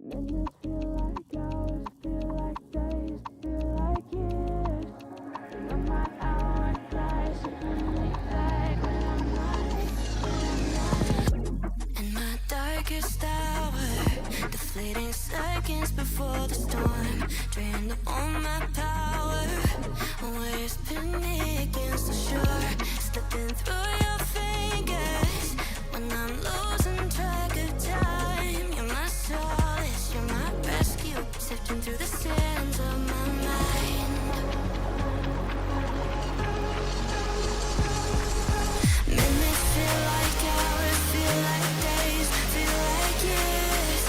Minutes feel like hours, feel like days, feel like years. You're my hourglass, you bring me back when I'm not. In my darkest hour, the fleeting seconds before the storm, drained of all my power. Waves pinning against the shore, slipping through your fingers when I'm losing track of time. You're my solace, you're my rescue, sifting through the sands of my mind. Minutes feel like hours, feel like days, feel like years.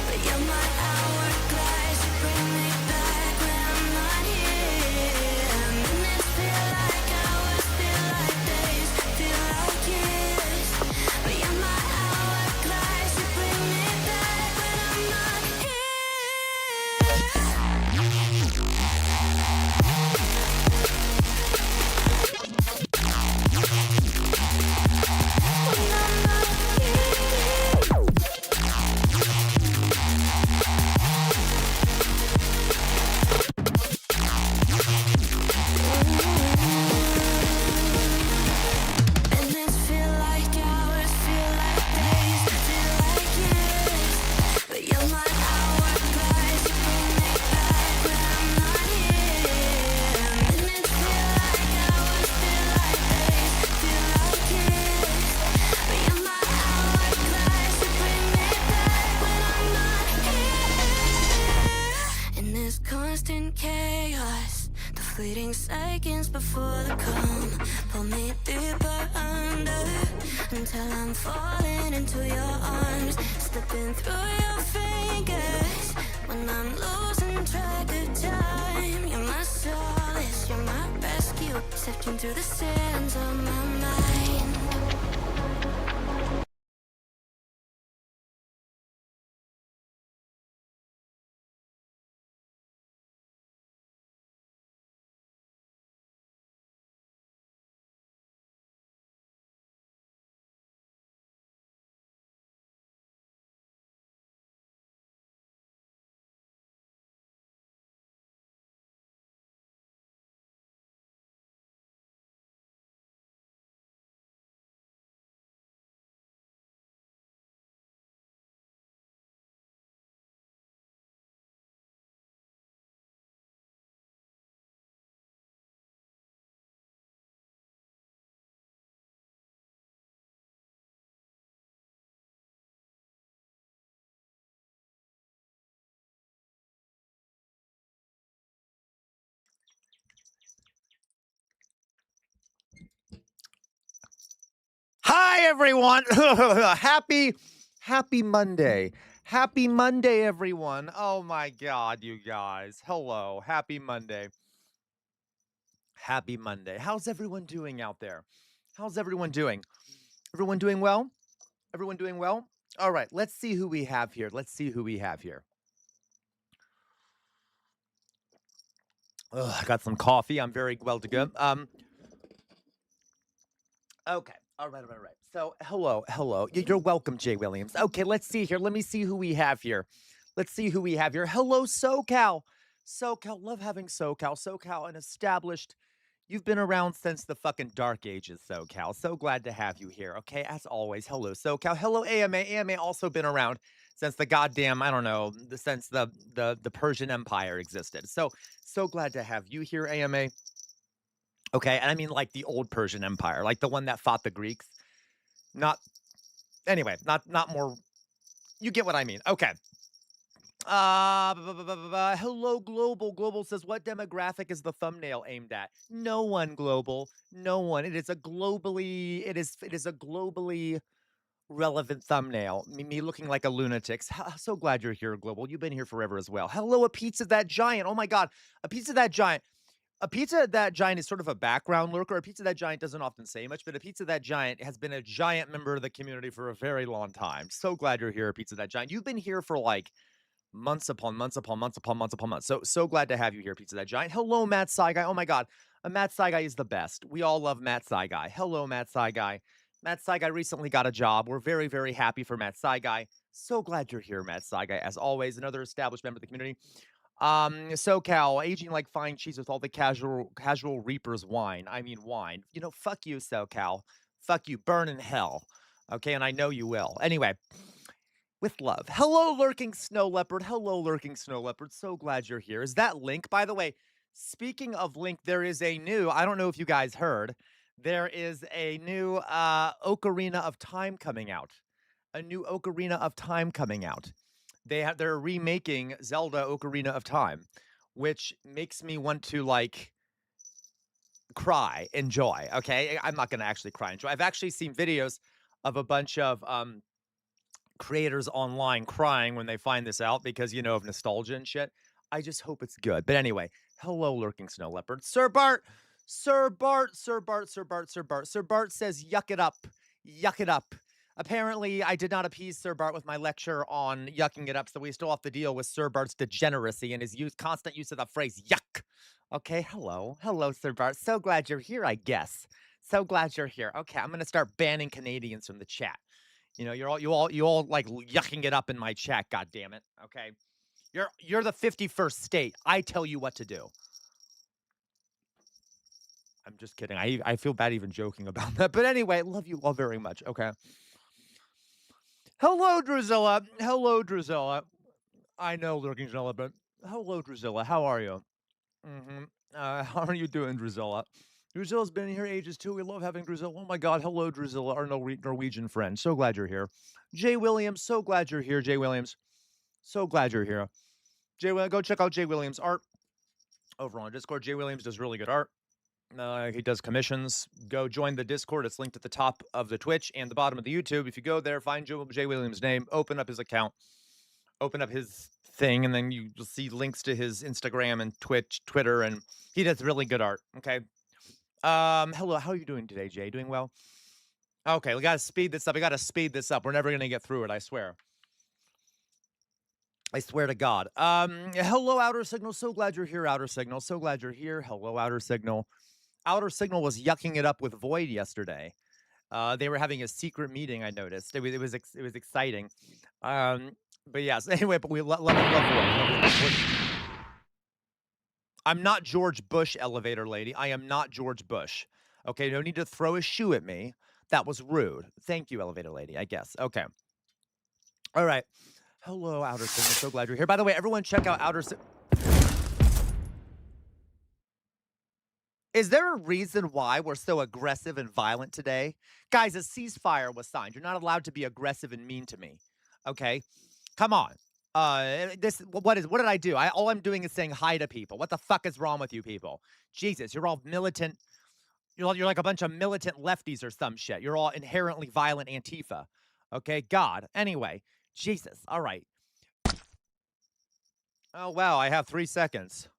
But you're my hourglass, you bring me back when I'm not here. Minutes feel like hours, feel like days, feel like years. But you're my hourglass, you bring me back when I'm not here. When I'm not here. Minutes feel like hours, feel like days, feel like years. But you're my hourglass, you bring me back when I'm not here. Minutes feel like hours, feel like days, feel like years. But you're my hourglass, you bring me back when I'm not here. In this constant chaos, the fleeting seconds before the calm pull me deeper under until I'm falling into your arms, slipping through your fingers when I'm losing track of time. You're my solace, you're my rescue, sifting through the sands of my mind. Hi, everyone. Happy Monday. Happy Monday, everyone. Oh, my God, you guys. Hello. Happy Monday. Happy Monday. How's everyone doing out there? How's everyone doing? Everyone doing well? Everyone doing well? All right, let's see who we have here. Let's see who we have here. I got some coffee. I'm very well to go. Okay. All right. So, hello. You're welcome, Jay Williams. Okay, let's see here. Let me see who we have here. Hello, SoCal. SoCal, love having SoCal. SoCal, an established. You've been around since the fucking dark ages, SoCal. So glad to have you here. Okay, as always. Hello, SoCal. Hello, AMA. AMA also been around since the goddamn, I don't know, since the Persian Empire existed. So glad to have you here, AMA. Okay, and I mean like the old Persian Empire, like the one that fought the Greeks. Not not more. You get what I mean. Okay. Hello, Global. Global says, what demographic is the thumbnail aimed at? No one, Global. No one. It is a globally relevant thumbnail. Me looking like a lunatic. So glad you're here, Global. You've been here forever as well. Hello, a pizza that giant. Oh my God, a pizza that giant. A Pizza That Giant is sort of a background lurker. A Pizza That Giant doesn't often say much, but A Pizza That Giant has been a giant member of the community for a very long time. So glad you're here, Pizza That Giant. You've been here for like months upon months upon months upon months upon months. So glad to have you here, Pizza That Giant. Hello, Matt Saigai. Oh my God, Matt Saigai is the best. We all love Matt Saigai. Hello, Matt Saigai. Matt Saigai recently got a job. We're very, very happy for Matt Saigai. So glad you're here, Matt Saga. As always, another established member of the community. SoCal, aging like fine cheese with all the casual reapers wine. I mean wine. You know, fuck you, SoCal. Fuck you. Burn in hell. Okay, and I know you will. Anyway, with love. Hello, lurking snow leopard. Hello, lurking snow leopard. So glad you're here. Is that Link? By the way, speaking of Link, there is a new, I don't know if you guys heard, there is a new Ocarina of Time coming out. A new Ocarina of Time coming out. They're remaking Zelda Ocarina of Time, which makes me want to like cry in joy. Okay, I'm not gonna actually cry in joy. I've actually seen videos of a bunch of creators online crying when they find this out because you know of nostalgia and shit. I just hope it's good. But anyway, hello, lurking snow leopard, Sir Bart, Sir Bart, Sir Bart, Sir Bart, Sir Bart. Sir Bart says, "Yuck it up, yuck it up." Apparently, I did not appease Sir Bart with my lecture on yucking it up, so we still have to deal with Sir Bart's degeneracy and his constant use of the phrase "yuck." Okay, hello, Sir Bart. So glad you're here. I guess. So glad you're here. Okay, I'm gonna start banning Canadians from the chat. You know, you all like yucking it up in my chat, god damn it. Okay. You're the 51st state. I tell you what to do. I'm just kidding. I feel bad even joking about that. But anyway, love you all very much. Okay. Hello, Drusilla. Hello, Drusilla. I know lurking Drusilla, but hello, Drusilla. How are you? Mm-hmm. How are you doing, Drusilla? Druzilla's been here ages too. We love having Drusilla. Oh my God. Hello, Drusilla, our Norwegian friend. So glad you're here. Jay Williams. So glad you're here, Jay Williams. So glad you're here. Go check out Jay Williams' art over on Discord. Jay Williams does really good art. He does commissions. Go join the Discord. It's linked at the top of the Twitch and the bottom of the YouTube. If you go there, find Jay Williams' name, open up his account, open up his thing, and then you'll see links to his Instagram and Twitch, Twitter, and he does really good art. Okay. Hello. How are you doing today, Jay? Doing well? Okay, we gotta speed this up. We gotta speed this up. We're never gonna get through it, I swear. I swear to God. Hello, Outer Signal. So glad you're here, Outer Signal. So glad you're here. Hello, Outer Signal. Outer Signal was yucking it up with Void yesterday. They were having a secret meeting. I noticed it was exciting. But yes. Anyway, but we love Void. I'm not George Bush, elevator lady. I am not George Bush. Okay, no need to throw a shoe at me. That was rude. Thank you, elevator lady. I guess. Okay. All right. Hello, Outer Signal. So glad you're here. By the way, everyone check out Outer Signal. Is there a reason why we're so aggressive and violent today? Guys, a ceasefire was signed. You're not allowed to be aggressive and mean to me. Okay? Come on. What did I do? All I'm doing is saying hi to people. What the fuck is wrong with you people? Jesus, you're all militant. You're like a bunch of militant lefties or some shit. You're all inherently violent Antifa. Okay? God. Anyway, Jesus. All right. Oh, wow. I have 3 seconds.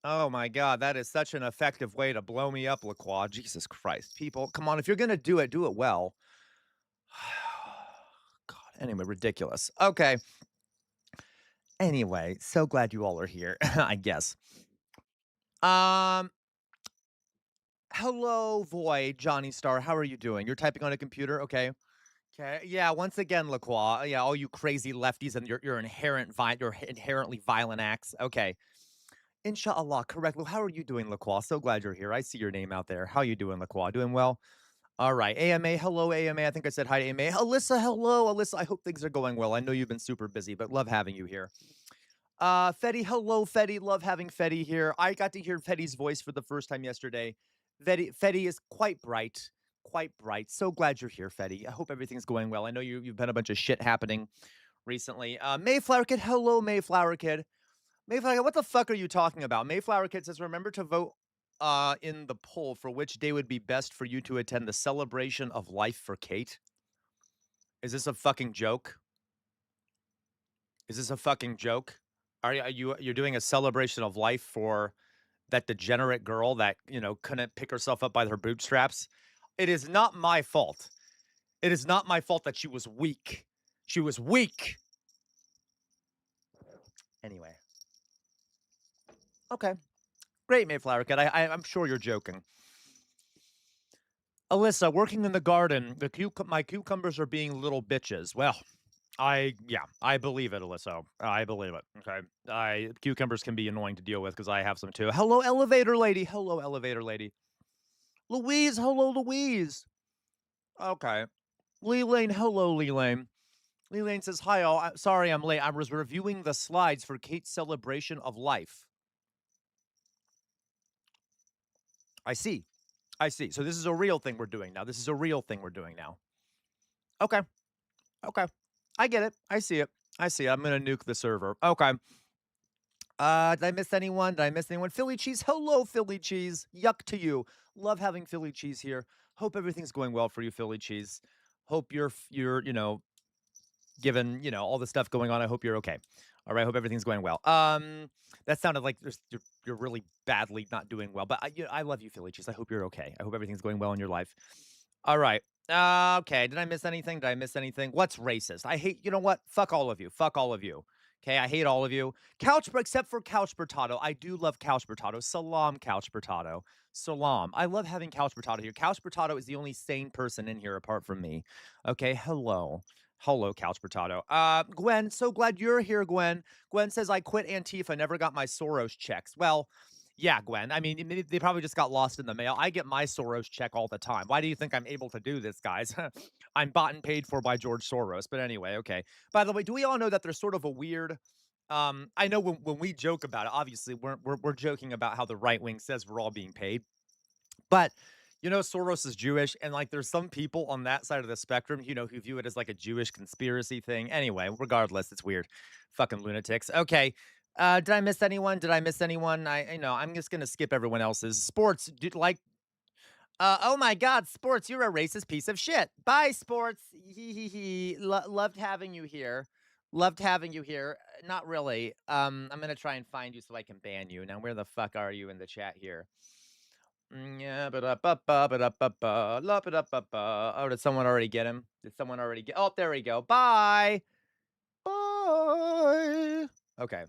Oh my God, that is such an effective way to blow me up, LaCroix. Jesus Christ. People, come on, if you're going to do it well. God, anyway, ridiculous. Okay. Anyway, so glad you all are here, I guess. Hello, Void, Johnny Star. How are you doing? You're typing on a computer? Okay. Okay. Yeah, once again, LaCroix. Yeah, all you crazy lefties and your inherently violent acts. Okay. Inshallah, correct. Well, how are you doing, LaCroix? So glad you're here. I see your name out there. How you doing, LaCroix? Doing well? All right. AMA, hello, AMA. I think I said hi to AMA. Alyssa, hello, Alyssa. I hope things are going well. I know you've been super busy, but love having you here. Fetty, hello, Fetty. Love having Fetty here. I got to hear Fetty's voice for the first time yesterday. Fetty is quite bright. Quite bright. So glad you're here, Fetty. I hope everything's going well. I know you've had a bunch of shit happening recently. Mayflower Kid, hello, Mayflower Kid. Mayflower, what the fuck are you talking about? Mayflower Kid says, remember to vote in the poll for which day would be best for you to attend the celebration of life for Kate. Is this a fucking joke? Is this a fucking joke? You're doing a celebration of life for that degenerate girl that, you know, couldn't pick herself up by her bootstraps? It is not my fault. It is not my fault that she was weak. She was weak. Anyway. Okay. Great, Mayflower Kid. I'm sure you're joking. Alyssa, working in the garden, my cucumbers are being little bitches. Well, I believe it, Alyssa. I believe it. Okay. Cucumbers can be annoying to deal with because I have some too. Hello, elevator lady. Hello, elevator lady. Louise, hello, Louise. Okay. Lee Lane, hello, Lee Lane. Lee Lane says, hi, all. Sorry I'm late. I was reviewing the slides for Kate's celebration of life. I see. I see. So this is a real thing we're doing now. This is a real thing we're doing now. Okay. Okay. I get it. I see it. I see it. I'm going to nuke the server. Okay. Did I miss anyone? Did I miss anyone? Philly cheese. Hello, Philly cheese. Yuck to you. Love having Philly cheese here. Hope everything's going well for you, Philly cheese. Hope you're, given, all the stuff going on, I hope you're okay. All right, hope everything's going well. That sounded like you're really badly not doing well, but I love you, Philly cheese. I hope you're okay. I hope everything's going well in your life. All right. Okay. Did I miss anything? Did I miss anything? What's racist? I hate. You know what? Fuck all of you. Fuck all of you. Okay, I hate all of you. Except for couch potato. I do love couch potato. Salam, couch potato. Salam. I love having couch potato here. Couch potato is the only sane person in here apart from me. Okay, hello. Hello, couch potato. Gwen, so glad you're here, Gwen. Gwen says, I quit Antifa, never got my Soros checks. Well, yeah, Gwen. I mean, they probably just got lost in the mail. I get my Soros check all the time. Why do you think I'm able to do this, guys? I'm bought and paid for by George Soros. But anyway, okay. By the way, do we all know that there's sort of a weird... I know when we joke about it, obviously, we're joking about how the right wing says we're all being paid. But... Soros is Jewish, and there's some people on that side of the spectrum, who view it as like a Jewish conspiracy thing. Anyway, regardless, it's weird. Fucking lunatics. Okay. Did I miss anyone? Did I miss anyone? I'm just gonna skip everyone else's. Sports, oh my God, Sports, you're a racist piece of shit. Bye, Sports. Loved having you here. Loved having you here. Not really. I'm gonna try and find you so I can ban you. Now, where the fuck are you in the chat here? Yeah, oh, did someone already get him? Did someone already get? Oh, there we go. Bye. Bye. Okay.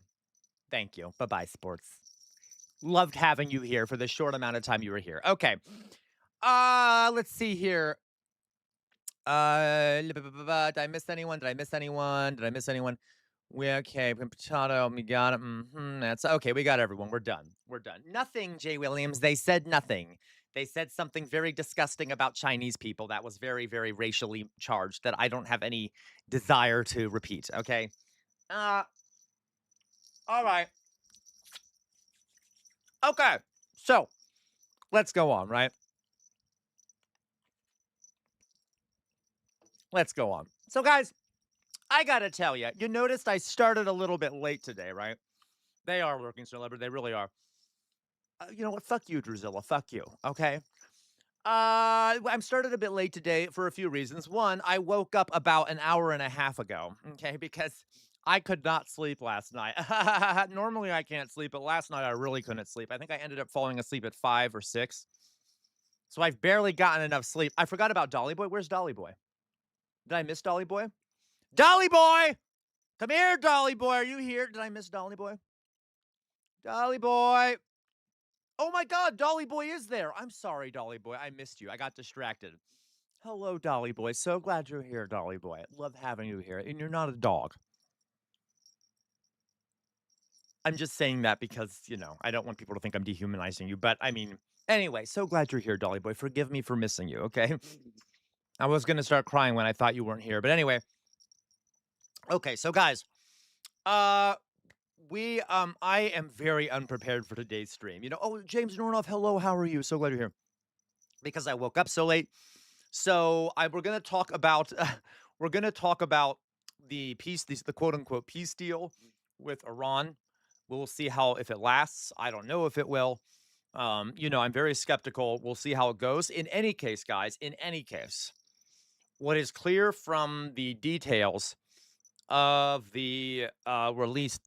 Thank you. Bye-bye, Sports. Loved having you here for the short amount of time you were here. Okay. Let's see here. Did I miss anyone? Did I miss anyone? Did I miss anyone? Okay, potato, we got it. That's okay. We got everyone. We're done. We're done. Nothing, Jay Williams. They said nothing. They said something very disgusting about Chinese people that was very, very racially charged that I don't have any desire to repeat. Okay. All right. Okay. So let's go on, right? Let's go on. So, guys, I gotta tell you, you noticed I started a little bit late today, right? They are working celebrity. They really are. You know what? Fuck you, Druzilla. Fuck you. Okay. I'm started a bit late today for a few reasons. One, I woke up about an hour and a half ago. Okay, because I could not sleep last night. Normally I can't sleep, but last night I really couldn't sleep. I think I ended up falling asleep at 5 or 6. So I've barely gotten enough sleep. I forgot about Dolly Boy. Where's Dolly Boy? Did I miss Dolly Boy? Dolly Boy! Come here, Dolly Boy. Are you here? Did I miss Dolly Boy? Dolly Boy. Oh my God, Dolly Boy is there. I'm sorry, Dolly Boy. I missed you. I got distracted. Hello, Dolly Boy. So glad you're here, Dolly Boy. Love having you here. And you're not a dog. I'm just saying that because, I don't want people to think I'm dehumanizing you. But I mean, anyway, so glad you're here, Dolly Boy. Forgive me for missing you, okay? I was going to start crying when I thought you weren't here. But anyway. Okay, so guys, I am very unprepared for today's stream. Oh, James Nornoff, hello, how are you? So glad you're here. Because I woke up so late. So we're gonna talk about the peace, the quote unquote peace deal with Iran. We'll see if it lasts. I don't know if it will. I'm very skeptical. We'll see how it goes. In any case, guys, what is clear from the details of the release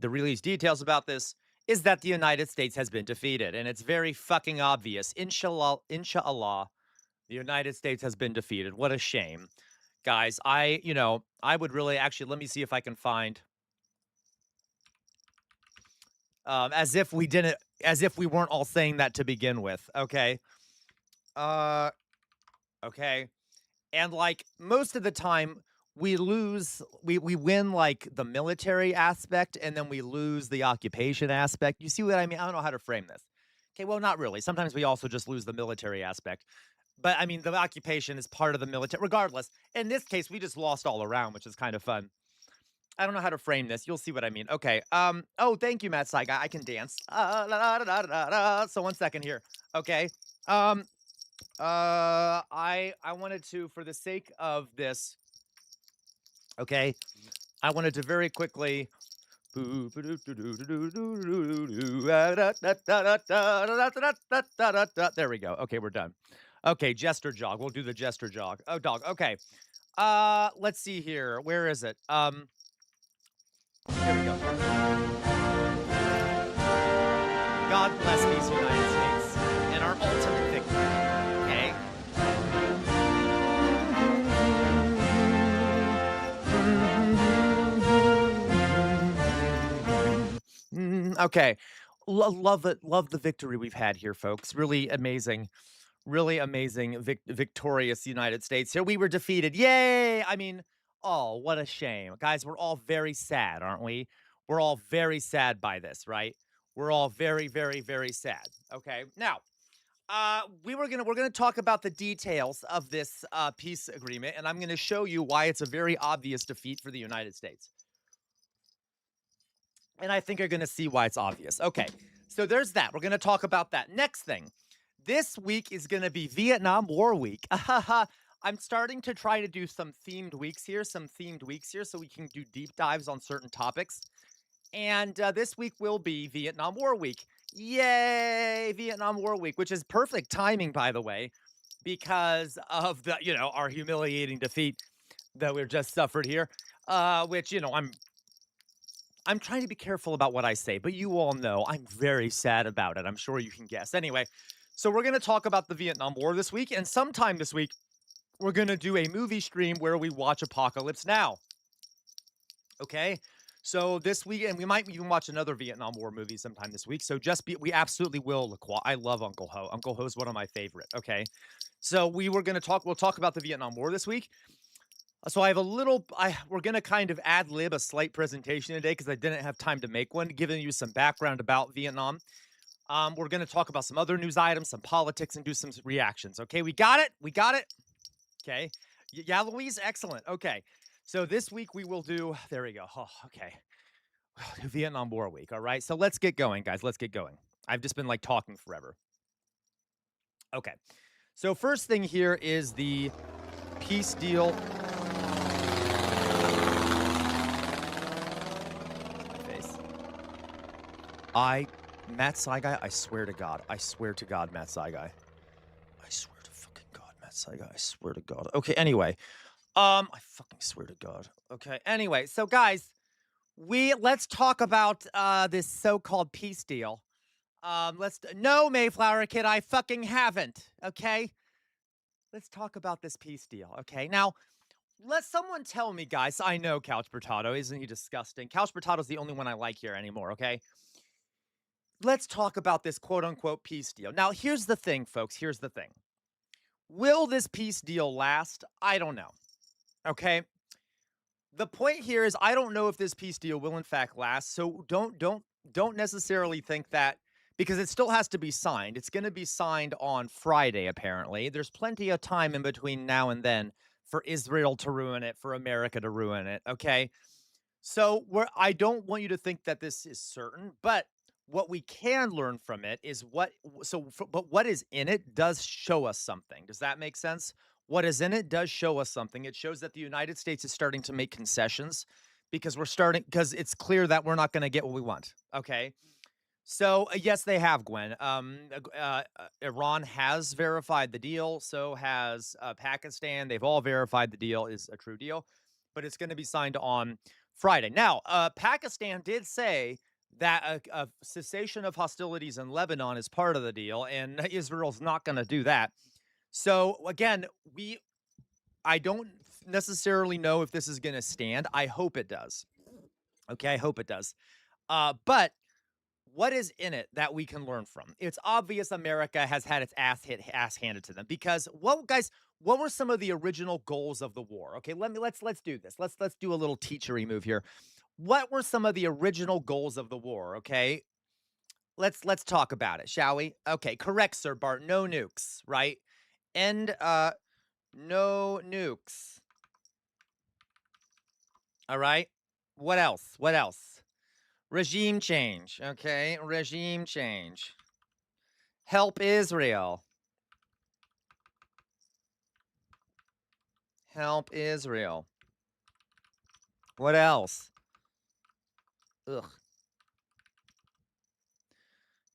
details about this is that the United States has been defeated, and it's very fucking obvious. Inshallah, the United States has been defeated. What a shame, guys. I would really actually let me see if I can find as if we weren't all saying that to begin with. Okay. okay? And like most of the time we win like the military aspect and then we lose the occupation aspect. You see what I mean? I don't know how to frame this. Okay, well, not really. Sometimes we also just lose the military aspect. But I mean, the occupation is part of the military. Regardless, in this case, we just lost all around, which is kind of fun. I don't know how to frame this. You'll see what I mean. Okay. Oh, thank you, Matt Saiga. I can dance. So 1 second here. Okay. Um. I wanted to, for the sake of this, okay, I wanted to very quickly. There we go. Okay, we're done. Okay, jester jog. We'll do the jester jog. Oh, dog. Okay. Let's see here. Where is it? Here we go. God bless these United States and our ultimate victory. Okay. Okay. Love it. Love the victory we've had here, folks. Really amazing. Really amazing victorious United States. Here we were defeated. Yay! I mean, oh, what a shame. Guys, we're all very sad, aren't we? We're all very sad by this, right? We're all very, very, very sad. Okay. Now, we're gonna talk about the details of this peace agreement, and I'm gonna show you why it's a very obvious defeat for the United States. And I think you're gonna see why it's obvious. Okay, so there's that. We're gonna talk about that. Next thing, this week is gonna be Vietnam War Week. I'm starting to try to do some themed weeks here, so we can do deep dives on certain topics. And this week will be Vietnam War Week. Yay, Vietnam War Week, which is perfect timing, by the way, because of the, our humiliating defeat that we've just suffered here. Which, I'm trying to be careful about what I say, but you all know I'm very sad about it. I'm sure you can guess. Anyway, so we're going to talk about the Vietnam War this week, and sometime this week, we're going to do a movie stream where we watch Apocalypse Now. Okay? So this week, and we might even watch another Vietnam War movie sometime this week. So we absolutely will. I love Uncle Ho. Uncle Ho's one of my favorite. Okay. So we'll talk about the Vietnam War this week. So I have we're going to kind of ad lib a slight presentation today because I didn't have time to make one, giving you some background about Vietnam. We're going to talk about some other news items, some politics, and do some reactions. Okay. We got it. Okay. Yeah, Louise. Excellent. Okay. So this week we will do, there we go. Oh, okay. Vietnam War Week. All right. So let's get going, guys. Let's get going. I've just been like talking forever. Okay. So first thing here is the peace deal. Matt Saigai, I swear to God, Matt Saigai. I swear to fucking God, Matt Saigai. I swear to God. Okay, anyway. I fucking swear to God. Okay, anyway, so guys, let's talk about this so-called peace deal. No, Mayflower Kid, I fucking haven't, okay? Let's talk about this peace deal, okay? Now, let someone tell me, guys. I know Couch Potato, isn't he disgusting? Couch Potato's the only one I like here anymore, okay? Let's talk about this quote-unquote peace deal. Now, here's the thing, folks. Here's the thing. Will this peace deal last? I don't know. Okay? The point here is I don't know if this peace deal will in fact last. So don't necessarily think that, because it still has to be signed. It's going to be signed on Friday, apparently. There's plenty of time in between now and then for Israel to ruin it, for America to ruin it. Okay? So I don't want you to think that this is certain, but what we can learn from it is what is in it does show us something. Does that make sense? What is in it does show us something. It shows that the United States is starting to make concessions because it's clear that we're not going to get what we want. Okay. So yes, they have, Gwen. Iran has verified the deal. So has Pakistan. They've all verified the deal is a true deal, but it's going to be signed on Friday. Now, Pakistan did say that a cessation of hostilities in Lebanon is part of the deal, and Israel's not going to do that. So again, I don't necessarily know if this is going to stand. I hope it does. Okay, I hope it does. But what is in it that we can learn from? It's obvious America has had its ass handed to them because, well, guys, what were some of the original goals of the war? Okay, let's do this. Let's do a little teachery move here. What were some of the original goals of the war? Okay, let's talk about it, shall we? Okay, correct, Sir Bart. No nukes, right? And no nukes. All right. What else? What else? Regime change. Okay, regime change. Help Israel. Help Israel. What else? Ugh.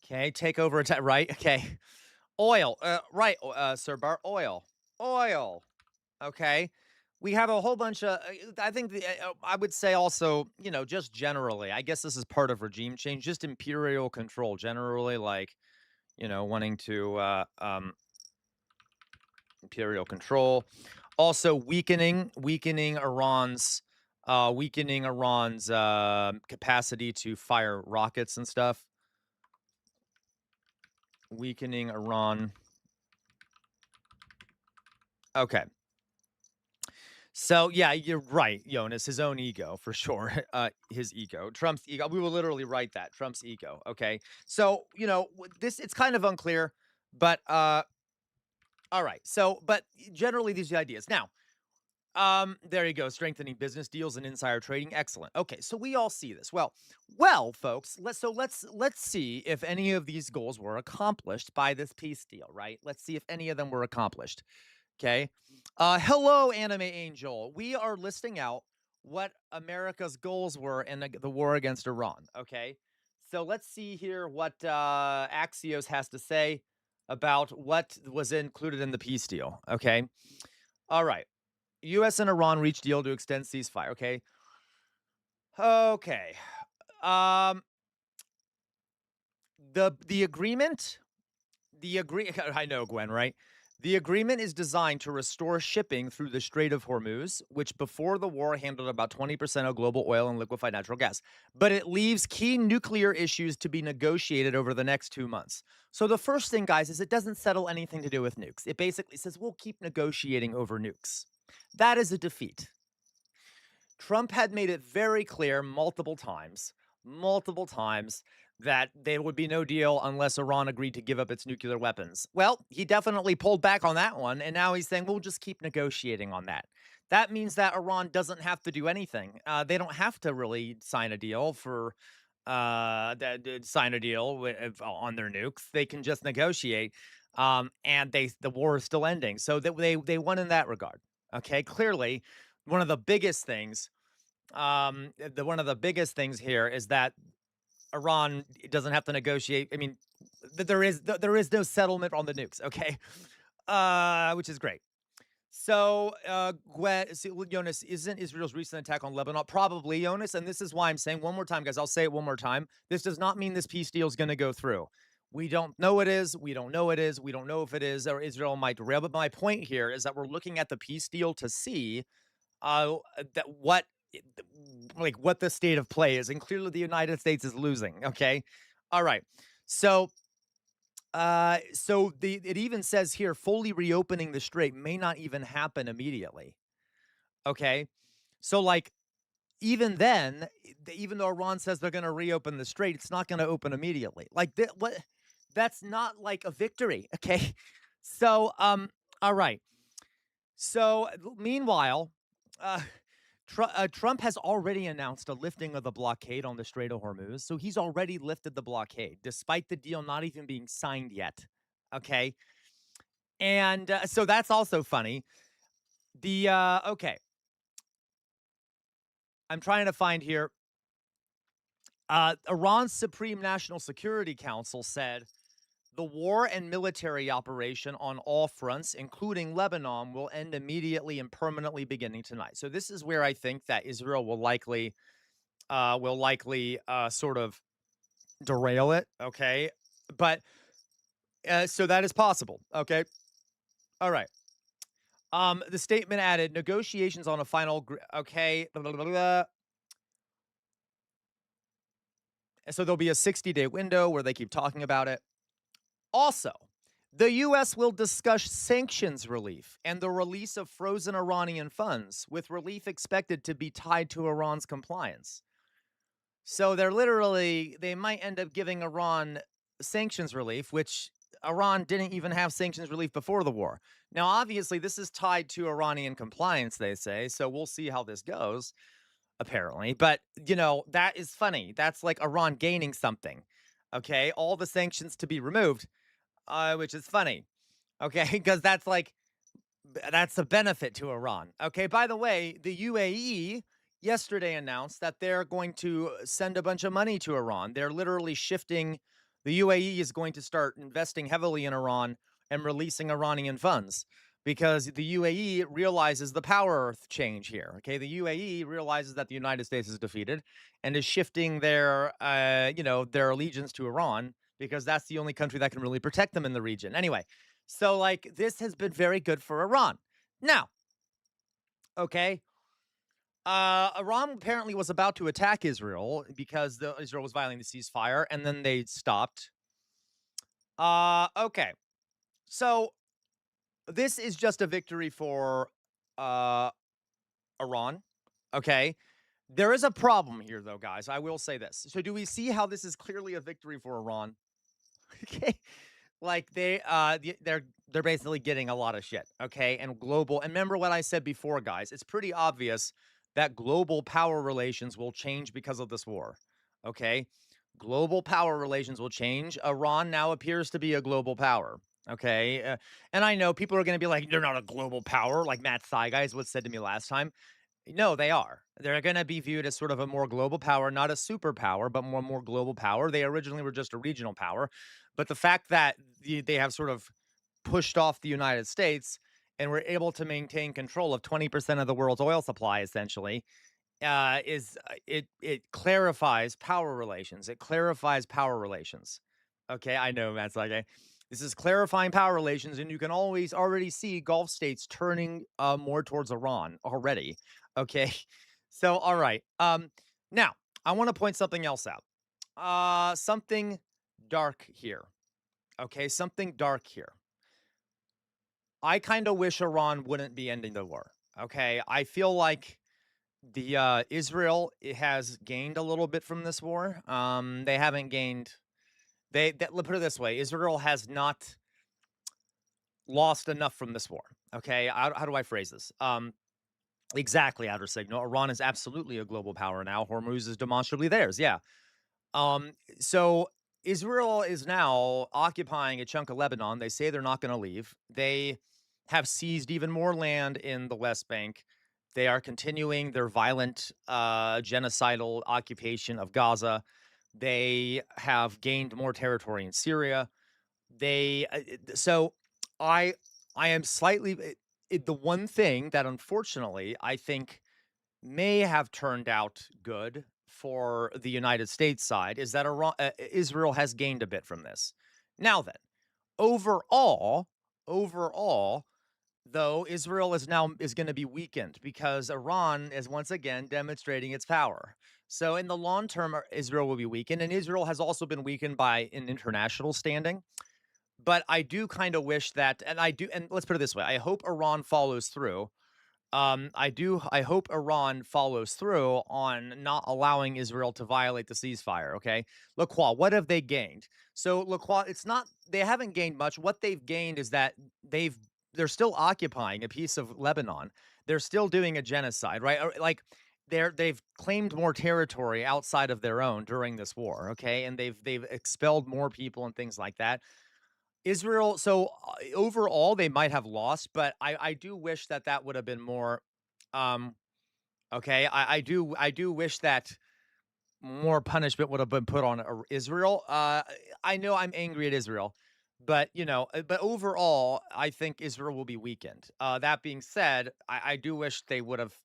Okay, take over attack. Right. Okay. Oil. Right. Sir Bart. Oil. Oil. Okay. We have a whole bunch of, I think, I would say also, just generally, I guess this is part of regime change, just imperial control, generally, like, wanting to, imperial control. Also, weakening Iran's capacity to fire rockets and stuff. Weakening Iran. Okay. So yeah, you're right, Jonas. His own ego, for sure. His ego, Trump's ego. We will literally write that Trump's ego. Okay. So this it's kind of unclear, but all right. So, but generally these are the ideas. Now, there you go. Strengthening business deals and insider trading. Excellent. Okay, so we all see this. Well, folks. Let's see if any of these goals were accomplished by this peace deal. Right. Let's see if any of them were accomplished. Okay. Hello, Anime Angel. We are listing out what America's goals were in the war against Iran. Okay. So let's see here what Axios has to say about what was included in the peace deal. Okay. All right. U.S. and Iran reached deal to extend ceasefire. Okay. Okay. Um. The agreement. I know, Gwen. Right. The agreement is designed to restore shipping through the Strait of Hormuz, which before the war handled about 20% of global oil and liquefied natural gas. But it leaves key nuclear issues to be negotiated over the next 2 months. So the first thing, guys, is it doesn't settle anything to do with nukes. It basically says we'll keep negotiating over nukes. That is a defeat. Trump had made it very clear multiple times, that there would be no deal unless Iran agreed to give up its nuclear weapons. Well, he definitely pulled back on that one, and now he's saying, we'll just keep negotiating on that. That means that Iran doesn't have to do anything. They don't have to really sign a deal on their nukes. They can just negotiate, and the war is still ending. So they won in that regard. Okay, clearly, one of the biggest things here is that Iran doesn't have to negotiate. I mean, there is no settlement on the nukes, okay? Which is great. So, Jonas, isn't Israel's recent attack on Lebanon? Probably, Jonas, and this is why I'm saying one more time, guys. I'll say it one more time. This does not mean this peace deal is going to go through. We don't know it is. We don't know it is. We don't know if it is, or Israel might derail. But my point here is that we're looking at the peace deal to see what the state of play is, and clearly the United States is losing. Okay, all right. So, it even says here, fully reopening the strait may not even happen immediately. Okay, so even then, even though Iran says they're going to reopen the strait, it's not going to open immediately. What? That's not like a victory. Okay, so all right. So meanwhile, Trump has already announced a lifting of the blockade on the Strait of Hormuz. So he's already lifted the blockade, despite the deal not even being signed yet. Okay. And so that's also funny. Okay. I'm trying to find here. Iran's Supreme National Security Council said the war and military operation on all fronts, including Lebanon, will end immediately and permanently beginning tonight. So this is where I think that Israel will likely sort of derail it. Okay, but so that is possible. Okay, all right. The statement added negotiations on a final. Okay. Blah, blah, blah, blah. So there'll be a 60-day window where they keep talking about it. Also, The U.S. will discuss sanctions relief and the release of frozen Iranian funds, with relief expected to be tied to Iran's compliance. So they might end up giving Iran sanctions relief, which Iran didn't even have sanctions relief before the war. Now, obviously, this is tied to Iranian compliance, they say. So we'll see how this goes, apparently. But, that is funny. That's like Iran gaining something. Okay. All the sanctions to be removed, which is funny. Okay. Because that's a benefit to Iran. Okay, by the way, the UAE yesterday announced that they're going to send a bunch of money to Iran. They're literally shifting. The UAE is going to start investing heavily in Iran and releasing Iranian funds because the UAE realizes the power change here. Okay, the UAE realizes that the United States is defeated and is shifting their allegiance to Iran because that's the only country that can really protect them in the region. Anyway, so, this has been very good for Iran. Now, okay, Iran apparently was about to attack Israel because Israel was violating the ceasefire, and then they stopped. Okay, so this is just a victory for uh, Iran. Okay, there is a problem here, though, guys. I will say this. So, do we see how this is clearly a victory for Iran? Okay, like they're basically getting a lot of shit, okay? And global, and remember what I said before, guys, it's pretty obvious that global power relations will change because of this war. Okay? Global power relations will change. Iran now appears to be a global power. Okay? And I know people are going to be like, you're not a global power, like Matt Saigai was said to me last time. No, they are. They're going to be viewed as sort of a more global power, not a superpower, but more global power. They originally were just a regional power, but the fact that they have sort of pushed off the United States and were able to maintain control of 20% of the world's oil supply, essentially, is it clarifies power relations. It clarifies power relations. Okay, I know, Matt's like, this is clarifying power relations, and you can always already see Gulf states turning more towards Iran already. Okay, so all right. Now I want to point something else out. Something dark here. Okay, something dark here. I kind of wish Iran wouldn't be ending the war. Okay, I feel like the Israel has gained a little bit from this war. They haven't gained. Let's put it this way: Israel has not lost enough from this war. Okay, how do I phrase this? Exactly, outer signal. Iran is absolutely a global power now. Hormuz is demonstrably theirs. Yeah. So Israel is now occupying a chunk of Lebanon. They say they're not going to leave. They have seized even more land in the West Bank. They are continuing their violent, genocidal occupation of Gaza. They have gained more territory in Syria. So I I am slightly the one thing that unfortunately I think may have turned out good for the United States side is that Israel has gained a bit from this. Now then, overall, overall, though, Israel is going to be weakened because Iran is once again demonstrating its power. So in the long term, Israel will be weakened, and Israel has also been weakened by an international standing. But I do kind of wish that, and let's put it this way: I hope Iran follows through. I hope Iran follows through on not allowing Israel to violate the ceasefire. Okay, Laqua, what have they gained? So Laqua, it's not they haven't gained much. What they've gained is that they're still occupying a piece of Lebanon. They're still doing a genocide, right? Like they've claimed more territory outside of their own during this war. Okay, and they've expelled more people and things like that. Israel, so overall, they might have lost, but I do wish that that would have been more. Um, okay, I do wish that more punishment would have been put on Israel. I know I'm angry at Israel, but but overall, I think Israel will be weakened. That being said, I do wish they would have,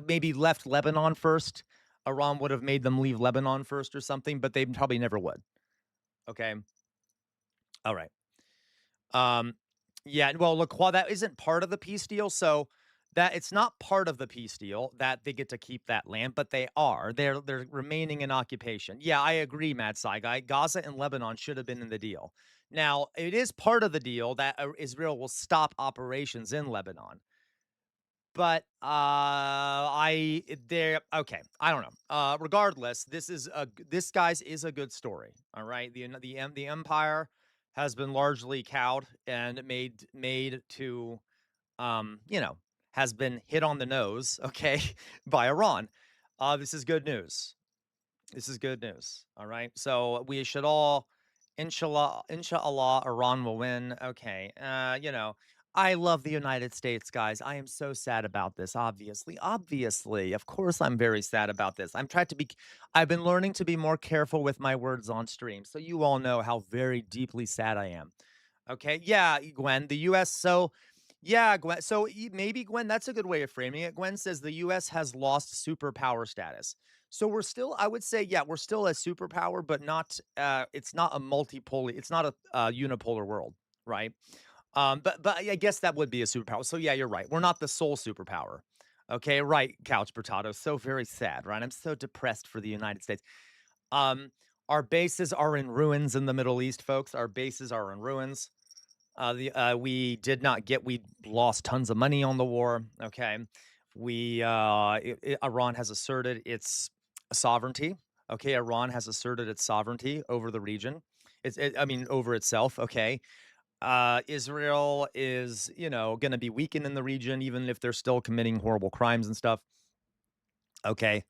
maybe left Lebanon first. Iran would have made them leave Lebanon first or something, but they probably never would. Okay, all right. Um, yeah, well, look, while that isn't part of the peace deal, so that it's not part of the peace deal that they get to keep that land, but they are. They're remaining in occupation. Yeah, I agree, Matt Saigai. Gaza and Lebanon should have been in the deal. Now, it is part of the deal that Israel will stop operations in Lebanon. But I there okay, I don't know. Regardless, this guys is a good story. All right, the empire has been largely cowed and made to you know, has been hit on the nose, okay, by Iran. This is good news. This is good news. All right. So we should all, inshallah, Iran will win. Okay. I love the United States, guys. I am so sad about this. Obviously. Of course, I'm very sad about this. I've been learning to be more careful with my words on stream. So you all know how very deeply sad I am. Okay. Yeah, Gwen, the US. So, yeah, Gwen. So maybe, Gwen, that's a good way of framing it. Gwen says the US has lost superpower status. So we're still, I would say, yeah, we're still a superpower, but not, it's not a multipolar, it's not a unipolar world, right? But I guess that would be a superpower. So yeah, you're right. We're not the sole superpower. Okay, right, Couch Potato. So very sad, right? I'm so depressed for the United States. Um, our bases are in ruins in the Middle East, folks. Our bases are in ruins. We lost tons of money on the war. Okay, Iran has asserted its sovereignty. Okay, Iran has asserted its sovereignty over the region. I mean, over itself. Okay, Israel is, going to be weakened in the region, even if they're still committing horrible crimes and stuff. Okay,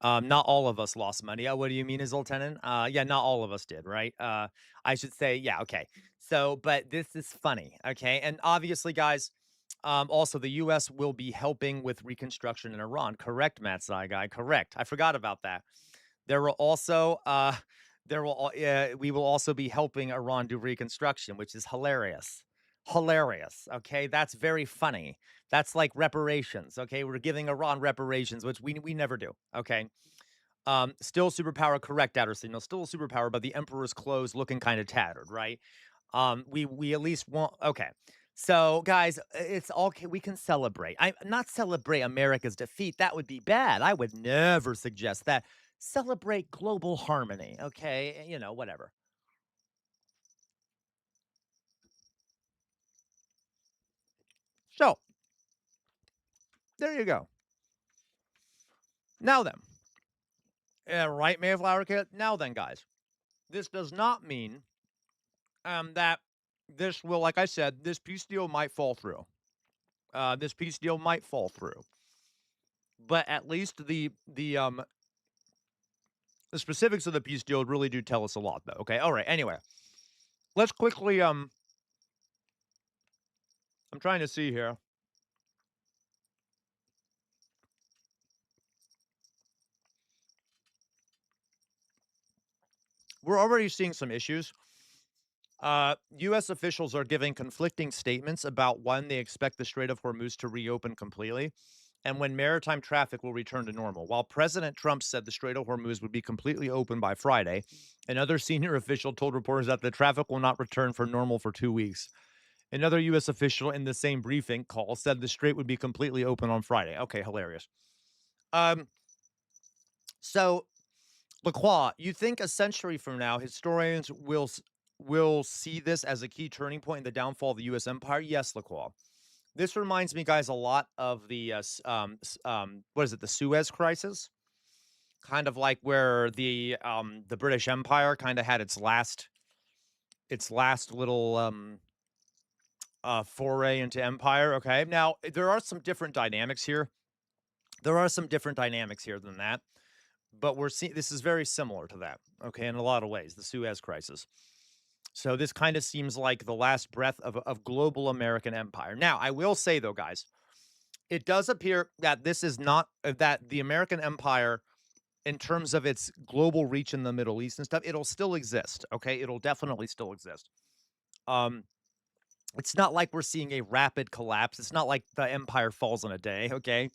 not all of us lost money. What do you mean, is Lieutenant? Yeah, not all of us did, right? I should say, yeah, okay. So, but this is funny, okay? And obviously, guys, also the U.S. will be helping with reconstruction in Iran. Correct, Matt Saigai. Correct. I forgot about that. There will also, we will also be helping Iran do reconstruction, which is hilarious. Hilarious. Okay, that's very funny. That's like reparations. Okay, we're giving Iran reparations, which we never do. Okay. Still superpower, correct, Outer Signal. Still a superpower, but the Emperor's clothes looking kind of tattered, right? We at least want. Okay, so guys, it's okay. We can celebrate. I not celebrate America's defeat. That would be bad. I would never suggest that. Celebrate global harmony. Okay, whatever. So there you go. Now then, right, Mayflower Kid. Now then, guys, this does not mean that this will, like I said, this peace deal might fall through. This peace deal might fall through, but at least the specifics of the peace deal really do tell us a lot, though. Okay, all right. Anyway, let's quickly. I'm trying to see here. We're already seeing some issues. U.S. officials are giving conflicting statements about when they expect the Strait of Hormuz to reopen completely and when maritime traffic will return to normal. While President Trump said the Strait of Hormuz would be completely open by Friday, another senior official told reporters that the traffic will not return for normal for 2 weeks. Another U.S. official in the same briefing call said the strait would be completely open on Friday. Okay, hilarious. So, Lacroix, you think a century from now, historians will see this as a key turning point in the downfall of the U.S. empire? Yes, Lacroix. This reminds me, guys, a lot of the what is it, the Suez Crisis? Kind of like where the British Empire kind of had its last little foray into empire. Okay, now there are some different dynamics here. There are some different dynamics here than that, but we're seeing this is very similar to that. Okay, in a lot of ways, the Suez Crisis. So this kind of seems like the last breath of global American empire. Now, I will say though, guys, it does appear that this is not that the American empire, in terms of its global reach in the Middle East and stuff, it'll still exist. Okay, it'll definitely still exist. It's not like we're seeing a rapid collapse. It's not like the empire falls in a day. Okay,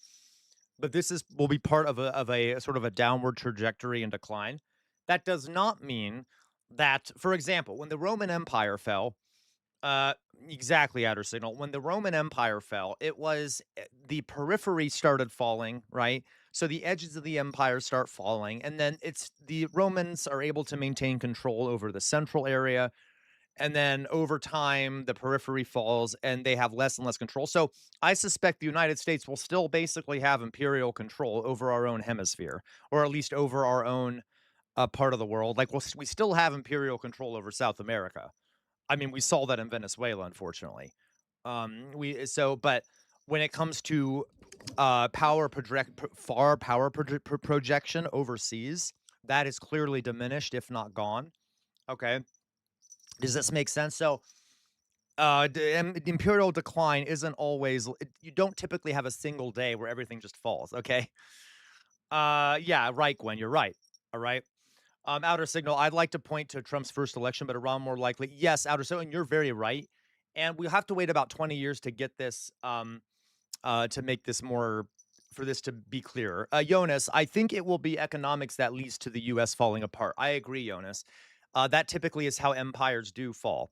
but this will be part of a sort of a downward trajectory and decline. That does not mean that, for example, when the Roman Empire fell, Uh, exactly, outer signal. When the Roman Empire fell, it was the periphery started falling, right? So the edges of the empire start falling, and then it's the Romans are able to maintain control over the central area, and then over time the periphery falls and they have less and less control. So I suspect the United States will still basically have imperial control over our own hemisphere, or at least over our own part of the world. Like we still have imperial control over South America. I mean, we saw that in Venezuela, unfortunately. But when it comes to far power projection overseas, that is clearly diminished, if not gone. Okay, does this make sense? So, the imperial decline isn't always. You don't typically have a single day where everything just falls. Okay. Yeah, right, Gwen. You're right. All right. Outer signal, I'd like to point to Trump's first election, but Iran more likely. Yes, outer signal, and you're very right. And we have to wait about 20 years to get this, to make this more, for this to be clearer. Jonas, I think it will be economics that leads to the U.S. falling apart. I agree, Jonas. That typically is how empires do fall.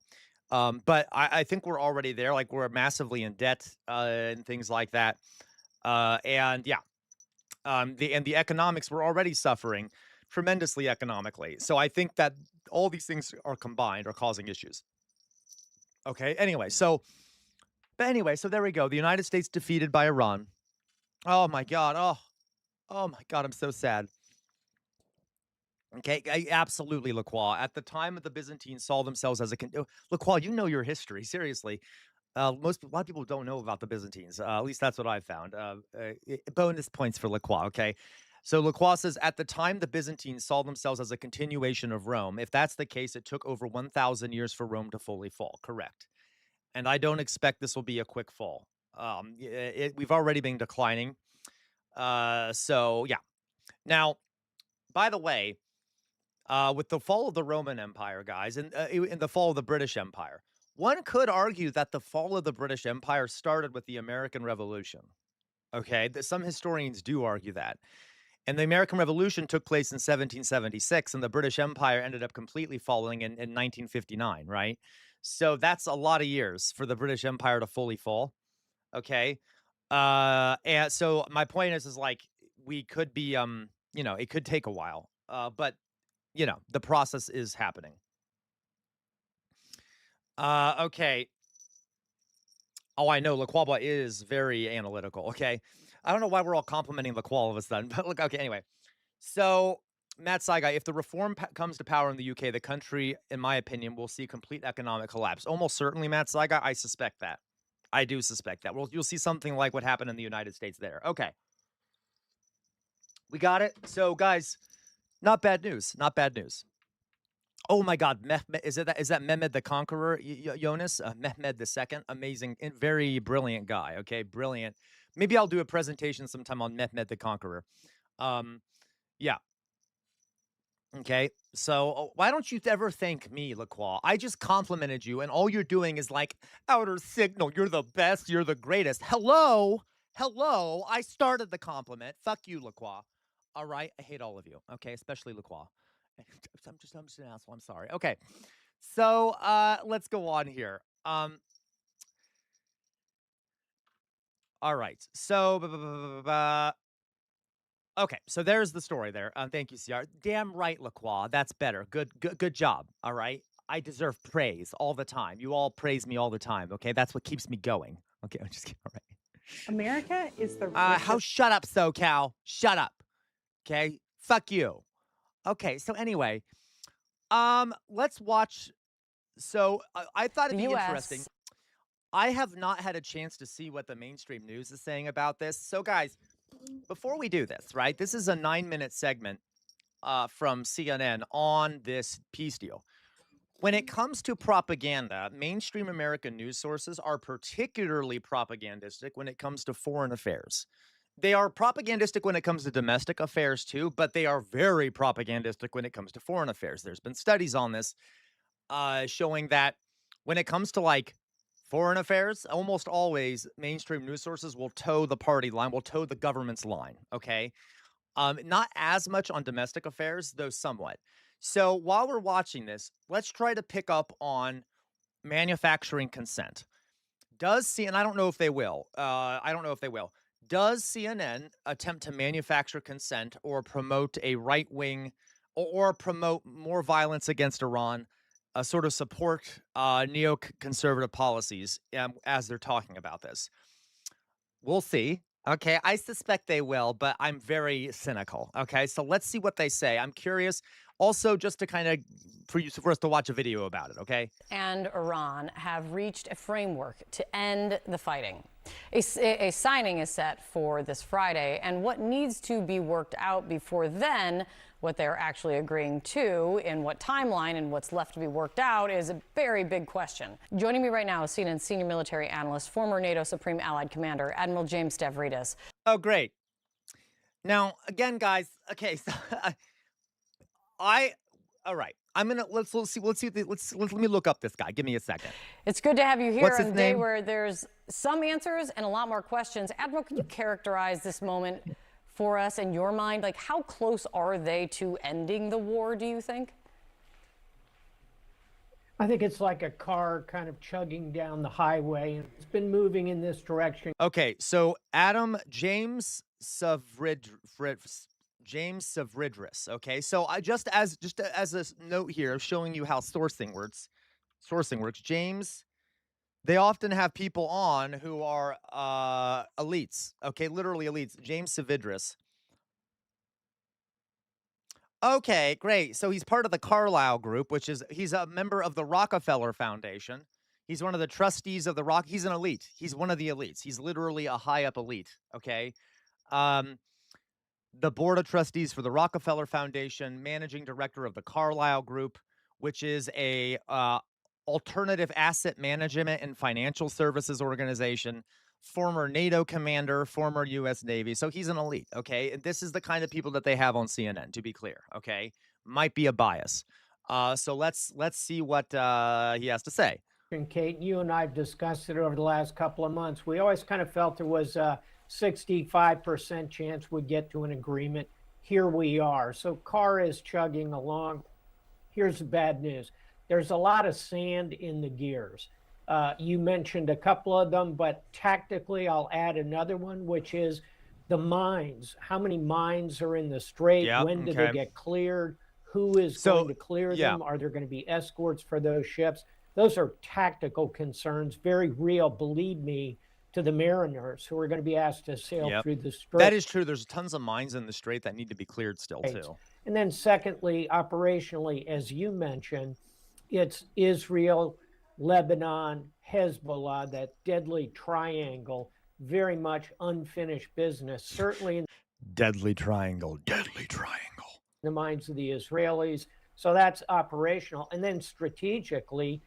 But I think we're already there. Like we're massively in debt and things like that. And yeah, the economics we're already suffering tremendously economically. So I think that all these things are combined are causing issues. Okay. So there we go. The United States defeated by Iran. Oh my God. Oh my God. I'm so sad. Okay, absolutely, Lacroix. At the time of the Byzantines saw themselves as Lacroix. You know your history, seriously. A lot of people don't know about the Byzantines. At least that's what I found. Bonus points for Lacroix. Okay, so Lacroix says at the time the Byzantines saw themselves as a continuation of Rome. If that's the case, it took over 1,000 years for Rome to fully fall. Correct, and I don't expect this will be a quick fall. We've already been declining. So yeah. Now, by the way, with the fall of the Roman Empire, guys, and in the fall of the British Empire, one could argue that the fall of the British Empire started with the American Revolution. Okay, some historians do argue that. And the American Revolution took place in 1776, and the British Empire ended up completely falling in 1959, right? So that's a lot of years for the British Empire to fully fall. Okay. And so my point is like we could be it could take a while. But the process is happening. Okay. Oh, I know. LaQuaba is very analytical. Okay. I don't know why we're all complimenting LaQual all of a sudden, but look, okay, anyway. So, Matt Saigai, if the reform comes to power in the UK, the country, in my opinion, will see complete economic collapse. Almost certainly, Matt Saigai, I suspect that. I do suspect that. Well, you'll see something like what happened in the United States there. Okay. We got it. So, guys, not bad news. Not bad news. Oh my God, is that Mehmed the Conqueror, Jonas? Mehmed the Second, amazing, and very brilliant guy. Okay, brilliant. Maybe I'll do a presentation sometime on Mehmed the Conqueror. Um, yeah. Okay. So why don't you ever thank me, Lacroix? I just complimented you, and all you're doing is like outer signal. You're the best. You're the greatest. Hello, hello. I started the compliment. Fuck you, Lacroix. All right. I hate all of you. Okay, especially Lacroix. I'm just an asshole. I'm sorry. Okay. So let's go on here. All right. So okay, so there's the story there. Thank you, CR. Damn right, Lacroix. That's better. Good job. All right. I deserve praise all the time. You all praise me all the time. Okay, that's what keeps me going. Okay, I'm just kidding. All right. America is the Shut up, SoCal. Shut up. Okay. Fuck you. Okay. So anyway, let's watch. So I thought it'd be interesting. I have not had a chance to see what the mainstream news is saying about this. So, guys, before we do this, right, this is a 9-minute segment from CNN on this peace deal. When it comes to propaganda, mainstream American news sources are particularly propagandistic when it comes to foreign affairs. They are propagandistic when it comes to domestic affairs too, but they are very propagandistic when it comes to foreign affairs. There's been studies on this showing that when it comes to like foreign affairs, almost always mainstream news sources will toe the party line, will toe the government's line. Okay. Not as much on domestic affairs, though somewhat. So while we're watching this, let's try to pick up on manufacturing consent. Does see, and I don't know if they will. I don't know if they will. Does CNN attempt to manufacture consent or promote a right wing or promote more violence against Iran, sort of support neoconservative policies as they're talking about this? We'll see. Okay, I suspect they will, but I'm very cynical. Okay, so let's see what they say. I'm curious. Also, just to kind of for us to watch a video about it. Okay. And Iran have reached a framework to end the fighting. A signing is set for this Friday, and what needs to be worked out before then, what they're actually agreeing to, in what timeline and what's left to be worked out, is a very big question. Joining me right now is CNN senior military analyst, former NATO Supreme Allied Commander, Admiral James Stavridis. Oh, great. Now, again, guys. Okay, so all right. I'm gonna let's see. Let me look up this guy. Give me a second. It's good to have you here What's on his a day name? where there's some answers and a lot more questions. Admiral, can you characterize this moment for us in your mind? Like, how close are they to ending the war, do you think? I think it's like a car kind of chugging down the highway, and it's been moving in this direction. Okay, so James Savridris. Okay, so I just as a note here, showing you how sourcing works. James, they often have people on who are elites. Okay, literally elites. James Savridris. Okay, great. So he's part of the Carlyle Group, which is he's a member of the Rockefeller Foundation. He's one of the trustees of the He's an elite. He's one of the elites. He's literally a high up elite. Okay. The board of trustees for the Rockefeller Foundation, managing director of the Carlyle Group, which is a alternative asset management and financial services organization, former NATO commander, former U.S. Navy. So he's an elite, okay? And this is the kind of people that they have on CNN, to be clear, okay? Might be a bias. So let's see what he has to say. And Kate, you and I have discussed it over the last couple of months. We always kind of felt there was a 65% chance we'd get to an agreement. Here we are. So Carr is chugging along. Here's the bad news. There's a lot of sand in the gears. You mentioned a couple of them, but tactically, I'll add another one, which is the mines. How many mines are in the strait? Yep, When do they get cleared? Who is going to clear them? Are there going to be escorts for those ships? Those are tactical concerns, very real, believe me, to the mariners who are going to be asked to sail through the strait. That is true. There's tons of mines in the strait that need to be cleared still, too. And then secondly, operationally, as you mentioned, it's Israel, Lebanon, Hezbollah, that deadly triangle, very much unfinished business, certainly in Deadly triangle. the minds of the Israelis. So that's operational. And then strategically,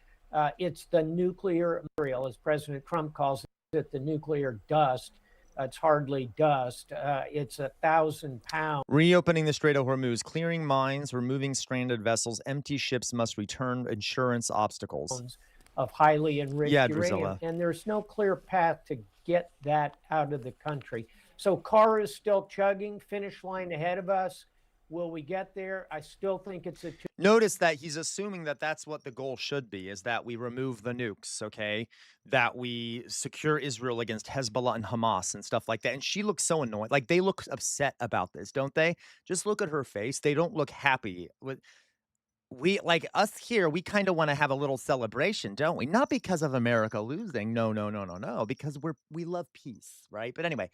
it's the nuclear material, as President Trump calls it, the nuclear dust. It's hardly dust. It's 1,000 pounds. Reopening the Strait of Hormuz, clearing mines, removing stranded vessels, empty ships must return, insurance obstacles. Of highly enriched uranium. Drusilla. And there's no clear path to get that out of the country. So Carr is still chugging, finish line ahead of us. Will we get there? I still think it's a Notice that he's assuming that that's what the goal should be, is that we remove the nukes, okay? That we secure Israel against Hezbollah and Hamas and stuff like that. And she looks so annoyed. Like, they look upset about this, don't they? Just look at her face. They don't look happy. We, like us here, we kind of want to have a little celebration, don't we? Not because of America losing. No. Because we love peace, right? But anyway.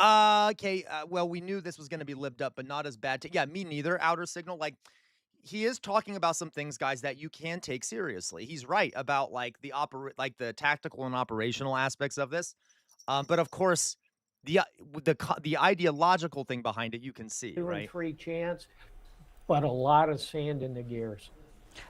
Okay, well, we knew this was going to be lived up, but not as bad. Yeah, me neither. Outer signal, like, he is talking about some things, guys, that you can take seriously. He's right about like the tactical and operational aspects of this, but of course, the ideological thing behind it, you can see, 2 right? and 3 chance, but a lot of sand in the gears.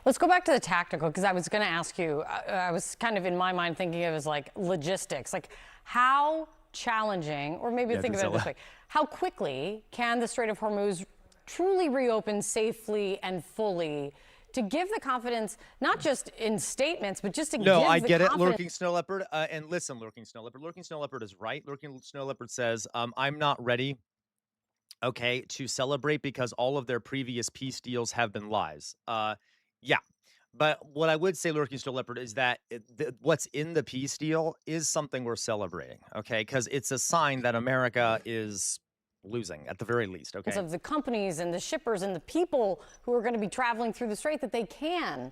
Let's go back to the tactical, because I was going to ask you, I was kind of in my mind thinking of it as like logistics, like how challenging, or maybe think of it this way, how quickly can the Strait of Hormuz truly reopen safely and fully to give the confidence, not just in statements, but just to give the confidence. No, I get it, Lurking Snow Leopard. And listen, Lurking Snow Leopard. Lurking Snow Leopard is right. Lurking Snow Leopard says, I'm not ready, okay, to celebrate because all of their previous peace deals have been lies. Yeah. But what I would say, Lurking Still Leopard, is that what's in the peace deal is something we're celebrating, okay? Because it's a sign that America is losing, at the very least, okay? Of the companies and the shippers and the people who are going to be traveling through the strait that they can.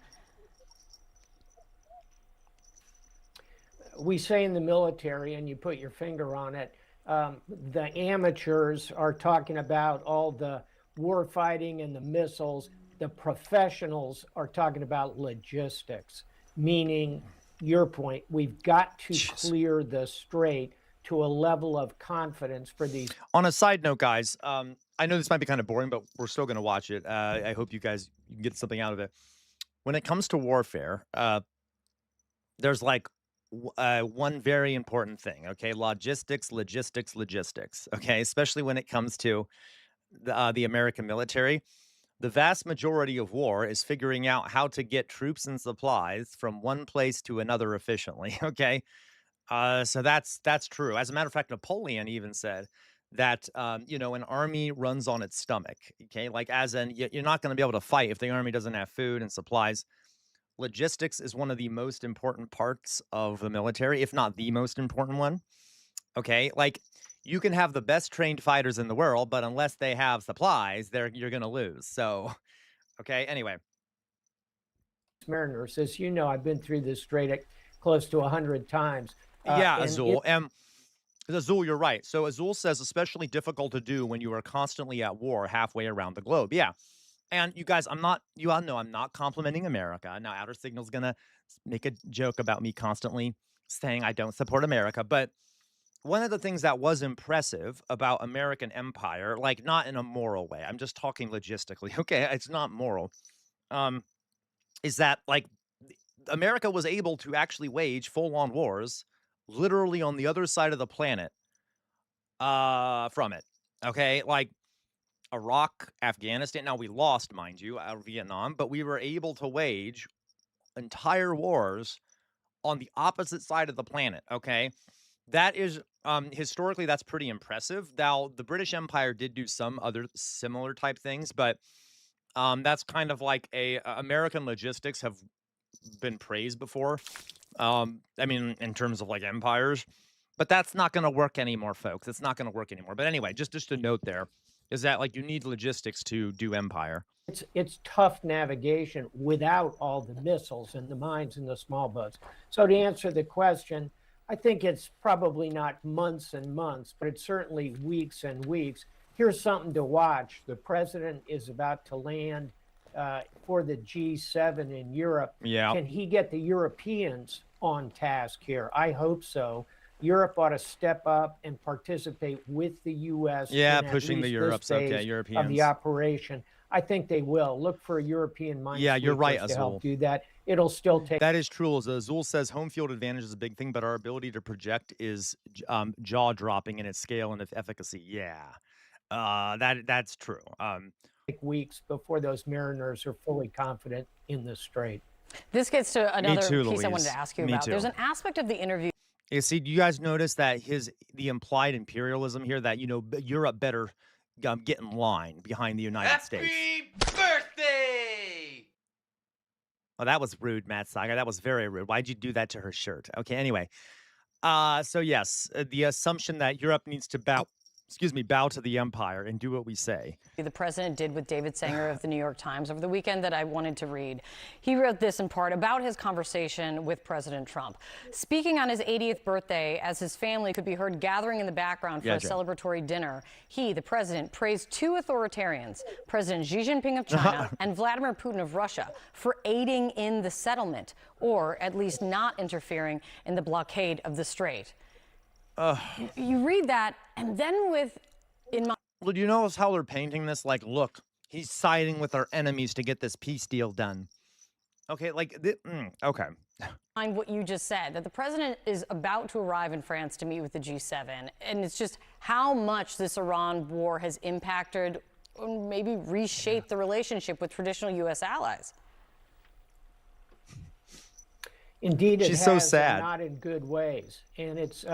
We say in the military, and you put your finger on it, the amateurs are talking about all the war fighting and the missiles. The professionals are talking about logistics, meaning your point, we've got to clear the strait to a level of confidence for these. On a side note, guys, I know this might be kind of boring, but we're still going to watch it. I hope you guys you can get something out of it. When it comes to warfare, there's like one very important thing, okay? Logistics, okay? Especially when it comes to the American military. The vast majority of war is figuring out how to get troops and supplies from one place to another efficiently, okay? So that's true. As a matter of fact, Napoleon even said that, you know, an army runs on its stomach, okay? Like, as in, you're not going to be able to fight if the army doesn't have food and supplies. Logistics is one of the most important parts of the military, if not the most important one, okay? Like, you can have the best trained fighters in the world, but unless they have supplies, you're going to lose. So, okay, anyway. Mariners, as you know, I've been through this strait close to 100 times. Yeah, Azul. And Azul, you're right. So Azul says especially difficult to do when you are constantly at war halfway around the globe. Yeah. And you guys, you all know I'm not complimenting America. Now, Outer Signal's going to make a joke about me constantly saying I don't support America, but one of the things that was impressive about American empire, like not in a moral way, I'm just talking logistically, okay, it's not moral, is that like America was able to actually wage full-on wars literally on the other side of the planet from it, okay? Like Iraq, Afghanistan, now we lost, mind you, out of Vietnam, but we were able to wage entire wars on the opposite side of the planet, okay? That is, historically, that's pretty impressive. Now, the British Empire did do some other similar type things, but that's kind of like American logistics have been praised before. I mean, in terms of like empires, but that's not going to work anymore, folks. It's not going to work anymore. But anyway, just a note there is that like you need logistics to do empire. It's tough navigation without all the missiles and the mines and the small boats. So to answer the question, I think it's probably not months and months, but it's certainly weeks and weeks. Here's something to watch. The president is about to land for the G7 in Europe. Yeah. Can he get the Europeans on task here? I hope so. Europe ought to step up and participate with the U.S. Yeah, in at pushing the least Europes, this phase okay, Europeans. of the operation. I think they will. Look for a European minesweepers Yeah, you're right, to help Azul. do that. It'll still take. That is true. As Azul says, home field advantage is a big thing, but our ability to project is jaw-dropping in its scale and its efficacy. Yeah, that's true. Weeks before those mariners are fully confident in the strait. This gets to another too, piece I Louise. wanted to ask you Me about. too. There's an aspect of the interview. You see, do you guys notice that the implied imperialism here, that, you know, Europe better get in line behind the United States? Happy birthday! Oh, that was rude, Matt Saga. That was very rude. Why'd you do that to her shirt? Okay, anyway. So yes, the assumption that Europe needs to bow to the empire and do what we say. The president did with David Sanger of the New York Times over the weekend that I wanted to read. He wrote this in part about his conversation with President Trump. Speaking on his 80th birthday, as his family could be heard gathering in the background for a celebratory dinner, he, the president, praised two authoritarians, President Xi Jinping of China and Vladimir Putin of Russia, for aiding in the settlement, or at least not interfering in the blockade of the strait. You read that, and then Well, do you notice how they're painting this? Like, look, he's siding with our enemies to get this peace deal done. Okay, like, okay. What you just said, that the president is about to arrive in France to meet with the G7, and it's just how much this Iran war has impacted, or maybe reshaped the relationship with traditional U.S. allies. Indeed, it She's has, so and sad. not in good ways. And it's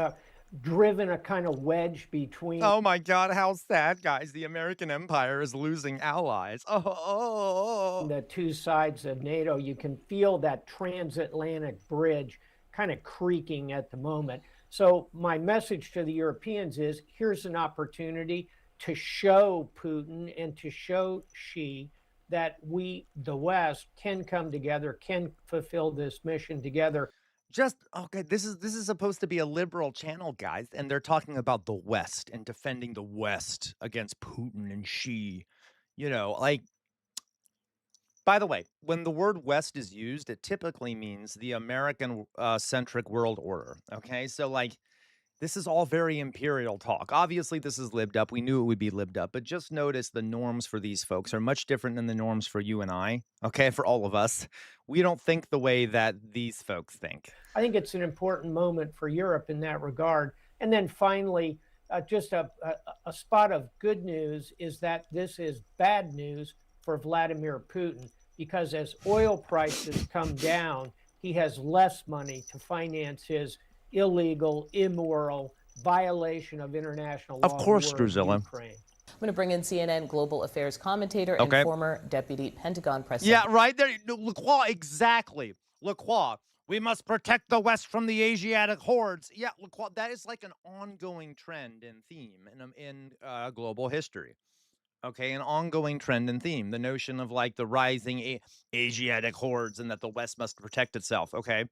driven a kind of wedge between Oh my God, how sad, guys. The American empire is losing allies. Oh. the two sides of NATO. You can feel that transatlantic bridge kind of creaking at the moment. So my message to the Europeans is here's an opportunity to show Putin and to show Xi that we, the West, can come together, can fulfill this mission together. Just okay, this is supposed to be a liberal channel, guys, and they're talking about the West and defending the West against Putin and Xi. You know, like, by the way, when the word West is used, it typically means the American centric world order. Okay, so like, this is all very imperial talk. Obviously, this is lived up. We knew it would be lived up, but just notice the norms for these folks are much different than the norms for you and I. Okay, for all of us, we don't think the way that these folks think. I think it's an important moment for Europe in that regard. And then finally, just a spot of good news is that this is bad news for Vladimir Putin, because as oil prices come down, he has less money to finance his illegal, immoral violation of international law. Of course, war in Drusilla. Ukraine. I'm going to bring in CNN global affairs commentator and former deputy Pentagon press Yeah, right there. No, Lacroix, exactly. Lacroix, we must protect the West from the Asiatic hordes. Yeah, Lacroix, that is like an ongoing trend and theme in global history. Okay, an ongoing trend and theme. The notion of like the rising Asiatic hordes and that the West must protect itself. Okay,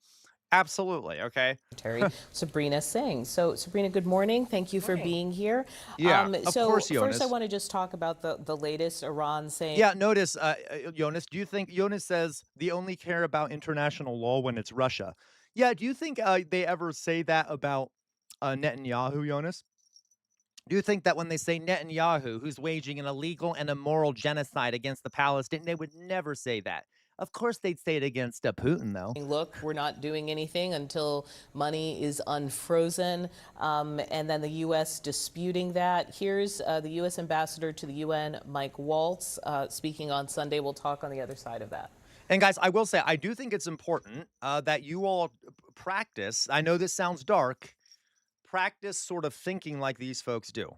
absolutely. Okay. Secretary Sabrina Singh. So, Sabrina, good morning. Thank you for being here. Yeah, of course, Jonas. First, I want to just talk about the latest Iran saying. Yeah, notice, Jonas, do you think Jonas says they only care about international law when it's Russia? Yeah, do you think they ever say that about Netanyahu, Jonas? Do you think that when they say Netanyahu, who's waging an illegal and immoral genocide against the Palestinians, they would never say that? Of course they'd say it against Putin, though. Look, we're not doing anything until money is unfrozen. And then the U.S. disputing that. Here's the U.S. ambassador to the UN, Mike Waltz, speaking on Sunday. We'll talk on the other side of that. And guys, I will say, I do think it's important that you all practice. I know this sounds dark. Practice sort of thinking like these folks do.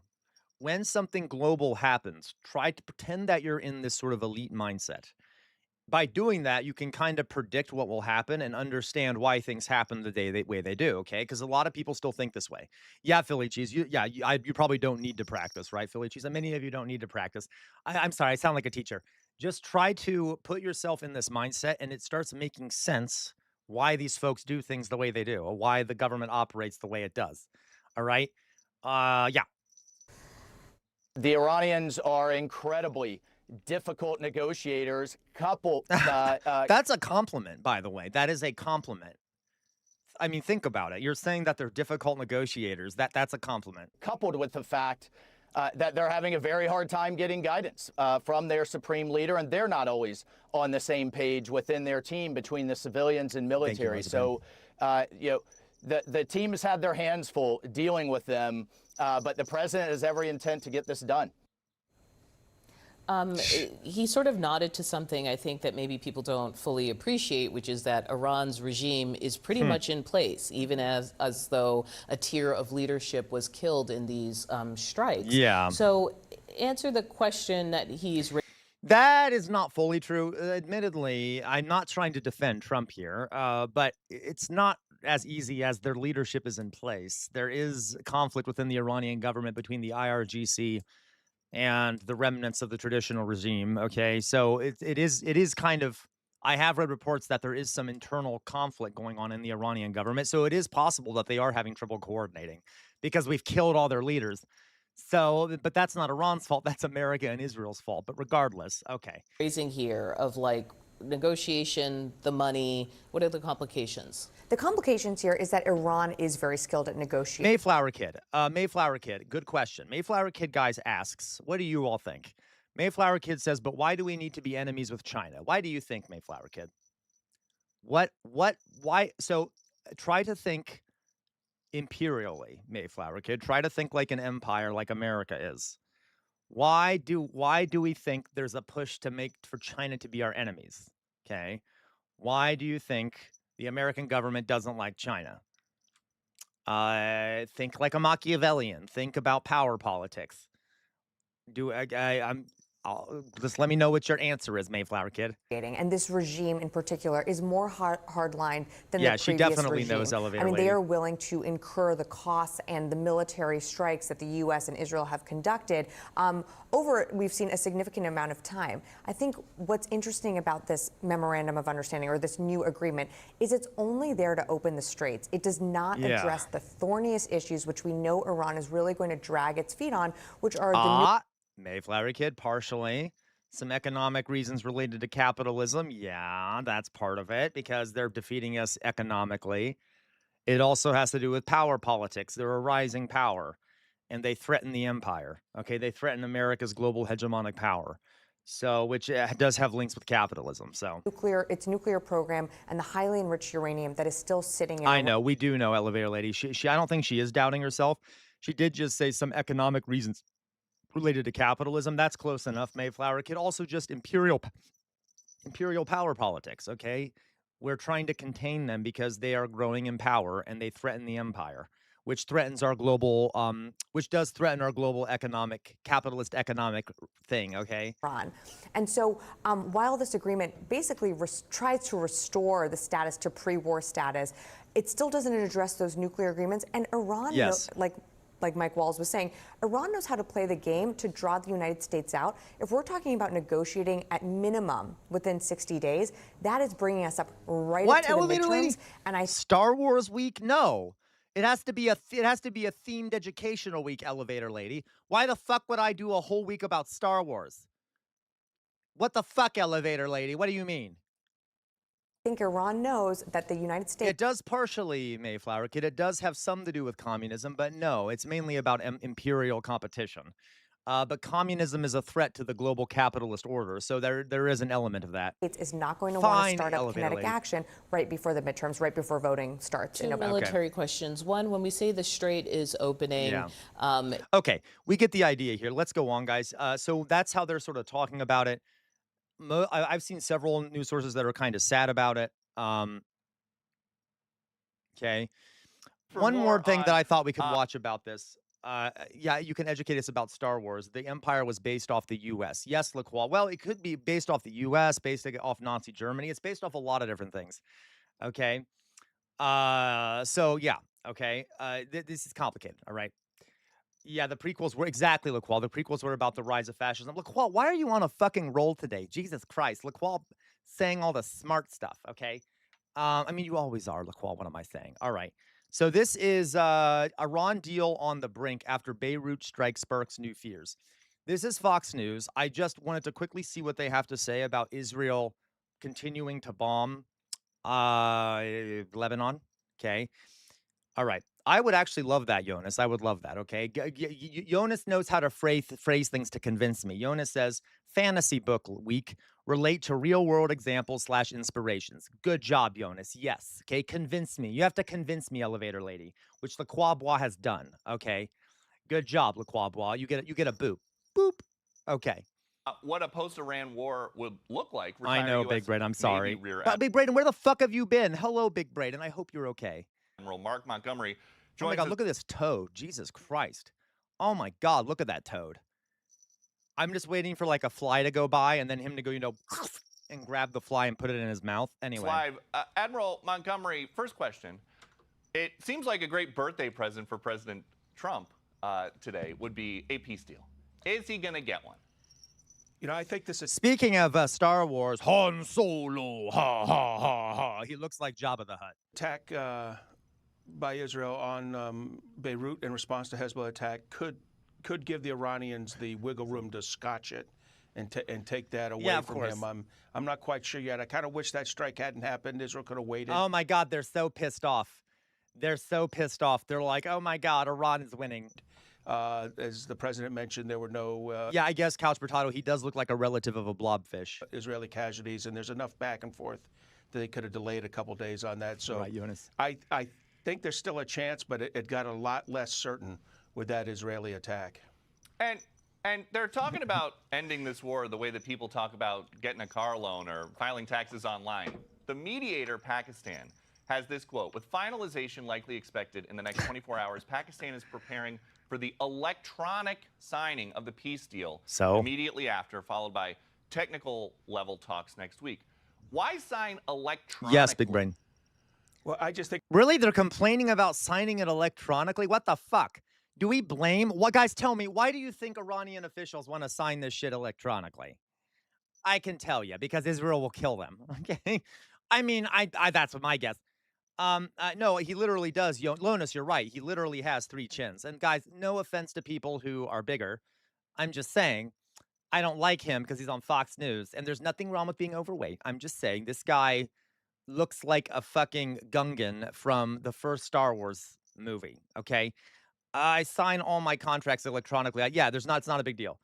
When something global happens, try to pretend that you're in this sort of elite mindset. By doing that, you can kind of predict what will happen and understand why things happen the way they do, okay? Because a lot of people still think this way. Yeah, Philly Cheese, you probably don't need to practice, right, Philly Cheese? And many of you don't need to practice. I'm sorry, I sound like a teacher. Just try to put yourself in this mindset, and it starts making sense why these folks do things the way they do, or why the government operates the way it does, all right? Yeah. The Iranians are incredibly difficult negotiators. That's a compliment, by the way. That is a compliment. I mean, think about it. You're saying that they're difficult negotiators. That's a compliment. Coupled with the fact that they're having a very hard time getting guidance from their supreme leader, and they're not always on the same page within their team between the civilians and military. So, the team has had their hands full dealing with them, but the president has every intent to get this done. He sort of nodded to something I think that maybe people don't fully appreciate, which is that Iran's regime is pretty much in place, even as though a tier of leadership was killed in these strikes. Yeah. So answer the question that he's raised. That is not fully true. Admittedly, I'm not trying to defend Trump here, but it's not as easy as their leadership is in place. There is conflict within the Iranian government between the IRGC and the remnants of the traditional regime. Okay, so it is kind of, I have read reports that there is some internal conflict going on in the Iranian government. So it is possible that they are having trouble coordinating because we've killed all their leaders. So, but that's not Iran's fault. That's America and Israel's fault. But regardless, okay. Raising here of like negotiation, the money, what are the complications? The complications here is that Iran is very skilled at negotiating. Mayflower Kid, good question. Mayflower Kid guys asks, what do you all think? Mayflower Kid says, but why do we need to be enemies with China? Why do you think, Mayflower Kid? Why? So try to think imperially, Mayflower Kid. Try to think like an empire, like America is. Why do we think there's a push for China to be our enemies? Okay. Why do you think the American government doesn't like China? Think like a Machiavellian. Think about power politics. Just let me know what your answer is, Mayflower Kid. And this regime in particular is more hardline than Yeah, the she previous definitely regime. knows Elevator I mean, Lady. they are willing to incur the costs and the military strikes that the U.S. and Israel have conducted over, we've seen, a significant amount of time. I think what's interesting about this memorandum of understanding or this new agreement is it's only there to open the straits. It does not address the thorniest issues, which we know Iran is really going to drag its feet on, which are the Mayflower Kid, partially. Some economic reasons related to capitalism. Yeah, that's part of it because they're defeating us economically. It also has to do with power politics. They're a rising power and they threaten the empire. Okay, they threaten America's global hegemonic power. So, which does have links with capitalism. So, its nuclear program and the highly enriched uranium that is still sitting in I know, we do know, Elevator Lady. She I don't think she is doubting herself. She did just say some economic reasons related to capitalism. That's close enough, Mayflower Kid. Also just imperial power politics, okay? We're trying to contain them because they are growing in power and they threaten the empire, which threatens our global, which does threaten our global capitalist economic thing, okay? And so while this agreement basically tries to restore the status to pre-war status, it still doesn't address those nuclear agreements. And Iran, like Mike Walls was saying, Iran knows how to play the game to draw the United States out. If we're talking about negotiating at minimum within 60 days, that is bringing us up right up to the midterms. And Star Wars week? No. It has to be a themed educational week, Elevator Lady. Why the fuck would I do a whole week about Star Wars? What the fuck, Elevator Lady? What do you mean? I think Iran knows that the United States... It does partially, Mayflower Kid. It does have some to do with communism, but no, it's mainly about imperial competition. But communism is a threat to the global capitalist order, so there is an element of that. It is not going to want to start up kinetic action right before the midterms, right before voting starts in November. Military questions. One, when we say the strait is opening... Okay, we get the idea here. Let's go on, guys. So that's how they're sort of talking about it. I've seen several news sources that are kind of sad about it. Okay. One more thing that I thought we could watch about this. Yeah, you can educate us about Star Wars. The Empire was based off the U.S. Yes, LaQual. Well, it could be based off the U.S., based off Nazi Germany. It's based off a lot of different things. Okay. So, yeah. Okay. This is complicated. All right. Yeah, the prequels were exactly, LaQual. The prequels were about the rise of fascism. LaQual, why are you on a fucking roll today? Jesus Christ. LaQual saying all the smart stuff, okay? I mean, you always are, LaQual. What am I saying? All right. So this is Iran deal on the brink after Beirut strike sparks new fears. This is Fox News. I just wanted to quickly see what they have to say about Israel continuing to bomb Lebanon. Okay. All right. I would actually love that, Jonas. I would love that, okay? Jonas knows how to phrase things to convince me. Jonas says, fantasy book week, relate to real-world examples / inspirations. Good job, Jonas. Yes, okay? Convince me. You have to convince me, Elevator Lady, which LaQuabois has done, okay? Good job, LaQuabois. You get a boop. Boop. Okay. What a post-Iran war would look like. I know, Big Braden. I'm sorry. Big Braden, where the fuck have you been? Hello, Big Braden. I hope you're okay. Admiral Mark Montgomery. Oh my God, look at this toad. Jesus Christ. Oh my God, look at that toad. I'm just waiting for like a fly to go by and then him to go, and grab the fly and put it in his mouth. Anyway. Live. Admiral Montgomery, first question. It seems like a great birthday present for President Trump today would be a peace deal. Is he going to get one? You know, I think this is... Speaking of Star Wars, Han Solo, ha, ha, ha, ha. He looks like Jabba the Hutt. Attack by Israel on Beirut in response to Hezbollah attack could give the Iranians the wiggle room to scotch it and take that away from him. I'm not quite sure yet. I kind of wish that strike hadn't happened. Israel could have waited. Oh my God, they're so pissed off. They're so pissed off. They're like, oh my God, Iran is winning. As the president mentioned, there were no... yeah, I guess Couch Potato, he does look like a relative of a blobfish. Israeli casualties, and there's enough back and forth that they could have delayed a couple days on that. So right, Jonas. I think there's still a chance, but it got a lot less certain with that Israeli attack. And they're talking about ending this war the way that people talk about getting a car loan or filing taxes online. The mediator, Pakistan, has this quote: "With finalization likely expected in the next 24 hours, Pakistan is preparing for the electronic signing of the peace deal immediately after, followed by technical level talks next week." Why sign electronically? Yes, big brain. Well, I just think really they're complaining about signing it electronically. What the fuck? Do we blame? What guys? Tell me, why do you think Iranian officials want to sign this shit electronically? I can tell you because Israel will kill them. Okay, I mean, I that's my guess. No, he literally does. Lonas, you're right. He literally has 3 chins. And guys, no offense to people who are bigger. I'm just saying, I don't like him because he's on Fox News. And there's nothing wrong with being overweight. I'm just saying, this guy looks like a fucking Gungan from the first Star Wars movie. Okay, I sign all my contracts electronically. Yeah, it's not a big deal.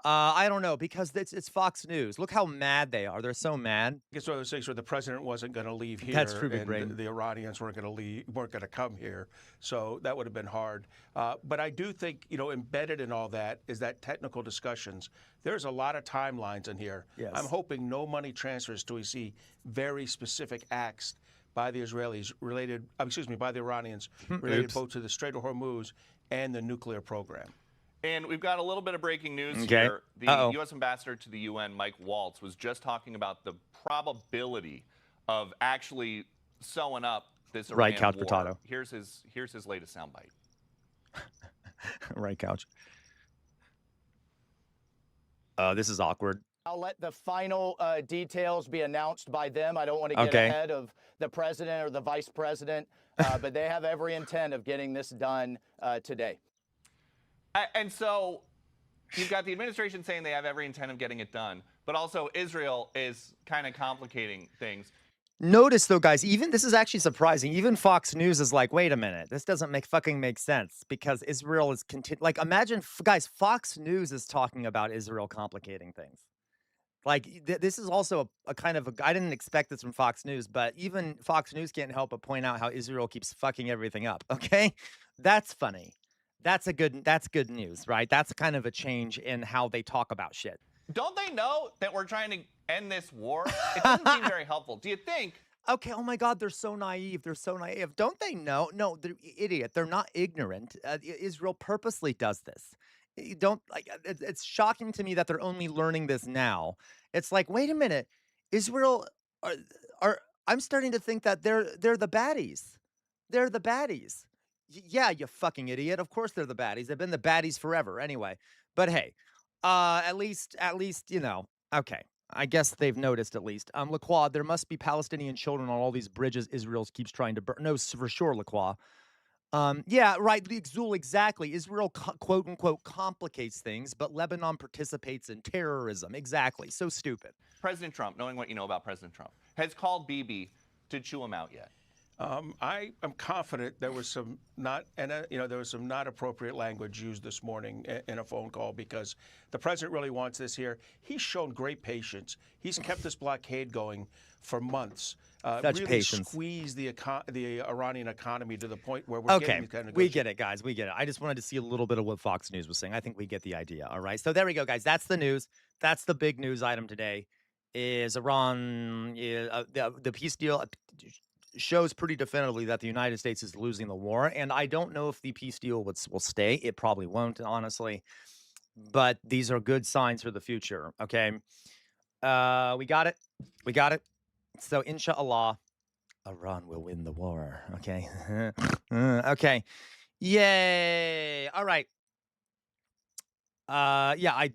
I don't know, because it's Fox News. Look how mad they are. They're so mad. It's one of those things where the president wasn't going to leave here. That's true, big and brain. the Iranians weren't going to come here. So that would have been hard. But I do think, embedded in all that is that technical discussions. There's a lot of timelines in here. Yes. I'm hoping no money transfers till we see very specific acts by the Israelis by the Iranians related both to the Strait of Hormuz and the nuclear program. And we've got a little bit of breaking news here. The U.S. ambassador to the UN, Mike Waltz, was just talking about the probability of actually sewing up this Iran Couch war. Potato. Here's his latest soundbite. Right, Couch. This is awkward. I'll let the final details be announced by them. I don't want to get ahead of the president or the vice president, but they have every intent of getting this done today. And so you've got the administration saying they have every intent of getting it done, but also Israel is kind of complicating things. Notice, though, guys, even this is actually surprising. Even Fox News is like, wait a minute, this doesn't make sense, because Israel is like, imagine, guys, Fox News is talking about Israel complicating things. Like, this is also a kind of I didn't expect this from Fox News, but even Fox News can't help but point out how Israel keeps fucking everything up. Okay, that's funny. That's good news, right? That's kind of a change in how they talk about shit. Don't they know that we're trying to end this war? It doesn't seem very helpful. Do you think? Okay, oh my God, they're so naive. They're so naive. Don't they know? No, they're idiot. They're not ignorant. Israel purposely does this. It's shocking to me that they're only learning this now. It's like, wait a minute, Israel I'm starting to think that they're the baddies. They're the baddies. Yeah, you fucking idiot. Of course they're the baddies. They've been the baddies forever anyway. But hey, at least, okay. I guess they've noticed at least. Lacroix, there must be Palestinian children on all these bridges Israel keeps trying to burn. No, for sure, Lacroix. Yeah, right, Zul, exactly. Israel, quote unquote, complicates things, but Lebanon participates in terrorism. Exactly. So stupid. President Trump, knowing what you know about President Trump, has called Bibi to chew him out yet? I am confident there was some not appropriate language used this morning in a phone call, because the president really wants this here. He's shown great patience. He's kept this blockade going for months. Such really patience. Squeezed the Iranian economy to the point where we're getting these kind of we get it, guys. We get it. I just wanted to see a little bit of what Fox News was saying. I think we get the idea. All right. So there we go, guys. That's the news. That's the big news item today. Is Iran the peace deal shows pretty definitively that the United States is losing the war, and I don't know if the peace deal will stay. It probably won't, honestly, but these are good signs for the future. Okay, we got it. So inshallah, Iran will win the war. Okay, okay, yay! All right. Yeah, I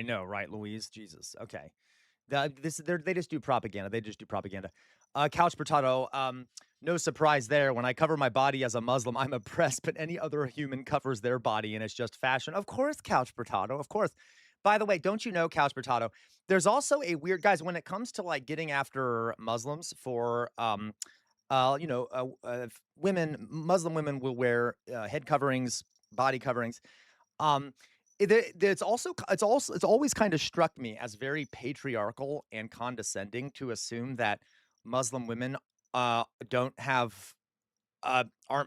know, right, Louise? Jesus. Okay, they just do propaganda. They just do propaganda. Couch Potato, no surprise there. When I cover my body as a Muslim, I'm oppressed, but any other human covers their body and it's just fashion. Of course, Couch Potato, of course. By the way, don't you know, Couch Potato, there's also a weird, guys, when it comes to like getting after Muslims for, Muslim women will wear head coverings, body coverings. It's always kind of struck me as very patriarchal and condescending to assume that Muslim women aren't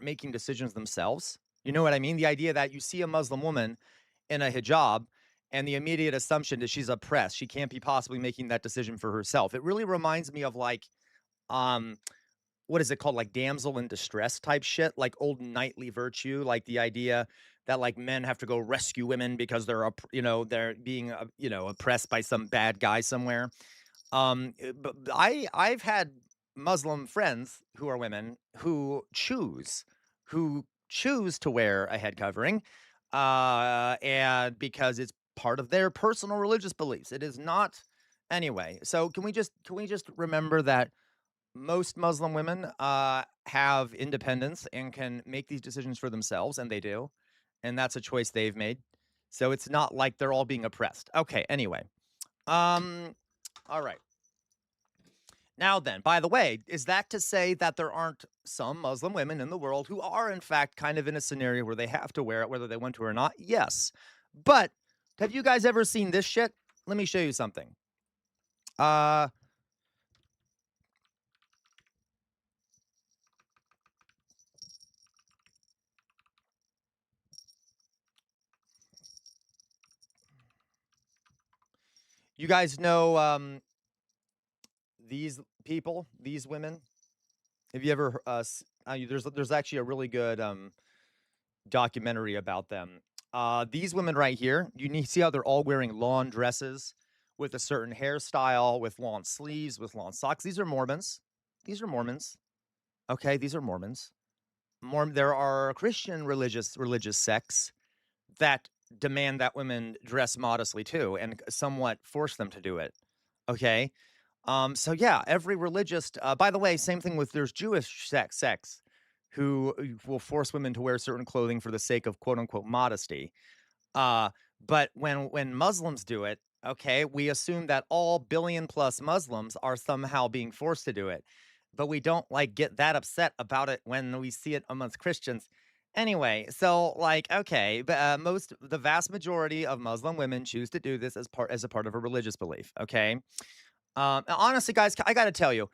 making decisions themselves. You know what I mean? The idea that you see a Muslim woman in a hijab and the immediate assumption that she's oppressed. She can't be possibly making that decision for herself. It really reminds me of like, what is it called? Like damsel in distress type shit, like old knightly virtue, like the idea that like men have to go rescue women because they're, they're being, oppressed by some bad guy somewhere. But I've had Muslim friends who are women who choose to wear a head covering, and because it's part of their personal religious beliefs. It is not anyway. So can we just remember that most Muslim women have independence and can make these decisions for themselves, and they do, and that's a choice they've made. So it's not like they're all being oppressed. Okay. Anyway, all right. Now then, by the way, is that to say that there aren't some Muslim women in the world who are, in fact, kind of in a scenario where they have to wear it, whether they want to or not? Yes. But have you guys ever seen this shit? Let me show you something. You guys know these people, these women? Have you ever there's actually a really good documentary about them. These women right here, see how they're all wearing lawn dresses with a certain hairstyle, with long sleeves, with long socks. These are Mormons. These are Mormons. Okay, these are Mormons. There are Christian religious sects that demand that women dress modestly too, and somewhat force them to do it. Okay. So yeah, every religious, by the way, same thing with there's Jewish sects who will force women to wear certain clothing for the sake of quote unquote modesty. But when Muslims do it, okay, we assume that all billion plus Muslims are somehow being forced to do it. But we don't like get that upset about it when we see it amongst Christians. Anyway, so like, okay, but the vast majority of Muslim women choose to do this as a part of a religious belief. Okay. Honestly, guys, I got to tell you,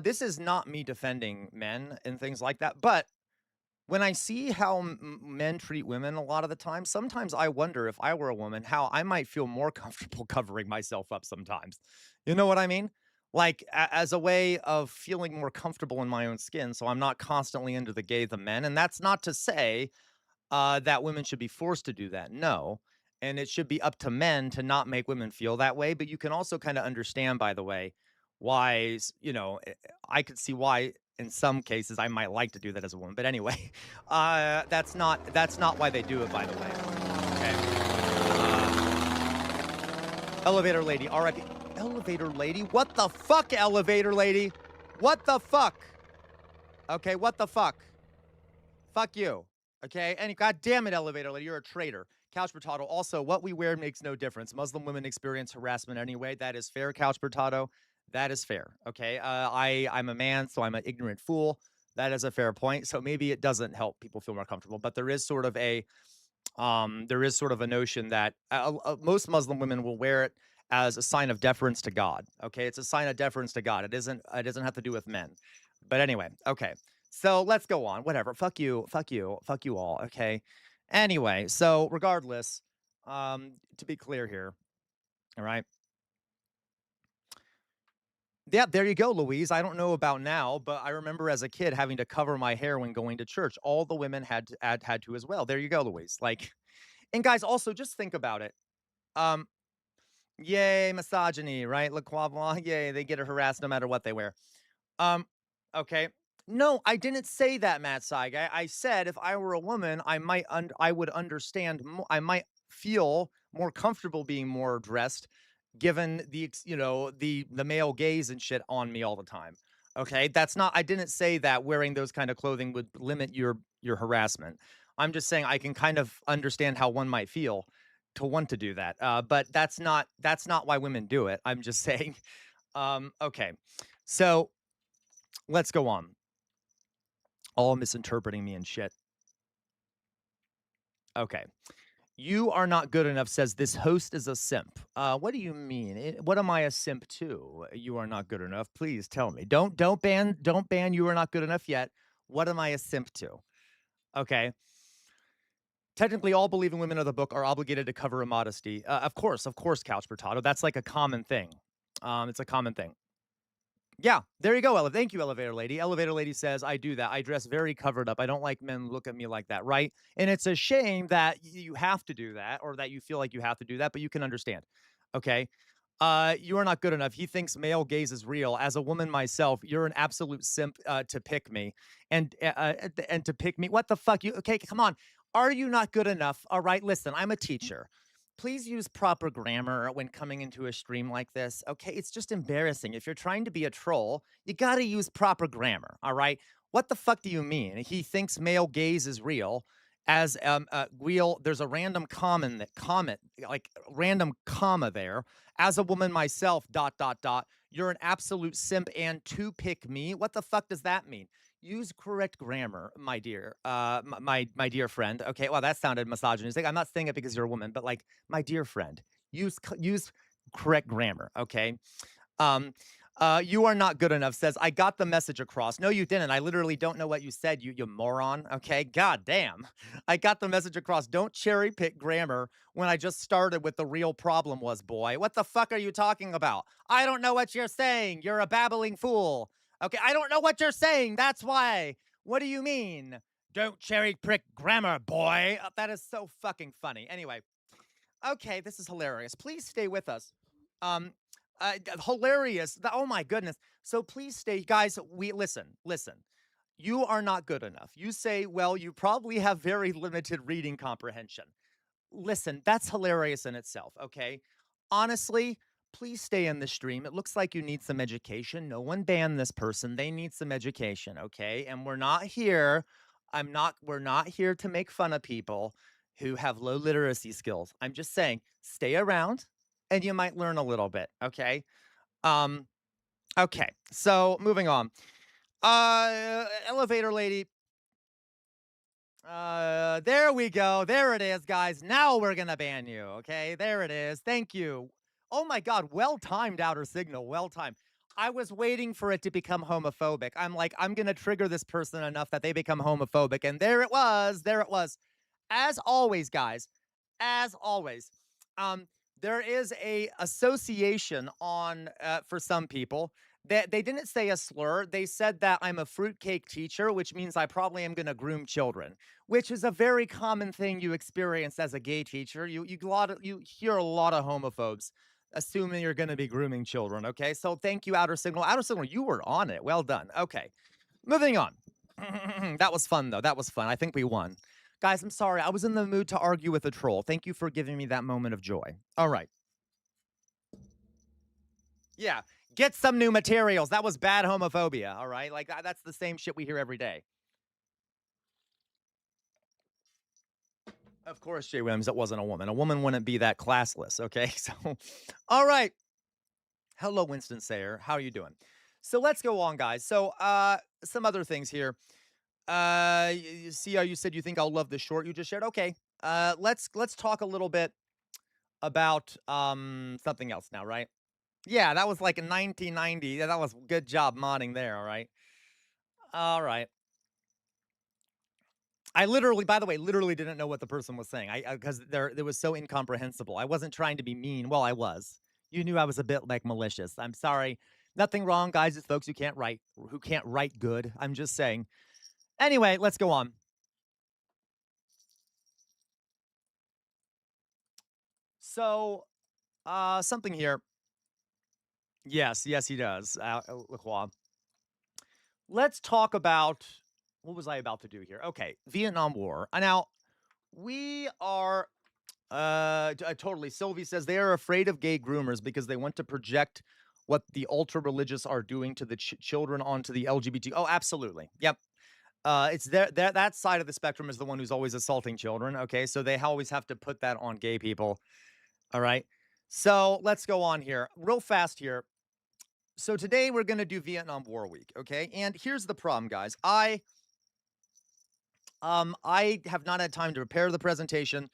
this is not me defending men and things like that. But when I see how men treat women a lot of the time, sometimes I wonder if I were a woman, how I might feel more comfortable covering myself up sometimes. You know what I mean? Like as a way of feeling more comfortable in my own skin. So I'm not constantly under the gaze of men. And that's not to say that women should be forced to do that. No. And it should be up to men to not make women feel that way. But you can also kind of understand, by the way, why, I could see why in some cases I might like to do that as a woman. But anyway, that's not why they do it, by the way. Okay. Elevator lady, RIP. Elevator lady? What the fuck, elevator lady? What the fuck? Okay, what the fuck? Fuck you. Okay, and God damn it, elevator lady, you're a traitor. Couch Potato, also, what we wear makes no difference. Muslim women experience harassment anyway. That is fair, Couch Potato. That is fair, okay? I'm a man, so I'm an ignorant fool. That is a fair point. So maybe it doesn't help people feel more comfortable, but there is sort of a notion that most Muslim women will wear it as a sign of deference to God. Okay, it's a sign of deference to God. It doesn't have to do with men. But anyway, okay. So let's go on. Whatever. Fuck you all. Okay. Anyway, so regardless, to be clear here, all right. Yeah, there you go, Louise. I don't know about now, but I remember as a kid having to cover my hair when going to church. All the women had to as well. There you go, Louise. Like, and guys, also just think about it. Yay, misogyny, right? Le Quavant, yay, they get harassed no matter what they wear. Okay. No, I didn't say that, Matt Seig. I said if I were a woman, I would understand. I might feel more comfortable being more dressed, given the male gaze and shit on me all the time. Okay, that's not. I didn't say that wearing those kind of clothing would limit your harassment. I'm just saying I can kind of understand how one might feel to want to do that. But that's not why women do it. I'm just saying. Okay, so let's go on. All misinterpreting me and shit. Okay. You are not good enough, says this host is a simp. What do you mean? What am I a simp to? You are not good enough. Please tell me. Don't ban you are not good enough yet. What am I a simp to? Okay. Technically, all believing women of the book are obligated to cover immodesty. Of course, Couch Potato. That's like a common thing. It's a common thing. Yeah, there you go. Thank you, elevator lady. Elevator lady says, I do that. I dress very covered up. I don't like men look at me like that, right? And it's a shame that you have to do that or that you feel like you have to do that, but you can understand. Okay. You are not good enough. He thinks male gaze is real. As a woman myself, you're an absolute simp to pick me and to pick me. What the fuck? You okay? Come on. Are you not good enough? All right. Listen, I'm a teacher. Please use proper grammar when coming into a stream like this. Okay, it's just embarrassing. If you're trying to be a troll, you got to use proper grammar. All right. What the fuck do you mean? He thinks male gaze is real. As real, there's a random comment, like random comma there. As a woman myself, ... You're an absolute simp and to pick me. What the fuck does that mean? Use correct grammar, my dear, my dear friend. Okay, well that sounded misogynistic. I'm not saying it because you're a woman, but like, my dear friend, use correct grammar. Okay. You are not good enough says, I got the message across. No, you didn't. I literally don't know what you said, you moron. Okay, god damn. I got the message across. Don't cherry pick grammar when I just started with the real problem was, boy. What the fuck are you talking about? I don't know what you're saying. You're a babbling fool. Okay, I don't know what you're saying. That's why. What do you mean? Don't cherry pick grammar, boy. That is so fucking funny. Anyway, okay, this is hilarious. Please stay with us. Hilarious. Oh my goodness. So please stay, guys. Listen. You are not good enough. You say, well, you probably have very limited reading comprehension. Listen, that's hilarious in itself. Okay, honestly. Please stay in the stream. It looks like you need some education. No one banned this person. They need some education, okay? And we're not here. We're not here to make fun of people who have low literacy skills. I'm just saying, stay around and you might learn a little bit, okay? Okay. So, moving on. Elevator lady. There we go. There it is, guys. Now we're gonna ban you, okay? There it is. Thank you. Oh my God, well-timed outer signal, well-timed. I was waiting for it to become homophobic. I'm like, I'm going to trigger this person enough that they become homophobic. And there it was. There it was. As always, guys, as always, there is a association on for some people that they didn't say a slur. They said that I'm a fruitcake teacher, which means I probably am going to groom children, which is a very common thing you experience as a gay teacher. You hear a lot of homophobes assuming you're going to be grooming children. Okay, so thank you, Outer Signal. Outer Signal, you were on it. Well done. Okay, moving on. That was fun, though. That was fun. I think we won. Guys, I'm sorry. I was in the mood to argue with a troll. Thank you for giving me that moment of joy. All right. Yeah, get some new materials. That was bad homophobia, all right? Like, that's the same shit we hear every day. Of course, Jay Williams, it wasn't a woman. A woman wouldn't be that classless, okay? So, all right. Hello, Winston Sayer. How are you doing? So let's go on, guys. So, some other things here. You see how you said you think I'll love the short you just shared? Okay. Let's talk a little bit about something else now, right? Yeah, that was like in 1990. That was good job modding there, all right? All right. I literally, by the way, didn't know what the person was saying. Because it was so incomprehensible. I wasn't trying to be mean. Well, I was. You knew I was a bit like malicious. I'm sorry. Nothing wrong, guys. It's folks who can't write good. I'm just saying. Anyway, let's go on. So, something here. Yes, he does. Let's talk about, what was I about to do here? Okay, Vietnam War. Now, we are, totally, Sylvie says they are afraid of gay groomers because they want to project what the ultra-religious are doing to the children onto the LGBT. Oh, absolutely. Yep. It's that side of the spectrum is the one who's always assaulting children. Okay, so they always have to put that on gay people. All right. So let's go on here real fast here. So today we're going to do Vietnam War Week. Okay. And here's the problem, guys. I have not had time to prepare the presentation.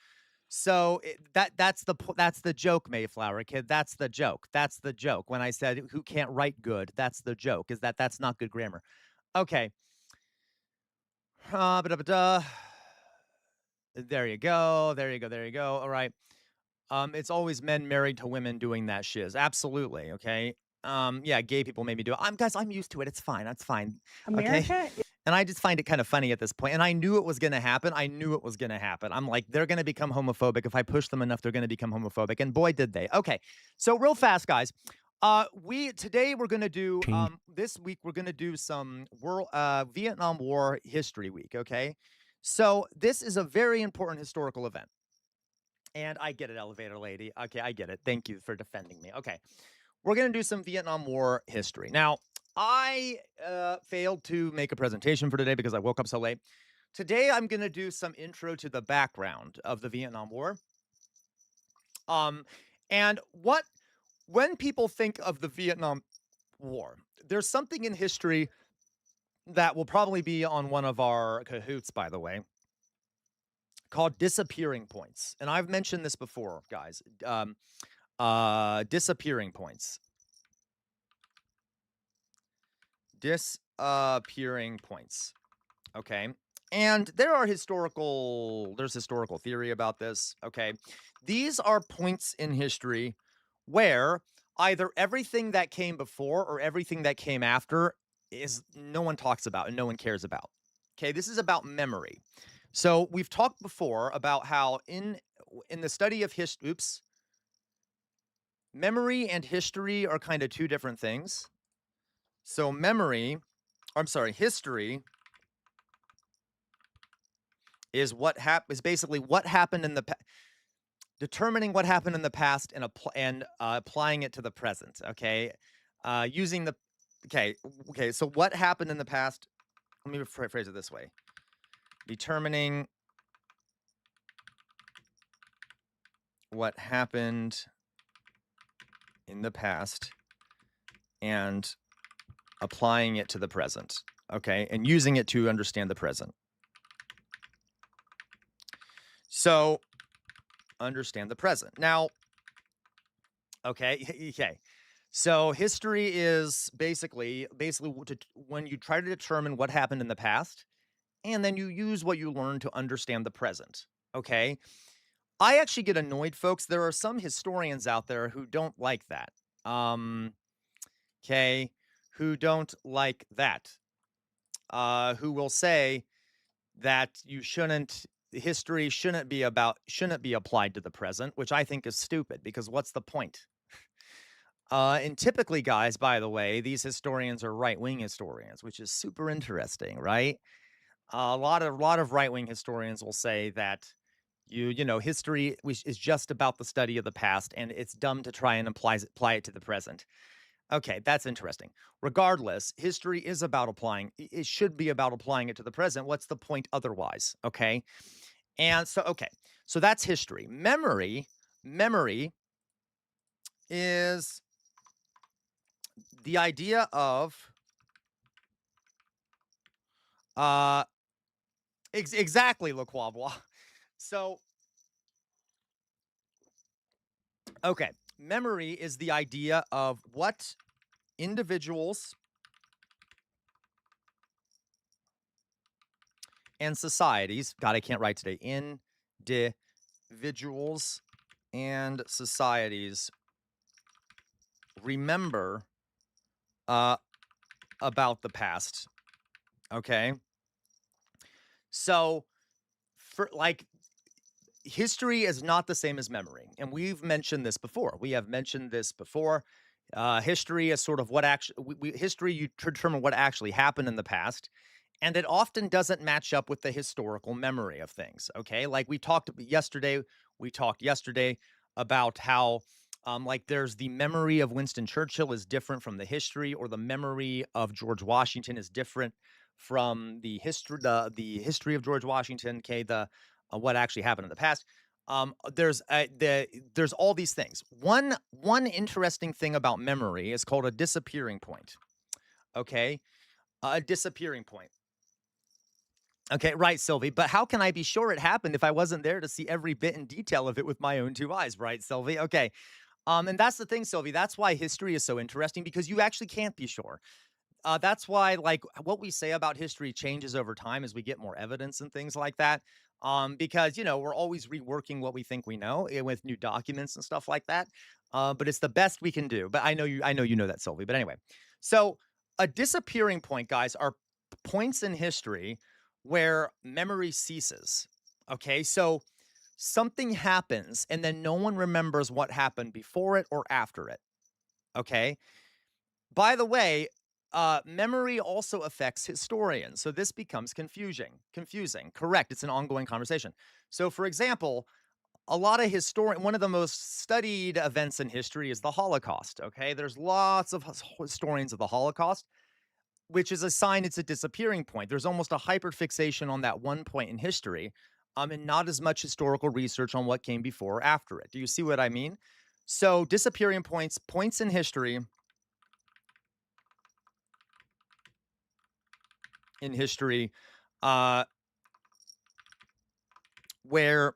So that's the joke, Mayflower kid. That's the joke. That's the joke. When I said who can't write good, that's the joke, is that's not good grammar. Okay. There you go. There you go. There you go. All right. It's always men married to women doing that shiz. Absolutely. Okay. Yeah, gay people made me do it. Guys, I'm used to it. It's fine. That's fine. America Okay. And I just find it kind of funny at this point. And I knew it was going to happen. I knew it was going to happen. I'm like, they're going to become homophobic. If I push them enough, they're going to become homophobic. And boy, did they. Okay. So real fast, guys. Today we're going to do, this week we're going to do some Vietnam War History Week. Okay. So this is a very important historical event. And I get it, elevator lady. Okay, I get it. Thank you for defending me. Okay. We're going to do some Vietnam War history. Now, I failed to make a presentation for today because I woke up so late. Today, I'm going to do some intro to the background of the Vietnam War. And when people think of the Vietnam War, there's something in history that will probably be on one of our Kahoots, by the way, called disappearing points. And I've mentioned this before, guys. Disappearing points. Disappearing points. Okay. And there's historical theory about this. Okay. These are points in history where either everything that came before or everything that came after is no one talks about and no one cares about. Okay. This is about memory. So we've talked before about how in the study of history, memory and history are kind of two different things. So history is basically what happened in the past, determining what happened in the past and applying it to the present. Okay, So what happened in the past? Let me rephrase it this way: determining what happened in the past and applying it to the present, okay, and using it to understand the present. So, understand the present. Now, okay. So, history is basically when you try to determine what happened in the past, and then you use what you learn to understand the present, okay? I actually get annoyed, folks. There are some historians out there who don't like that. Okay, who don't like that. Who will say that history shouldn't be applied to the present, which I think is stupid because what's the point? And typically, guys, by the way, these historians are right-wing historians, which is super interesting, right? A lot of right-wing historians will say that history is just about the study of the past, and it's dumb to try and apply it to the present. Okay, that's interesting. Regardless, history is about it should be about applying it to the present. What's the point otherwise? Okay. And so that's history. Memory is the idea of exactly, Le Quavois. So, okay, memory is the idea of what individuals and societies, God, I can't write today, individuals and societies remember about the past, okay? So, history is not the same as memory, and we've mentioned this before. History is sort of what history, you determine what actually happened in the past, and it often doesn't match up with the historical memory of things, okay? Like we talked yesterday about how there's the memory of Winston Churchill is different from the history, or the memory of George Washington is different from the history of George Washington, okay? What actually happened in the past. There's all these things. One interesting thing about memory is called a disappearing point. Okay, a disappearing point. Okay, right, Sylvie. But how can I be sure it happened if I wasn't there to see every bit and detail of it with my own two eyes, right, Sylvie? Okay, and that's the thing, Sylvie. That's why history is so interesting, because you actually can't be sure. That's why, what we say about history changes over time as we get more evidence and things like that. because, you know, we're always reworking what we think we know with new documents and stuff like that. But it's the best we can do. But I know you know that, Sylvie. But anyway, so a disappearing point, guys, are points in history where memory ceases. Okay, so something happens and then no one remembers what happened before it or after it. Okay. By the way, memory also affects historians. So this becomes confusing. Correct. It's an ongoing conversation. So, for example, a lot of one of the most studied events in history is the Holocaust. Okay. There's lots of historians of the Holocaust, which is a sign it's a disappearing point. There's almost a hyperfixation on that one point in history, and not as much historical research on what came before or after it. Do you see what I mean? So disappearing points in history, where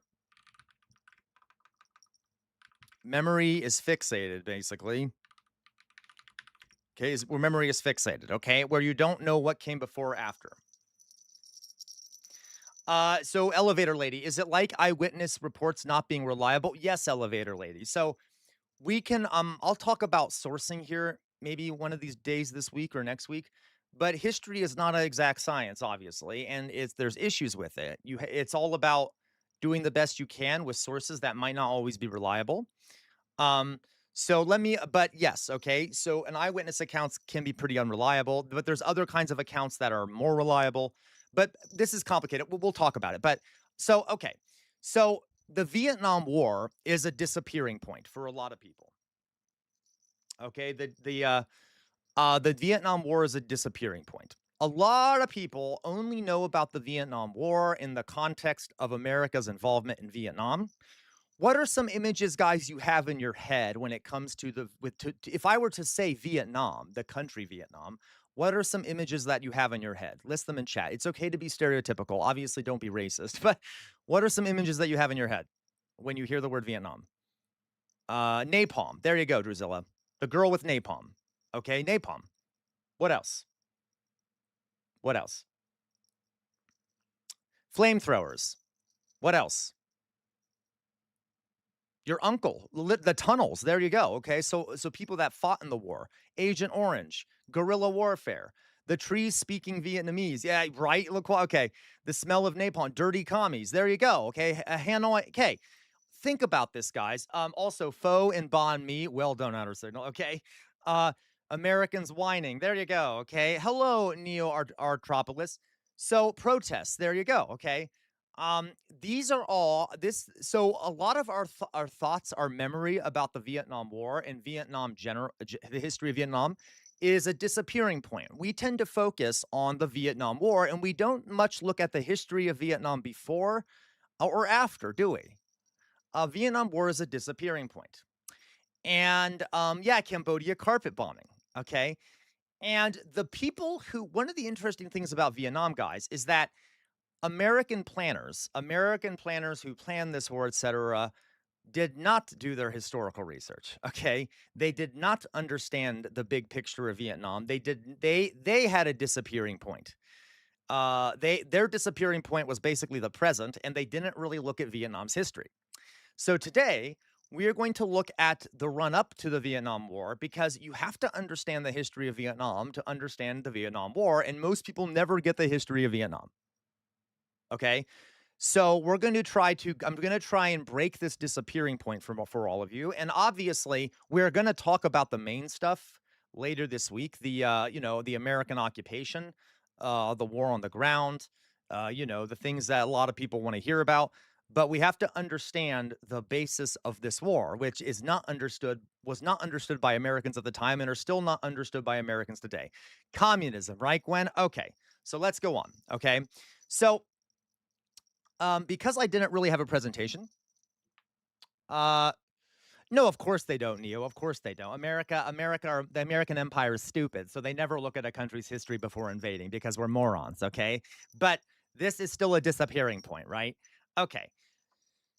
memory is fixated, basically. Okay, where memory is fixated, okay? Where you don't know what came before or after. So elevator lady, is it like eyewitness reports not being reliable? Yes, elevator lady. So we can, I'll talk about sourcing here, maybe one of these days this week or next week, but history is not an exact science, obviously, and there's issues with it. It's all about doing the best you can with sources that might not always be reliable. But yes, okay, so an eyewitness accounts can be pretty unreliable, but there's other kinds of accounts that are more reliable. But this is complicated. We'll talk about it. But so, okay. So the Vietnam War is a disappearing point for a lot of people. Okay. The Vietnam War is a disappearing point. A lot of people only know about the Vietnam War in the context of America's involvement in Vietnam. What are some images, guys, you have in your head when it comes to if I were to say Vietnam, the country Vietnam, what are some images that you have in your head? List them in chat. It's okay to be stereotypical. Obviously, don't be racist. But what are some images that you have in your head when you hear the word Vietnam? Napalm. There you go, Drusilla. The girl with napalm. Okay, napalm. What else? What else? Flamethrowers. What else? Your uncle, the tunnels. There you go. Okay, so people that fought in the war. Agent Orange, guerrilla warfare, the trees speaking Vietnamese. Yeah, right. Look, okay. The smell of napalm, dirty commies. There you go. Okay, Hanoi. Okay, think about this, guys. Also, Pho and Banh Mi. Well done, Outer Signal. Okay, Americans whining. There you go. Okay. Hello, Neo Artropolis. So protests. There you go. Okay. These are all so a lot of our thoughts, our memory about the Vietnam War and Vietnam the history of Vietnam is a disappearing point. We tend to focus on the Vietnam War and we don't much look at the history of Vietnam before or after, do we? Vietnam War is a disappearing point. And yeah, Cambodia carpet bombing, okay? And the people one of the interesting things about Vietnam, guys, is that American planners who planned this war, etc., did not do their historical research. Okay, they did not understand the big picture of Vietnam. They had a disappearing point. Their disappearing point was basically the present, and they didn't really look at Vietnam's history. So today we are going to look at the run up to the Vietnam War, because you have to understand the history of Vietnam to understand the Vietnam War, and most people never get the history of Vietnam. Okay, so I'm going to try and break this disappearing point for all of you. And obviously, we're going to talk about the main stuff later this week. The American occupation, the war on the ground, the things that a lot of people want to hear about. But we have to understand the basis of this war, which was not understood by Americans at the time and are still not understood by Americans today. Communism, right, Gwen? Okay, so let's go on. Okay, so because I didn't really have a presentation. No, of course they don't, Neo. Of course they don't. The American Empire is stupid, so they never look at a country's history before invading because we're morons, okay? But this is still a disappearing point, right? Okay.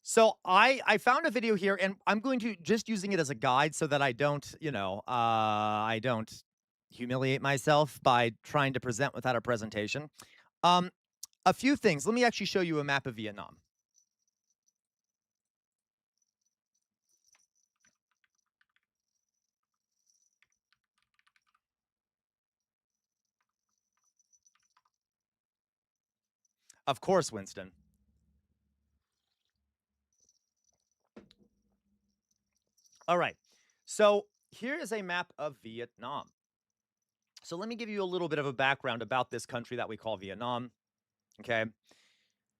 So I found a video here, and I'm going to just using it as a guide so that I don't, I don't humiliate myself by trying to present without a presentation. a few things. Let me actually show you a map of Vietnam. Of course, Winston. All right. So here is a map of Vietnam. So let me give you a little bit of a background about this country that we call Vietnam. Okay.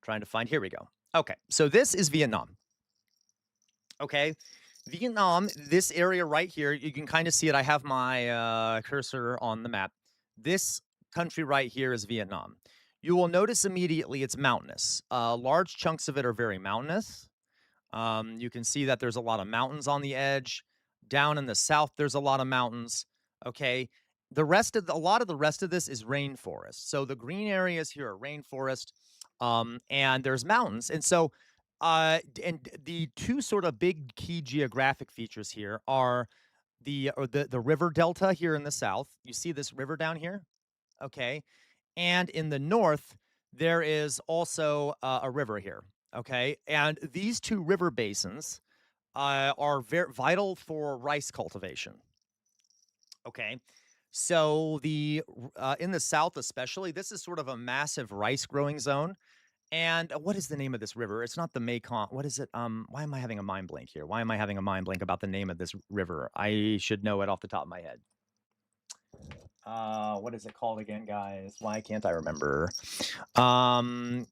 Trying to find, here we go. Okay. So this is Vietnam. Okay. Vietnam, this area right here, you can kind of see it. I have my cursor on the map. This country right here is Vietnam. You will notice immediately it's mountainous. Large chunks of it are very mountainous. You can see that there's a lot of mountains on the edge. Down in the south, there's a lot of mountains. Okay. A lot of the rest of this is rainforest. So the green areas here are rainforest, and there's mountains. And so, and the two sort of big key geographic features here are the river delta here in the south. You see this river down here? Okay. And in the north, there is also a river here. Okay. And these two river basins are very vital for rice cultivation. Okay. So in the south especially, this is sort of a massive rice growing zone. And what is the name of this river? It's not the Mekong. What is it? Why am I having a mind blank here? Why am I having a mind blank about the name of this river? I should know it off the top of my head. What is it called again, guys? Why can't I remember? The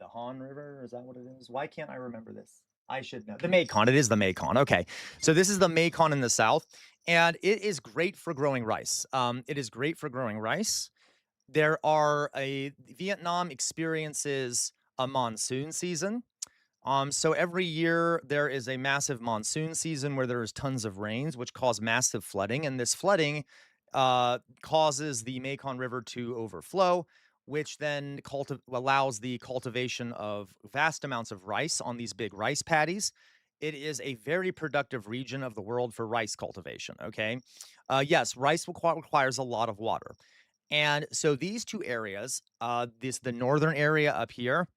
Han River, is that what it is? Why can't I remember this? I should know. The Mekong. It is the Mekong. Okay. So this is the Mekong in the south, and it is great for growing rice. It is great for growing rice. Vietnam experiences a monsoon season. So every year there is a massive monsoon season where there is tons of rains, which cause massive flooding. And this flooding causes the Mekong River to overflow, which then allows the cultivation of vast amounts of rice on these big rice paddies. It is a very productive region of the world for rice cultivation, okay? Yes, rice requires a lot of water. And so these two areas, the northern area up here,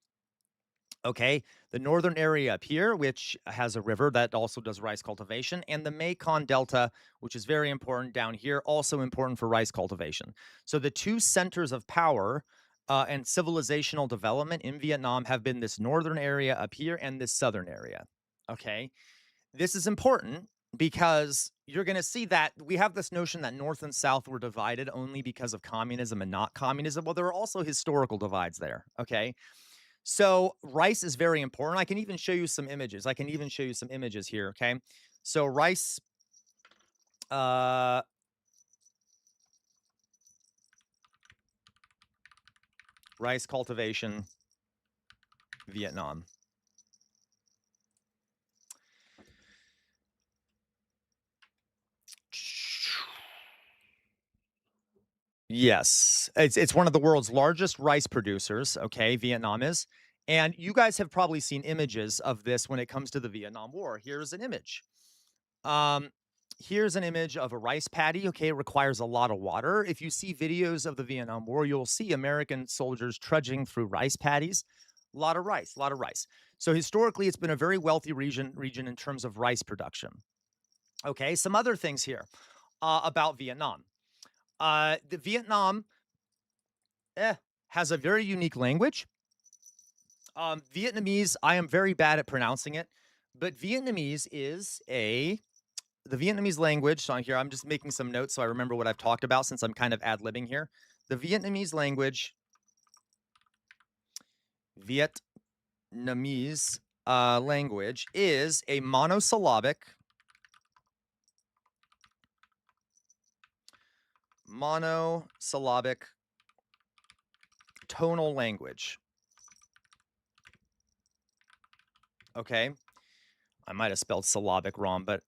okay, the northern area up here, which has a river that also does rice cultivation, and the Mekong Delta, which is very important down here, also important for rice cultivation. So the two centers of power and civilizational development in Vietnam have been this northern area up here and this southern area. Okay, this is important because you're going to see that we have this notion that North and South were divided only because of communism and not communism. Well, there are also historical divides there. Okay, so rice is very important. I can even show you some images. Here. Okay, so rice. Rice cultivation, Vietnam. Yes, it's one of the world's largest rice producers, okay, Vietnam is. And you guys have probably seen images of this when it comes to the Vietnam War. Here's an image. Here's an image of a rice paddy, okay, it requires a lot of water. If you see videos of the Vietnam War, you'll see American soldiers trudging through rice paddies. A lot of rice. So historically, it's been a very wealthy region in terms of rice production. Okay, some other things here about Vietnam. The Vietnam has a very unique language. Vietnamese, I am very bad at pronouncing it, but Vietnamese is the Vietnamese language. So here, I'm just making some notes so I remember what I've talked about since I'm kind of ad-libbing here. The Vietnamese language, language is a monosyllabic tonal language. Okay. I might have spelled syllabic wrong, but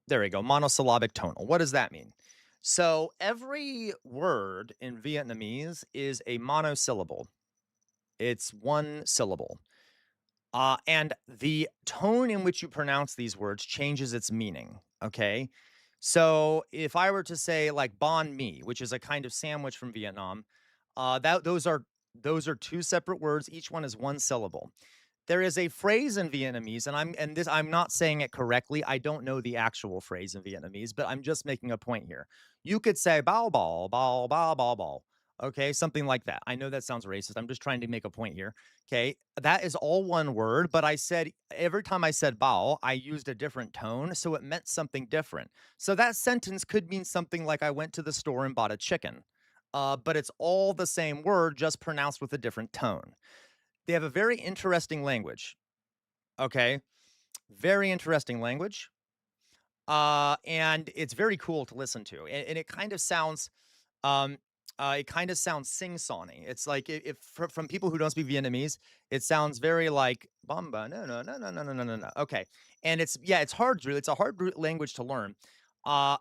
there we go. Monosyllabic tonal. What does that mean? So every word in Vietnamese is a monosyllable. It's one syllable. And the tone in which you pronounce these words changes its meaning. Okay. So if I were to say like banh mi, which is a kind of sandwich from Vietnam, those are two separate words. Each one is one syllable. There is a phrase in Vietnamese, and I'm not saying it correctly. I don't know the actual phrase in Vietnamese, but I'm just making a point here. You could say bao bao bao bao bao bao. Okay, something like that. I know that sounds racist. I'm just trying to make a point here. Okay, that is all one word, but I said every time I said bao, I used a different tone, so it meant something different. So that sentence could mean something like I went to the store and bought a chicken. But it's all the same word, just pronounced with a different tone. They have a very interesting language. Okay. Very interesting language. And it's very cool to listen to. And um, it kind of sounds sing-songy. It's like if from people who don't speak Vietnamese, it sounds very like bamba, no, no, no, no, no, no, no, no, no. Okay. And it's hard, really. It's a hard language to learn. Okay.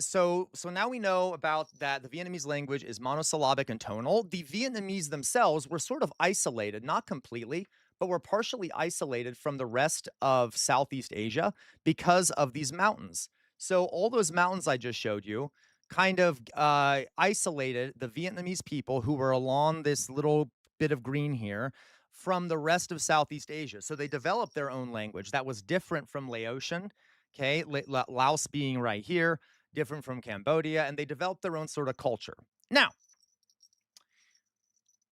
So now we know about that the Vietnamese language is monosyllabic and tonal. The Vietnamese themselves were sort of isolated, not completely, but were partially isolated from the rest of Southeast Asia because of these mountains. So all those mountains I just showed you kind of isolated the Vietnamese people who were along this little bit of green here from the rest of Southeast Asia. So they developed their own language that was different from Laotian. Okay, Laos being right here, different from Cambodia, and they developed their own sort of culture. Now,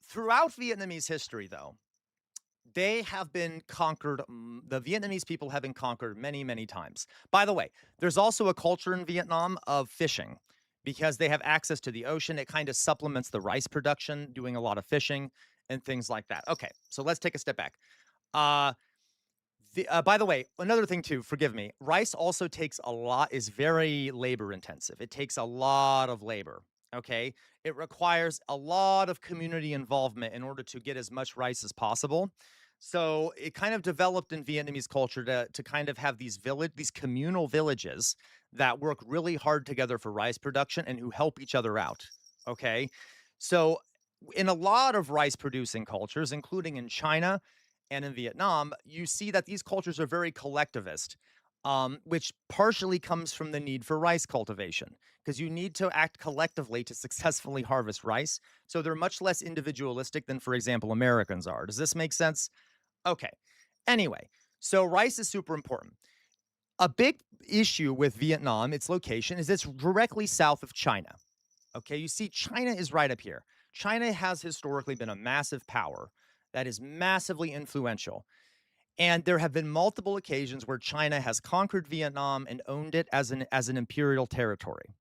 throughout Vietnamese history, though, they have been conquered. The Vietnamese people have been conquered many, many times. By the way, there's also a culture in Vietnam of fishing because they have access to the ocean. It kind of supplements the rice production, doing a lot of fishing and things like that. Okay, so let's take a step back. By the way, another thing too, forgive me, rice also is very labor intensive. It takes a lot of labor, okay? It requires a lot of community involvement in order to get as much rice as possible. So it kind of developed in Vietnamese culture to kind of have these communal villages that work really hard together for rice production and who help each other out, okay? So in a lot of rice producing cultures, including in China, and in Vietnam, you see that these cultures are very collectivist, which partially comes from the need for rice cultivation, because you need to act collectively to successfully harvest rice. So they're much less individualistic than, for example, Americans are. Does this make sense? Okay. Anyway, so rice is super important. A big issue with Vietnam, its location, is it's directly south of China. Okay, you see, China is right up here. China has historically been a massive power that is massively influential. And there have been multiple occasions where China has conquered Vietnam and owned it as an imperial territory.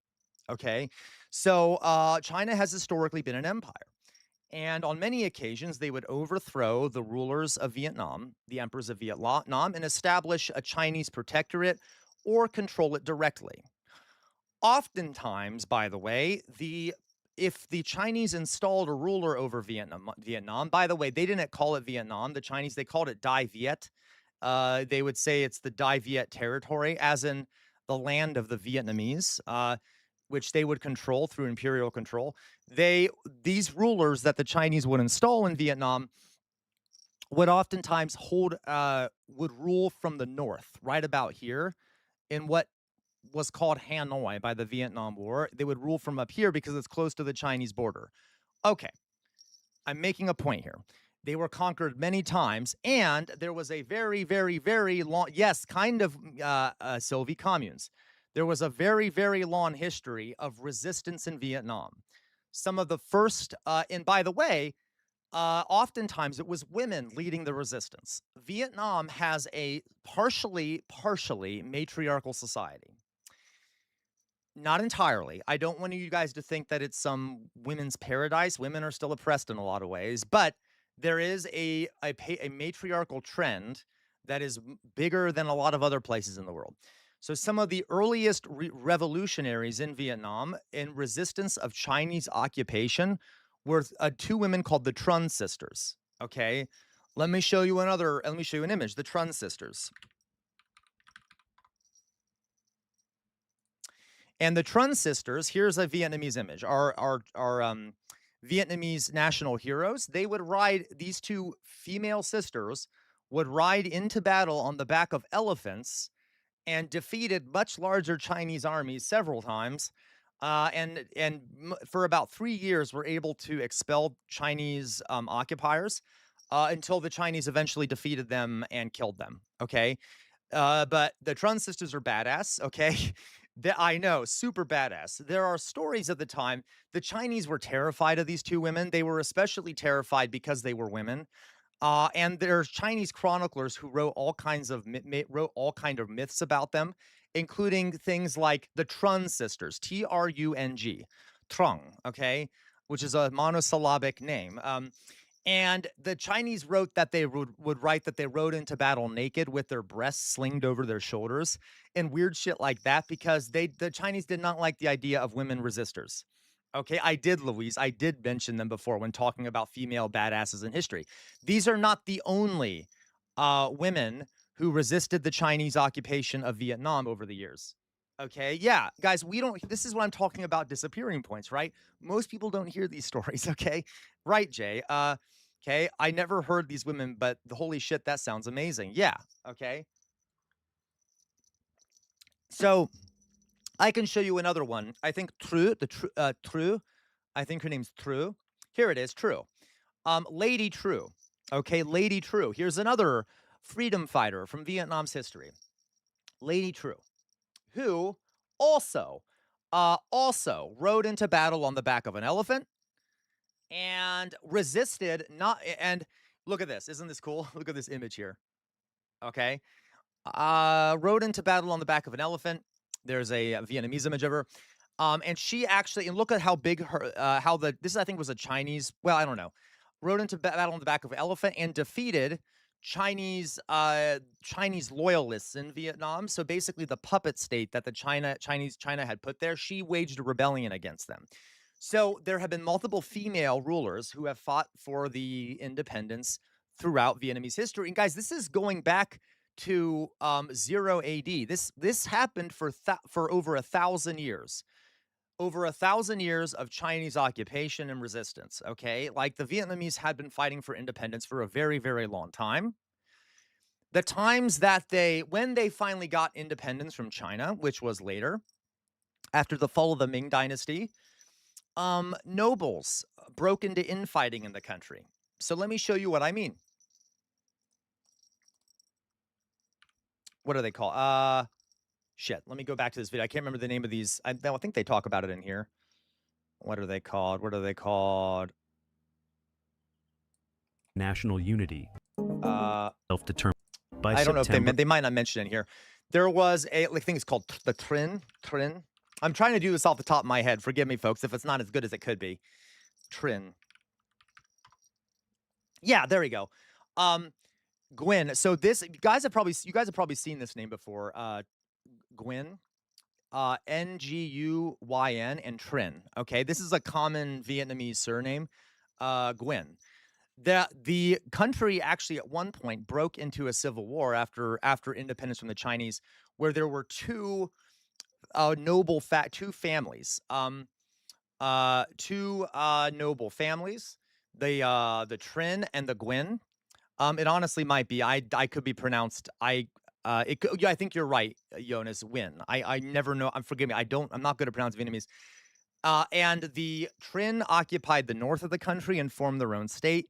Okay, so China has historically been an empire. And on many occasions, they would overthrow the rulers of Vietnam, the emperors of Vietnam, and establish a Chinese protectorate or control it directly. Oftentimes, by the way, if the Chinese installed a ruler over Vietnam, by the way, they didn't call it Vietnam. The Chinese, they called it Dai Viet. They would say it's the Dai Viet territory, as in the land of the Vietnamese, which they would control through imperial control. These rulers that the Chinese would install in Vietnam would oftentimes would rule from the north, right about here, in what was called Hanoi by the Vietnam War. They would rule from up here because it's close to the Chinese border. Okay, I'm making a point here. They were conquered many times, and there was a very, very, very long, yes, kind of Soviet communes. There was a very, very long history of resistance in Vietnam. Some of the first, and by the way, oftentimes it was women leading the resistance. Vietnam has a partially matriarchal society. Not entirely. I don't want you guys to think that it's some women's paradise. Women are still oppressed in a lot of ways, but there is a matriarchal trend that is bigger than a lot of other places in the world. So some of the earliest revolutionaries in Vietnam in resistance of Chinese occupation were two women called the Trun sisters. Okay, let me show you an image. The Trun sisters. And the Trun sisters, here's a Vietnamese image, our Vietnamese national heroes. They would ride, these two female sisters would ride into battle on the back of elephants and defeated much larger Chinese armies several times. For about 3 years, were able to expel Chinese occupiers until the Chinese eventually defeated them and killed them. Okay. But the Trun sisters are badass, okay? I know, super badass. There are stories at the time. The Chinese were terrified of these two women. They were especially terrified because they were women. And there's Chinese chroniclers who wrote all kinds of myths about them, including things like the Trun sisters, Trung, Trung, okay, which is a monosyllabic name. And the Chinese wrote that they would write that they rode into battle naked with their breasts slinged over their shoulders and weird shit like that because the Chinese did not like the idea of women resistors. Okay, I did, Louise. I did mention them before when talking about female badasses in history. These are not the only women who resisted the Chinese occupation of Vietnam over the years. Okay, yeah, guys, this is what I'm talking about, disappearing points, right? Most people don't hear these stories, okay? Right, Jay? Okay, I never heard these women, but holy shit, that sounds amazing. Yeah, okay. So I can show you another one. I think True, I think her name's True. Here it is, True. Lady True. Okay, Lady True. Here's another freedom fighter from Vietnam's history. Lady True, who also rode into battle on the back of an elephant and resisted and look at this. Isn't this cool? Look at this image here. Okay. Rode into battle on the back of an elephant. There's a Vietnamese image of her. And she actually, and look at how big her, this I think was a Chinese, well, I don't know, rode into battle on the back of an elephant and defeated Chinese loyalists in Vietnam. So basically the puppet state that China had put there, she waged a rebellion against them. So there have been multiple female rulers who have fought for the independence throughout Vietnamese history. And guys, this is going back to 0 AD. This happened for over 1,000 years. Over 1,000 years of Chinese occupation and resistance, okay? Like the Vietnamese had been fighting for independence for a very, very long time. The times that when they finally got independence from China, which was later, after the fall of the Ming Dynasty, nobles broke into infighting in the country. So let me show you what I mean. What are they called? Shit, let me go back to this video. I can't remember the name of these. I think they talk about it in here. What are they called? What are they called? National unity. Self-determined. I don't know if they might not mention it here. There was I think it's called the Trin. I'm trying to do this off the top of my head. Forgive me, folks, if it's not as good as it could be. Trin. Yeah, there we go. Gwyn. So you guys have probably seen this name before. Gwyn. Nguyen and Trin. Okay, this is a common Vietnamese surname. Gwyn. The country actually at one point broke into a civil war after independence from the Chinese, where there were two families, noble families, the Trin and the Gwyn. It honestly might be. I could be pronounced. I think you're right, Jonas. Win. I never know. Forgive me. I'm not good at pronouncing Vietnamese. And the Trin occupied the north of the country and formed their own state.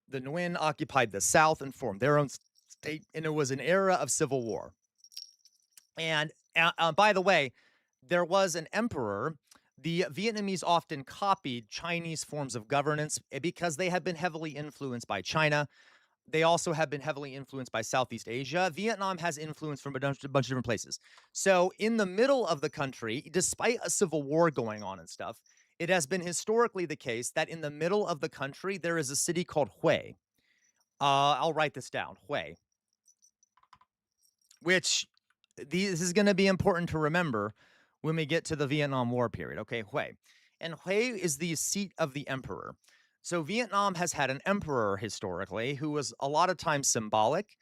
The Nguyen occupied the south and formed their own state. And it was an era of civil war. And by the way, there was an emperor. The Vietnamese often copied Chinese forms of governance because they had been heavily influenced by China. They also have been heavily influenced by Southeast Asia. Vietnam has influence from a bunch of different places. So in the middle of the country, despite a civil war going on and stuff, it has been historically the case that in the middle of the country, there is a city called Hue. I'll write this down, Hue. Which, this is going to be important to remember when we get to the Vietnam War period. Okay, Hue. And Hue is the seat of the emperor. So Vietnam has had an emperor historically who was a lot of times symbolic,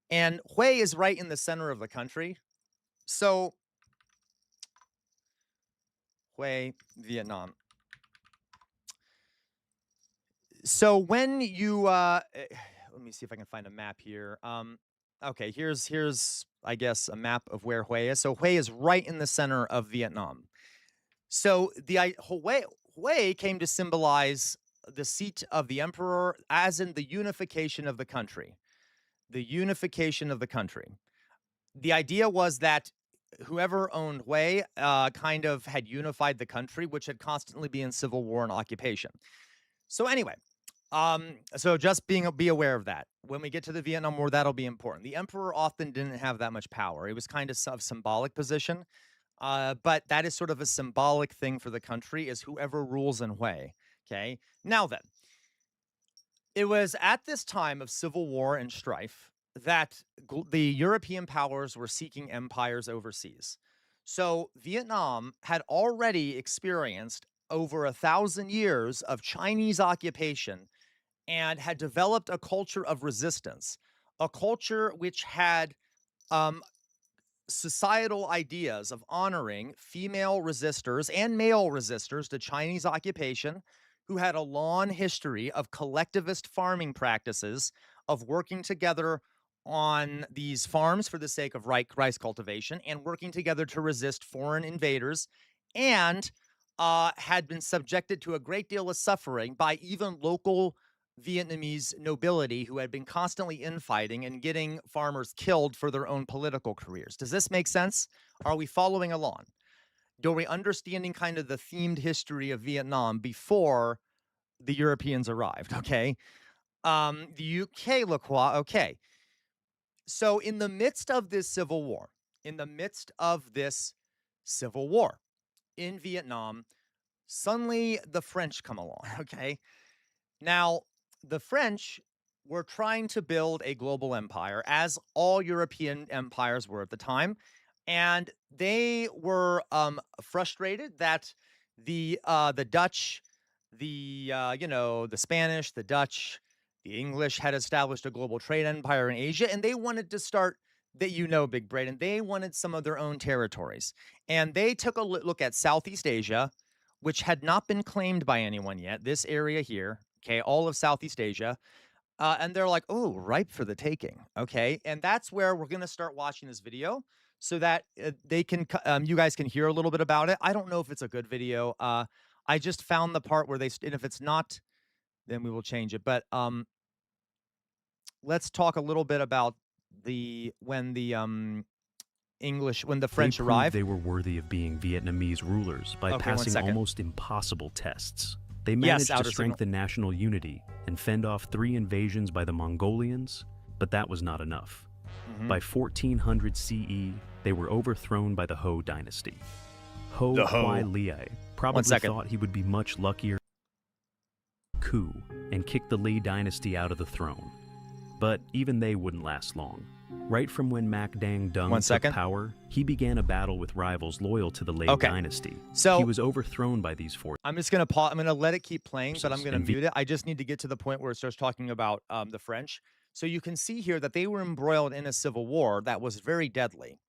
and Hue is right in the center of the country. So Hue, Vietnam. So when you let me see if I can find a map here. Okay, here's I guess, a map of where Hue is. So Hue is right in the center of Vietnam. So the Hue came to symbolize the seat of the emperor, as in the unification of the country. The unification of the country. The idea was that whoever owned Hue kind of had unified the country, which had constantly been in civil war and occupation. So anyway, so just be aware of that. When we get to the Vietnam War, that'll be important. The emperor often didn't have that much power. It was kind of a symbolic position, but that is sort of a symbolic thing for the country, is whoever rules in Hue. Okay, now then, it was at this time of civil war and strife that the European powers were seeking empires overseas. So Vietnam had already experienced over 1,000 years of Chinese occupation and had developed a culture of resistance, a culture which had societal ideas of honoring female resistors and male resistors to Chinese occupation, who had a long history of collectivist farming practices, of working together on these farms for the sake of rice cultivation and working together to resist foreign invaders, and had been subjected to a great deal of suffering by even local Vietnamese nobility, who had been constantly infighting and getting farmers killed for their own political careers. Does this make sense? Are we following along? Are we understanding kind of the themed history of Vietnam before the Europeans arrived? Okay. The UK, look, okay. So in the midst of this civil war, in Vietnam, suddenly the French come along, okay? Now, the French were trying to build a global empire, as all European empires were at the time, and they were frustrated that the Dutch, the Spanish, the Dutch, the English had established a global trade empire in Asia, and they wanted to start, Big Brain, and they wanted some of their own territories. And they took a look at Southeast Asia, which had not been claimed by anyone yet, this area here, okay, all of Southeast Asia. And they're like, oh, ripe for the taking, okay? And that's where we're going to start watching this video so that they can, you guys can hear a little bit about it. I don't know if it's a good video. I just found the part where and if it's not, then we will change it. But let's talk a little bit about when the French arrived. They were worthy of being Vietnamese rulers by passing almost impossible tests. They managed to strengthen national unity and fend off 3 invasions by the Mongolians, but that was not enough. By 1400 CE, they were overthrown by the Ho dynasty. Ho Huai Liai probably thought he would be much luckier coup and kick the Li dynasty out of the throne. But even they wouldn't last long. Right from when Mac Dang Dung took power, he began a battle with rivals loyal to the Lei dynasty. So he was overthrown by these forces. I'm just going to pause. I'm going to let it keep playing, but I'm going to mute it. I just need to get to the point where it starts talking about the French. So you can see here that they were embroiled in a civil war that was very deadly.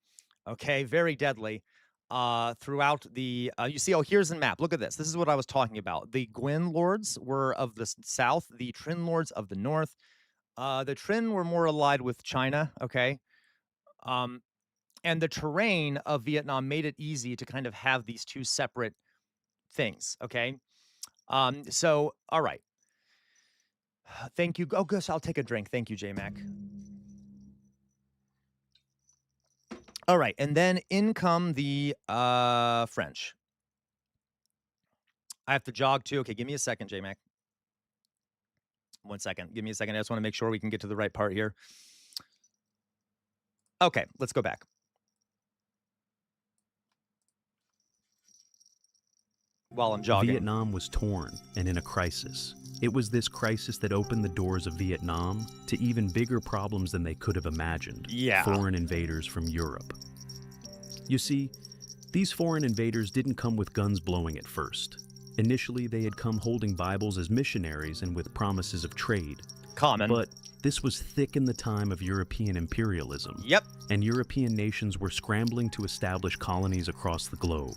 Okay, very deadly. Throughout the, you see, here's the map. Look at this. This is what I was talking about. The Nguyen lords were of the south, the Trinh lords of the north. The Trinh were more allied with China, okay? And the terrain of Vietnam made it easy to kind of have these two separate things, okay? So, all right. Thank you. Oh, Gus, I'll take a drink. Thank you, J-Mac. All right, and then in come the French. I have to jog too. Okay, give me a second, J-Mac. 1 second. Give me a second. I just want to make sure we can get to the right part here. Okay, let's go back. While I'm jogging. Vietnam was torn and in a crisis. It was this crisis that opened the doors of Vietnam to even bigger problems than they could have imagined. Yeah. Foreign invaders from Europe. You see, these foreign invaders didn't come with guns blowing at first. Initially, they had come holding Bibles as missionaries and with promises of trade. Common. But this was thick in the time of European imperialism. Yep. And European nations were scrambling to establish colonies across the globe.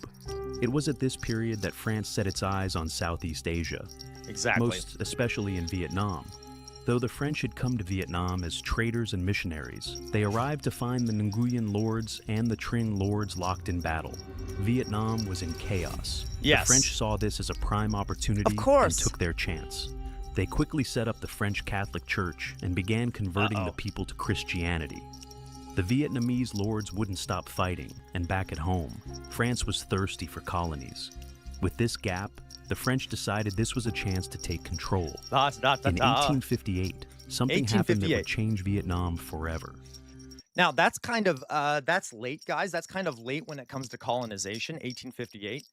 It was at this period that France set its eyes on Southeast Asia. Exactly. Most especially in Vietnam. Though the French had come to Vietnam as traders and missionaries, they arrived to find the Nguyen lords and the Trinh lords locked in battle. Vietnam was in chaos. Yes. The French saw this as a prime opportunity and took their chance. They quickly set up the French Catholic Church and began converting the people to Christianity. The Vietnamese lords wouldn't stop fighting, and back at home, France was thirsty for colonies. With this gap, the French decided this was a chance to take control. In 1858, something happened that would change Vietnam forever. Now, that's kind of, that's late, guys. That's kind of late when it comes to colonization, 1858.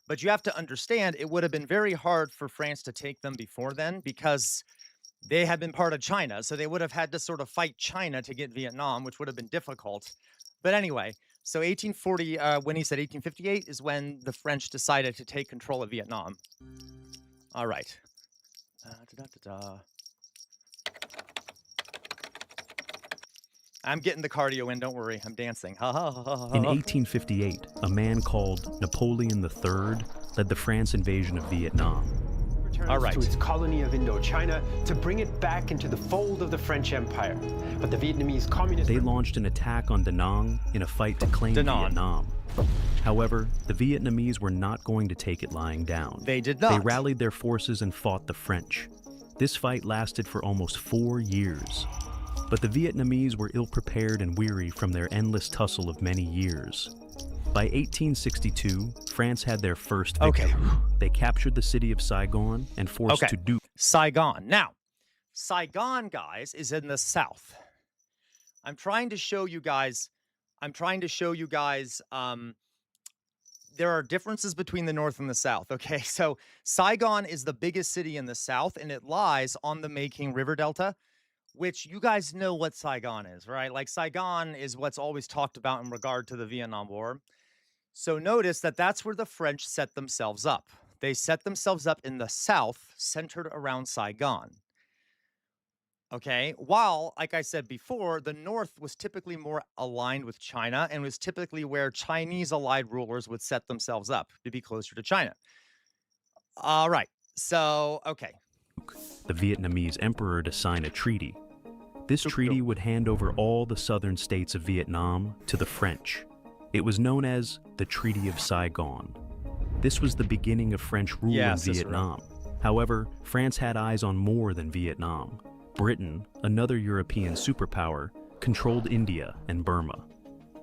But you have to understand, it would have been very hard for France to take them before then because they had been part of China. So they would have had to sort of fight China to get Vietnam, which would have been difficult. But anyway, so 1840, when he said 1858, is when the French decided to take control of Vietnam. All right. I'm getting the cardio in, don't worry. I'm dancing. In 1858, a man called Napoleon III led the France invasion of Vietnam. All right. To its colony of Indochina to bring it back into the fold of the French Empire. But the Vietnamese communists... They launched an attack on Da Nang in a fight to claim Vietnam. However, the Vietnamese were not going to take it lying down. They did not. They rallied their forces and fought the French. This fight lasted for almost 4 years. But the Vietnamese were ill-prepared and weary from their endless tussle of many years. By 1862, France had their first victory. They captured the city of Saigon and forced to do... Saigon. Now, Saigon, guys, is in the south. I'm trying to show you guys... there are differences between the north and the south, okay? So Saigon is the biggest city in the south, and it lies on the Mekong River Delta, which you guys know what Saigon is, right? Like Saigon is what's always talked about in regard to the Vietnam War. So notice that that's where the French set themselves up. They set themselves up in the south, centered around Saigon. Okay, while, like I said before, the north was typically more aligned with China and was typically where Chinese allied rulers would set themselves up to be closer to China. All right, so, okay. The Vietnamese emperor to sign a treaty. This treaty would hand over all the southern states of Vietnam to the French. It was known as the Treaty of Saigon. This was the beginning of French rule in Vietnam. However, France had eyes on more than Vietnam. Britain, another European superpower, controlled India and Burma.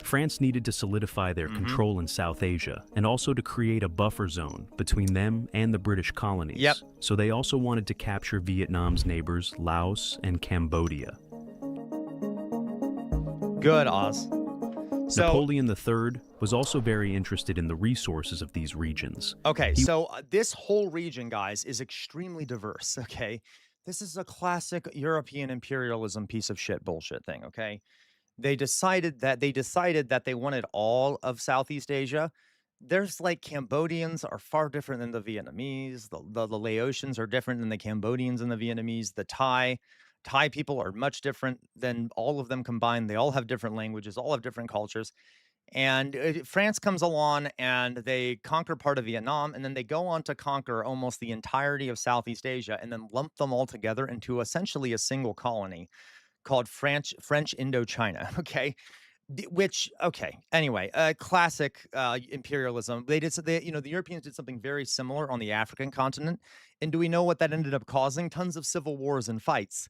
France needed to solidify their control in South Asia and also to create a buffer zone between them and the British colonies. So they also wanted to capture Vietnam's neighbors, Laos and Cambodia. Good, Oz. So, Napoleon III was also very interested in the resources of these regions. Okay, so this whole region, guys, is extremely diverse, okay? This is a classic European imperialism piece of shit bullshit thing, okay? They decided that they wanted all of Southeast Asia. There's like Cambodians are far different than the Vietnamese. The Laotians are different than the Cambodians and the Vietnamese. The Thai people are much different than all of them combined. They all have different languages, all have different cultures. And France comes along and they conquer part of Vietnam, and then they go on to conquer almost the entirety of Southeast Asia and then lump them all together into essentially a single colony called French Indochina, okay? Which, okay, anyway, classic imperialism. The Europeans did something very similar on the African continent. And do we know what that ended up causing? Tons of civil wars and fights.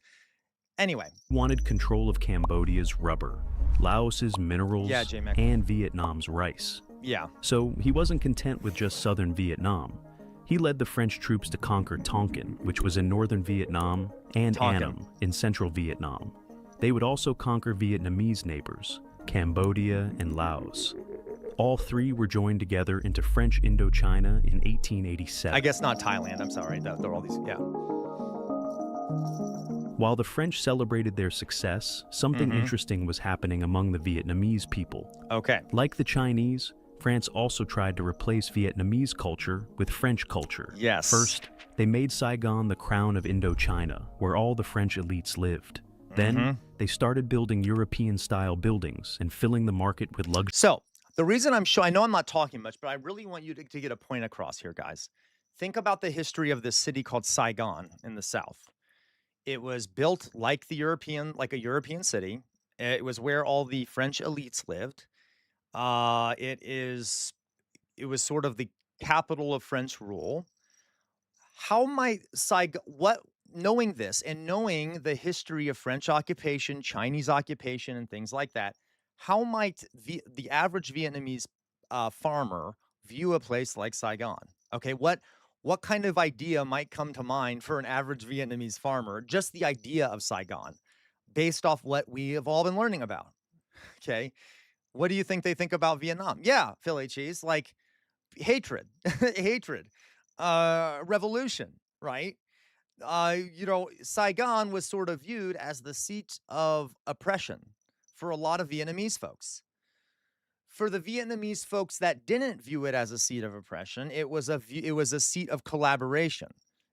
Anyway. Wanted control of Cambodia's rubber, Laos's minerals, and Vietnam's rice. Yeah. So he wasn't content with just southern Vietnam. He led the French troops to conquer Tonkin, which was in northern Vietnam, and Annam in central Vietnam. They would also conquer Vietnamese neighbors, Cambodia and Laos. All three were joined together into French Indochina in 1887. I guess not Thailand, I'm sorry. There are all these, yeah. While the French celebrated their success, something interesting was happening among the Vietnamese people. Okay. Like the Chinese, France also tried to replace Vietnamese culture with French culture. Yes. First, they made Saigon the crown of Indochina, where all the French elites lived. Then, they started building European-style buildings and filling the market with luxury. So, the reason I know I'm not talking much, but I really want you to get a point across here, guys. Think about the history of this city called Saigon in the south. It was built like like a European city. It was where all the French elites lived. It was sort of the capital of French rule. How might knowing this and knowing the history of French occupation, Chinese occupation, and things like that, how might the average Vietnamese farmer view a place like Saigon? Okay, what kind of idea might come to mind for an average Vietnamese farmer? Just the idea of Saigon, based off what we have all been learning about. Okay, what do you think they think about Vietnam? Yeah, Philly cheese, like hatred, hatred, revolution, right? Saigon was sort of viewed as the seat of oppression for a lot of Vietnamese folks. For the Vietnamese folks that didn't view it as a seat of oppression, it was a seat of collaboration.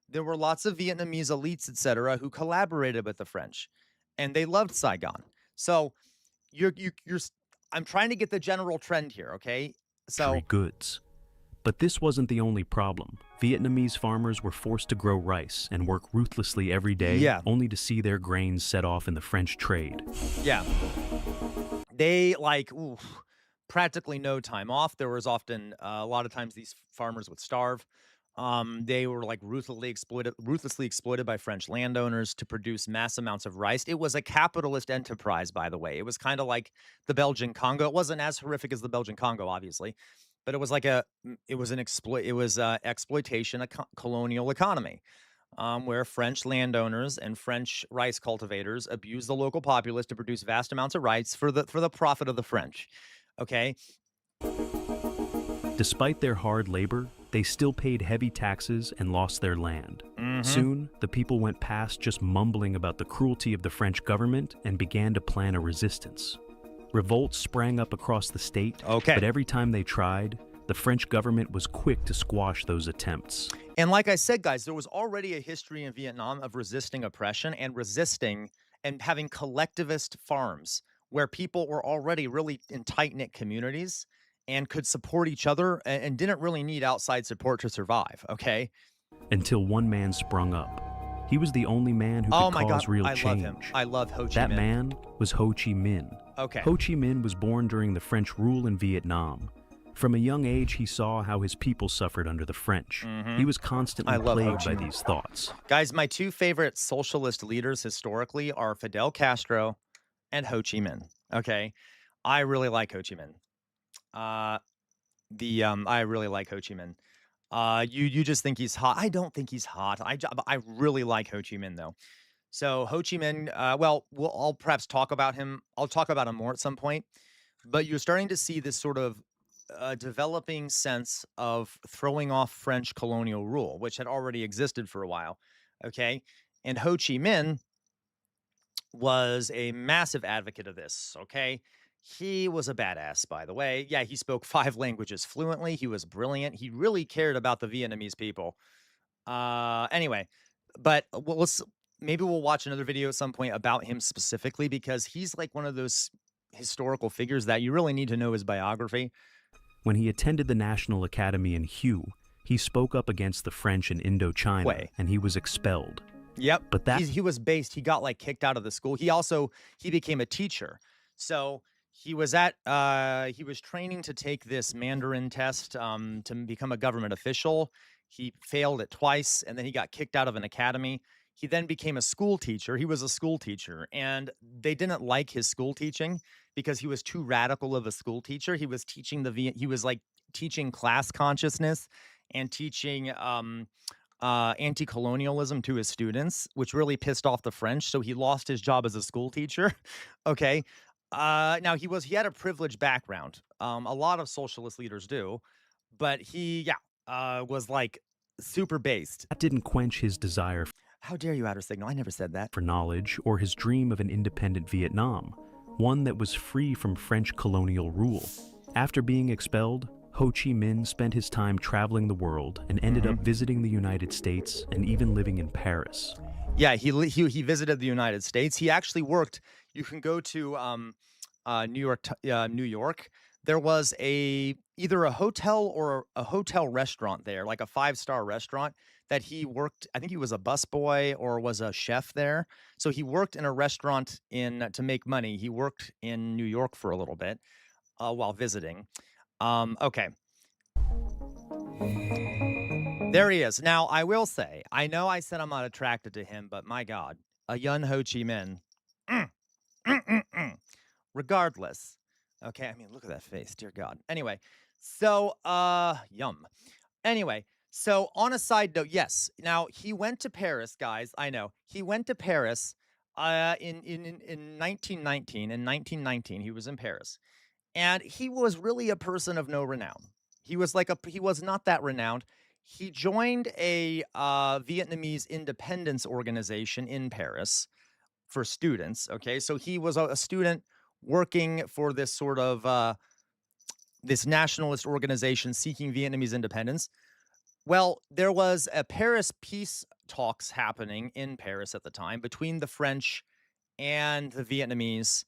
There were lots of Vietnamese elites, etc., who collaborated with the French, and they loved Saigon. So I'm trying to get the general trend here, okay? So goods. But this wasn't the only problem. Vietnamese farmers were forced to grow rice and work ruthlessly every day, only to see their grains set off in the French trade. Yeah. They practically no time off. There was often a lot of times these farmers would starve. They were like ruthlessly exploited by French landowners to produce mass amounts of rice. It was a capitalist enterprise, by the way. It was kind of like the Belgian Congo. It wasn't as horrific as the Belgian Congo, obviously, but it was like exploitation, a colonial economy, where French landowners and French rice cultivators abused the local populace to produce vast amounts of rice for the profit of the French. Okay. Despite their hard labor, they still paid heavy taxes and lost their land. Soon, the people went past just mumbling about the cruelty of the French government and began to plan a resistance. Revolts sprang up across the state, but every time they tried, the French government was quick to squash those attempts. And like I said, guys, there was already a history in Vietnam of resisting oppression and resisting and having collectivist farms where people were already really in tight-knit communities and could support each other and didn't really need outside support to survive, okay? Until one man sprung up. He was the only man who could cause real change. Love him. I love Ho Chi Minh. That man was Ho Chi Minh. Okay. Ho Chi Minh was born during the French rule in Vietnam. From a young age, he saw how his people suffered under the French. He was constantly plagued by these thoughts. Guys, my two favorite socialist leaders historically are Fidel Castro and Ho Chi Minh. Okay, I really like Ho Chi Minh. I really like Ho Chi Minh. You just think he's hot. I don't think he's hot. I really like Ho Chi Minh though. So Ho Chi Minh, I'll perhaps talk about him. I'll talk about him more at some point. But you're starting to see this sort of developing sense of throwing off French colonial rule, which had already existed for a while. Okay, and Ho Chi Minh was a massive advocate of this. Okay. He was a badass, by the way. Yeah, he spoke 5 languages fluently. He was brilliant. He really cared about the Vietnamese people. Anyway, but maybe we'll watch another video at some point about him specifically, because he's like one of those historical figures that you really need to know his biography. When he attended the National Academy in Hue, he spoke up against the French in Indochina, and he was expelled. Yep, but he got like kicked out of the school. He became a teacher. So he was training to take this Mandarin test to become a government official. He failed it twice, and then he got kicked out of an academy. He then became a school teacher. He was a school teacher, and they didn't like his school teaching because he was too radical of a school teacher. He was teaching teaching class consciousness and teaching anti-colonialism to his students, which really pissed off the French. So he lost his job as a school teacher. Okay. Now he had a privileged background. A lot of socialist leaders do, but he was like super based. That didn't quench his desire. How dare you, Outer Signal? I never said that. For knowledge or his dream of an independent Vietnam, one that was free from French colonial rule. After being expelled, Ho Chi Minh spent his time traveling the world and ended up visiting the United States and even living in Paris. Yeah, he visited the United States. He actually worked. You can go to New York. There was either a hotel or a hotel restaurant there, like a 5-star restaurant that he worked, I think he was a busboy or was a chef there. So he worked in a restaurant to make money. He worked in New York for a little bit while visiting. Okay. There he is. Now, I will say, I know I said I'm not attracted to him, but my God, a young Ho Chi Minh. Regardless. Okay, I mean, look at that face, dear God. Anyway, so, yum. Anyway, so on a side note, yes. Now, he went to Paris, guys. I know. He went to Paris in 1919. In 1919, he was in Paris. And he was really a person of no renown. He was not that renowned. He joined a Vietnamese independence organization in Paris for students. Okay, so he was a student working for this sort of this nationalist organization seeking Vietnamese independence. Well, there was a Paris peace talks happening in Paris at the time between the French and the Vietnamese.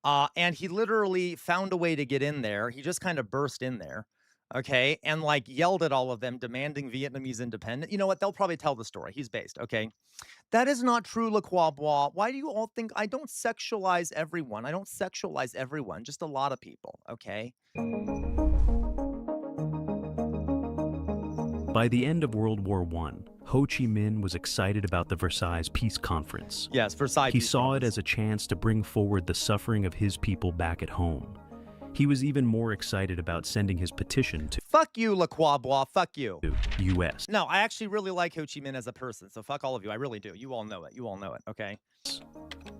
And he literally found a way to get in there. He just kind of burst in there. Okay, and like yelled at all of them, demanding Vietnamese independence. You know what? They'll probably tell the story. He's based. Okay, that is not true, Le Croix Bois. Why do you all think I don't sexualize everyone? I don't sexualize everyone, just a lot of people. Okay. By the end of World War I, Ho Chi Minh was excited about the Versailles Peace Conference. Yes, Versailles. He saw it as a chance to bring forward the suffering of his people back at home. He was even more excited about sending his petition to fuck you, Le Croix Bois, fuck you. U.S. No, I actually really like Ho Chi Minh as a person, so fuck all of you. I really do. You all know it. You all know it, okay?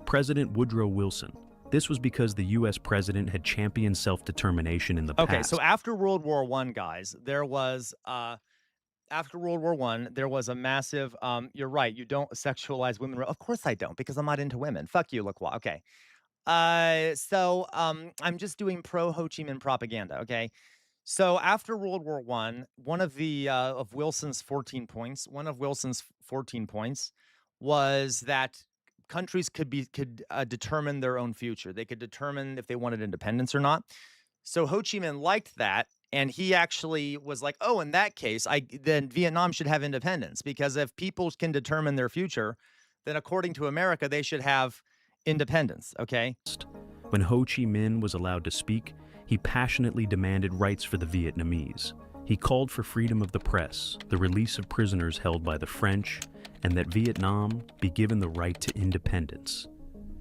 President Woodrow Wilson. This was because the U.S. president had championed self-determination in the past. Okay, so after World War I, guys, there was after World War I, there was a massive you're right, you don't sexualize women. Of course I don't, because I'm not into women. Fuck you, Le Croix. Okay. So I'm just doing pro Ho Chi Minh propaganda, okay? So after World War I, one of the of Wilson's 14 points, was that countries could determine their own future. They could determine if they wanted independence or not. So Ho Chi Minh liked that, and he actually was like, "Oh, in that case, then Vietnam should have independence, because if people can determine their future, then according to America, they should have independence." Okay. When Ho Chi Minh was allowed to speak, he passionately demanded rights for the Vietnamese. He called for freedom of the press, the release of prisoners held by the French, and that Vietnam be given the right to independence.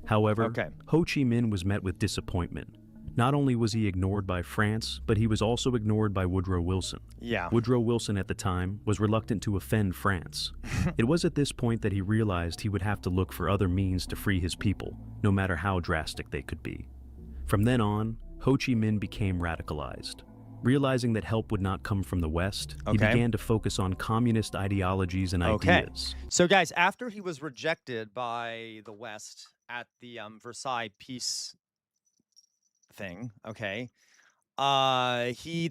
However, Ho Chi Minh was met with disappointment. Not only was he ignored by France, but he was also ignored by Woodrow Wilson. Yeah. Woodrow Wilson at the time was reluctant to offend France. It was at this point that he realized he would have to look for other means to free his people, no matter how drastic they could be. From then on, Ho Chi Minh became radicalized. Realizing that help would not come from the West, he began to focus on communist ideologies and ideas. So guys, after he was rejected by the West at the Versailles peace thing,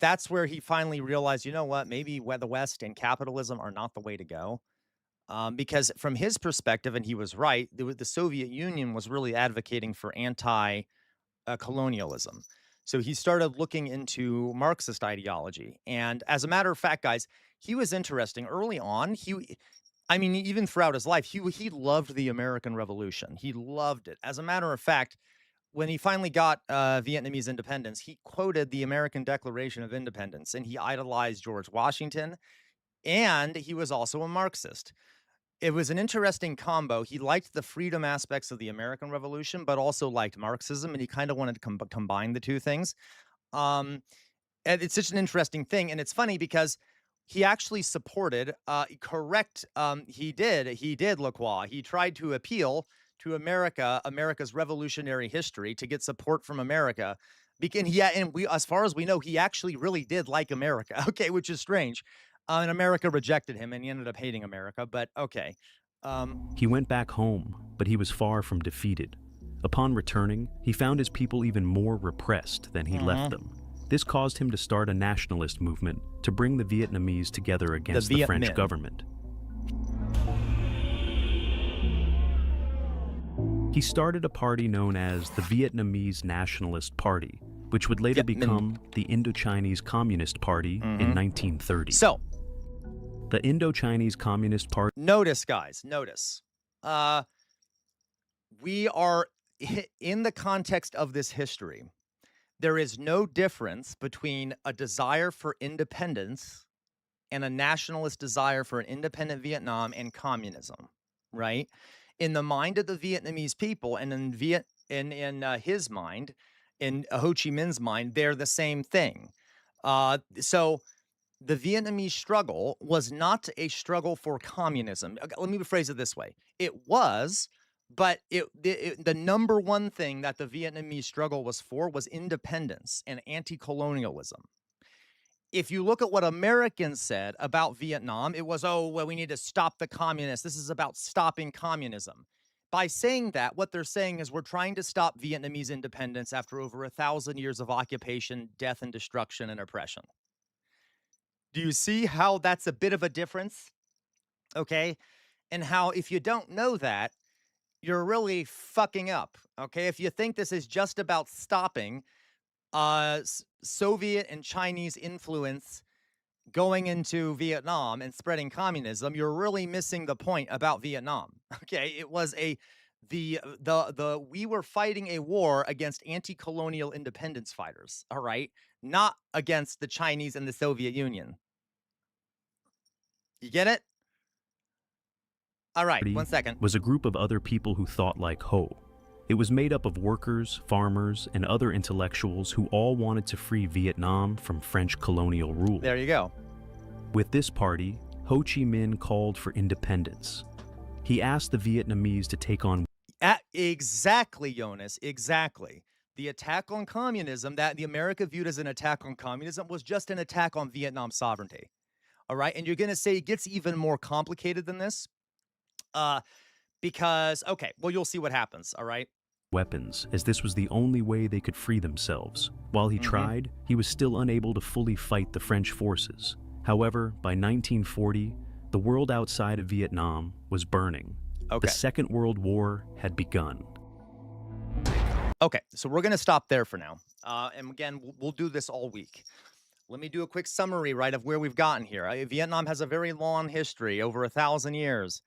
that's where he finally realized, you know what, maybe the West and capitalism are not the way to go. Because from his perspective, and he was right, the Soviet Union was really advocating for anti-colonialism. So he started looking into Marxist ideology. And as a matter of fact, guys, he was interesting. Early on, even throughout his life, he loved the American Revolution. He loved it. As a matter of fact, when he finally got Vietnamese independence, he quoted the American Declaration of Independence, and he idolized George Washington, and he was also a Marxist. It was an interesting combo. He liked the freedom aspects of the American Revolution, but also liked Marxism, and he kind of wanted to combine the two things. And it's such an interesting thing, and it's funny because he actually supported, he did, Le Croix. He tried to appeal to America's revolutionary history, to get support from America. And as far as we know, he actually really did like America, which is strange. And America rejected him, and he ended up hating America, but He went back home, but he was far from defeated. Upon returning, he found his people even more repressed than he left them. This caused him to start a nationalist movement to bring the Vietnamese together against the French government. He started a party known as the Vietnamese Nationalist Party, which would later become the Indochinese Communist Party in 1930. So, The Indo-Chinese Communist Party. Notice, guys, notice. We are in the context of this history. There is no difference between a desire for independence and a nationalist desire for an independent Vietnam and communism, right? In the mind of the Vietnamese people, and in his mind, in Ho Chi Minh's mind, they're the same thing. So the Vietnamese struggle was not a struggle for communism. Let me rephrase it this way. It was, but the number one thing that the Vietnamese struggle was for was independence and anti-colonialism. If you look at what Americans said about Vietnam, it was, oh, well, we need to stop the communists. This is about stopping communism. By saying that, what they're saying is we're trying to stop Vietnamese independence after over 1,000 years of occupation, death, and destruction and oppression. Do you see how that's a bit of a difference? Okay? And how if you don't know that, you're really fucking up. Okay? If you think this is just about stopping Soviet and Chinese influence going into Vietnam and spreading communism, you're really missing the point about Vietnam. Okay, it was we were fighting a war against anti-colonial independence fighters, all right, not against the Chinese and the Soviet Union. You get it? All right, 1 second. Was a group of other people who thought like Ho. It was made up of workers, farmers, and other intellectuals who all wanted to free Vietnam from French colonial rule. There you go. With this party, Ho Chi Minh called for independence. He asked the Vietnamese to take on... Exactly, Jonas, exactly. The attack on communism that the America viewed as an attack on communism was just an attack on Vietnam sovereignty. All right, and you're going to say it gets even more complicated than this? Because, okay, well, you'll see what happens, all right? Weapons, as this was the only way they could free themselves. While he tried, he was still unable to fully fight the French forces. However, by 1940, the world outside of Vietnam was burning. Okay. The Second World War had begun. Okay, so we're going to stop there for now. And again, we'll do this all week. Let me do a quick summary, right, of where we've gotten here. Vietnam has a very long history, over 1,000 years.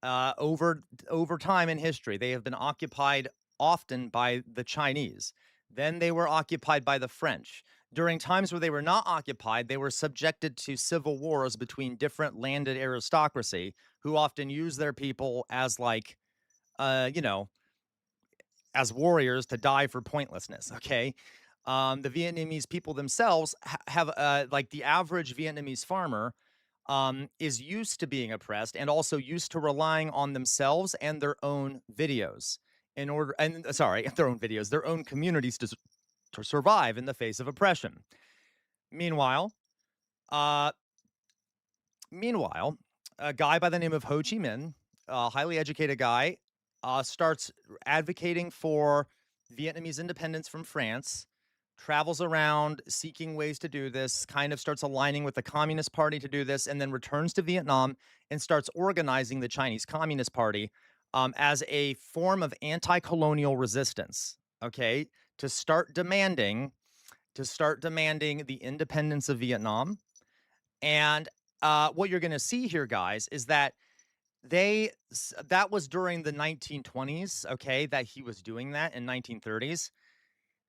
Over time in history, they have been occupied often by the Chinese. Then they were occupied by the French. During times where they were not occupied, they were subjected to civil wars between different landed aristocracy who often use their people as like, you know, as warriors to die for pointlessness, okay? The Vietnamese people themselves have, like the average Vietnamese farmer is used to being oppressed and also used to relying on themselves and their own videos in order, and sorry, their own videos, their own communities to survive in the face of oppression. Meanwhile, a guy by the name of Ho Chi Minh, a highly educated guy, starts advocating for Vietnamese independence from France, travels around seeking ways to do this, kind of starts aligning with the Communist Party to do this, and then returns to Vietnam and starts organizing the Chinese Communist Party as a form of anti-colonial resistance, okay, to start demanding the independence of Vietnam. And what you're going to see here, guys, is that that was during the 1920s, okay, that he was doing that in 1930s.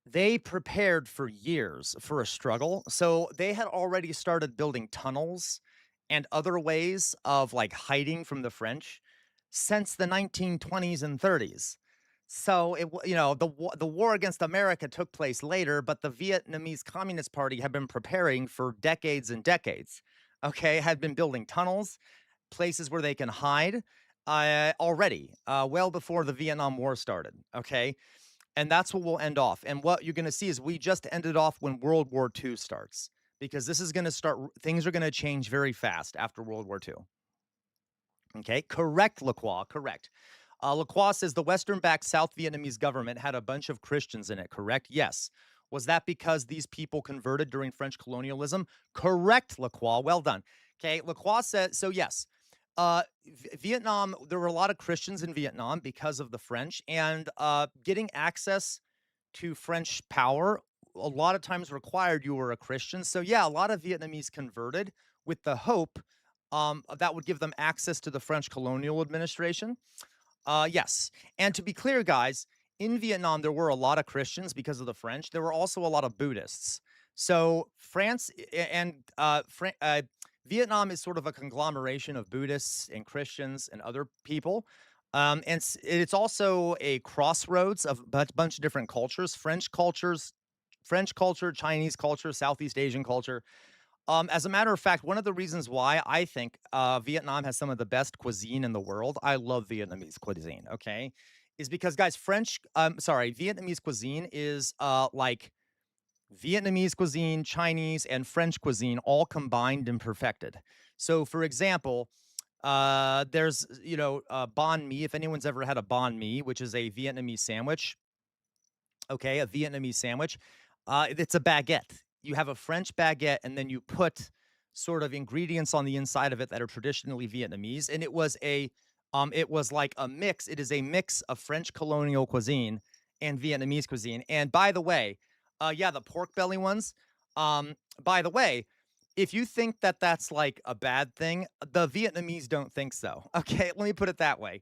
They prepared for years for a struggle. So they had already started building tunnels and other ways of like hiding from the French since the 1920s and 30s. So, you know, the war against America took place later, but the Vietnamese Communist Party had been preparing for decades and decades, okay, had been building tunnels, places where they can hide already, well before the Vietnam War started, okay? And that's what we'll end off. And what you're going to see is we just ended off when World War II starts, because this is going to start, things are going to change very fast after World War II. Okay, correct, Lacroix, correct. Lacroix says the Western-backed South Vietnamese government had a bunch of Christians in it, correct? Yes. Was that because these people converted during French colonialism? Correct, Lacroix, well done. Okay, Lacroix said, so yes. Vietnam, there were a lot of Christians in Vietnam because of the French, and getting access to French power a lot of times required you were a Christian. So yeah, a lot of Vietnamese converted with the hope that would give them access to the French colonial administration. Yes. And to be clear, guys, in Vietnam, there were a lot of Christians because of the French. There were also a lot of Buddhists. So France and Vietnam is sort of a conglomeration of Buddhists and Christians and other people. And it's also a crossroads of a bunch of different cultures, French culture, Chinese culture, Southeast Asian culture. As a matter of fact, one of the reasons why I think Vietnam has some of the best cuisine in the world, I love Vietnamese cuisine, okay, is because, guys, Vietnamese cuisine is like Vietnamese cuisine, Chinese, and French cuisine all combined and perfected. So, for example, there's, banh mi, if anyone's ever had a banh mi, which is a Vietnamese sandwich, okay, a Vietnamese sandwich, it's a baguette. You have a French baguette, and then you put sort of ingredients on the inside of it that are traditionally Vietnamese. And it was like a mix. It is a mix of French colonial cuisine and Vietnamese cuisine. And by the way, the pork belly ones. By the way, if you think that that's like a bad thing, the Vietnamese don't think so. Okay, let me put it that way.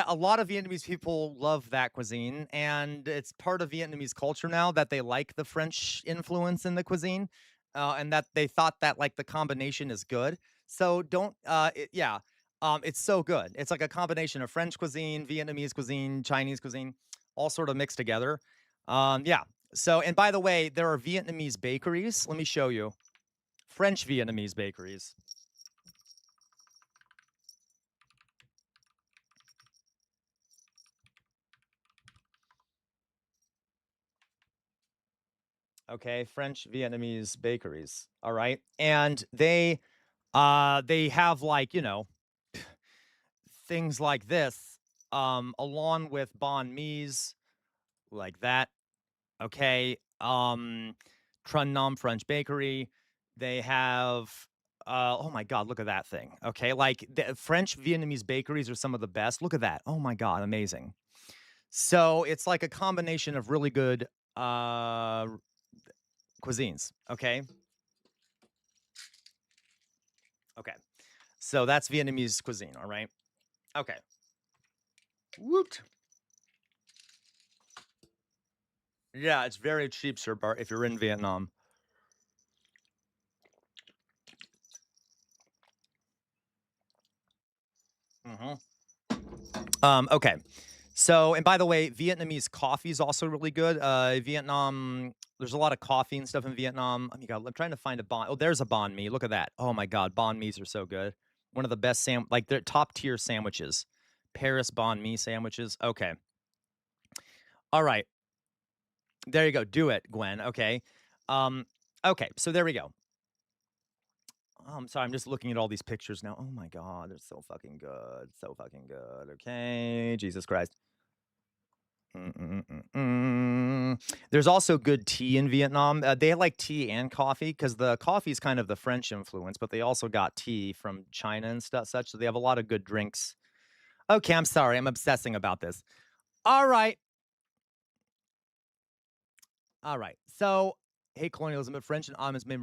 A lot of Vietnamese people love that cuisine, and it's part of Vietnamese culture now that they like the French influence in the cuisine, and that they thought that like the combination is good. So it's so good. It's like a combination of French cuisine, Vietnamese cuisine, Chinese cuisine, all sort of mixed together. So, and by the way, there are Vietnamese bakeries. Let me show you. French Vietnamese bakeries. Okay, French Vietnamese bakeries. All right. And they have like, things like this, along with banh mi's like that. Okay. Trun Nam French Bakery. They have oh my God, look at that thing. Okay, like the French Vietnamese bakeries are some of the best. Look at that. Oh my God, amazing. So it's like a combination of really good cuisines. Okay. Okay. So that's Vietnamese cuisine. All right. Okay. Woot. Yeah, it's very cheap, Sir Bart, if you're in Vietnam. Okay. So, and by the way, Vietnamese coffee is also really good. Vietnam, there's a lot of coffee and stuff in Vietnam. Oh my God, I'm trying to find a banh. Oh, there's a banh mi. Look at that. Oh my God, banh mi's are so good. One of the best like they're top tier sandwiches. Paris banh mi sandwiches. Okay. All right. There you go. Do it, Gwen. Okay. Okay. So there we go. I'm sorry. I'm just looking at all these pictures now. Oh my God, they're so fucking good. So fucking good. Okay. Jesus Christ. There's also good tea in Vietnam. They like tea and coffee because the coffee is kind of the French influence, but they also got tea from China and stuff such. So they have a lot of good drinks. Okay, I'm sorry. I'm obsessing about this. All right. All right. So hate colonialism, but French and Ottomans made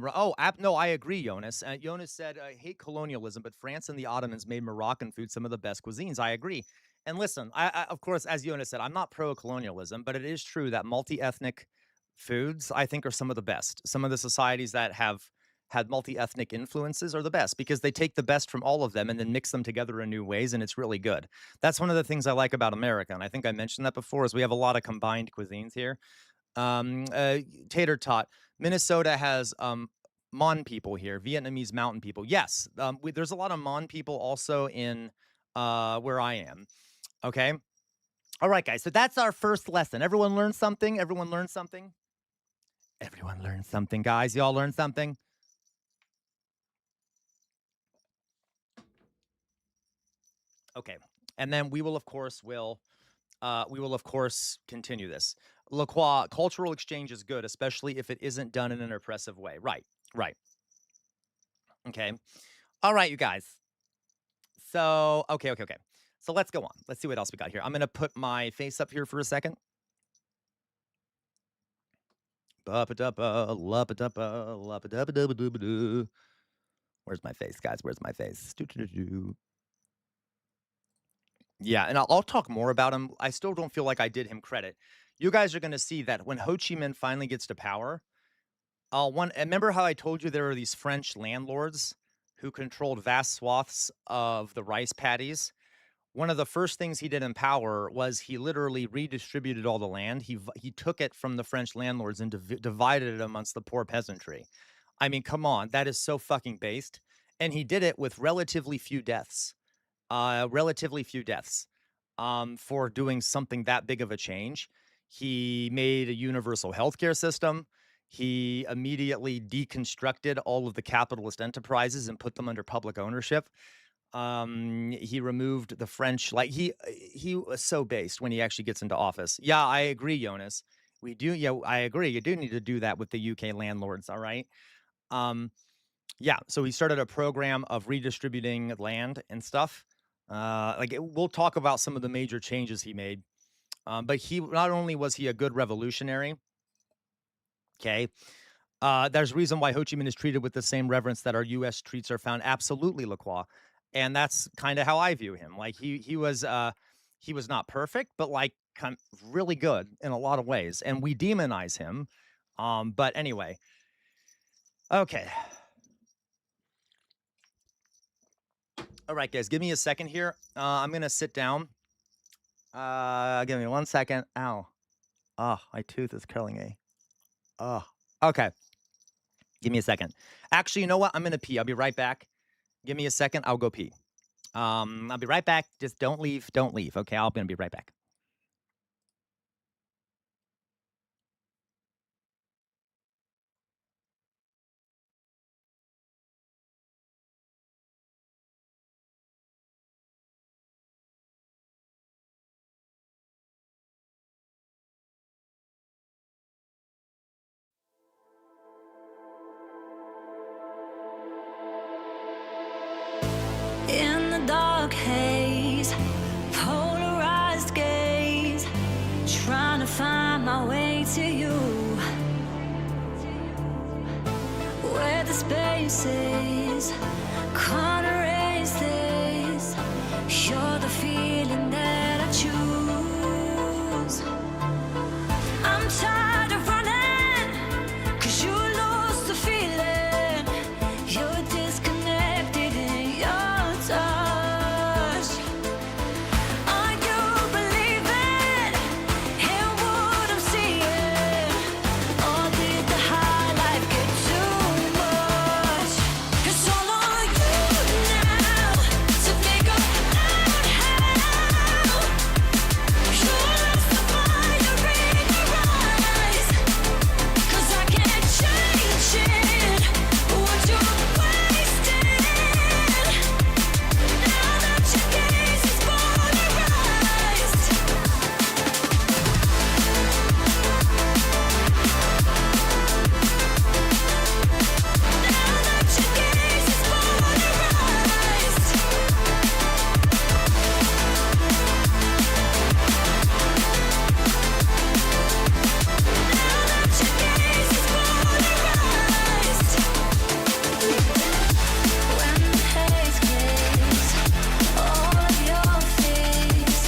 no, I agree, Jonas. Jonas said hate colonialism, but France and the Ottomans made Moroccan food some of the best cuisines. I agree. And listen, I of course, as Jonas said, I'm not pro-colonialism, but it is true that multi-ethnic foods, I think, are some of the best. Some of the societies that have had multi-ethnic influences are the best because they take the best from all of them and then mix them together in new ways, and it's really good. That's one of the things I like about America, and I think I mentioned that before, is we have a lot of combined cuisines here. Tater tot. Minnesota has Mon people here, Vietnamese mountain people. Yes, there's a lot of Mon people also in where I am. Okay. All right, guys. So that's our first lesson. Everyone learned something? Everyone learned something? Everyone learned something, guys. Y'all learned something? Okay. And then we will, of course, continue this. Lacroix, cultural exchange is good, especially if it isn't done in an oppressive way. Right. Okay. All right, you guys. So, okay. So let's go on. Let's see what else we got here. I'm going to put my face up here for a second. Where Where's my face, guys? Where's my face? Yeah, and I'll talk more about him. I still don't feel like I did him credit. You guys are going to see that when Ho Chi Minh finally gets to power, remember how I told you there were these French landlords who controlled vast swaths of the rice paddies? One of the first things he did in power was he literally redistributed all the land. He took it from the French landlords and divided it amongst the poor peasantry. I mean, come on, that is so fucking based. And he did it with relatively few deaths. For doing something that big of a change. He made a universal healthcare system. He immediately deconstructed all of the capitalist enterprises and put them under public ownership. He removed the French, like he was so based when he actually gets into office. Yeah, I agree, Jonas. I agree. You do need to do that with the UK landlords, all right? Yeah, so he started a program of redistributing land and stuff. We'll talk about some of the major changes he made. But he not only was he a good revolutionary, okay, there's a reason why Ho Chi Minh is treated with the same reverence that our U.S. treats are found. Absolutely, Lacroix. And that's kind of how I view him. Like he was not perfect, but like kind of really good in a lot of ways. And we demonize him. But anyway, okay. All right, guys, give me a second here. I'm going to sit down. Give me 1 second. Ow. Oh, my tooth is curling. Oh, okay. Give me a second. Actually, you know what? I'm going to pee. I'll be right back. Give me a second. I'll go pee. I'll be right back. Just don't leave. Don't leave. Okay, I'm going to be right back. In the dark haze, polarized gaze, trying to find my way to you, where the spaces can't erase this. You're the feeling that I choose. I'm tired of running, 'cause you lost the feeling. You're disconnected in your touch. Are you believing in what I'm seeing? Or did the high life get too much? 'Cause all on you now to figure out how you lost the fire in your eyes. 'Cause I can't change it, what you're wasting. Now that your gaze is polarized. Now that your gaze is polarized. Now that your gaze is polarized. When the haze clears all of your fears,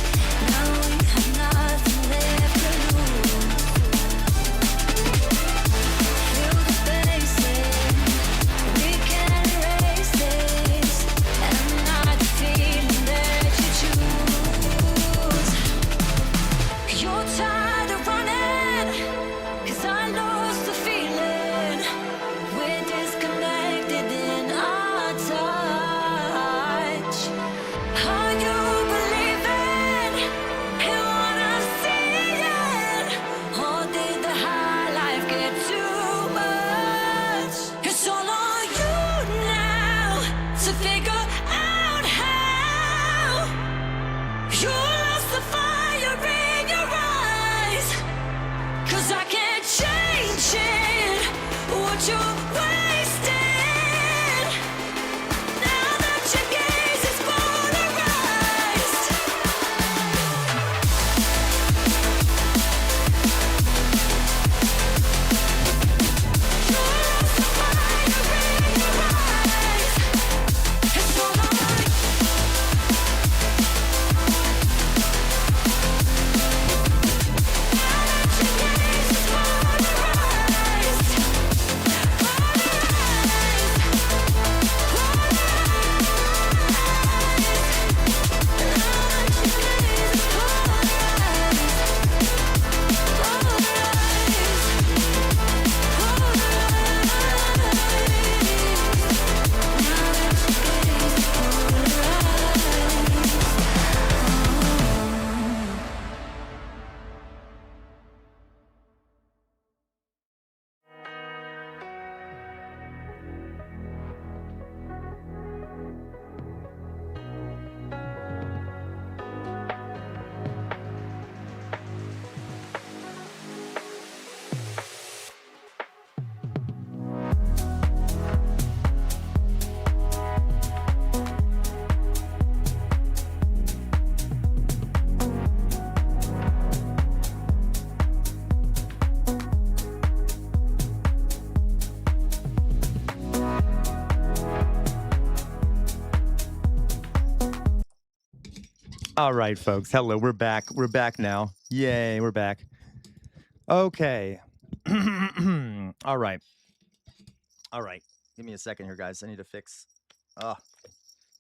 now we have nothing left to lose. Fill the spaces, we can erase this, and not the feeling that you choose. You're tired of running, 'cause I lost the feeling. We're disconnected in our touch. Are you believing in what I'm seeing? Or did the high life get too much? It's all on you now to figure out how you lost the fire in your eyes. 'Cause I can't change it, what you're wasting. Now that your gaze is polarized. You lost the fire in your eyes. All right, folks. Hello, we're back. We're back now. Yay, we're back. Okay. All right. All right. Give me a second here, guys. I need to fix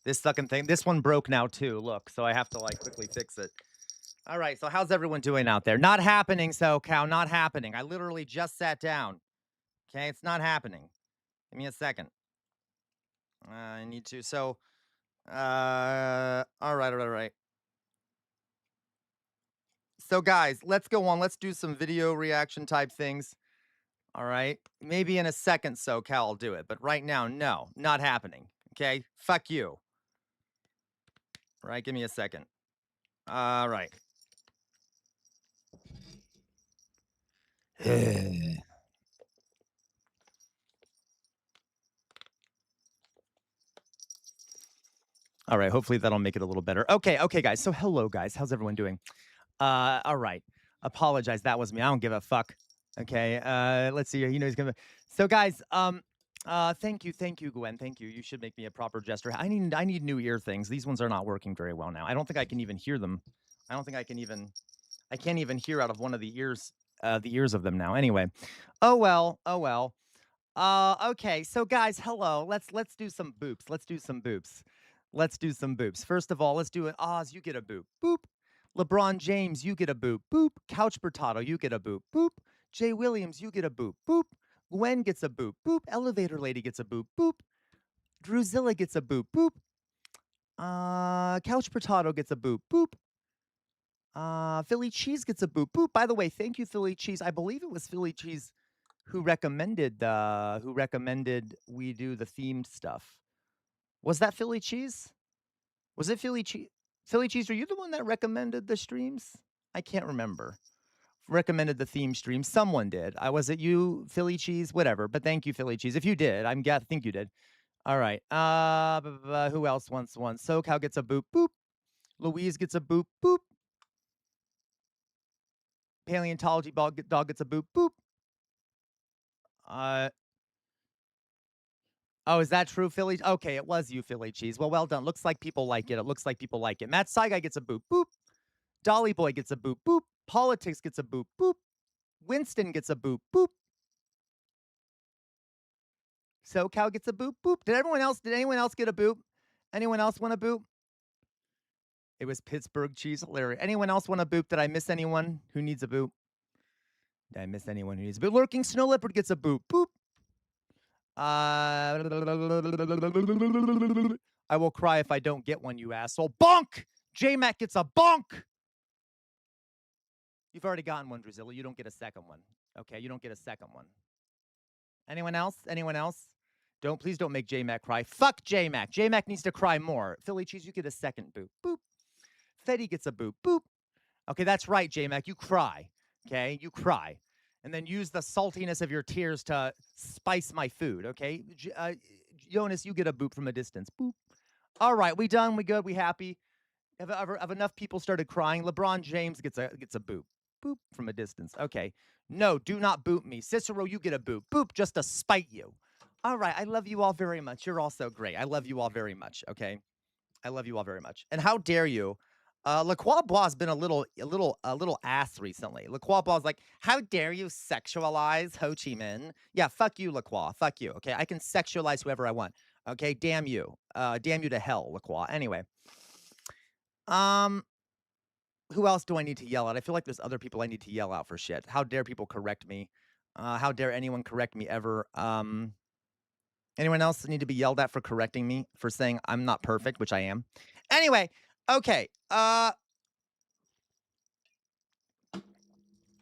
this fucking thing. This one broke now, too. Look, so I have to, like, quickly fix it. All right, so how's everyone doing out there? Not happening, SoCal. Not happening. I literally just sat down. Okay, it's not happening. Give me a second. I need to. So, all right. So, guys, let's go on. Let's do some video reaction type things. All right. Maybe in a second, SoCal will do it. But right now, no, not happening. Okay. Fuck you. All right. Give me a second. All right. All right. Hopefully that'll make it a little better. Okay. Okay, guys. So, hello, guys. How's everyone doing? All right. Apologize. That was me. I don't give a fuck. Okay. Let's see here. You know he's gonna. So, guys. Thank you, Gwen. Thank you. You should make me a proper gesture. I need new ear things. These ones are not working very well now. I don't think I can even hear them. I don't think I can't even hear out of one of the ears of them now. Anyway. Oh well. Okay. So guys, hello. Let's do some boops. Let's do some boops. First of all, let's do it. Oz, you get a boop. Boop. LeBron James, you get a boop. Boop. Couch Potato, you get a boop. Boop. Jay Williams, you get a boop. Boop. Gwen gets a boop. Boop. Elevator Lady gets a boop. Boop. Druzilla gets a boop. Boop. Couch Potato gets a boop. Boop. Philly Cheese gets a boop. Boop. By the way, thank you, Philly Cheese. I believe it was Philly Cheese who recommended we do the themed stuff. Was that Philly Cheese? Was it Philly Cheese? Philly Cheese, are you the one that recommended the streams? I can't remember. Recommended the theme stream. Someone did. Was it you, Philly Cheese? Whatever. But thank you, Philly Cheese. If you did, I think you did. All right. Who else wants one? SoCal gets a boop. Boop. Louise gets a boop. Boop. Paleontology dog gets a boop. Boop. Oh, is that true, Philly? Okay, it was you, Philly Cheese. Well done. Looks like people like it. It looks like people like it. Matt Saigai gets a boop. Boop. Dolly Boy gets a boop. Boop. Politics gets a boop. Boop. Winston gets a boop. Boop. SoCal gets a boop. Boop. Did anyone else get a boop? Anyone else want a boop? It was Pittsburgh Cheese. Hilarious. Anyone else want a boop? Did I miss anyone who needs a boop? Did I miss anyone who needs a boop? Lurking Snow Leopard gets a boop. Boop. I will cry if I don't get one, you asshole. Bonk! J-Mac gets a bonk! You've already gotten one, Druzilla. You don't get a second one. Okay, you don't get a second one. Anyone else? Anyone else? Please don't make J-Mac cry. Fuck J-Mac. J-Mac needs to cry more. Philly Cheese, you get a second boop. Boop. Fetty gets a boop. Boop. Okay, that's right, J-Mac. You cry. Okay, you cry. And then use the saltiness of your tears to spice my food, okay? Jonas, you get a boop from a distance. Boop. All right, we done? We good? We happy? Have enough people started crying? LeBron James gets a boop. Boop from a distance. Okay. No, do not boop me. Cicero, you get a boop. Boop just to spite you. All right, I love you all very much. You're all so great. I love you all very much, okay? I love you all very much. And how dare you? LaCroix has been a little ass recently. LaCroix is like, how dare you sexualize Ho Chi Minh? Yeah, fuck you, LaCroix. Fuck you. Okay, I can sexualize whoever I want. Okay, damn you. Damn you to hell, LaCroix. Anyway, who else do I need to yell at? I feel like there's other people I need to yell out for shit. How dare people correct me? How dare anyone correct me ever? Anyone else need to be yelled at for correcting me for saying I'm not perfect, which I am. Anyway. Okay.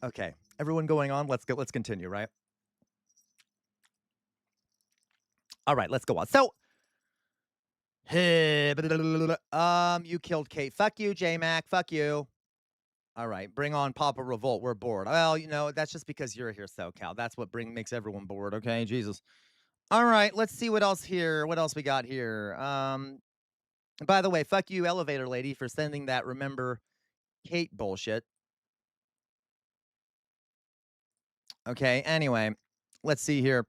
Okay. Everyone going on? Let's go. Let's continue, right? All right, let's go on. So, you killed Kate. Fuck you, J-Mac. Fuck you. All right, bring on Papa Revolt. We're bored. Well, you know, that's just because you're here, SoCal. That's what makes everyone bored, okay? Jesus. All right, let's see what else here. What else we got here? By the way, fuck you, Elevator Lady, for sending that Remember Kate bullshit. Okay, anyway, let's see here.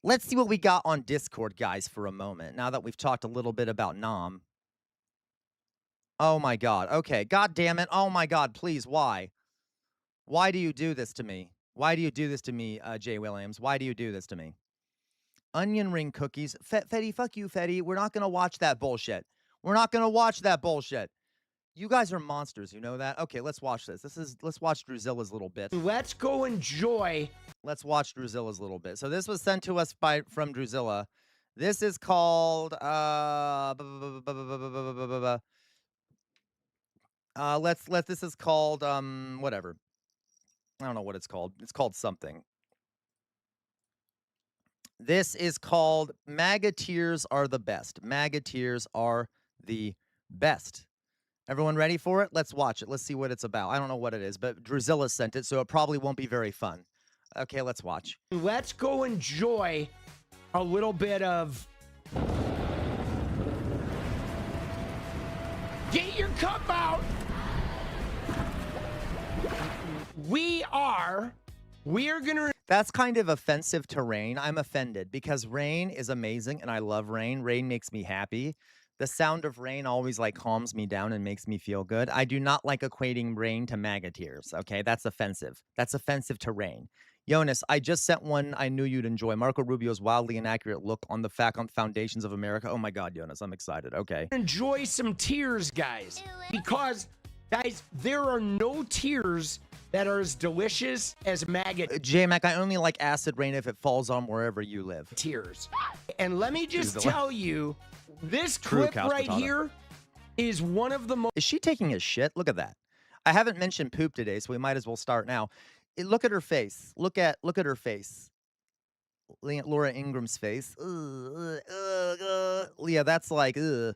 Let's see what we got on Discord, guys, for a moment. Now that we've talked a little bit about Nam. Oh my God. Okay. God damn it. Oh my God. Please. Why? Why do you do this to me? Why do you do this to me, Jay Williams? Why do you do this to me? Onion ring cookies. Fetty, fuck you, Fetty. We're not going to watch that bullshit. We're not going to watch that bullshit. You guys are monsters. You know that? Okay, let's watch this. Let's watch Druzilla's little bit. Let's go enjoy. Let's watch Druzilla's little bit. So this was sent to us from Druzilla. This is called this is called whatever. I don't know what it's called. It's called something. This is called MAGA Tears Are the Best. MAGA Tears Are the Best. Everyone ready for it? Let's watch it. Let's see what it's about. I don't know what it is, but Druzilla sent it, so it probably won't be very fun. Okay, let's watch. Let's go enjoy a little bit of... Get your cup out! We are gonna... That's kind of offensive to Rain. I'm offended because Rain is amazing and I love Rain. Rain makes me happy. The sound of rain always like calms me down and makes me feel good. I do not like equating rain to MAGA tears. Okay, that's offensive. That's offensive to Rain. Jonas, I just sent one I knew you'd enjoy. Marco Rubio's wildly inaccurate look on the foundations of America. Oh my God, Jonas, I'm excited. Okay. Enjoy some tears, guys. Because, guys, there are no tears that are as delicious as MAGA. J-Mac, I only like acid rain if it falls on wherever you live. Tears. And let me just tell you, this clip right here is one of the most... Is she taking a shit? Look at that. I haven't mentioned poop today, so we might as well start now. Look at her face. Look at her face. Laura Ingram's face. Yeah, that's like, I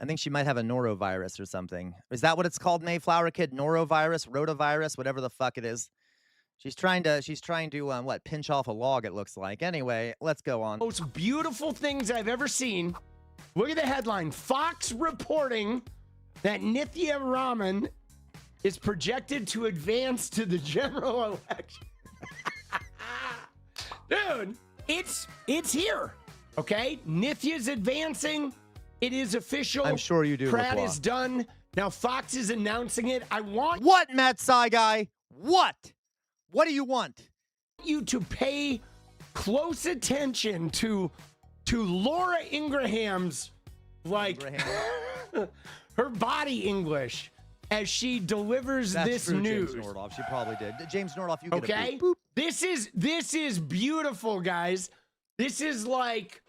think she might have a norovirus or something. Is that what it's called, Mayflower Kid? Norovirus, rotavirus, whatever the fuck it is. She's trying to what, pinch off a log, it looks like. Anyway, let's go on. Most beautiful things I've ever seen. Look at the headline. Fox reporting that Nithya Raman is projected to advance to the general election. Dude, it's here. Okay? Nithya's advancing. It is official. I'm sure you do. Pratt is done. Now Fox is announcing it. I want what, Matt Sai guy? What? What do you want? You to pay close attention to Laura Ingram's her body English as she delivers this news. James Nordoff, she probably did. James Nordoff, you get okay? a boop. This is beautiful, guys. This is like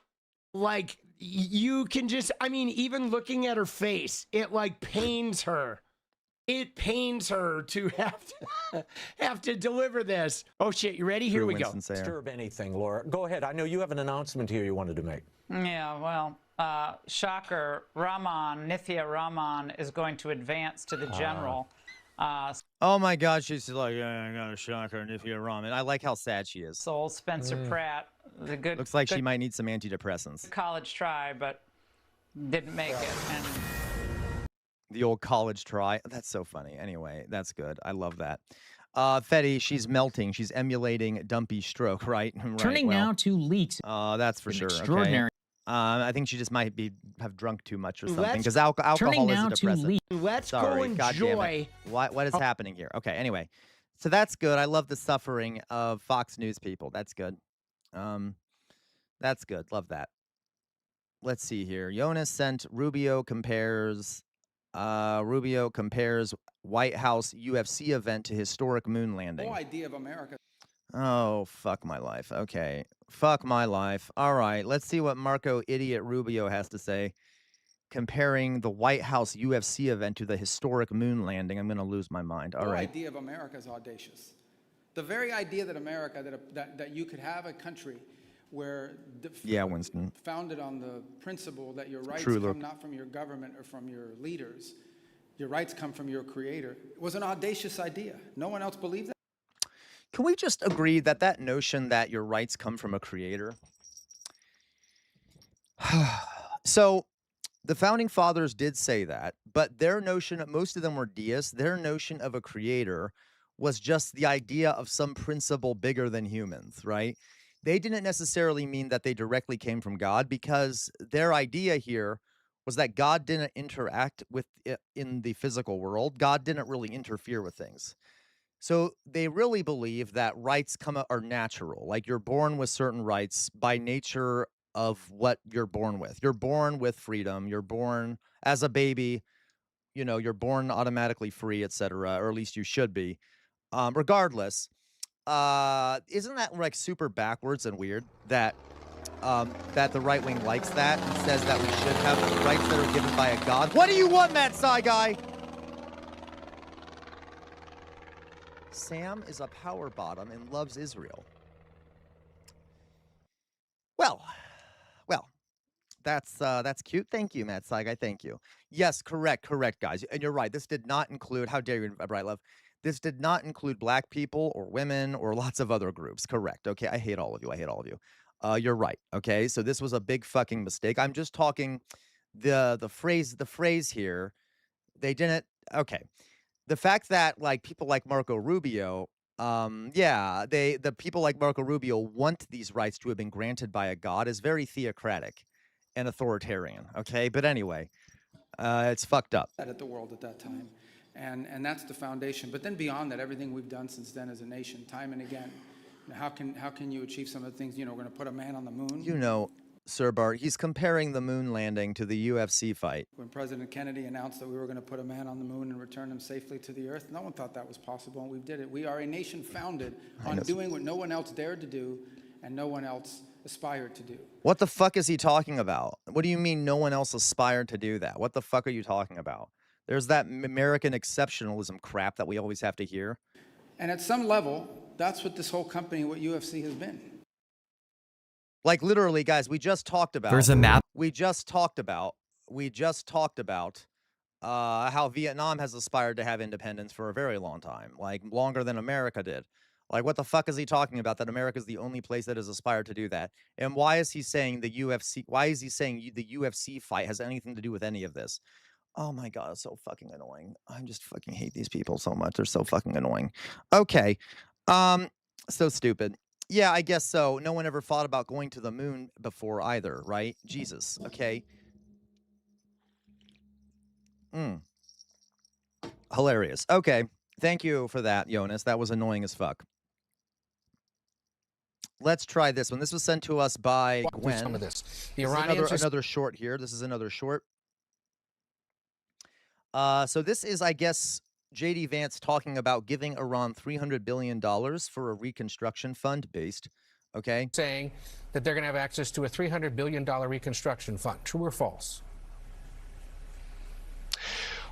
you can just, I mean, even looking at her face, it like pains her. It pains her to have to deliver this. Oh shit, you ready? Here we go. Disturb anything, Laura. Go ahead. I know you have an announcement here you wanted to make. Yeah, well, shocker, Nithya Raman is going to advance to the general. Oh my God, she's like, yeah, I got a shocker, Nithya Raman. I like how sad she is. So Spencer Pratt, the good... Looks like she might need some antidepressants. College try, but didn't make it. And the old college try. That's so funny. Anyway, that's good. I love that. Fetty, she's melting. She's emulating Dumpy Stroke, right? Turning now to leaks. That's for sure. Extraordinary. Okay. I think she just might have drunk too much or something because alcohol is a depressant. Let's go enjoy. What is happening here? Okay. Anyway, so that's good. I love the suffering of Fox News people. That's good. That's good. Love that. Let's see here. Jonas sent Rubio compares White House UFC event to historic moon landing. No idea of America. Oh, fuck my life. Okay. Fuck my life. All right. Let's see what Marco Idiot Rubio has to say. Comparing the White House UFC event to the historic moon landing. I'm going to lose my mind. All right. The idea of America is audacious. The very idea that America, that you could have a country where Winston, founded on the principle that your rights come not from your government or from your leaders, your rights come from your creator, was an audacious idea. No one else believed that. Can we just agree that that notion that your rights come from a creator? So the founding fathers did say that, but their notion, most of them were deists, their notion of a creator was just the idea of some principle bigger than humans, right? They didn't necessarily mean that they directly came from God, because their idea here was that God didn't interact with it in the physical world. God didn't really interfere with things. So they really believe that rights are natural. Like you're born with certain rights by nature of what you're born with. You're born with freedom. You're born as a baby, you know, you're born automatically free, etc., or at least you should be. Regardless, isn't that like super backwards and weird that that the right wing likes that and says that we should have rights that are given by a god? What do you want, Matt Sci Guy? Sam is a power bottom and loves Israel. Well, that's cute. Thank you, Matt Sci Guy. Thank you. Yes, correct, guys. And you're right. This did not include. How dare you, Bright Love? This did not include black people or women or lots of other groups. Correct. Okay, I hate all of you. You're right. Okay, so this was a big fucking mistake. I'm just talking the phrase here. They didn't. Okay, the fact that like people like Marco Rubio, the people like Marco Rubio want these rights to have been granted by a god is very theocratic and authoritarian. Okay, but anyway, it's fucked up. At the world at that time, and that's the foundation. But then beyond that, everything we've done since then as a nation, time and again. How can you achieve some of the things? You know, we're going to put a man on the moon. You know, Sir Bart, he's comparing the moon landing to the UFC fight. When President Kennedy announced that we were going to put a man on the moon and return him safely to the earth, no one thought that was possible, and we did it. We are a nation founded on doing what no one else dared to do and no one else aspired to do. What the fuck is he talking about? What do you mean no one else aspired to do that? What the fuck are you talking about? There's that American exceptionalism crap that we always have to hear. And at some level, that's what this whole company, what UFC has been. Like literally, guys, we just talked about. There's a map. We just talked about how Vietnam has aspired to have independence for a very long time, like longer than America did. Like, what the fuck is he talking about? That America is the only place that has aspired to do that? And why is he saying the UFC? Why is he saying the UFC fight has anything to do with any of this? Oh my God, it's so fucking annoying. I just fucking hate these people so much. They're so fucking annoying. Okay. So stupid. Yeah, I guess so. No one ever thought about going to the moon before either, right? Jesus. Okay. Hilarious. Okay. Thank you for that, Jonas. That was annoying as fuck. Let's try this one. This was sent to us by Gwen. Some of this. The Iranians another short here. This is another short. So this is, I guess, J.D. Vance talking about giving Iran $300 billion for a reconstruction fund based. Okay. Saying that they're going to have access to a $300 billion reconstruction fund. True or false?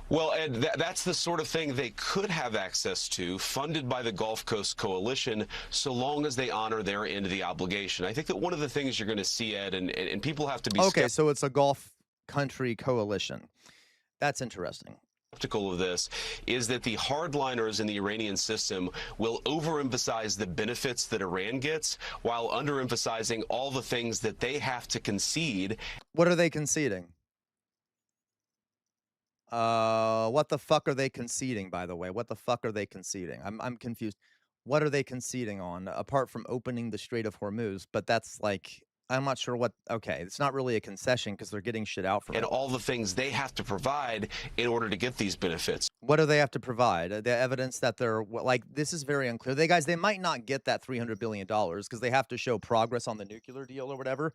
Well, Ed, that's the sort of thing they could have access to, funded by the Gulf Coast Coalition, so long as they honor their end of the obligation. I think that one of the things you're going to see, Ed, and people have to be okay, so it's a Gulf country coalition. That's interesting. Skeptical of this is that the hardliners in the Iranian system will overemphasize the benefits that Iran gets while underemphasizing all the things that they have to concede. What are they conceding? What the fuck are they conceding, by the way? What the fuck are they conceding? I'm confused. What are they conceding on, apart from opening the Strait of Hormuz? But that's like, I'm not sure what, okay, it's not really a concession because they're getting shit out from it. And all the things they have to provide in order to get these benefits. What do they have to provide? The evidence that they're, like, this is very unclear. They might not get that $300 billion because they have to show progress on the nuclear deal or whatever.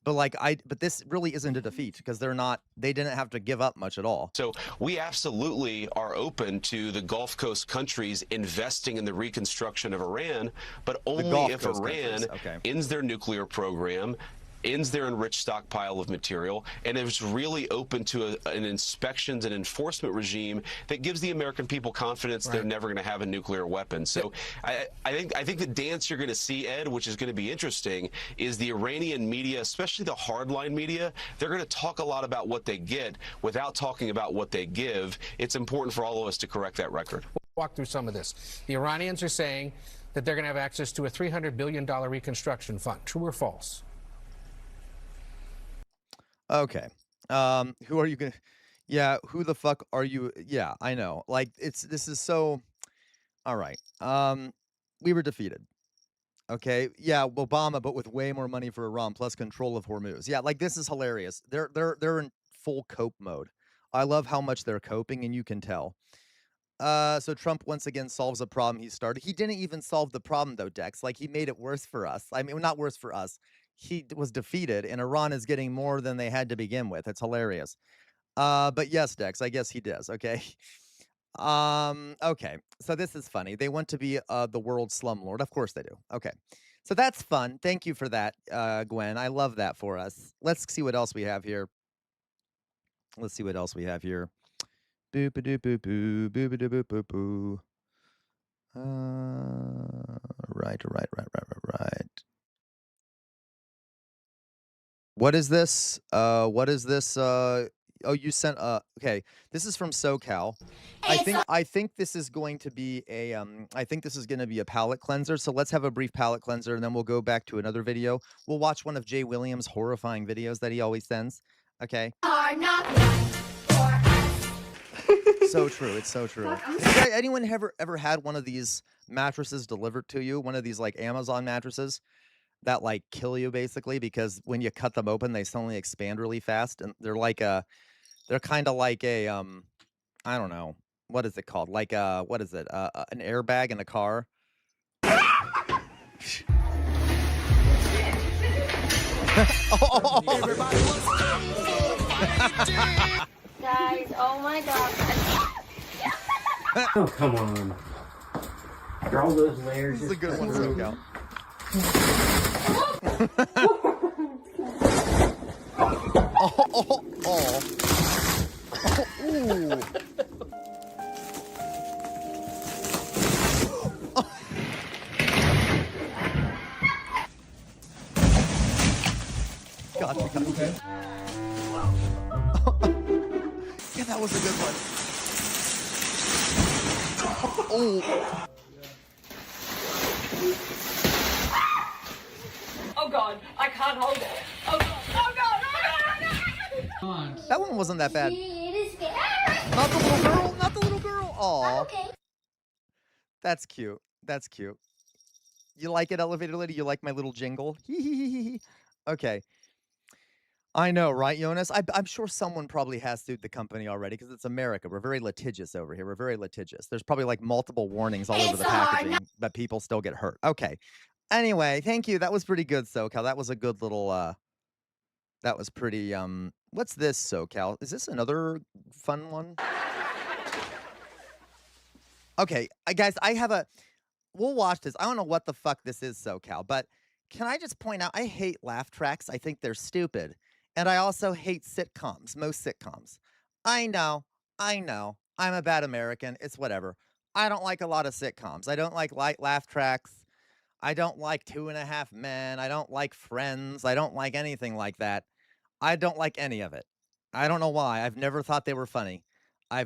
But but this really isn't a defeat because they didn't have to give up much at all. So we absolutely are open to the Gulf Coast countries investing in the reconstruction of Iran, but only if Iran ends their nuclear program, ends their enriched stockpile of material, and is really open to an inspections and enforcement regime that gives the American people confidence they're never going to have a nuclear weapon. So I think the dance you're going to see, Ed, which is going to be interesting, is the Iranian media, especially the hardline media, they're going to talk a lot about what they get without talking about what they give. It's important for all of us to correct that record. Walk through some of this. The Iranians are saying that they're going to have access to a $300 billion reconstruction fund. True or false? Okay. Who are you gonna? Yeah. Who the fuck are you? Yeah, I know. Like this is so. All right. We were defeated. Okay. Yeah, Obama, but with way more money for Iran plus control of Hormuz. Yeah, like this is hilarious. They're full cope mode. I love how much they're coping, and you can tell. So Trump once again solves a problem he started. He didn't even solve the problem, though, Dex. Like, he made it worse for us. I mean, not worse for us. He was defeated, and Iran is getting more than they had to begin with. It's hilarious. But yes, Dex, I guess he does, okay? Okay, so this is funny. They want to be the world slumlord. Of course they do. Okay, so that's fun. Thank you for that, Gwen. I love that for us. Let's see what else we have here. Let's see what else we have here. Boop a doop boop boo boop a doop boop boop boo. Right. What is this? What is this? Oh, you sent okay. This is from SoCal. I think this is going to be a I think this is going to be a palate cleanser. So let's have a brief palate cleanser, and then we'll go back to another video. We'll watch one of Jay Williams' horrifying videos that he always sends. Okay. So true. It's so true. Anyone ever had one of these mattresses delivered to you? One of these like Amazon mattresses that like kill you basically, because when you cut them open, they suddenly expand really fast, and they're kind of like a I don't know, what is it called? Like what is it? An airbag in a car. Guys, oh my god. Oh, come on. Are all those layers? This is a good one, SoCal. Ooh. Gotcha. Okay. Yeah, that was a good one. Oh. Oh god, I can't hold it. Oh god, oh god, oh god. That one wasn't that bad. Not the little girl, not the little girl. Aw. Okay. That's cute. That's cute. You like it, Elevator Lady? You like my little jingle? Okay. I know, right, Jonas? I'm sure someone probably has sued the company already because it's America. We're very litigious over here. We're very litigious. There's probably like multiple warnings all over the packaging, but people still get hurt. Okay. Anyway, thank you. That was pretty good, SoCal. That was a good little, that was pretty, what's this, SoCal? Is this another fun one? Okay, guys, we'll watch this. I don't know what the fuck this is, SoCal, but can I just point out, I hate laugh tracks. I think they're stupid. And I also hate sitcoms, most sitcoms. I know. I'm a bad American. It's whatever. I don't like a lot of sitcoms. I don't like light laugh tracks. I don't like 2.5 Men. I don't like Friends. I don't like anything like that. I don't like any of it. I don't know why. I've never thought they were funny. I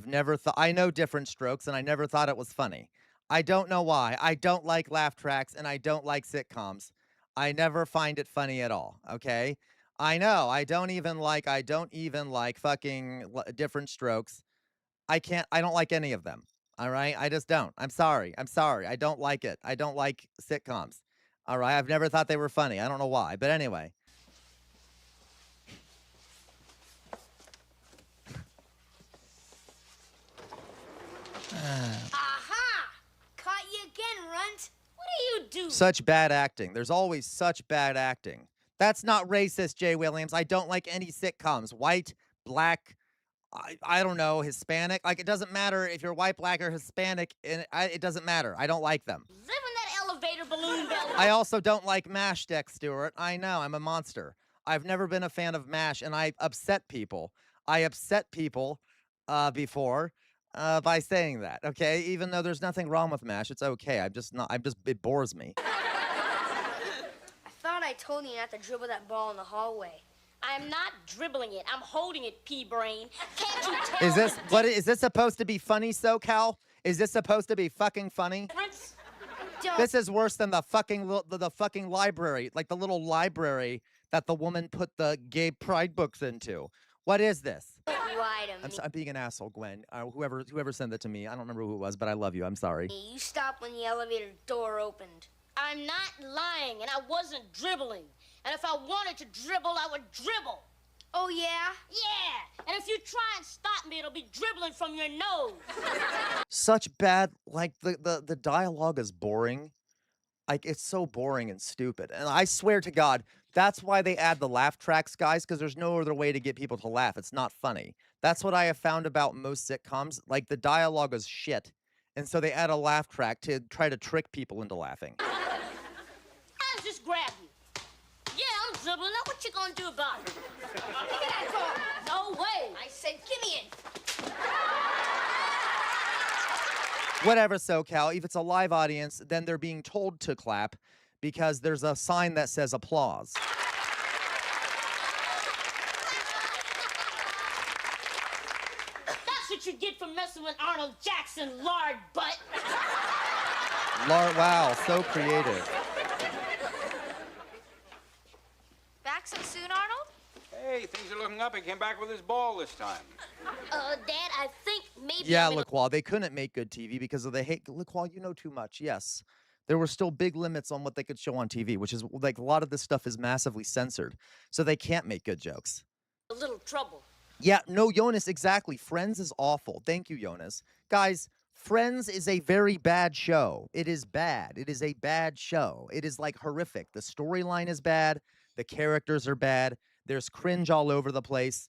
know Different Strokes, and I never thought it was funny. I don't know why. I don't like laugh tracks, and I don't like sitcoms. I never find it funny at all, okay? I know. I don't even like fucking Different Strokes. I don't like any of them. All right? I just don't. I'm sorry. I don't like it. I don't like sitcoms. All right? I've never thought they were funny. I don't know why. But anyway. Aha! Caught you again, Runt. What do you do? Such bad acting. There's always such bad acting. That's not racist, Jay Williams. I don't like any sitcoms. White, black, I don't know, Hispanic. Like, it doesn't matter if you're white, black, or Hispanic. It doesn't matter. I don't like them. Live in that elevator balloon belt. I also don't like MASH, Dex Stewart. I know, I'm a monster. I've never been a fan of MASH, and I upset people. Before by saying that, okay? Even though there's nothing wrong with MASH, it's okay. It bores me. I thought I told you not to dribble that ball in the hallway. I'm not dribbling it. I'm holding it, pea-brain. Can't you tell? Is this supposed to be funny, SoCal? Is this supposed to be fucking funny? This is worse than the fucking library, like the little library that the woman put the gay pride books into. What is this? I'm being an asshole, Gwen. Whoever sent it to me, I don't remember who it was, but I love you. I'm sorry. You stopped when the elevator door opened. I'm not lying, and I wasn't dribbling. And if I wanted to dribble, I would dribble. Oh, yeah? Yeah. And if you try and stop me, it'll be dribbling from your nose. Such bad, like, the dialogue is boring. Like, it's so boring and stupid. And I swear to God, that's why they add the laugh tracks, guys, because there's no other way to get people to laugh. It's not funny. That's what I have found about most sitcoms. Like, the dialogue is shit. And so they add a laugh track to try to trick people into laughing. I'll just grab you. Yeah, I'm dribbling. Now what you gonna do about it? Look at that ball. No way. I said, give me it. Whatever, SoCal. If it's a live audience, then they're being told to clap because there's a sign that says applause. That's what you get for messing with Arnold Jackson, lard butt. Wow, so creative. Back so soon, Arnold? Hey, things are looking up. He came back with his ball this time. Dad, I think maybe... Yeah, Laqual, they couldn't make good TV because of the hate. Laqual, you know too much. Yes. There were still big limits on what they could show on TV, which is like a lot of this stuff is massively censored. So they can't make good jokes. A little trouble. Yeah, no, Jonas, exactly. Friends is awful. Thank you, Jonas. Guys, Friends is a very bad show. It is bad. It is a bad show. It is like horrific. The storyline is bad. The characters are bad. There's cringe all over the place.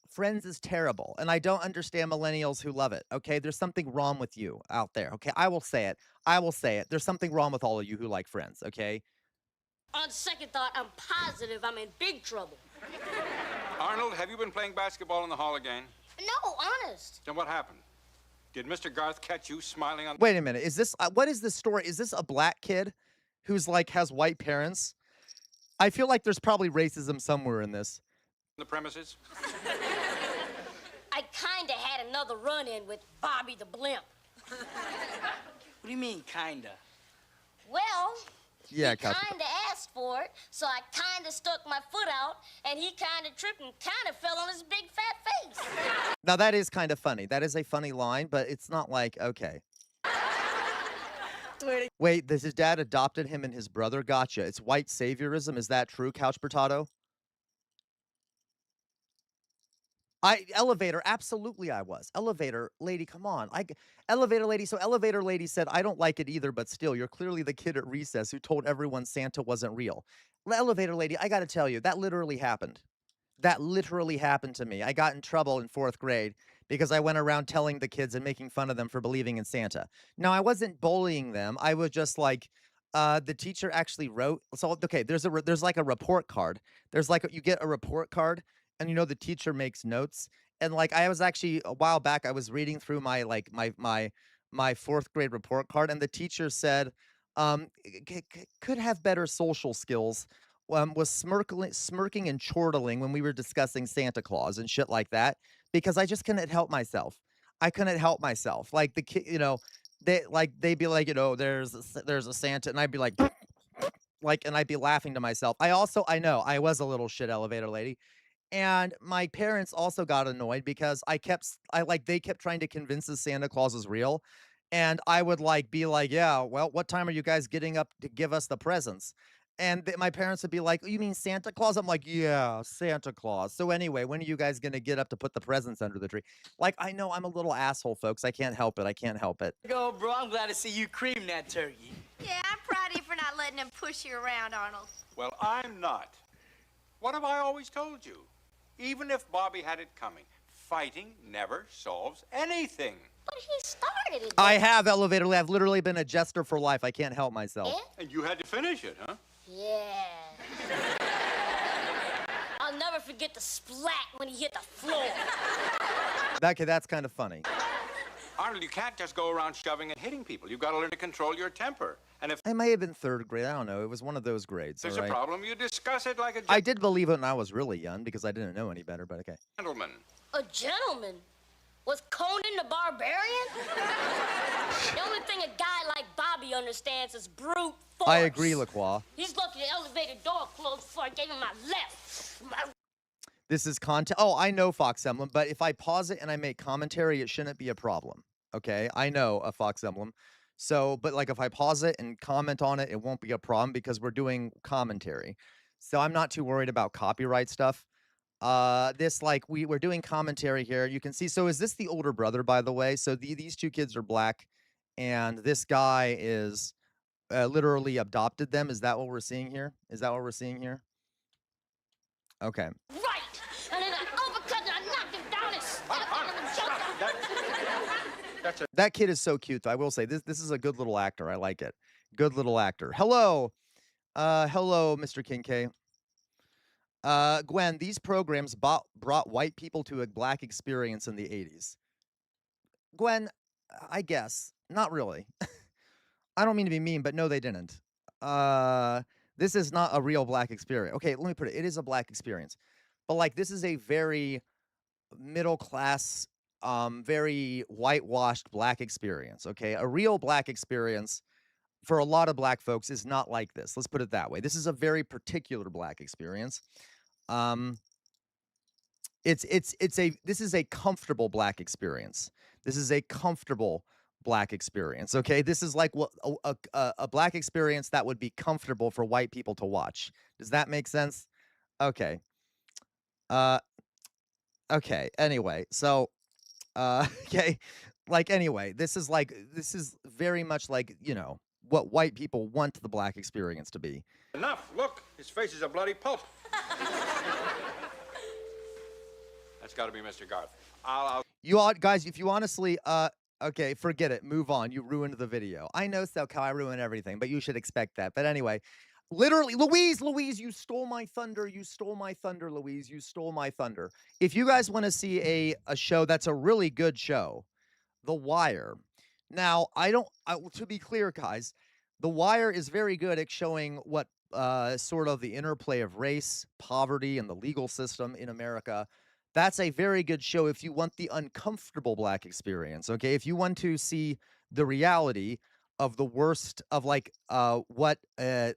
Friends is terrible, and I don't understand millennials who love it, okay? There's something wrong with you out there, okay? I will say it. I will say it. There's something wrong with all of you who like Friends, okay? On second thought, I'm positive I'm in big trouble. Arnold, have you been playing basketball in the hall again? No, honest. Then what happened? Did Mr. Garth catch you smiling on... Wait a minute. Is this, what is this story? Is this a black kid who's like, has white parents? I feel like there's probably racism somewhere in this. the premises? I kinda had another run-in with Bobby the Blimp. What do you mean, kinda? Well, yeah, he kinda asked for it, so I kinda stuck my foot out, and he kinda tripped and kinda fell on his big fat face. Now, that is kind of funny. That is a funny line, but it's not like, okay. Wait, his dad adopted him and his brother? Gotcha. It's white saviorism. Is that true, Couch Potato? Elevator, absolutely I was. Elevator lady, come on. Elevator lady, so elevator lady said, I don't like it either, but still, you're clearly the kid at recess who told everyone Santa wasn't real. Elevator lady, I gotta tell you, that literally happened. That literally happened to me. I got in trouble in 4th grade because I went around telling the kids and making fun of them for believing in Santa. Now, I wasn't bullying them. I was just like, the teacher actually wrote, so, okay, there's like a report card. There's like, you get a report card, and you know the teacher makes notes, and like I was actually a while back I was reading through my like my 4th grade report card, and the teacher said could have better social skills, was smirking and chortling when we were discussing Santa Claus and shit like that, because I just couldn't help myself. I couldn't help myself. Like the kid, you know, they'd be like, you know, there's a Santa, and I'd be like and I'd be laughing to myself. I know I was a little shit elevator lady. And my parents also got annoyed because they kept trying to convince us Santa Claus is real. And I would be like, yeah, well, what time are you guys getting up to give us the presents? And my parents would be like, you mean Santa Claus? I'm like, yeah, Santa Claus. So anyway, when are you guys going to get up to put the presents under the tree? Like, I know I'm a little asshole, folks. I can't help it. I can't help it. Go, bro. I'm glad to see you cream that turkey. Yeah, I'm proud of you for not letting him push you around, Arnold. Well, I'm not. What have I always told you? Even if Bobby had it coming, fighting never solves anything. But he started it. I have, elevator. I've literally been a jester for life. I can't help myself. Yeah? And you had to finish it, huh? Yeah. I'll never forget the splat when he hit the floor. That's kind of funny. Arnold, you can't just go around shoving and hitting people. You've got to learn to control your temper. And if I may have been 3rd grade, I don't know. It was one of those grades. there's a problem, you discuss it like a I did believe it when I was really young because I didn't know any better, but okay. gentleman. A gentleman? Was Conan the Barbarian? The only thing a guy like Bobby understands is brute force. I agree, Lacroix. He's lucky the elevator door closed before I gave him my left. This is content. Oh, I know Fox Emblem, but if I pause it and I make commentary, it shouldn't be a problem. Okay, I know a Fox Emblem. So, but like if I pause it and comment on it, it won't be a problem because we're doing commentary. So I'm not too worried about copyright stuff. this, like, we're doing commentary here. You can see, so is this the older brother, by the way? So these two kids are black, and this guy is literally adopted them. Is that what we're seeing here? Is that what we're seeing here? Okay. Right! And then I uppercut and I knocked him down and stepped on him and jumped. That kid is so cute, though. I will say, this is a good little actor. I like it. Good little actor. Hello. Hello, Mr. Kincaid. Gwen, these programs brought white people to a black experience in the 80s. Gwen, I guess. Not really. I don't mean to be mean, but no, they didn't. This is not a real black experience. Okay, let me put it. It is a black experience. But, like, this is a very middle class, very whitewashed black experience, okay? A real black experience for a lot of black folks is not like this. Let's put it that way. This is a very particular black experience. This is a comfortable black experience. This is a comfortable black experience, okay? This is like what a black experience that would be comfortable for white people to watch. Does that make sense? Okay. Okay, anyway, so okay, like, anyway, this is very much like, you know, what white people want the black experience to be. Enough. Look, his face is a bloody pulp. That's got to be Mr. Garth. You all, guys, if you honestly, okay, forget it. Move on. You ruined the video. I know, SoCal, I ruin everything, but you should expect that. But anyway, literally, Louise, you stole my thunder. You stole my thunder, Louise. You stole my thunder. If you guys want to see a show that's a really good show, The Wire. Now, to be clear, guys, The Wire is very good at showing what sort of the interplay of race, poverty, and the legal system in America. That's a very good show if you want the uncomfortable black experience, okay? If you want to see the reality of the worst of, like, what the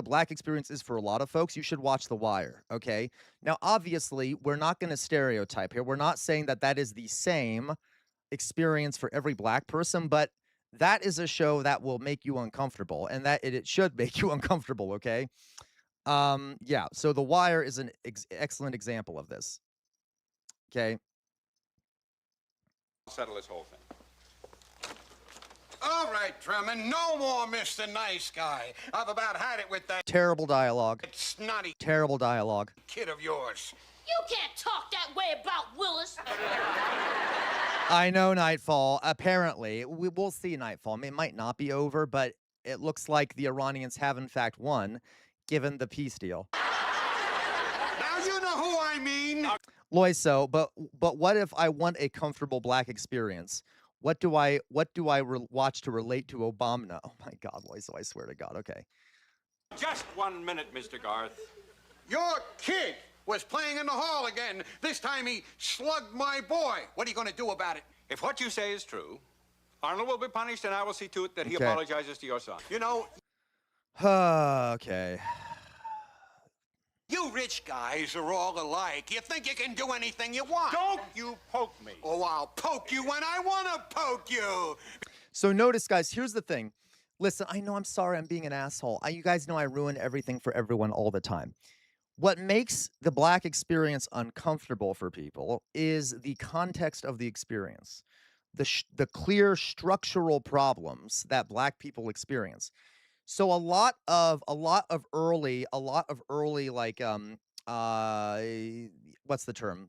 black experience is for a lot of folks, you should watch The Wire, okay? Now, obviously, we're not going to stereotype here. We're not saying that that is the same experience for every black person, but that is a show that will make you uncomfortable, and that it should make you uncomfortable, okay? Yeah, so The Wire is an excellent example of this. Okay. I'll settle this whole thing. All right, Drummond, no more Mr. Nice Guy. I've about had it with that Terrible dialogue. snotty Terrible dialogue. kid of yours. You can't talk that way about Willis. I know, Nightfall. Apparently, we'll see Nightfall. It might not be over, but it looks like the Iranians have, in fact, won, given the peace deal. Now you know who I mean. Loiso, but what if I want a comfortable black experience? What do I watch to relate to Obama? Oh my God, Loiso! I swear to God. Okay. Just 1 minute, Mr. Garth. Your kid was playing in the hall again. This time he slugged my boy. What are you going to do about it? If what you say is true, Arnold will be punished, and I will see to it that he Okay. apologizes to your son. You know, Okay. you rich guys are all alike. You think you can do anything you want. Don't you poke me. Oh, I'll poke you when I want to poke you. So notice, guys, here's the thing. Listen, I know I'm sorry I'm being an asshole. You guys know I ruin everything for everyone all the time. What makes the black experience uncomfortable for people is the context of the experience, the clear structural problems that black people experience. So a lot of early like what's the term?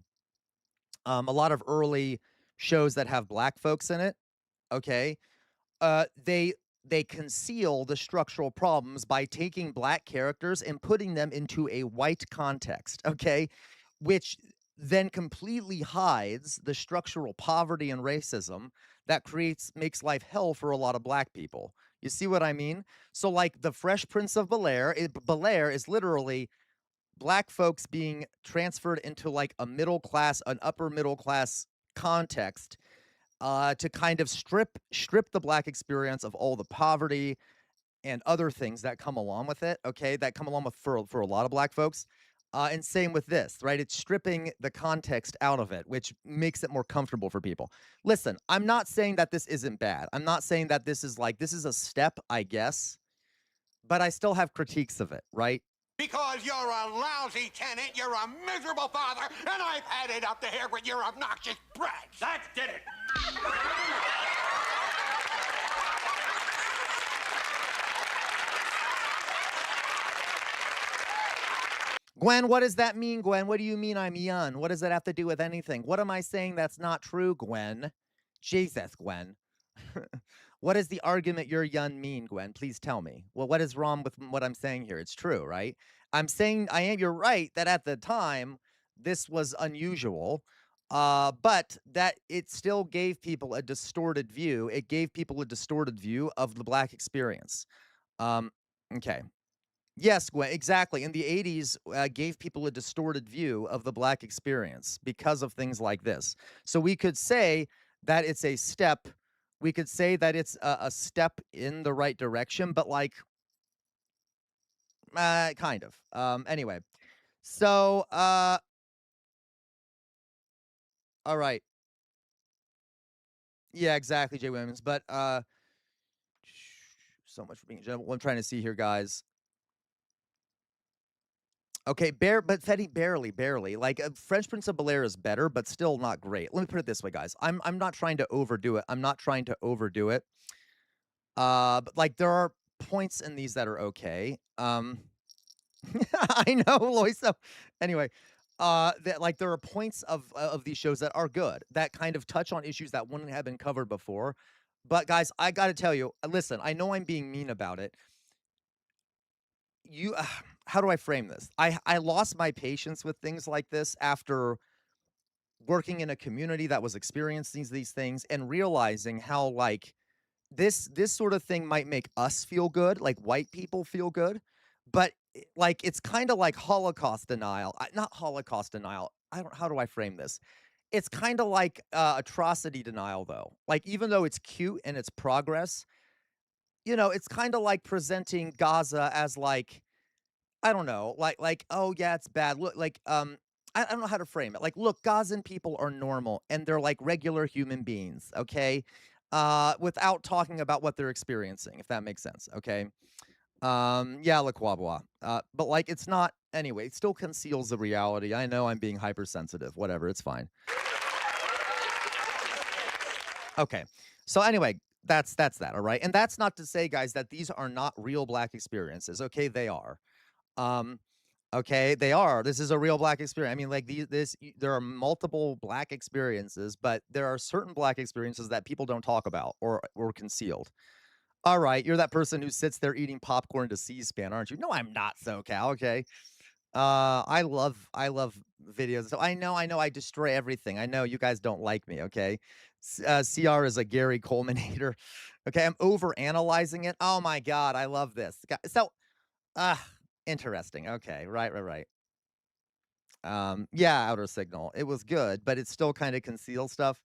A lot of early shows that have black folks in it, okay? They conceal the structural problems by taking black characters and putting them into a white context, okay? Which then completely hides the structural poverty and racism that makes life hell for a lot of black people. You see what I mean? So, like, the Fresh Prince of Bel-Air is literally black folks being transferred into, like, an upper middle class context to kind of strip the black experience of all the poverty and other things that come along with it, okay? That come along with for a lot of black folks. And same with this, right? It's stripping the context out of it, which makes it more comfortable for people. Listen, I'm not saying that this isn't bad. I'm not saying that this is a step, I guess, but I still have critiques of it, right? Because you're a lousy tenant, you're a miserable father, and I've had it up to here with your obnoxious brats. That did it. Gwen, what does that mean, Gwen? What do you mean I'm young? What does that have to do with anything? What am I saying that's not true, Gwen? Jesus, Gwen. What does the argument you're young mean, Gwen? Please tell me. Well, what is wrong with what I'm saying here? It's true, right? I'm saying you're right that at the time this was unusual, but that it still gave people a distorted view. It gave people a distorted view of the Black experience. Okay. Yes, Gwen, exactly. In the 80s, gave people a distorted view of the Black experience because of things like this. So we could say that it's a step. We could say that it's a step in the right direction, but like, kind of. Anyway, so, all right. Yeah, exactly, Jay Williams. But so much for being general. What I'm trying to see here, guys. Okay, but Fetty barely. Like French Prince of Bel-Air is better, but still not great. Let me put it this way, guys. I'm not trying to overdo it. But like there are points in these that are okay. I know, Lois. So anyway, that like there are points of these shows that are good, that kind of touch on issues that wouldn't have been covered before. But guys, I got to tell you, listen, I know I'm being mean about it. How do I frame this? I lost my patience with things like this after working in a community that was experiencing these things and realizing how like this sort of thing might make us feel good, like white people feel good, but like it's kind of like Holocaust denial. Not Holocaust denial. How do I frame this? It's kind of like atrocity denial, though. Like even though it's cute and it's progress, you know, it's kind of like presenting Gaza as like, I don't know, like oh yeah, it's bad. Look, like I don't know how to frame it. Like, look, Gazan people are normal and they're like regular human beings, okay? Without talking about what they're experiencing, if that makes sense, okay? Yeah, Le Quabois. But like it's not anyway, it still conceals the reality. I know I'm being hypersensitive. Whatever, it's fine. Okay. So anyway, that's that, all right? And that's not to say, guys, that these are not real Black experiences. Okay, they are. Okay, they are. This is a real Black experience. I mean, like there are multiple Black experiences, but there are certain Black experiences that people don't talk about or concealed. All right, you're that person who sits there eating popcorn to C-SPAN, aren't you? No, I'm not, SoCal. Okay. I love videos. So I know I destroy everything. I know you guys don't like me. Okay. CR is a Gary Coleman-hater. Okay, I'm over analyzing it. Oh my God, I love this. So, interesting. Okay, right. Yeah, Outer Signal. It was good, but it still kind of conceals stuff.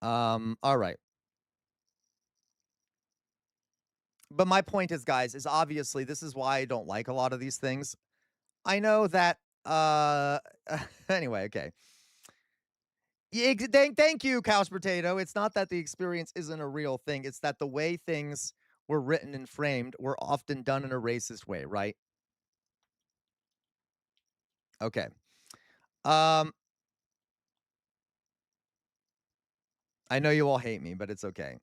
All right. But my point is, guys, is obviously this is why I don't like a lot of these things. I know that, anyway, okay. Yeah, thank you, Couch Potato. It's not that the experience isn't a real thing. It's that the way things were written and framed were often done in a racist way, right? Okay. I know you all hate me, but it's okay.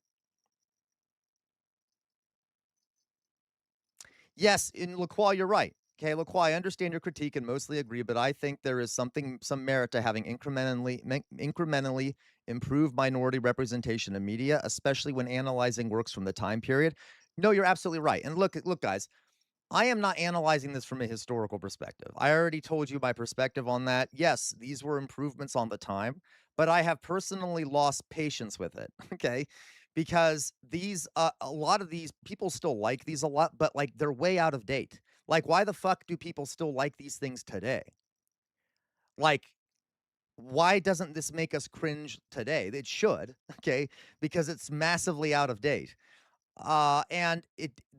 Yes, in LaQual, you're right. Okay, LaQual, I understand your critique and mostly agree, but I think there is some merit to having incrementally improved minority representation in media, especially when analyzing works from the time period. No, you're absolutely right. And look, guys, I am not analyzing this from a historical perspective. I already told you my perspective on that. Yes, these were improvements on the time, but I have personally lost patience with it, okay? Because these, a lot of these, people still like these a lot, but like they're way out of date. Like, why the fuck do people still like these things today? Like, why doesn't this make us cringe today? It should, okay? Because it's massively out of date. And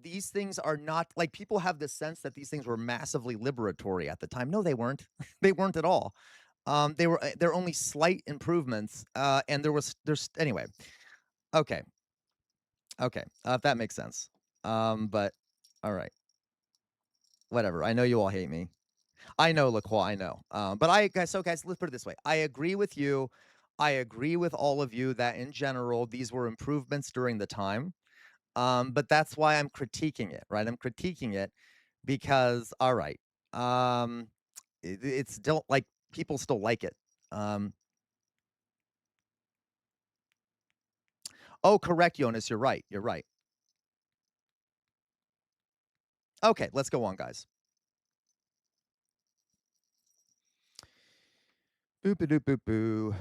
these things are not like people have this sense that these things were massively liberatory at the time. No, they weren't. They weren't at all. They're only slight improvements. And there's anyway. Okay. If that makes sense. But all right. Whatever. I know you all hate me. I know, LaQuois, I know. But guys, let's put it this way. I agree with you. I agree with all of you that in general, these were improvements during the time. But that's why I'm critiquing it, right? I'm critiquing it because, all right, it's still like people still like it. Oh, correct, Jonas. You're right. You're right. Okay, let's go on, guys. Boop-a-doop-boop-boo.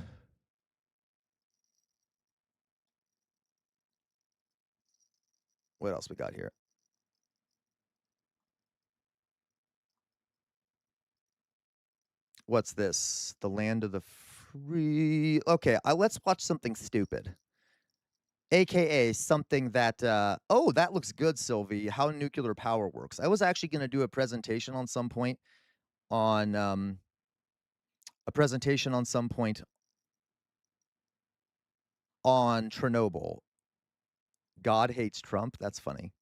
What else we got here? What's this? The land of the free. Okay, let's watch something stupid. AKA something that, oh, that looks good, Sylvie, how nuclear power works. I was actually going to do a presentation on some point on, on Chernobyl. God hates Trump. That's funny.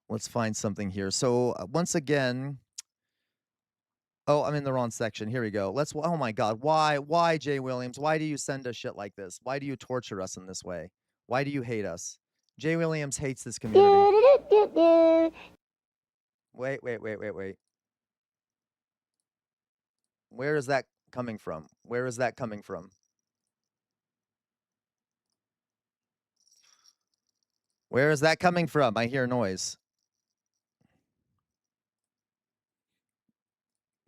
Let's find something here. So once again, oh, I'm in the wrong section. Here we go. Oh my God. Why, Jay Williams? Why do you send us shit like this? Why do you torture us in this way? Why do you hate us? Jay Williams hates this community. Wait. Where is that coming from? Where is that coming from? Where is that coming from? I hear noise.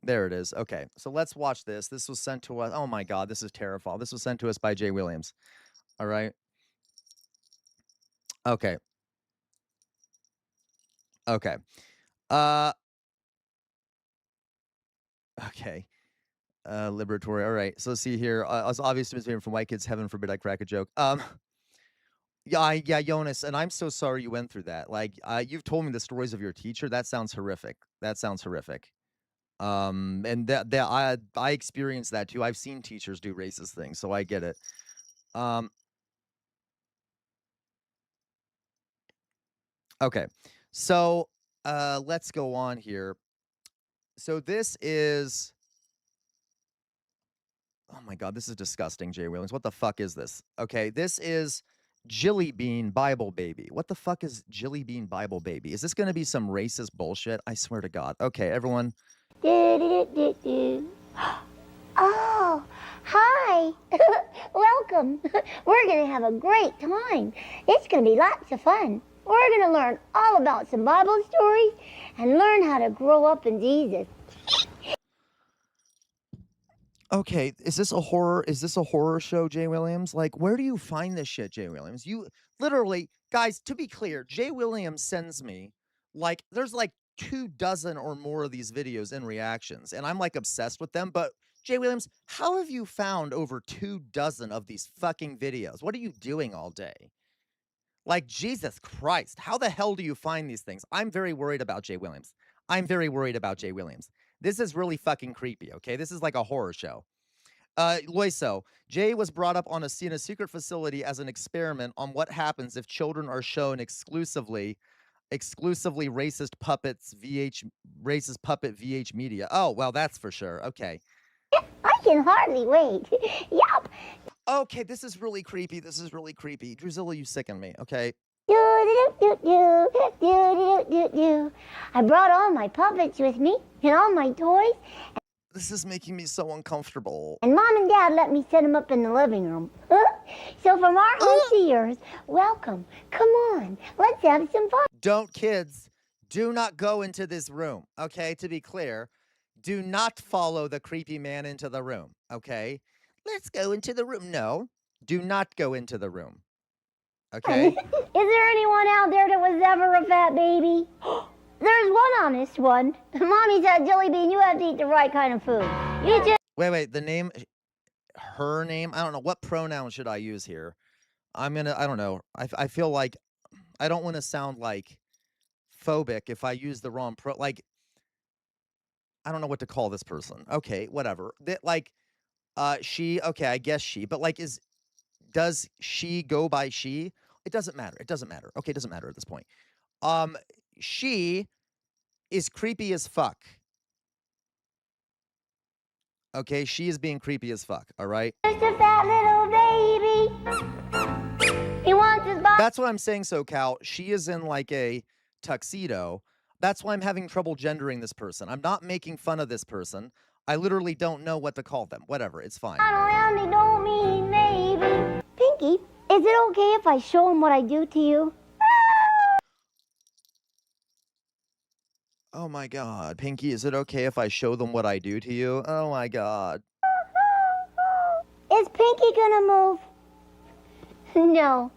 There it is. Okay, so let's watch this. This was sent to us. Oh my God, this is terrifying. This was sent to us by Jay Williams. All right. Okay. Okay. Okay. Liberatory. All right. So see here. As obviously from White Kids, heaven forbid I crack a joke. Yeah, Jonas, and I'm so sorry you went through that. Like, you've told me the stories of your teacher. That sounds horrific. That sounds horrific. And that I experienced that too. I've seen teachers do racist things, so I get it. Okay, so let's go on here. So this is, oh my God, this is disgusting, Jay Williams. What the fuck is this? Okay, this is Jilly Bean Bible Baby. What the fuck is Jilly Bean Bible Baby? Is this going to be some racist bullshit? I swear to God. Okay, everyone. Oh, hi. Welcome. We're going to have a great time. It's going to be lots of fun. We're going to learn all about some Bible stories and learn how to grow up in Jesus. Okay, is this a horror show, Jay Williams? Like, where do you find this shit, Jay Williams? You literally, guys, to be clear, Jay Williams sends me, like, there's like 24 or more of these videos in reactions, and I'm like obsessed with them. But Jay Williams, how have you found over 24 of these fucking videos? What are you doing all day? Like, Jesus Christ, how the hell do you find these things? I'm very worried about Jay Williams. This is really fucking creepy, okay? This is like a horror show. Loiso, Jay was brought up in a secret facility as an experiment on what happens if children are shown exclusively racist puppet VH media. Oh, well, that's for sure. Okay. I can hardly wait. Yup. Okay, this is really creepy. Drusilla, you sicken me, okay? I brought all my puppets with me and all my toys. This is making me so uncomfortable. And Mom and Dad let me set them up in the living room. So from our home to yours, welcome. Come on, let's have some fun. Kids, do not go into this room, okay? To be clear, do not follow the creepy man into the room, okay? Let's go into the room. No, do not go into the room. Okay? Is there anyone out there that was ever a fat baby? There's one honest one. Mommy said, Jelly Bean, you have to eat the right kind of food. You just... Wait, the name, her name? I don't know. What pronoun should I use here? I don't know. I feel like I don't want to sound like phobic if I use the wrong like, I don't know what to call this person. Okay, whatever. She, okay, I guess she, but like, does she go by she? It doesn't matter. Okay, it doesn't matter at this point. she is creepy as fuck. Okay, she is being creepy as fuck, all right? Just a fat little baby. He wants his body. That's what I'm saying, SoCal. She is in like a tuxedo. That's why I'm having trouble gendering this person. I'm not making fun of this person. I literally don't know what to call them. Whatever, it's fine. They don't mean maybe. Pinky, is it okay if I show him what I do to you? Oh my God, Pinky, is it okay if I show them what I do to you? Oh my God. Is Pinky gonna move? No,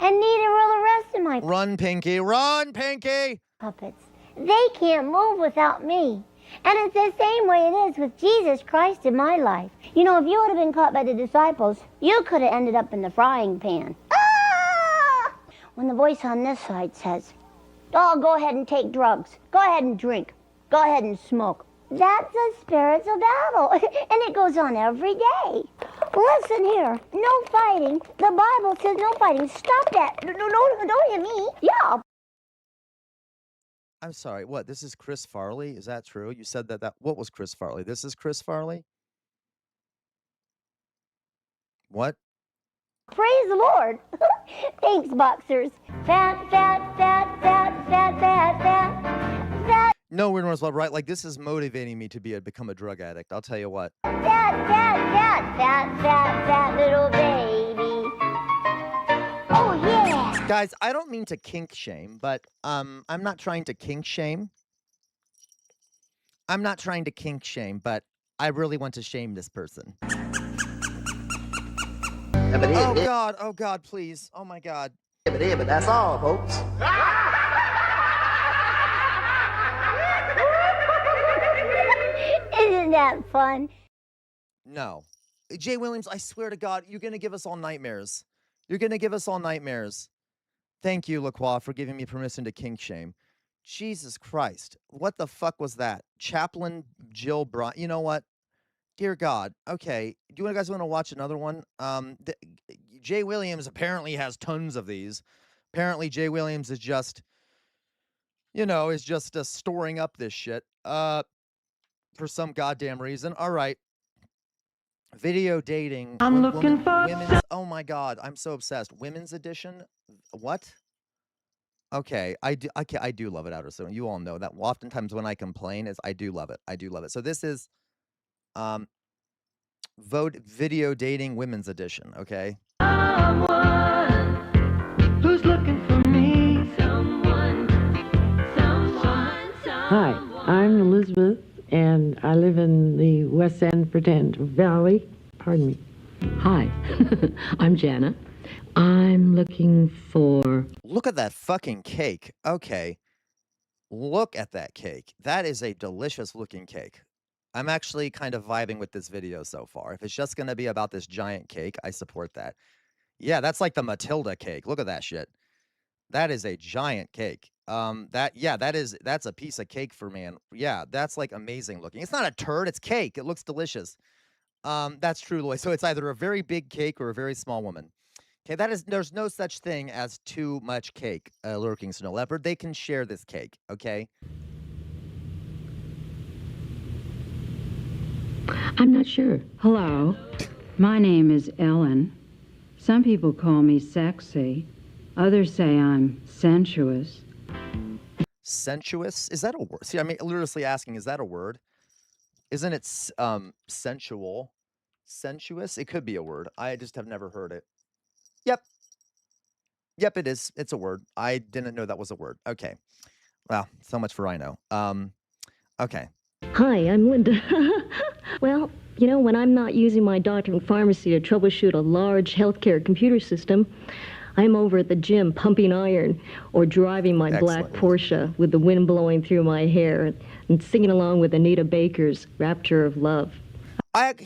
and neither will the rest of my Run, Pinky, run, Pinky! puppets. They can't move without me. And it's the same way it is with Jesus Christ in my life. You know, if you would have been caught by the disciples, you could have ended up in the frying pan. Ah! When the voice on this side says, oh, go ahead and take drugs. Go ahead and drink. Go ahead and smoke. That's a spiritual battle. And it goes on every day. Listen here. No fighting. The Bible says no fighting. Stop that. Don't hit me. Yeah. I'm sorry, what? This is Chris Farley? Is that true? You said that what was Chris Farley? This is Chris Farley? What? Praise the Lord. Thanks, boxers. Fat, fat, fat, fat, fat, fat, fat, fat. No, we're not right. Like, this is motivating me to become a drug addict. I'll tell you what. Fat, fat, fat, fat, fat, fat little baby. Oh, yeah. Guys, I don't mean to kink shame, but I'm not trying to kink shame. I'm not trying to kink shame, but I really want to shame this person. Oh God, please. Oh my God. But that's all, folks. Isn't that fun? No. Jay Williams, I swear to God, you're going to give us all nightmares. You're going to give us all nightmares. Thank you, LaCroix, for giving me permission to kink shame. Jesus Christ. What the fuck was that? Chaplain Jill Bryant. You know what? Dear God. Okay. Do you guys want to watch another one? Jay Williams apparently has tons of these. Apparently, Jay Williams is just, storing up this shit for some goddamn reason. All right. Video dating. I'm looking for women's. Oh my God, I'm so obsessed. Women's edition. What? Okay, I do love it, Outer So you all know that. Oftentimes when I complain, is I do love it. I do love it. So this is, video dating women's edition. Okay. someone who's looking for me. Someone. Hi, I'm Elizabeth, and I live in the West End Pretend Valley. Pardon me. Hi, I'm Jana. I'm looking for... Look at that fucking cake. Okay. Look at that cake. That is a delicious looking cake. I'm actually kind of vibing with this video so far. If it's just going to be about this giant cake, I support that. Yeah, that's like the Matilda cake. Look at that shit. That is a giant cake. That's a piece of cake for man. Yeah, that's like amazing looking. It's not a turd, it's cake. It looks delicious. That's true, Loy. So it's either a very big cake or a very small woman. Okay, there's no such thing as too much cake, lurking snow leopard. They can share this cake, okay? I'm not sure. Hello, my name is Ellen. Some people call me sexy. Others say I'm sensuous. Sensuous? Is that a word? See, I'm literally asking, is that a word? Isn't it sensual? Sensuous? It could be a word. I just have never heard it. Yep, it is. It's a word. I didn't know that was a word. Okay. Well, so much for I know. Okay. Hi, I'm Linda. Well, you know, when I'm not using my doctor and pharmacy to troubleshoot a large healthcare computer system, I'm over at the gym pumping iron or driving my black Porsche with the wind blowing through my hair and singing along with Anita Baker's Rapture of Love.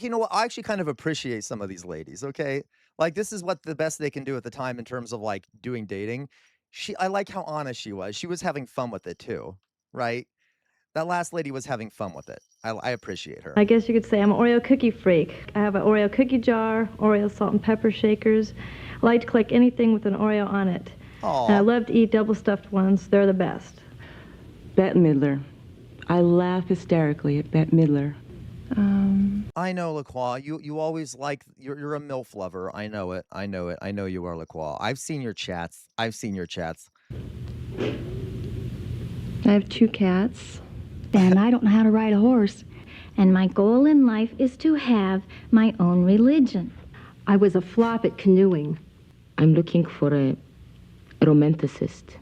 You know what? I actually kind of appreciate some of these ladies, okay? Like, this is what the best they can do at the time in terms of, like, doing dating. I like how honest she was. She was having fun with it, too, right? That last lady was having fun with it. I appreciate her. I guess you could say I'm an Oreo cookie freak. I have an Oreo cookie jar, Oreo salt and pepper shakers. I like to collect anything with an Oreo on it. Aww. And I love to eat double stuffed ones. They're the best. Bette Midler. I laugh hysterically at Bette Midler. I know, LaCroix. You always like, you're a MILF lover. I know it. I know it. I know you are, LaCroix. I've seen your chats. I have 2 cats. And I don't know how to ride a horse. And my goal in life is to have my own religion. I was a flop at canoeing. I'm looking for a romanticist.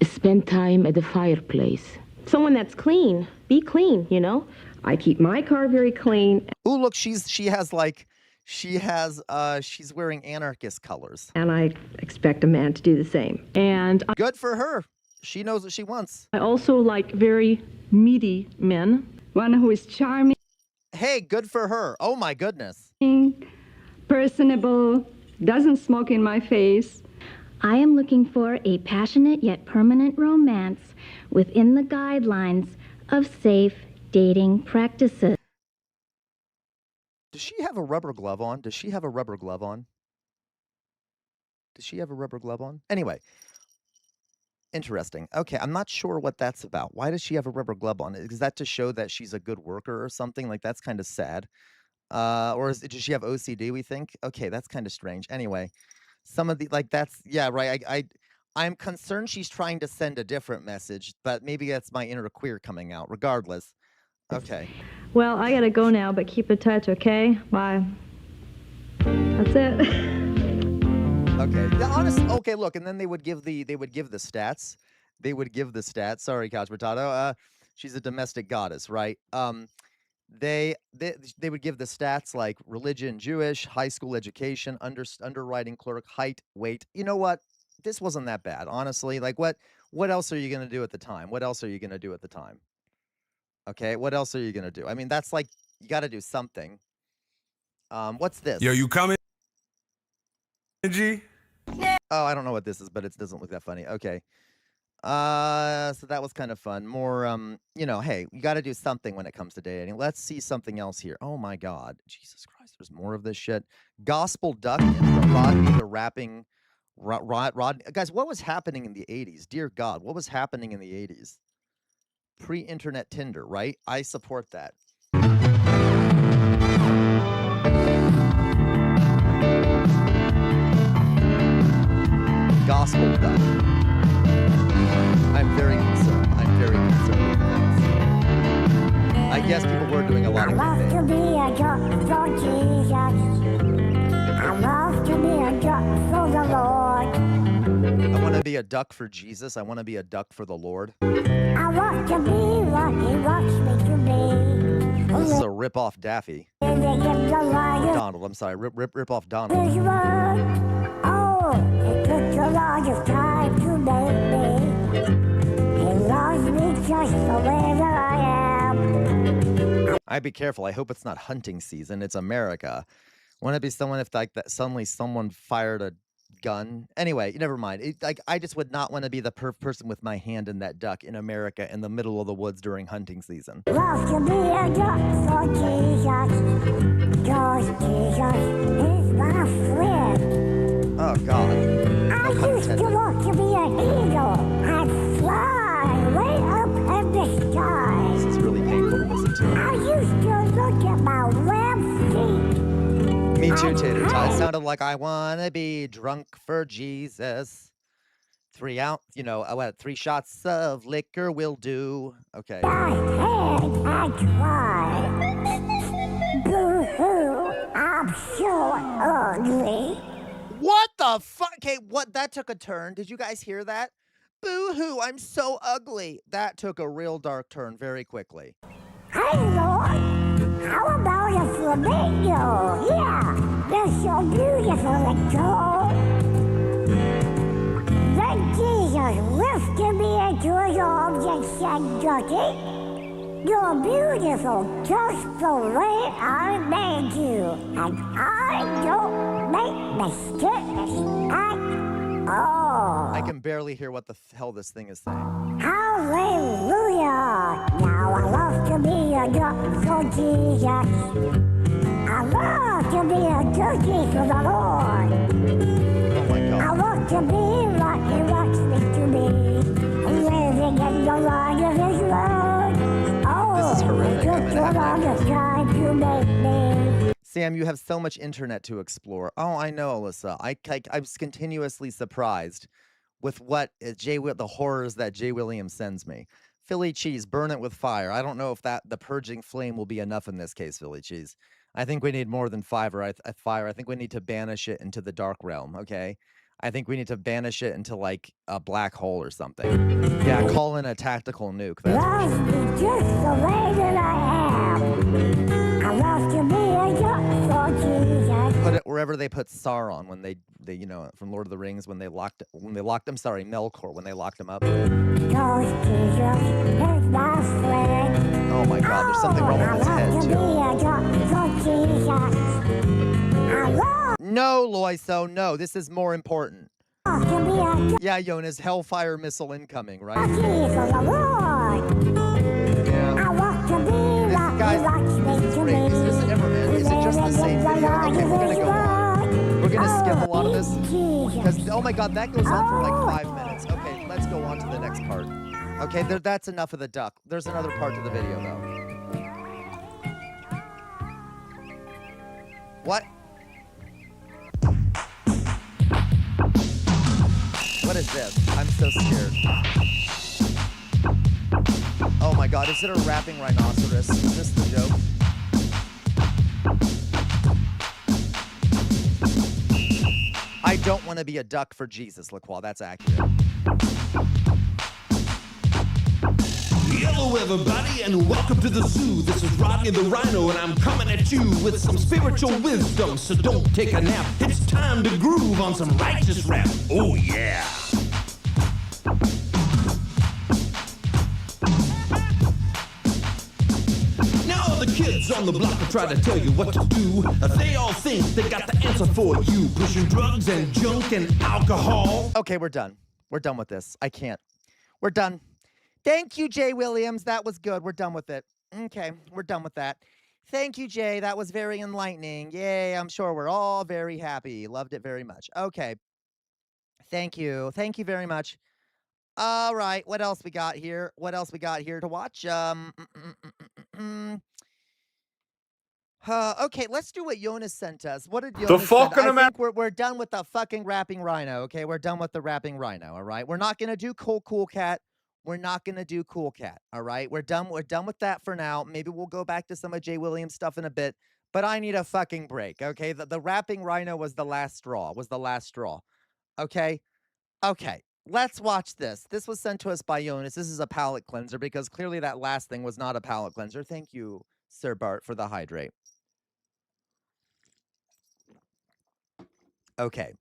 Spend time at the fireplace. Someone that's clean. Be clean, you know? I keep my car very clean. Ooh, look, she's wearing anarchist colors. And I expect a man to do the same. And good for her. She knows what she wants. I also like very meaty men. One who is charming. Hey, good for her. Oh my goodness. Personable, doesn't smoke in my face. I am looking for a passionate yet permanent romance within the guidelines of safe dating practices. Does she have a rubber glove on? Anyway. Interesting. Okay, I'm not sure what that's about. Why does she have a rubber glove on? Is that to show that she's a good worker or something? Like, that's kind of sad. Or does she have OCD, we think? Okay, that's kind of strange. Anyway, some of the, like, that's, yeah, right. I'm concerned she's trying to send a different message, but maybe that's my inner queer coming out. Regardless. Okay. Well, I gotta go now, but keep in touch, okay? Bye. That's it. Okay. Okay, look, and then they would give the stats. Sorry, Couch Potato. She's a domestic goddess, right? They would give the stats like religion, Jewish, high school education, underwriting clerk, height, weight. You know what? This wasn't that bad, honestly. Like, what else are you gonna do at the time? Okay, what else are you gonna do? I mean, that's like, you got to do something. What's this? Yo, you coming, G? Oh, I don't know what this is, but it doesn't look that funny. Okay. So that was kind of fun. More, hey, you got to do something when it comes to dating. Let's see something else here. Oh my God. Jesus Christ. There's more of this shit. Gospel duck and Rodney the rapping. Rod. Guys, what was happening in the 80s? Dear God, what was happening in the 80s? Pre-internet Tinder, right? I support that. Gospel duck. I'm very concerned with this. I guess people were doing a lot of I love to be a duck for Jesus. I love to be a duck for the Lord. I want to be a duck for Jesus. I want to be a duck for the Lord. I want to be what he wants me to be. This is a rip-off Daffy. Donald, I'm sorry. Rip off Donald. It took the longest time to make me. He loves me just the way that I am. I'd be careful. I hope it's not hunting season. It's America. Wouldn't it be someone if like that suddenly someone fired a gun? Anyway, never mind. I just would not want to be the person with my hand in that duck in America in the middle of the woods during hunting season. Love to be a duck for Jesus. Cause Jesus is my friend. Oh, God. I used to want to be an eagle and fly way up in the sky. This is really painful to listen to. I used to look at my web feet. Me too, Tater Tot. It sounded like I want to be drunk for Jesus. 3 shots of liquor will do. Okay. I cried. Boo-hoo, I'm so ugly. What the fuck? Okay, what? That took a turn. Did you guys hear that? Boo-hoo, I'm so ugly. That took a real dark turn very quickly. Hey, Lord, how about a flamingo? Yeah, they're so beautiful and tall. Then Jesus lifted me into his arms and said, Ducky, you're beautiful just the way I made you. And I don't make mistakes at all. I can barely hear what the hell this thing is saying. Hallelujah. Now I love to be a duck for Jesus. I love to be a turkey for the Lord. Oh my God. I want to be what he wants me to be. Living in This is horrific. I'm gonna have to... Sam, you have so much internet to explore. Oh, I know, Alyssa. I'm continuously surprised with what the horrors that Jay Williams sends me. Philly cheese, burn it with fire. I don't know if the purging flame will be enough in this case, Philly cheese. I think we need more than fire. I think we need to banish it into the dark realm, okay? I think we need to banish it into, like, a black hole or something. Yeah, call in a tactical nuke. That's for sure. Just the way that I am. I love to be a joke for Jesus. Put it wherever they put Sauron when they from Lord of the Rings when they locked him. Sorry, Melkor when they locked him up. Oh my God, there's something wrong with his head too. No, Loiso, no. This is more important. Yeah, Jonas, Hellfire missile incoming, right? Guys, this is great. Is this ever end? Is it just the same video? Okay, we're gonna go on. We're gonna skip a lot of this because oh my God, that goes on for like 5 minutes. Okay, let's go on to the next part. Okay, that's enough of the duck. There's another part to the video though. What? What is this? I'm so scared. Oh my God, is it a rapping rhinoceros? Is this the joke? I don't want to be a duck for Jesus, LaQual. That's accurate. Hello everybody and welcome to the zoo. This is Rodney the Rhino and I'm coming at you with some spiritual wisdom, so don't take a nap. It's time to groove on some righteous rap. Oh yeah. Now all the kids on the block will try to tell you what to do. They all think they got the answer for you. Pushing drugs and junk and alcohol. Okay, we're done. We're done with this. I can't. We're done. Thank you, Jay Williams. That was good. We're done with it. Okay, we're done with that. Thank you, Jay. That was very enlightening. Yay, I'm sure we're all very happy. Loved it very much. Okay. Thank you. Thank you very much. All right, what else we got here? What else we got here to watch? Okay, let's do what Jonas sent us. What did Jonas send? I think we're done with the fucking rapping rhino, okay? We're done with the rapping rhino, all right? We're not going to do Cool Cat. We're not going to do Cool Cat, all right? We're done with that for now. Maybe we'll go back to some of Jay Williams stuff in a bit, but I need a fucking break, okay? The rapping rhino was the last straw, okay? Okay, let's watch this. This was sent to us by Jonas. This is a palate cleanser because clearly that last thing was not a palate cleanser. Thank you, Sir Bart, for the hydrate. Okay,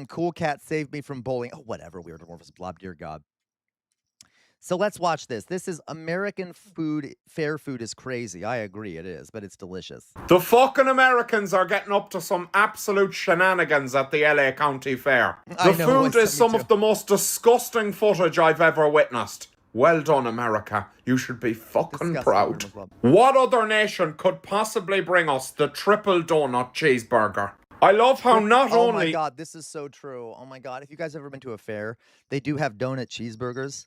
Cool Cat saved me from bowling. Oh, whatever, Weird Amorphous Blob, dear God. So let's watch this. This is American food. Fair food is crazy. I agree, it is, but it's delicious. The fucking Americans are getting up to some absolute shenanigans at the LA County Fair. The food is some of the most disgusting footage I've ever witnessed. Well done, America. You should be fucking proud. What other nation could possibly bring us the triple donut cheeseburger? I love how not only... Oh my God, this is so true. Oh my God, if you guys ever been to a fair, they do have donut cheeseburgers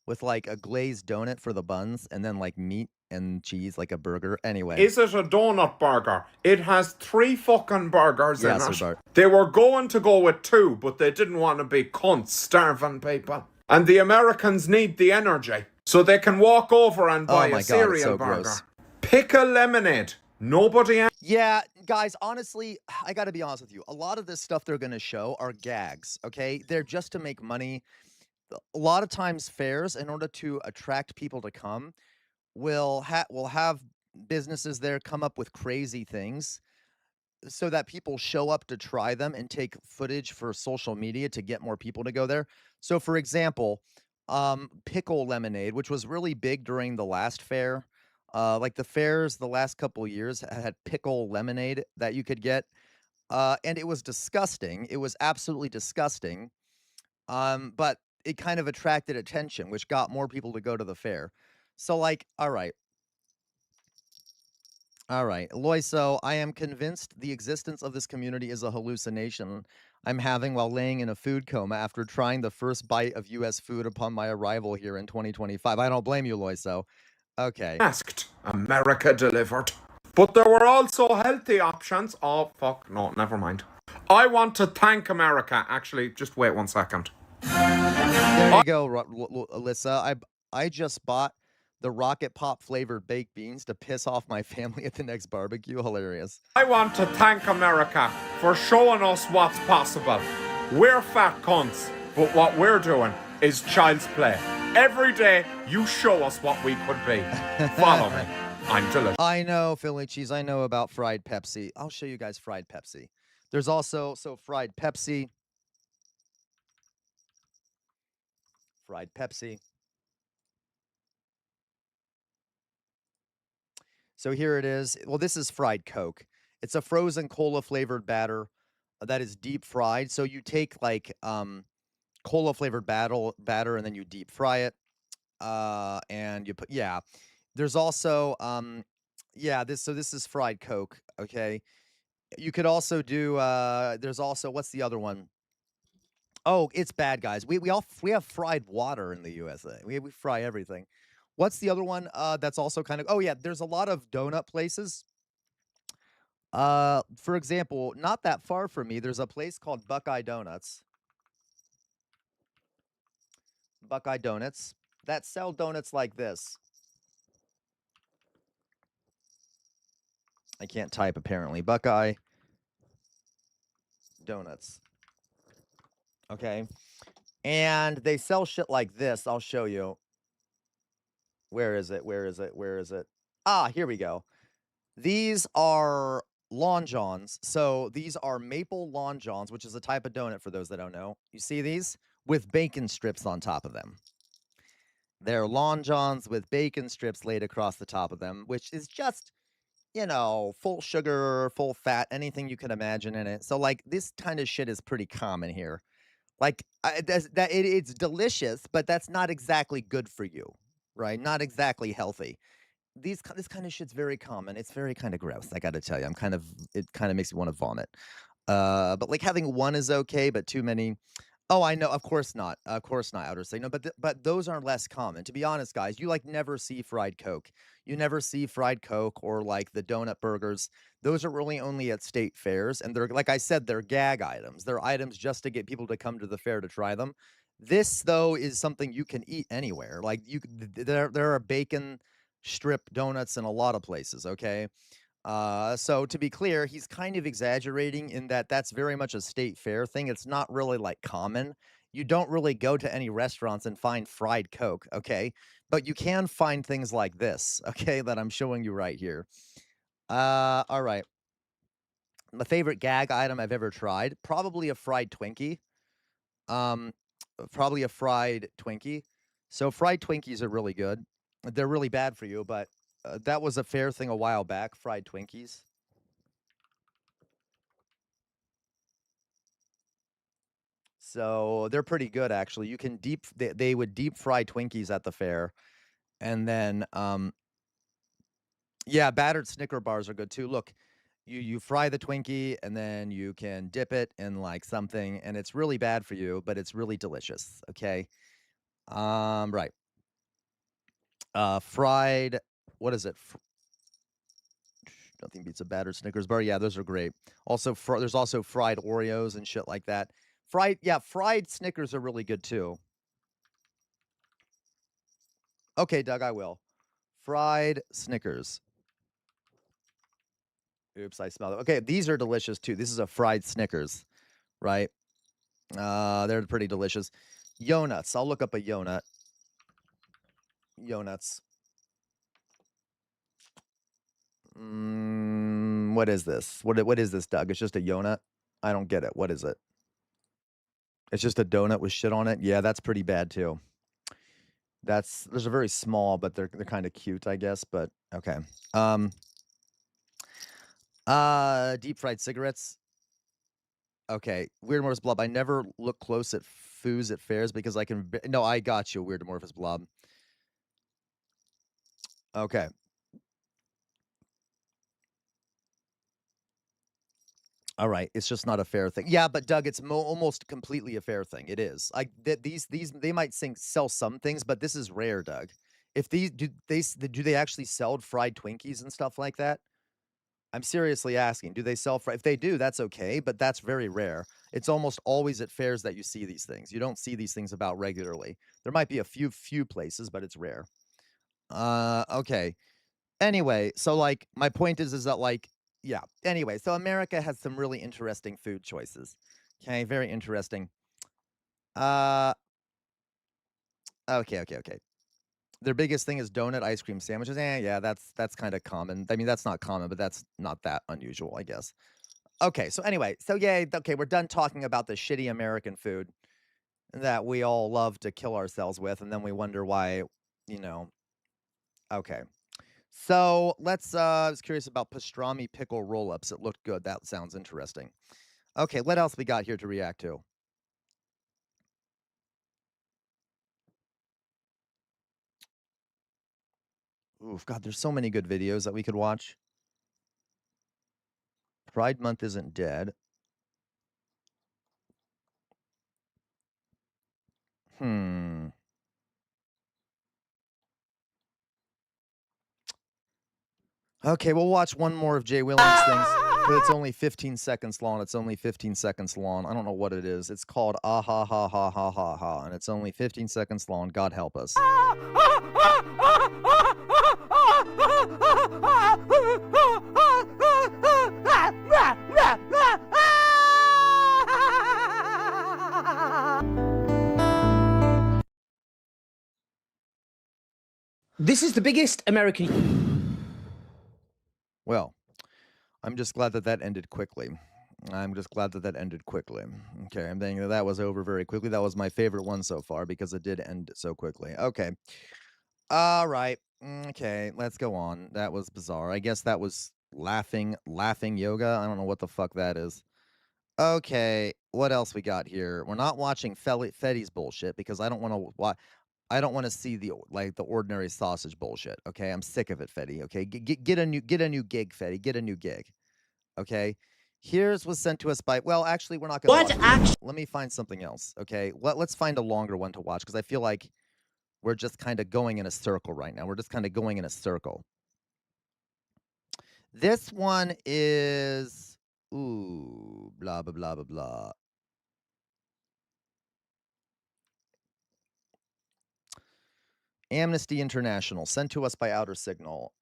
with like a glazed donut for the buns and then like meat and cheese like a burger. Anyway. Is it a donut burger? It has 3 fucking burgers in it. Bart. They were going to go with 2, but they didn't want to be cunts starving people. And the Americans need the energy, so they can walk over and buy a cereal burger. Gross. Pickle lemonade. Nobody... Yeah, guys, honestly, I gotta be honest with you. A lot of this stuff they're gonna show are gags, okay? They're just to make money. A lot of times fairs, in order to attract people to come, will have businesses there come up with crazy things so that people show up to try them and take footage for social media to get more people to go there. So, for example, pickle lemonade, which was really big during the last fair. Like the fairs the last couple of years had pickle lemonade that you could get. And it was disgusting. It was absolutely disgusting. But it kind of attracted attention, which got more people to go to the fair. So, like, all right. All right. Loiso, I am convinced the existence of this community is a hallucination. I'm having while laying in a food coma after trying the first bite of U.S. food upon my arrival here in 2025. I don't blame you, Loiso. Okay. Asked, America delivered. But there were also healthy options. Oh, fuck, no, never mind. I want to thank America. Actually, just wait 1 second. There you go, Alyssa. I just bought the Rocket Pop flavored baked beans to piss off my family at the next barbecue. Hilarious. I want to thank America for showing us what's possible. We're fat cunts, but what we're doing is child's play. Every day, you show us what we could be. Follow me. I'm delicious. I know, Philly cheese. I know about fried Pepsi. I'll show you guys fried Pepsi. There's also, fried Pepsi. Fried Pepsi. So here it is. Well, this is fried Coke. It's a frozen cola flavored batter that is deep fried. So you take like cola flavored batter and then you deep fry it. And you put There's also this is fried Coke, okay? You could also do there's also what's the other one? Oh, it's bad, guys. We have fried water in the USA. We fry everything. What's the other one that's also kind of there's a lot of donut places. For example, not that far from me, there's a place called Buckeye Donuts. Buckeye Donuts that sell donuts like this. I can't type apparently. Buckeye Donuts. Okay. And they sell shit like this. I'll show you. Where is it? Where is it? Where is it? Ah, here we go. These are Long Johns. So these are maple Long Johns, which is a type of donut for those that don't know. You see these? With bacon strips on top of them. They're Long Johns with bacon strips laid across the top of them, which is just, full sugar, full fat, anything you can imagine in it. So, like, this kind of shit is pretty common here. Like, it's delicious, but that's not exactly good for you, right? Not exactly healthy. This kind of shit's very common. It's very kind of gross, I gotta tell you. It kind of makes me want to vomit. But like having one is okay, but too many. Oh, I know. Of course not. Of course not. Outer say no, but those are less common. To be honest, guys, you like never see fried Coke. You never see fried Coke or like the donut burgers. Those are really only at state fairs, and they're like I said, they're gag items. They're items just to get people to come to the fair to try them. This though is something you can eat anywhere. Like there are bacon strip donuts in a lot of places. Okay. So to be clear, he's kind of exaggerating in that that's very much a state fair thing. It's not really like common. You don't really go to any restaurants and find fried Coke, okay? But you can find things like this, okay, that I'm showing you right here. All right. My favorite gag item I've ever tried, probably a fried Twinkie. Probably a fried Twinkie. So fried Twinkies are really good. They're really bad for you, but that was a fair thing a while back, fried Twinkies. So they're pretty good, actually. You can they would deep fry Twinkies at the fair. And then, battered Snicker bars are good too. Look, you fry the Twinkie and then you can dip it in like something, and it's really bad for you, but it's really delicious. Okay. Right. Fried, what is it? Nothing beats a battered Snickers bar. Yeah, those are great. Also, there's also fried Oreos and shit like that. Fried Snickers are really good too. Okay, Doug, I will. Fried Snickers. Oops, I smelled it. Okay, these are delicious too. This is a fried Snickers, right? They're pretty delicious. Yo-nuts. I'll look up a yo-nut. Yo-nuts. What is this? What is this, Doug? It's just a yo-nut? I don't get it. What is it? It's just a donut with shit on it? Yeah, that's pretty bad too. Those are very small, but they're kind of cute, I guess, but okay. Deep fried cigarettes. Okay, Weird Amorphous Blob. I never look close at foods at fairs because I can. No, I got you, Weird Amorphous Blob. Okay. All right, it's just not a fair thing. Yeah, but Doug, it's almost completely a fair thing. It is. Like these they might sell some things, but this is rare, Doug. If these do they actually sell fried Twinkies and stuff like that? I'm seriously asking. Do they sell fried? If they do, that's okay, but that's very rare. It's almost always at fairs that you see these things. You don't see these things about regularly. There might be a few places, but it's rare. Okay. Anyway, so like my point is that like yeah. Anyway, so America has some really interesting food choices. Okay, very interesting. Okay. Their biggest thing is donut ice cream sandwiches. Yeah, that's kind of common. I mean, that's not common, but that's not that unusual, I guess. Okay, so anyway, so yay, okay, we're done talking about the shitty American food that we all love to kill ourselves with, and then we wonder why, you know. Okay. So let's I was curious about pastrami pickle roll-ups. It looked good. That sounds interesting. Okay, what else we got here to react to? Oof, God, there's so many good videos that we could watch. Pride Month isn't dead. Okay, we'll watch one more of Jay Williams' things, but it's only 15 seconds long. It's only 15 seconds long. I don't know what it is. It's called Ah Ha Ha Ha Ha Ha Ha, and it's only 15 seconds long. God help us. This is the biggest American... Well, I'm just glad that that ended quickly. I'm just glad that that ended quickly. Okay, I'm thinking that was over very quickly. That was my favorite one so far because it did end so quickly. Okay. All right. Okay, let's go on. That was bizarre. I guess that was laughing yoga. I don't know what the fuck that is. Okay, what else we got here? We're not watching Fetty's bullshit because I don't want to watch. I don't want to see the ordinary sausage bullshit. Okay, I'm sick of it, Fetty. Okay, get a new gig, Fetty. Get a new gig. Okay, here's what's sent to us by. Well, actually, we're not going to. Let me find something else. Okay, let's find a longer one to watch because I feel like we're just kind of going in a circle right now. We're just kind of going in a circle. This one is blah blah blah blah blah. Amnesty International, sent to us by Outer Signal.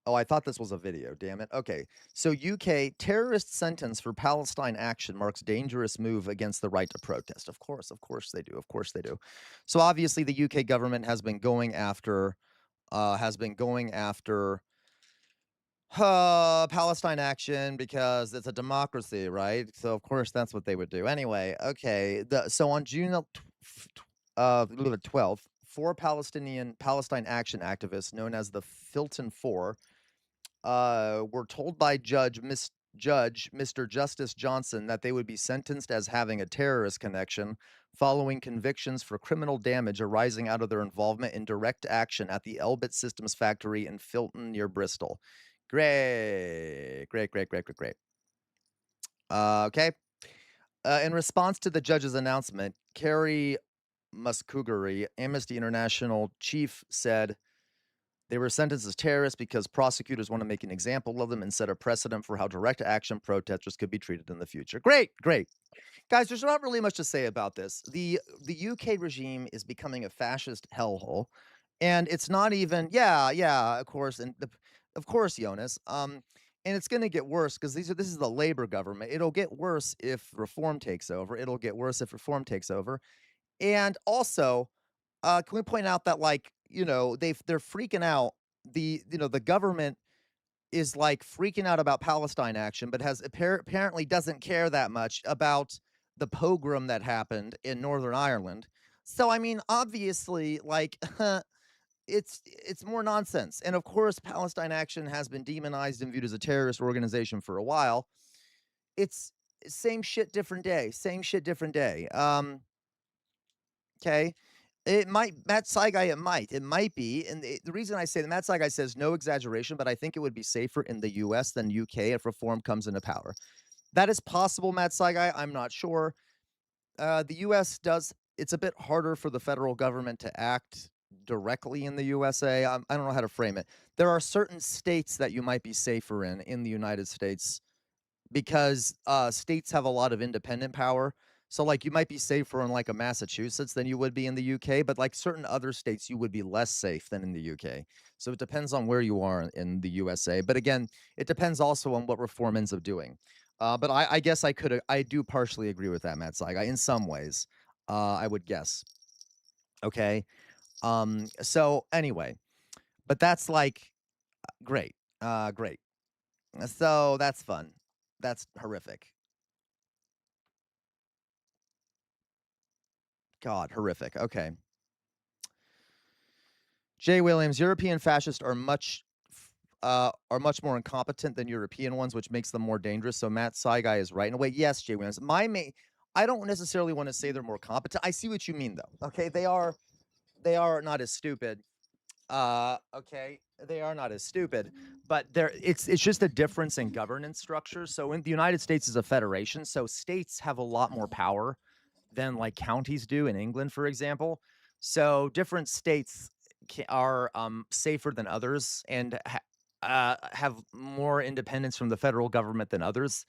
Oh, I thought this was a video, damn it. Okay, so UK, terrorist sentence for Palestine action marks dangerous move against the right to protest. Of course they do, of course they do. So obviously the UK government has been going after, Palestine action because it's a democracy, right? So of course that's what they would do. Anyway, okay, so on June 12th, 4 Palestine action activists known as the Filton Four were told by Mr. Justice Johnson that they would be sentenced as having a terrorist connection following convictions for criminal damage arising out of their involvement in direct action at the Elbit Systems factory in Filton near Bristol. Great. Okay. In response to the judge's announcement, Carrie Muscuguri, Amnesty International chief, said they were sentenced as terrorists because prosecutors want to make an example of them and set a precedent for how direct action protesters could be treated in the future. Great. Guys, there's not really much to say about this. The UK regime is becoming a fascist hellhole, and it's not even, of course, and of course, Jonas, and it's going to get worse because this is the Labour government. It'll get worse if reform takes over. And also, can we point out that, like, you know, they're freaking out. The government is like freaking out about Palestine action, but has apparently doesn't care that much about the pogrom that happened in Northern Ireland. So I mean, obviously, like, it's more nonsense. And of course, Palestine action has been demonized and viewed as a terrorist organization for a while. It's same shit, different day. Okay. It might, Matt Saigai, it might be. And the reason I say that Matt Saigai says no exaggeration, but I think it would be safer in the US than UK if reform comes into power. That is possible, Matt Saigai. I'm not sure. The U.S. does. It's a bit harder for the federal government to act directly in the USA. I don't know how to frame it. There are certain states that you might be safer in the United States because states have a lot of independent power. So, like, you might be safer in, like, a Massachusetts than you would be in the UK, but, like, certain other states, you would be less safe than in the UK. So it depends on where you are in the USA. But again, it depends also on what reform ends up doing. But I guess I do partially agree with that, Matt Saigai, in some ways, I would guess. Okay. So anyway, but that's like great. Great. So that's fun. That's horrific. God, horrific. Okay. Jay Williams, European fascists are much more incompetent than European ones, which makes them more dangerous. So Matt Saigai is right in a way. Yes, Jay Williams. I don't necessarily want to say they're more competent. I see what you mean, though. Okay, they are not as stupid. Okay, they are not as stupid, but it's just a difference in governance structure. So in the United States is a federation, so states have a lot more power than like counties do in England, for example. So different states are safer than others and have more independence from the federal government than others,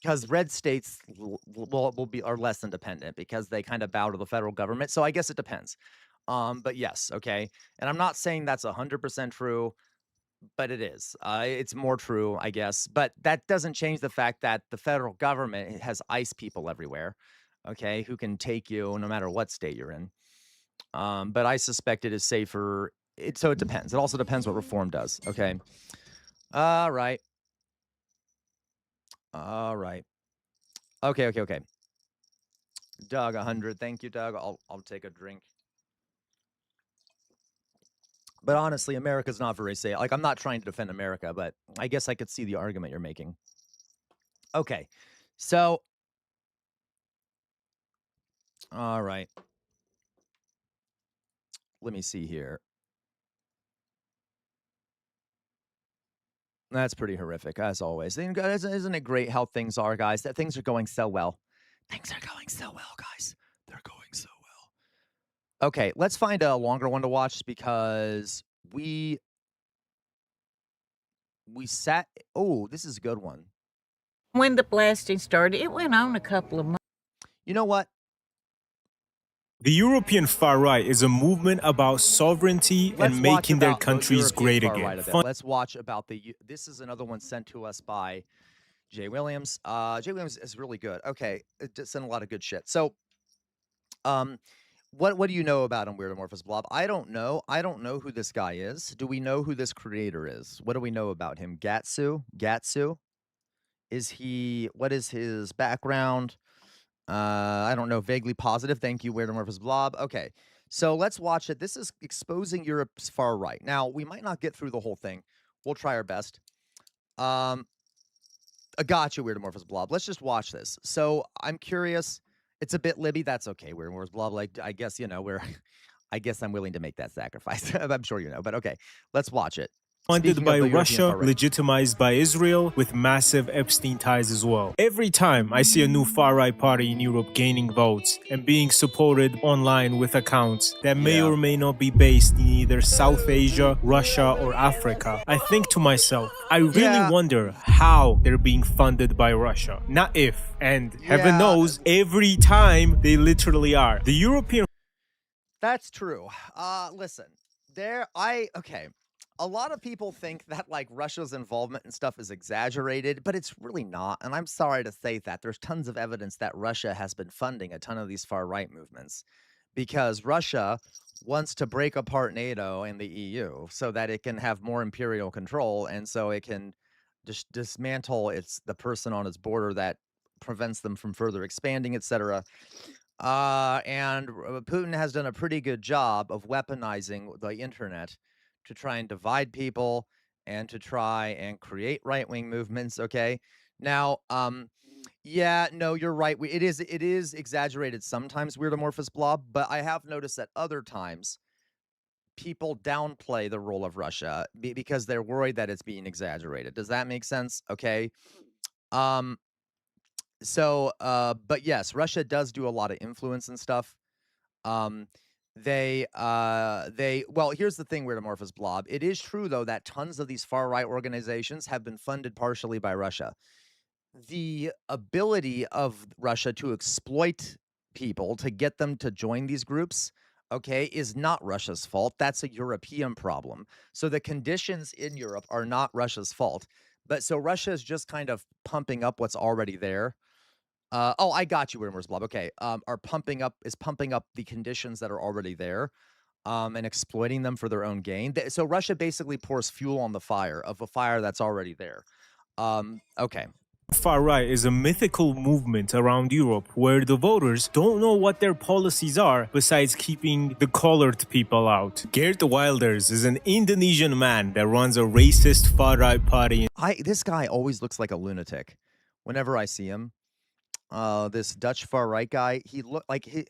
because red states are less independent because they kind of bow to the federal government. So I guess it depends. But yes, okay. And I'm not saying that's 100% true, but it is. It's more true, I guess. But that doesn't change the fact that the federal government has ICE people everywhere, okay, who can take you no matter what state you're in. But I suspect it is safer. So it depends. It also depends what reform does. Okay. All right. All right. Okay. Doug, 100. Thank you, Doug. I'll take a drink. But honestly, America's not very safe. Like, I'm not trying to defend America, but I guess I could see the argument you're making. Okay. So, all right. Let me see here. That's pretty horrific, as always. Isn't it great how things are, guys? That things are going so well. Things are going so well, guys. They're going so well. Okay, let's find a longer one to watch because we sat. Oh, this is a good one. When the blasting started, it went on a couple of months. You know what? The European far right is a movement about sovereignty and making their countries great again. Let's watch about this is another one sent to us by Jay Williams. Jay Williams is really good. Okay, it sent a lot of good shit. So, what do you know about him, Weird Amorphous Blob? I don't know. I don't know who this guy is. Do we know who this creator is? What do we know about him? Gatsu? What is his background? I don't know. Vaguely positive. Thank you, Weird Amorphous Blob. Okay, so let's watch it. This is exposing Europe's far right. Now, we might not get through the whole thing. We'll try our best. I got you, Weird Amorphous Blob. Let's just watch this. So I'm curious. It's a bit Libby. That's okay, Weird Amorphous Blob. Like, I guess, I guess I'm willing to make that sacrifice. I'm sure you know, but okay. Let's watch it. Funded by Russia, legitimized by Israel, with massive Epstein ties as well. Every time I see a new far-right party in Europe gaining votes and being supported online with accounts that may or may not be based in either South Asia, Russia, or Africa, I think to myself, I really wonder how they're being funded by Russia. Not if, and heaven knows, every time they literally are. The European... That's true. Listen, okay. A lot of people think that, like, Russia's involvement and stuff is exaggerated, but it's really not. And I'm sorry to say that. There's tons of evidence that Russia has been funding a ton of these far-right movements because Russia wants to break apart NATO and the EU so that it can have more imperial control, and so it can dismantle the person on its border that prevents them from further expanding, etc. And Putin has done a pretty good job of weaponizing the internet to try and divide people and to try and create right-wing movements. Okay. Now, no, you're right. It is exaggerated sometimes, Weird Amorphous Blob, but I have noticed that other times people downplay the role of Russia because they're worried that it's being exaggerated. Does that make sense? Okay. But yes, Russia does do a lot of influence and stuff. Um, well, here's the thing, Weird Amorphous Blob. It is true, though, that tons of these far-right organizations have been funded partially by Russia. The ability of Russia to exploit people, to get them to join these groups, okay, is not Russia's fault. That's a European problem. So the conditions in Europe are not Russia's fault. But so Russia is just kind of pumping up what's already there. Oh, I got you, Rumors Blob. Okay, pumping up the conditions that are already there, and exploiting them for their own gain. So Russia basically pours fuel on the fire of a fire that's already there. Okay. Far right is a mythical movement around Europe where the voters don't know what their policies are besides keeping the colored people out. Geert Wilders is an Indonesian man that runs a racist far-right party. This guy always looks like a lunatic whenever I see him. This Dutch far-right guy, he looked like in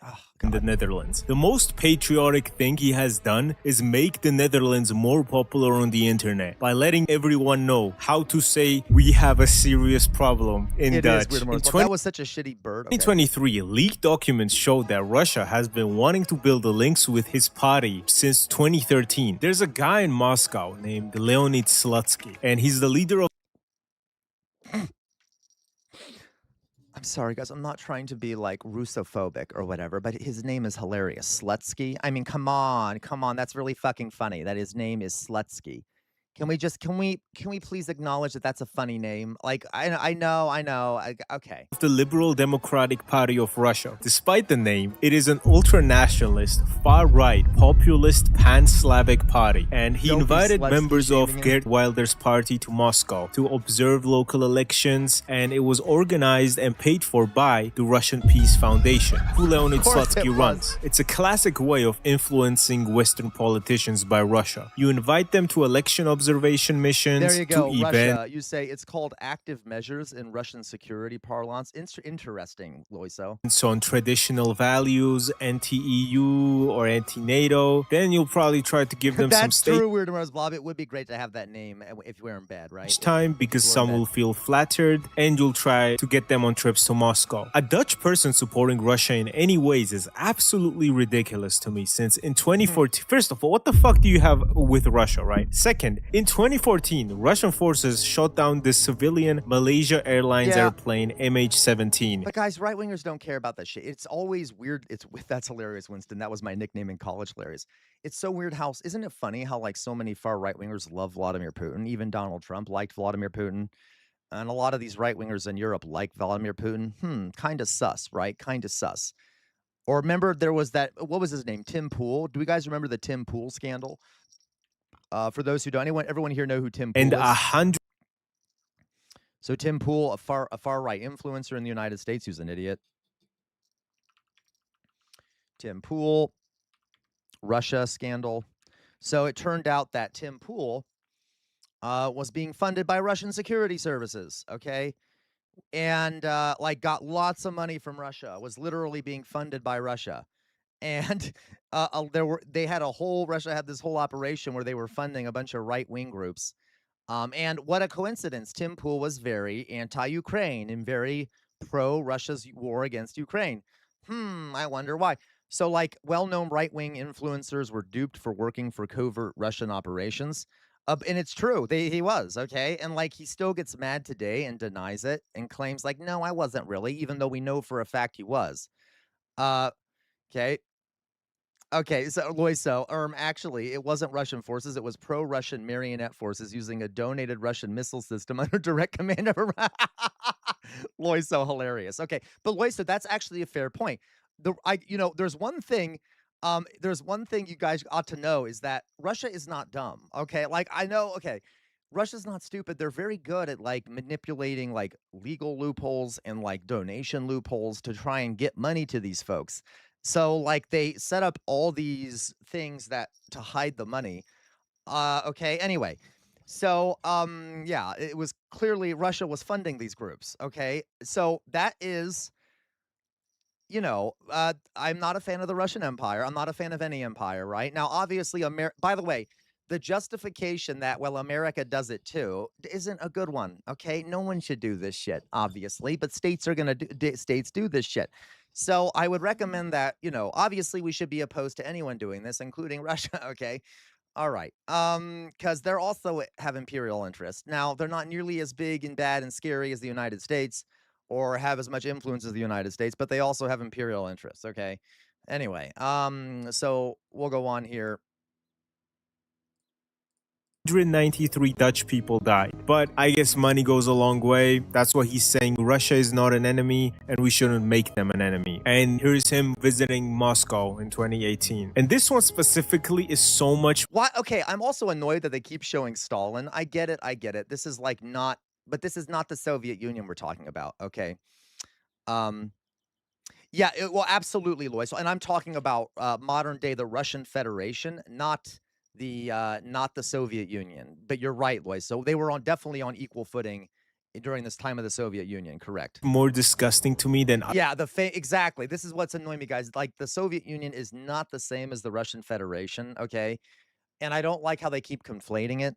the Netherlands. The most patriotic thing he has done is make the Netherlands more popular on the internet by letting everyone know how to say we have a serious problem in Dutch. That was such a shitty bird. Okay. 2023, leaked documents showed that Russia has been wanting to build the links with his party since 2013. There's a guy in Moscow named Leonid Slutsky, and he's the leader of I'm sorry, guys. I'm not trying to be like Russophobic or whatever, but his name is hilarious. Slutsky. I mean, come on. That's really fucking funny that his name is Slutsky. Can we please acknowledge that that's a funny name? Like, I know. Okay. The Liberal Democratic Party of Russia. Despite the name, it is an ultra-nationalist, far-right, populist, pan-Slavic party. And he invited members of Geert Wilders' party to Moscow to observe local elections, and it was organized and paid for by the Russian Peace Foundation, who Leonid Slutsky runs. It's a classic way of influencing Western politicians by Russia. You invite them to election observation missions. There you go, to Russia. You say it's called active measures in Russian security parlance. Interesting, Loiso. So on traditional values, anti-EU or anti-NATO, then you'll probably try to give them some state. That's true, Weird Amorphous Blob. It would be great to have that name if we're in bed, right? Time because some will feel flattered, and you'll try to get them on trips to Moscow. A Dutch person supporting Russia in any ways is absolutely ridiculous to me, since in 2014, first of all, what the fuck do you have with Russia, right? Second, in 2014, Russian forces shot down the civilian Malaysia Airlines airplane MH17. But guys, right-wingers don't care about that shit. It's always weird. That's hilarious, Winston. That was my nickname in college, hilarious. It's so weird how, isn't it funny how like so many far right-wingers love Vladimir Putin? Even Donald Trump liked Vladimir Putin. And a lot of these right-wingers in Europe like Vladimir Putin. Kind of sus, right? Kind of sus. Or remember there was that, what was his name? Tim Pool. Do you guys remember the Tim Pool scandal? For those who don't, everyone here know who Tim Pool is? So Tim Pool, a far right influencer in the United States, who's an idiot. Tim Pool, Russia scandal. So it turned out that Tim Pool was being funded by Russian security services, okay? And like got lots of money from Russia, was literally being funded by Russia. And Russia had this whole operation where they were funding a bunch of right-wing groups. And what a coincidence. Tim Pool was very anti-Ukraine and very pro-Russia's war against Ukraine. I wonder why. So like well-known right-wing influencers were duped for working for covert Russian operations. And it's true. He was, okay? And like he still gets mad today and denies it and claims like, no, I wasn't really, even though we know for a fact he was. Okay. Okay, so Loiso, actually, it wasn't Russian forces. It was pro-Russian marionette forces using a donated Russian missile system under direct command of Loiso, hilarious. Okay, but Loiso, that's actually a fair point. There's one thing you guys ought to know is that Russia is not dumb. Okay, like I know. Okay, Russia's not stupid. They're very good at like manipulating like legal loopholes and like donation loopholes to try and get money to these folks. So like they set up all these things to hide the money. Okay, anyway. So yeah, it was clearly Russia was funding these groups, okay? So that is I'm not a fan of the Russian Empire. I'm not a fan of any empire, right? Now obviously by the way, the justification that, well, America does it too, isn't a good one. Okay, no one should do this shit, obviously, but states are gonna states do this shit. So I would recommend that, you know, obviously we should be opposed to anyone doing this, including Russia. Okay, all right, because they're also have imperial interests. Now they're not nearly as big and bad and scary as the United States, or have as much influence as the United States, but they also have imperial interests. Okay, anyway, so we'll go on here. 193 Dutch people died. But I guess money goes a long way. That's what he's saying. Russia is not an enemy and we shouldn't make them an enemy. And here's him visiting Moscow in 2018. And this one specifically is so much. Why? Okay, I'm also annoyed that they keep showing Stalin. I get it. I get it. This is like not, but this is not the Soviet Union we're talking about. Okay. Yeah, well, absolutely, Lois. And I'm talking about modern day, the Russian Federation, not the Soviet Union. But you're right, Lois. So they were definitely on equal footing during this time of the Soviet Union. Correct. More disgusting to me than yeah, exactly. This is what's annoying me, guys. Like the Soviet Union is not the same as the Russian Federation. Okay, and I don't like how they keep conflating it.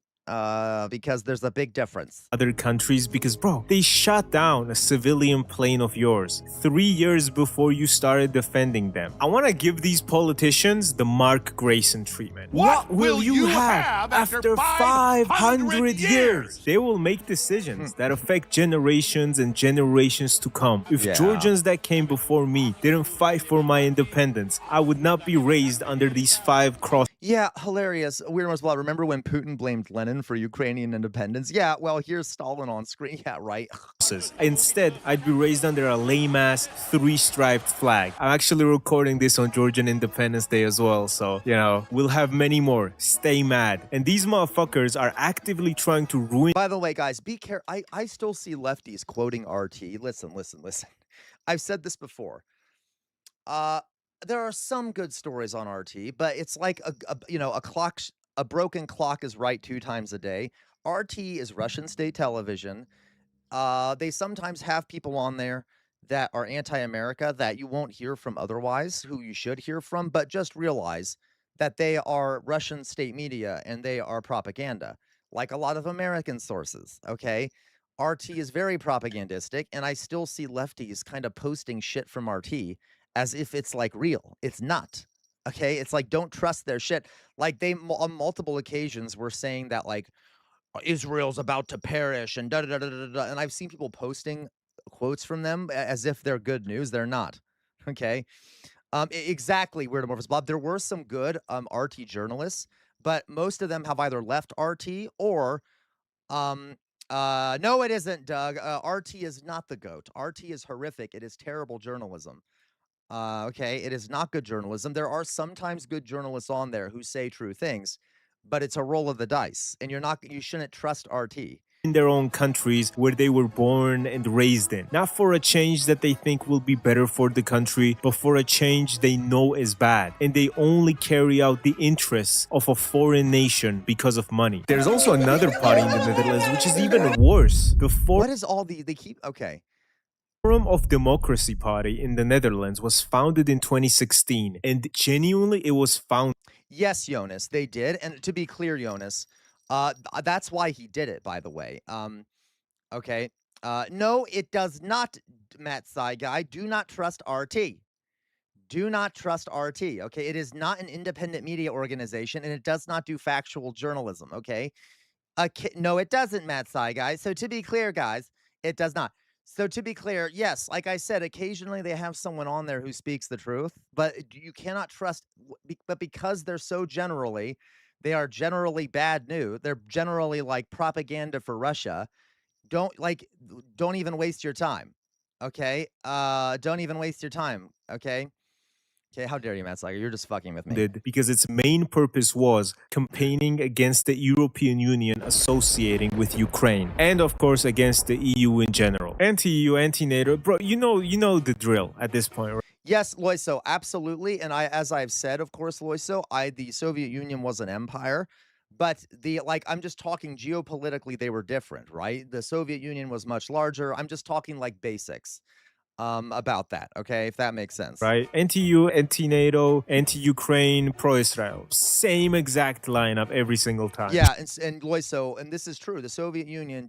Because there's a big difference. Other countries, because bro, they shot down a civilian plane of yours 3 years before you started defending them. I want to give these politicians the Mark Grayson treatment. What will you have after 500 years? They will make decisions that affect generations and generations to come. If Georgians that came before me didn't fight for my independence, I would not be raised under these 5 crosses. Yeah, hilarious. Weird as well. Remember when Putin blamed Lenin for Ukrainian independence? Yeah, well, here's Stalin on screen. Yeah, right. Instead, I'd be raised under a lame-ass 3-striped flag. I'm actually recording this on Georgian Independence Day as well, so, you know, we'll have many more. Stay mad. And these motherfuckers are actively trying to ruin... By the way, guys, be careful. I still see lefties quoting RT. Listen. I've said this before. There are some good stories on RT, but it's like a broken clock is right 2 times a day. RT is Russian state television. They sometimes have people on there that are anti-America that you won't hear from otherwise, who you should hear from, but just realize that they are Russian state media and they are propaganda, like a lot of American sources, okay? RT is very propagandistic, and I still see lefties kind of posting shit from RT as if it's like real. It's not. Okay, it's like don't trust their shit. Like they on multiple occasions were saying that like Israel's about to perish and da da da da da. And I've seen people posting quotes from them as if they're good news. They're not. Okay, exactly. Weird Amorphous Bob. There were some good RT journalists, but most of them have either left RT or no, it isn't, Doug. RT is not the GOAT. RT is horrific. It is terrible journalism. Okay, it is not good journalism. There are sometimes good journalists on there who say true things, but it's a roll of the dice, and you shouldn't trust RT. In their own countries where they were born and raised in. Not for a change that they think will be better for the country, but for a change they know is bad. And they only carry out the interests of a foreign nation because of money. There's also another party in the Netherlands which is even worse. What is all they keep... Okay. Forum of Democracy Party in the Netherlands was founded in 2016, and genuinely it was founded. Yes, Jonas, they did. And to be clear, Jonas, that's why he did it, by the way. Okay. No, it does not, Matt Saigai. Do not trust RT. Do not trust RT. Okay. It is not an independent media organization, and it does not do factual journalism. Okay. No, it doesn't, Matt Saigai. So to be clear, guys, it does not. So to be clear, yes, like I said, occasionally they have someone on there who speaks the truth, but you cannot trust, but because they are generally bad news. They're generally like propaganda for Russia. Don't even waste your time. Okay. Don't even waste your time. Okay. Okay, how dare you, Matt Slager? You're just fucking with me. Because its main purpose was campaigning against the European Union associating with Ukraine. And of course, against the EU in general. Anti-EU, anti-NATO. Bro, you know the drill at this point, right? Yes, Loiso, absolutely. And as I've said, of course, Loiso, the Soviet Union was an empire. But I'm just talking geopolitically, they were different, right? The Soviet Union was much larger. I'm just talking like basics. about that, okay? If that makes sense. Right? Anti-EU, anti-NATO, anti-Ukraine, pro-Israel. Same exact lineup every single time. Yeah, and Loiso, and this is true. The Soviet Union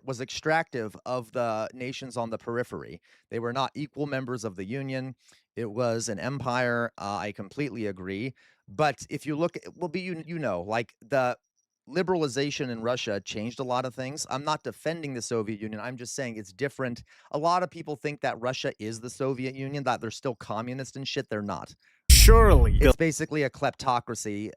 was extractive of the nations on the periphery. They were not equal members of the Union. It was an empire. I completely agree. But if you look, like the liberalization in Russia changed a lot of things. I'm not defending the Soviet Union. I'm just saying it's different. A lot of people think that Russia is the Soviet Union, that they're still communist and shit. They're not. Surely. It's basically a kleptocracy.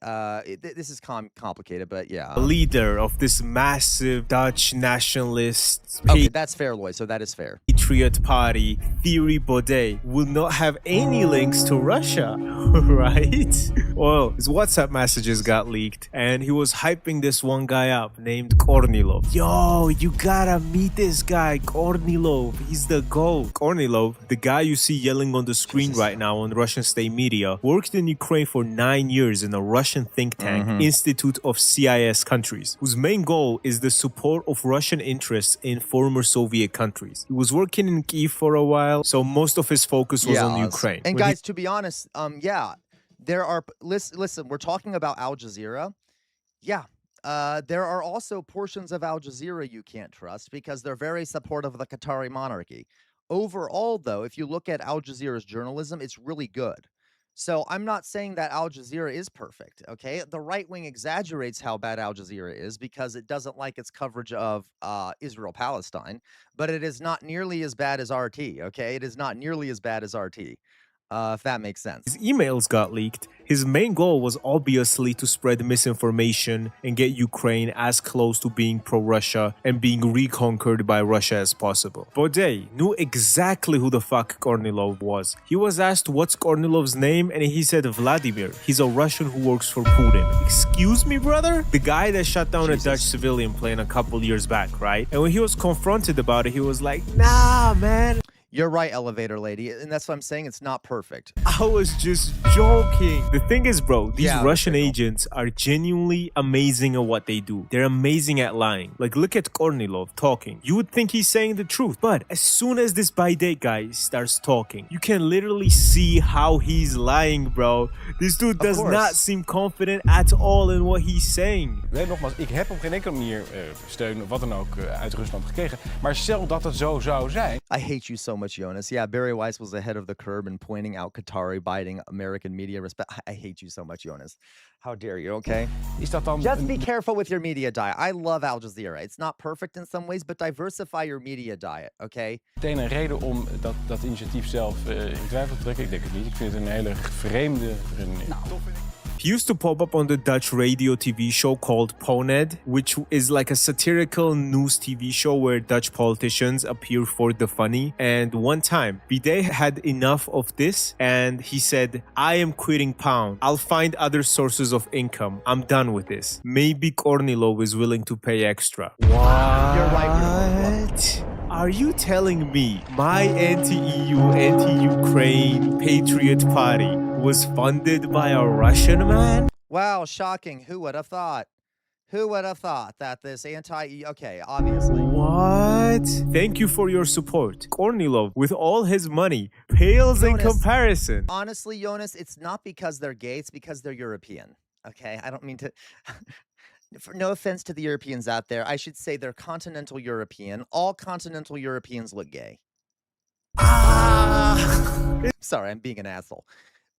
This is complicated, but yeah. Leader of this massive Dutch nationalist... Okay, that's fair, Loy, so that is fair. Patriot Party, Thierry Baudet, will not have any links to Russia, right? Well, his WhatsApp messages got leaked, and he was hyping this one guy up named Kornilov. Yo, you gotta meet this guy, Kornilov. He's the GOAT. Kornilov, the guy you see yelling on the screen right now on Russian state media, worked in Ukraine for 9 years in a Russian think tank, Institute of CIS countries, whose main goal is the support of Russian interests in former Soviet countries. He was working in Kyiv for a while, so most of his focus was on Ukraine. And guys, to be honest, there are, listen, we're talking about Al Jazeera. Yeah, there are also portions of Al Jazeera you can't trust because they're very supportive of the Qatari monarchy. Overall, though, if you look at Al Jazeera's journalism, it's really good. So I'm not saying that Al Jazeera is perfect, okay? The right wing exaggerates how bad Al Jazeera is because it doesn't like its coverage of Israel-Palestine, but it is not nearly as bad as RT, okay? It is not nearly as bad as RT, if that makes sense. His emails got leaked. His main goal was obviously to spread misinformation and get Ukraine as close to being pro-Russia and being reconquered by Russia as possible. Baudet knew exactly who the fuck Kornilov was. He was asked what's Kornilov's name and he said Vladimir. He's a Russian who works for Putin. Excuse me, brother? The guy that shot down a Dutch civilian plane a couple years back, right? And when he was confronted about it, he was like, nah, man. You're right, elevator lady, and that's what I'm saying. It's not perfect. I was just joking. The thing is, bro, these Russian agents are genuinely amazing at what they do. They're amazing at lying. Like, look at Kornilov talking. You would think he's saying the truth, but as soon as this Baudet guy starts talking, you can literally see how he's lying, bro. This dude does not seem confident at all in what he's saying. Nee, nogmaals, ik heb op geen enkele manier steun of wat dan ook uit Rusland gekregen. Maar stel dat het zo zou zijn. I hate you so much, Jonas. Yeah, Barry Weiss was ahead of the curve in pointing out Qatari biting American media respect. I hate you so much, Jonas. How dare you, okay? Is dat dan Just be careful with your media diet. I love Al Jazeera. It's not perfect in some ways, but diversify your media diet, okay? meteen een reden om dat initiatief zelf in twijfel te trekken? Ik denk het niet. Ik vind het een hele vreemde redenering. He used to pop up on the Dutch radio TV show called Poned, which is like a satirical news TV show where Dutch politicians appear for the funny. And one time, Baudet had enough of this and he said, I am quitting Pound. I'll find other sources of income. I'm done with this. Maybe Kornilov is willing to pay extra. What? You're right. Are you telling me my anti-EU, anti-Ukraine Patriot Party was funded by a Russian man? Wow, shocking. Who would have thought? Who would have thought that this anti-EU... Okay, obviously. What? Thank you for your support. Kornilov, with all his money, pales in comparison. Honestly, Jonas, it's not because they're gay, it's because they're European. Okay, I don't mean to... No offense to the Europeans out there. I should say they're continental European. All continental Europeans look gay. Sorry, I'm being an asshole.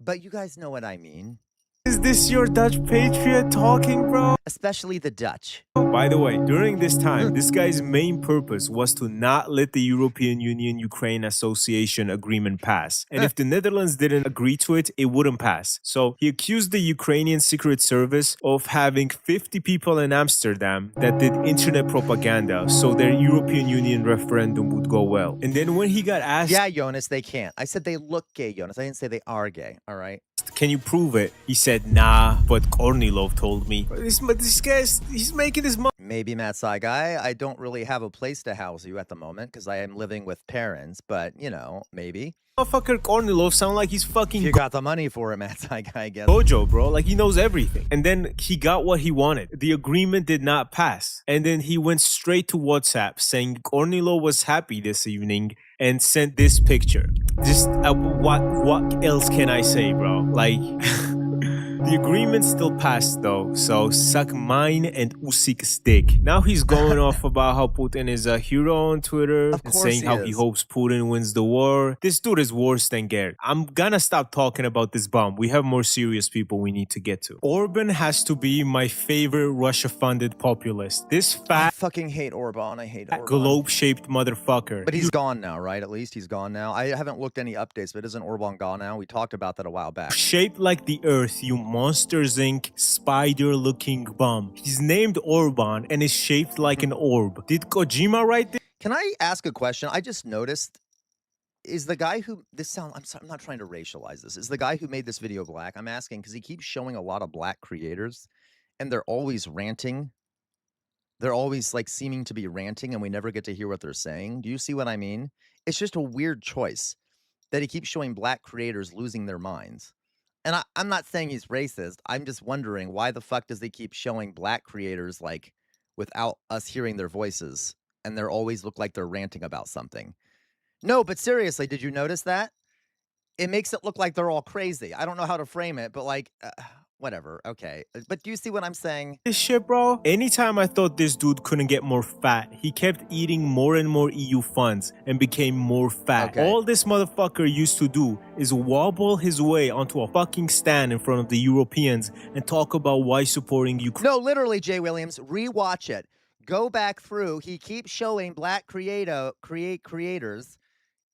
But you guys know what I mean. Is this your Dutch patriot talking, bro? Especially the Dutch. By the way, during this time, this guy's main purpose was to not let the European Union-Ukraine Association Agreement pass. And if the Netherlands didn't agree to it, it wouldn't pass. So he accused the Ukrainian Secret Service of having 50 people in Amsterdam that did internet propaganda so their European Union referendum would go well. And then when he got asked... Yeah, Jonas, they can't. I said they look gay, Jonas. I didn't say they are gay, all right? Can you prove it? He said, nah, but Kornilov told me. This guy's, he's making his money. Maybe, Matt Guy. I don't really have a place to house you at the moment because I am living with parents, but, you know, maybe. Motherfucker Kornilov sound like he's fucking... You got the money for it, Matt Guy, I guess. Bojo, bro. Like, he knows everything. And then he got what he wanted. The agreement did not pass. And then he went straight to WhatsApp saying Kornilov was happy this evening and sent this picture. Just what else can I say, bro? Like, the agreement still passed though, so suck mine and Usyk's dick. Now he's going off about how Putin is a hero on Twitter and saying how he hopes Putin wins the war. This dude is worse than Gerd. I'm gonna stop talking about this bomb. We have more serious people we need to get to. Orban has to be my favorite Russia-funded populist. This fat, I fucking hate Orban. I hate Orban. globe-shaped motherfucker. But he's gone now, right? At least he's gone now. I haven't looked any updates, but isn't Orban gone now? We talked about that a while back. Shaped like the earth, you Monsters Inc. spider-looking bum. He's named Orban and is shaped like an orb. Did Kojima write this? Can I ask a question? I just noticed, is the guy who, I'm not trying to racialize this, is the guy who made this video black? I'm asking because he keeps showing a lot of black creators and they're always ranting. They're always like seeming to be ranting and we never get to hear what they're saying. Do you see what I mean? It's just a weird choice that he keeps showing black creators losing their minds. And I'm not saying he's racist. I'm just wondering why the fuck does he keep showing black creators like without us hearing their voices and they always look like they're ranting about something. No, but seriously, did you notice that? It makes it look like they're all crazy. I don't know how to frame it, but like, whatever. Okay. But do you see what I'm saying? This shit, bro. Anytime I thought this dude couldn't get more fat, he kept eating more and more EU funds and became more fat. Okay. All this motherfucker used to do is wobble his way onto a fucking stand in front of the Europeans and talk about why supporting Ukraine. No, literally, Jay Williams, rewatch it. Go back through. He keeps showing black creators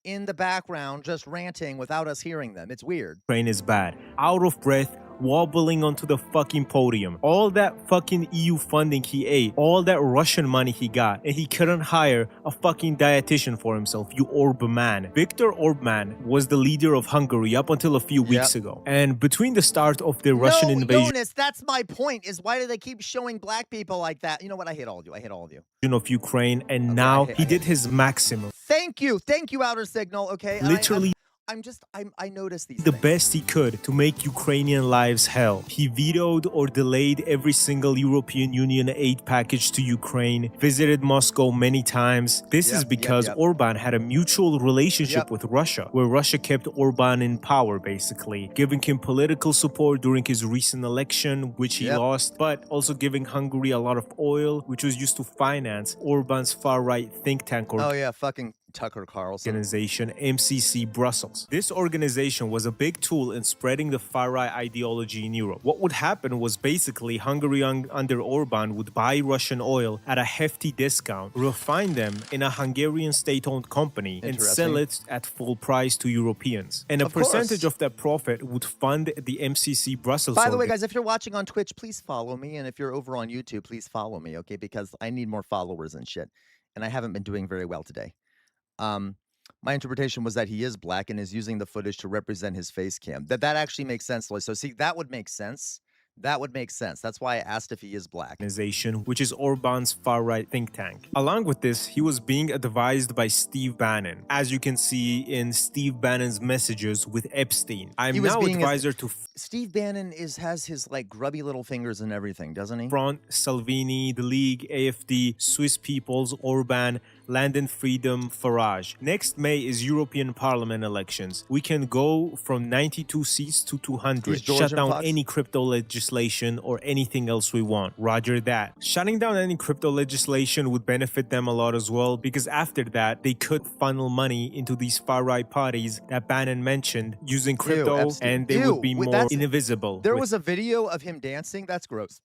in the background just ranting without us hearing them. It's weird. Ukraine is bad. Out of breath, wobbling onto the fucking podium. All that fucking EU funding he ate, all that Russian money he got, and he couldn't hire a fucking dietitian for himself, you Orban. Viktor Orban was the leader of Hungary up until a few weeks ago. And between the start of the Russian invasion... Jonas, that's my point, is why do they keep showing black people like that? You know what? I hate all of you. I hate all of you. ...of Ukraine, and now he did his maximum. Thank you, Outer Signal, okay? Literally... I noticed these the best he could to make Ukrainian lives hell. He vetoed or delayed every single European Union aid package to Ukraine, visited Moscow many times. This is because Orban had a mutual relationship with Russia, where Russia kept Orban in power, basically, giving him political support during his recent election, which he lost, but also giving Hungary a lot of oil, which was used to finance Orban's far-right think tank fucking Tucker Carlson organization, MCC Brussels. This organization was a big tool in spreading the far-right ideology in Europe. What would happen was basically Hungary under Orban would buy Russian oil at a hefty discount, refine them in a Hungarian state-owned company, and sell it at full price to Europeans. And a percentage of that profit would fund the MCC Brussels. By the way, guys, if you're watching on Twitch, please follow me. And if you're over on YouTube, please follow me, okay? Because I need more followers and shit. And I haven't been doing very well today. My interpretation was that he is black and is using the footage to represent his face cam. That actually makes sense. So see, that would make sense. That would make sense. That's why I asked if he is black. Which is Orban's far-right think tank. Along with this, he was being advised by Steve Bannon, as you can see in Steve Bannon's messages with Epstein. I'm now advisor to... Steve Bannon has his like grubby little fingers and everything, doesn't he? Front, Salvini, the League, AfD, Swiss Peoples, Orban, Land and Freedom, Farage. Next May is European Parliament elections. We can go from 92 seats to 200. Shut down any crypto legislation or anything else we want. Roger that. Shutting down any crypto legislation would benefit them a lot as well, because after that, they could funnel money into these far-right parties that Bannon mentioned using crypto, and they would be more invisible. There was a video of him dancing. That's gross.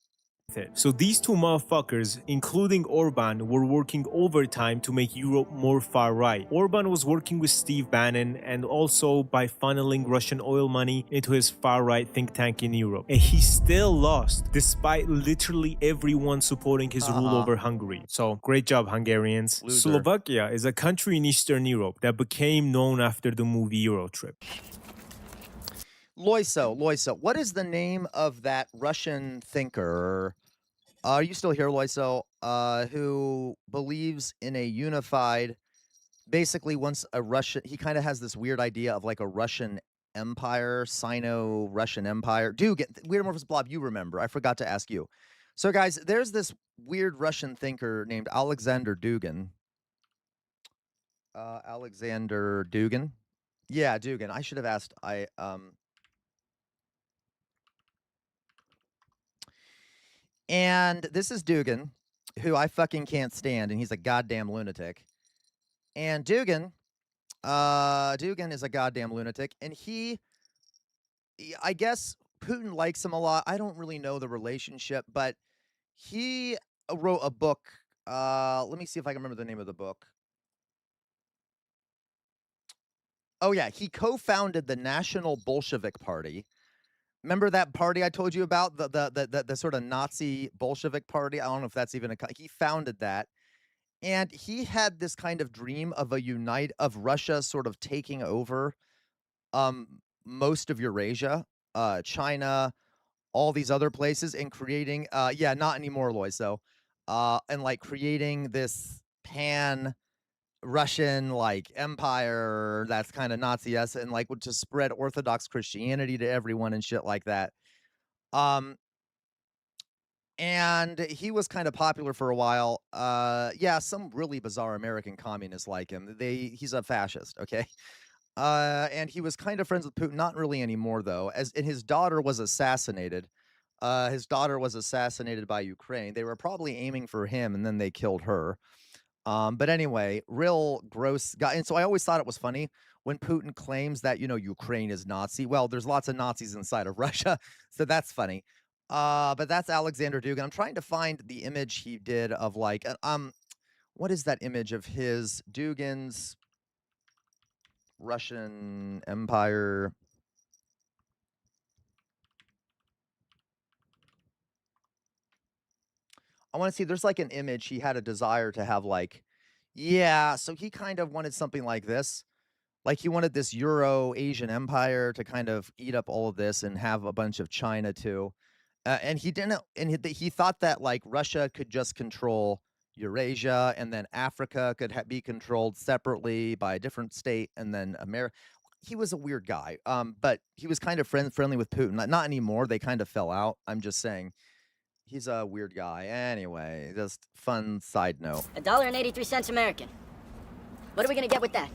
So these two motherfuckers, including Orban, were working overtime to make Europe more far-right. Orban was working with Steve Bannon and also by funneling Russian oil money into his far-right think tank in Europe. And he still lost, despite literally everyone supporting his rule over Hungary. So great job, Hungarians. Loser. Slovakia is a country in Eastern Europe that became known after the movie Euro Trip. Loiso, what is the name of that Russian thinker? Are you still here, Loiso? Who believes in a unified, basically wants a Russian, he kind of has this weird idea of like a Russian empire, Sino-Russian empire. Dude, Weirdamorphous Blob, you remember. I forgot to ask you. So guys, there's this weird Russian thinker named Alexander Dugin. Alexander Dugin. Yeah, Dugin. I should have asked. And this is Dugin, who I fucking can't stand, and he's a goddamn lunatic. And Dugin is a goddamn lunatic, and I guess Putin likes him a lot. I don't really know the relationship, but he wrote a book. Let me see if I can remember the name of the book. Oh yeah, he co-founded the National Bolshevik Party. Remember that party I told you about, the sort of Nazi Bolshevik party? I don't know if that's even he founded that. And he had this kind of dream of of Russia sort of taking over most of Eurasia, China, all these other places, and creating yeah, not anymore, Lois, though. And like creating this pan Russian like empire that's kind of Nazi-esque and like would just spread Orthodox Christianity to everyone and shit like that. And he was kind of popular for a while. Yeah, some really bizarre American communists like him. He's a fascist, okay? And he was kind of friends with Putin, not really anymore though. And his daughter was assassinated. His daughter was assassinated by Ukraine. They were probably aiming for him, and then they killed her. But anyway, real gross guy. And so I always thought it was funny when Putin claims that, Ukraine is Nazi. Well, there's lots of Nazis inside of Russia, so that's funny. But that's Alexander Dugin. I'm trying to find the image he did of like, what is that image of his Dugin's Russian Empire? I want to see, there's like an image he had a desire to have like, yeah, so he kind of wanted something like this. Like he wanted this Euro-Asian empire to kind of eat up all of this and have a bunch of China too. And he didn't, and he thought that like Russia could just control Eurasia, and then Africa could be controlled separately by a different state, and then America. He was a weird guy, but he was kind of friendly with Putin. Not anymore. They kind of fell out. I'm just saying. He's a weird guy. Anyway, just fun side note. $1.83 American. What are we gonna get with that?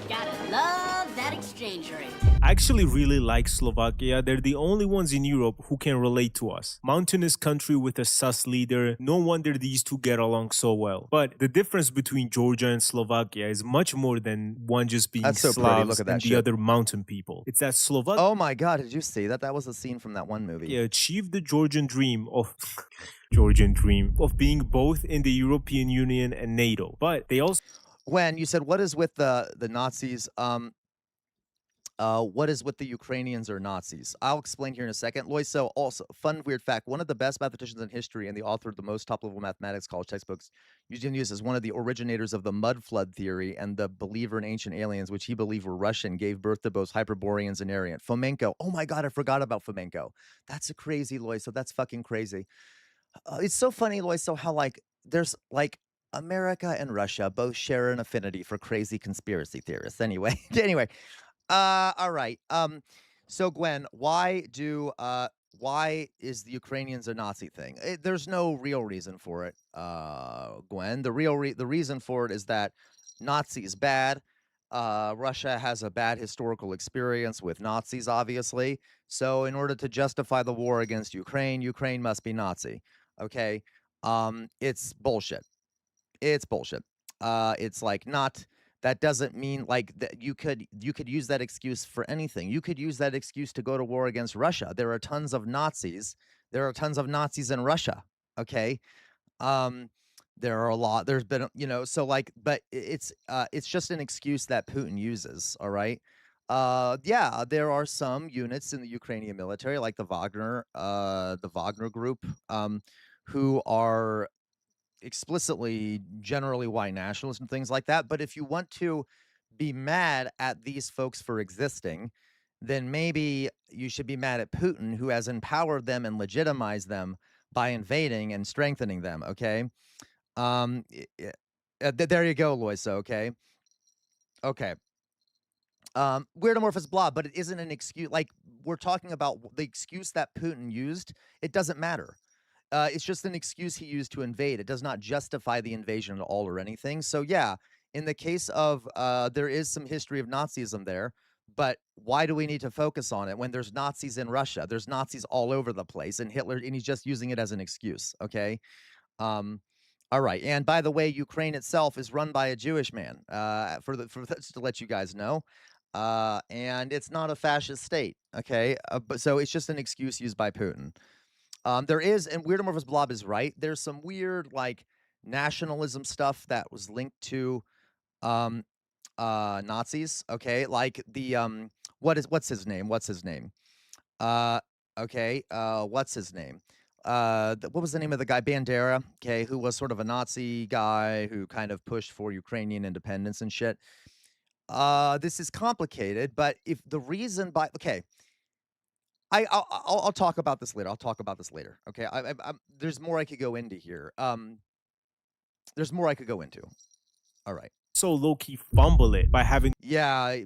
Gotta love that exchange rate. I actually really like Slovakia. They're the only ones in Europe who can relate to us. Mountainous country with a sus leader. No wonder these two get along so well. But the difference between Georgia and Slovakia is much more than one just being so Slavs Look at that and shit. the other mountain people. It's that Slovakia. Oh my God, did you see that? That was a scene from that one movie. Achieved the Georgian dream of Georgian dream of being both in the European Union and NATO. But they also when you said what is with the Nazis, what is with the Ukrainians or Nazis? I'll explain here in a second. Lois, so also, fun weird fact, one of the best mathematicians in history and the author of the most top-level mathematics college textbooks, Eugene as one of the originators of the mud flood theory and the believer in ancient aliens, which he believed were Russian, gave birth to both Hyperboreans and Aryan. Fomenko. Oh my God, I forgot about Fomenko. That's a crazy, Lois, so that's fucking crazy. It's so funny, Lois, so how, like, there's, like, America and Russia both share an affinity for crazy conspiracy theorists. Anyway, all right. So Gwen, why is the Ukrainians a Nazi thing? There's no real reason for it, Gwen. The reason for it is that Nazi is bad. Russia has a bad historical experience with Nazis, obviously. So in order to justify the war against Ukraine, Ukraine must be Nazi. Okay. It's bullshit. It's bullshit. It's like not. That doesn't mean like that you could use that excuse for anything. You could use that excuse to go to war against Russia. There are tons of Nazis. There are tons of Nazis in Russia. Okay. There are a lot. There's been, so like, but it's just an excuse that Putin uses. All right. Yeah, there are some units in the Ukrainian military, like the Wagner group, who are explicitly generally white nationalists and things like that. But if you want to be mad at these folks for existing, then maybe you should be mad at Putin, who has empowered them and legitimized them by invading and strengthening them. Okay. There you go, Lois. Okay. Weird amorphous blah, but it isn't an excuse. Like, we're talking about the excuse that Putin used. It doesn't matter. it's just an excuse he used to invade. It does not justify the invasion at all or anything. So yeah, in the case of there is some history of Nazism there, but why do we need to focus on it when there's Nazis in Russia? There's Nazis all over the place, and Hitler, and he's just using it as an excuse. Okay. All right. And by the way, Ukraine itself is run by a Jewish man. Just to let you guys know. And it's not a fascist state. Okay. But so it's just an excuse used by Putin. There is, and Weirdomorphous Blob is right. There's some weird like nationalism stuff that was linked to Nazis. Okay, like the what's his name? What's his name? Okay, what's his name? What was the name of the guy? Bandera. Okay, who was sort of a Nazi guy who kind of pushed for Ukrainian independence and shit. This is complicated, but if the reason by okay. I'll talk about this later. I'll talk about this later. Okay. There's more I could go into here. There's more I could go into. All right. So low-key fumble it by having... Yeah,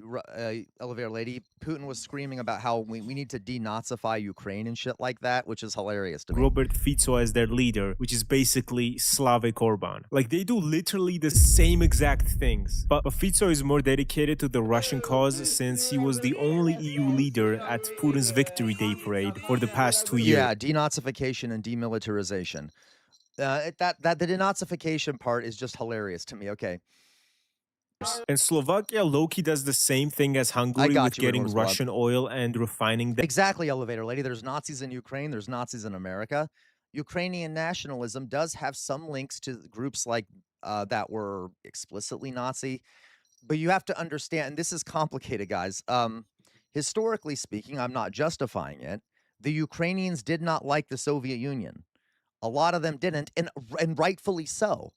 elevator lady. Putin was screaming about how we need to denazify Ukraine and shit like that, which is hilarious to me. Robert Fico as their leader, which is basically Slavic Orban. Like, they do literally the same exact things. But Fico is more dedicated to the Russian cause since he was the only EU leader at Putin's Victory Day parade for the past 2 years. Yeah, denazification and demilitarization. The denazification part is just hilarious to me. Okay. And Slovakia low-key does the same thing as Hungary with getting Russian oil and refining them. Exactly, elevator lady. There's Nazis in Ukraine. There's Nazis in America. Ukrainian nationalism does have some links to groups like that were explicitly Nazi. But you have to understand, and this is complicated, guys. Historically speaking, I'm not justifying it. The Ukrainians did not like the Soviet Union. A lot of them didn't, and rightfully so.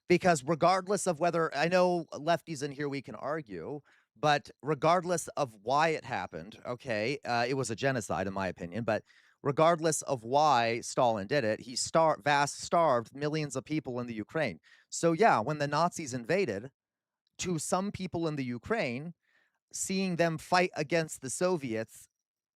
Because regardless of whether, I know lefties in here we can argue, but regardless of why it happened, okay, it was a genocide in my opinion, but regardless of why Stalin did it, he starved millions of people in the Ukraine. So yeah, when the Nazis invaded, to some people in the Ukraine, seeing them fight against the Soviets,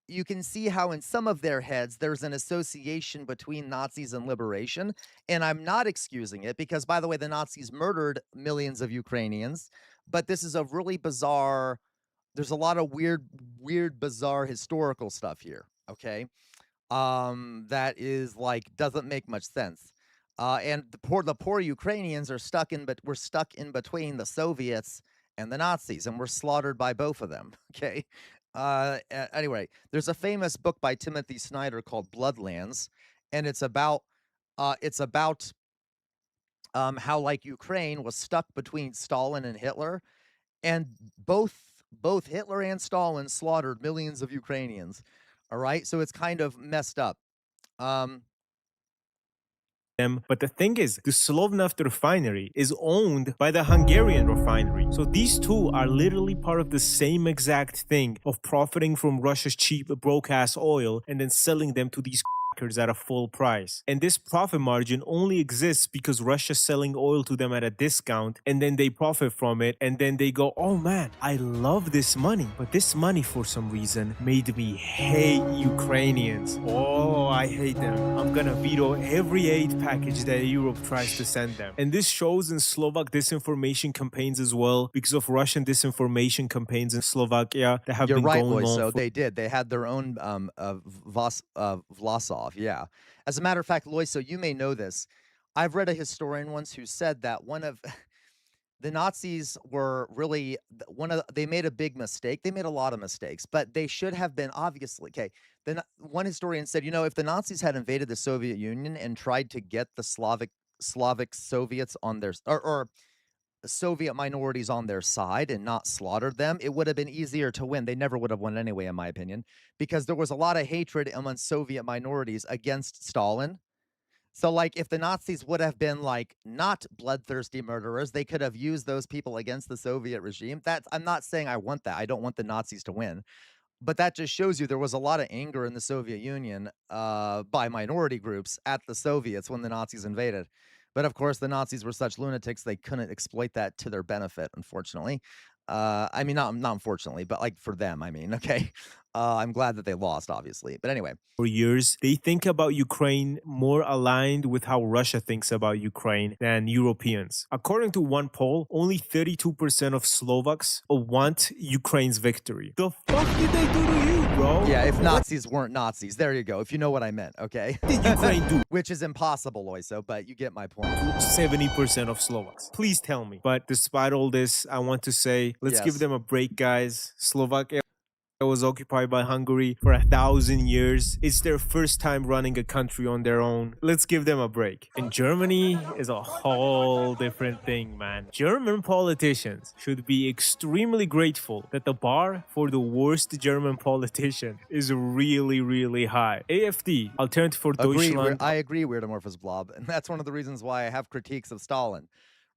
you can see how in some of their heads there's an association between Nazis and liberation. And I'm not excusing it because, by the way, the Nazis murdered millions of Ukrainians. But this is a really bizarre, there's a lot of weird, bizarre historical stuff here. Okay. That is like, doesn't make much sense. And the poor Ukrainians are we're stuck in between the Soviets and the Nazis, and we're slaughtered by both of them. Okay. Anyway, there's a famous book by Timothy Snyder called Bloodlands, and it's about how like Ukraine was stuck between Stalin and Hitler, and both Hitler and Stalin slaughtered millions of Ukrainians. All right, so it's kind of messed up. But the thing is, the Slovnaft refinery is owned by the Hungarian refinery. So these two are literally part of the same exact thing of profiting from Russia's cheap, broke-ass oil and then selling them to these at a full price. And this profit margin only exists because Russia's selling oil to them at a discount, and then they profit from it, and then they go, oh man, I love this money, but this money for some reason made me hate Ukrainians. Oh, I hate them. I'm gonna veto every aid package that Europe tries to send them. And this shows in Slovak disinformation campaigns as well, because of Russian disinformation campaigns in Slovakia that have been going on. So they did. They had their own Vlasov. Yeah. As a matter of fact, Loiso, you may know this. I've read a historian once who said that one of the Nazis were really they made a big mistake. They made a lot of mistakes, but they should have been obviously. Okay. Then one historian said, if the Nazis had invaded the Soviet Union and tried to get the Slavic Soviets on their or Soviet minorities on their side and not slaughtered them, it would have been easier to win. They never would have won anyway, in my opinion, because there was a lot of hatred among Soviet minorities against Stalin. So, like, if the Nazis would have been, like, not bloodthirsty murderers, they could have used those people against the Soviet regime. I'm not saying I want that. I don't want the Nazis to win. But that just shows you there was a lot of anger in the Soviet Union by minority groups at the Soviets when the Nazis invaded. But of course, the Nazis were such lunatics, they couldn't exploit that to their benefit, unfortunately. I mean, not unfortunately, but like for them, I mean, okay. I'm glad that they lost, obviously. But anyway, for years, they think about Ukraine more aligned with how Russia thinks about Ukraine than Europeans. According to one poll, only 32% of Slovaks want Ukraine's victory. The fuck did they do to you, bro? yeah, if Nazis weren't Nazis, there you go. If you know what I meant, okay? What did Ukraine do? Which is impossible, Loiso, but you get my point. 70% of Slovaks. Please tell me. But despite all this, I want to say, let's give them a break, guys. Slovakia was occupied by Hungary for 1,000 years. It's their first time running a country on their own. Let's give them a break. And Germany is a whole different thing, man. German politicians should be extremely grateful that the bar for the worst German politician is really, really high. AfD, Alternative for Deutschland. I agree, Weirdomorphous Blob, and that's one of the reasons why I have critiques of Stalin.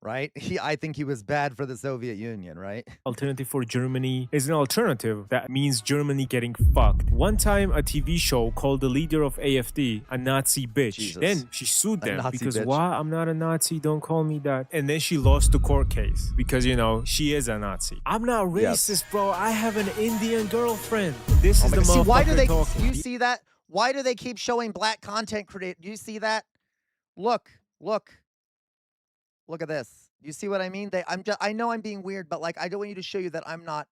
Right? I think he was bad for the Soviet Union, right? Alternative for Germany is an alternative that means Germany getting fucked. One time, a TV show called the leader of AfD a Nazi bitch. Jesus. Then she sued them because, bitch. why? I'm not a Nazi, don't call me that. And then she lost the court case because, you know, she is a Nazi. I'm not racist, bro. I have an Indian girlfriend. This is the motherfucker See, why do they? talking. Do you see that? Why do they keep showing black content creators? Do you see that? Look. Look at this. You see what I mean? I know I'm being weird, but like I don't want you to show you that I'm not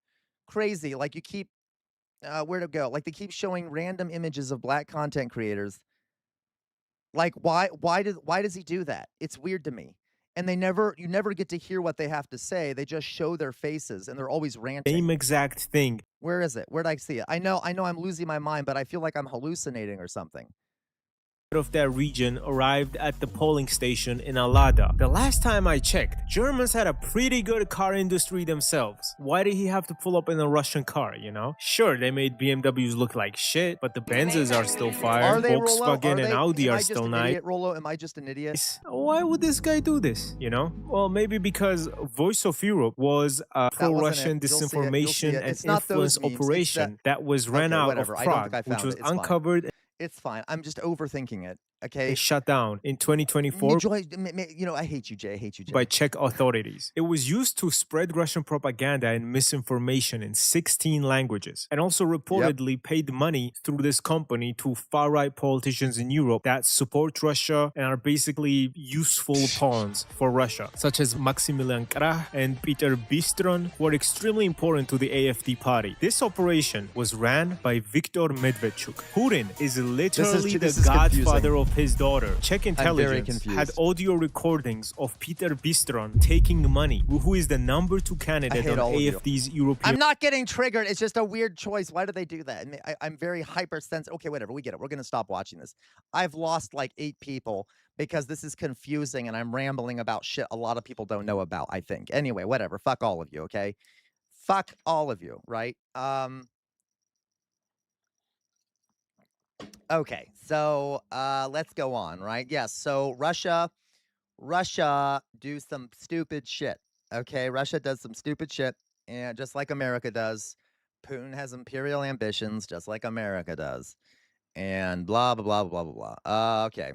crazy. Like you keep where to go? Like they keep showing random images of black content creators. Like why does he do that? It's weird to me. And you never get to hear what they have to say. They just show their faces and they're always ranting. Same exact thing. Where is it? Where'd I see it? I know I'm losing my mind, but I feel like I'm hallucinating or something. Of that region arrived at the polling station in Alada. The last time I checked, Germans had a pretty good car industry themselves. Why did he have to pull up in a Russian car, you know? Sure, they made BMWs look like shit, but the Benzes are still fire. Volkswagen and Audi are still nice. Rollo, am I just an idiot? Why would this guy do this, you know? Well, maybe because Voice of Europe was a pro-Russian disinformation and influence operation that was ran out of Prague, which was uncovered. It's fine. I'm just overthinking it. Okay. It shut down in 2024. You know, I hate you, Jay. I hate you, Jay. By Czech authorities. It was used to spread Russian propaganda and misinformation in 16 languages, and also reportedly paid money through this company to far-right politicians in Europe that support Russia and are basically useful pawns for Russia, such as Maximilian Krah and Peter Bistron, who are extremely important to the AfD party. This operation was ran by Viktor Medvedchuk. Putin is literally the godfather of his daughter. Czech intelligence had audio recordings of Peter Bistron taking money, who is the number 2 candidate on AfD's European... I'm not getting triggered. It's just a weird choice. Why do they do that? I'm very hypersensitive. Okay, whatever. We get it. We're going to stop watching this. I've lost like 8 people because this is confusing and I'm rambling about shit a lot of people don't know about, I think. Anyway, whatever. Fuck all of you, okay? Fuck all of you, right? Okay, so let's go on, right? Yes, so Russia do some stupid shit. Okay, Russia does some stupid shit, and just like America does. Putin has imperial ambitions, just like America does, and blah blah blah blah blah blah. Okay,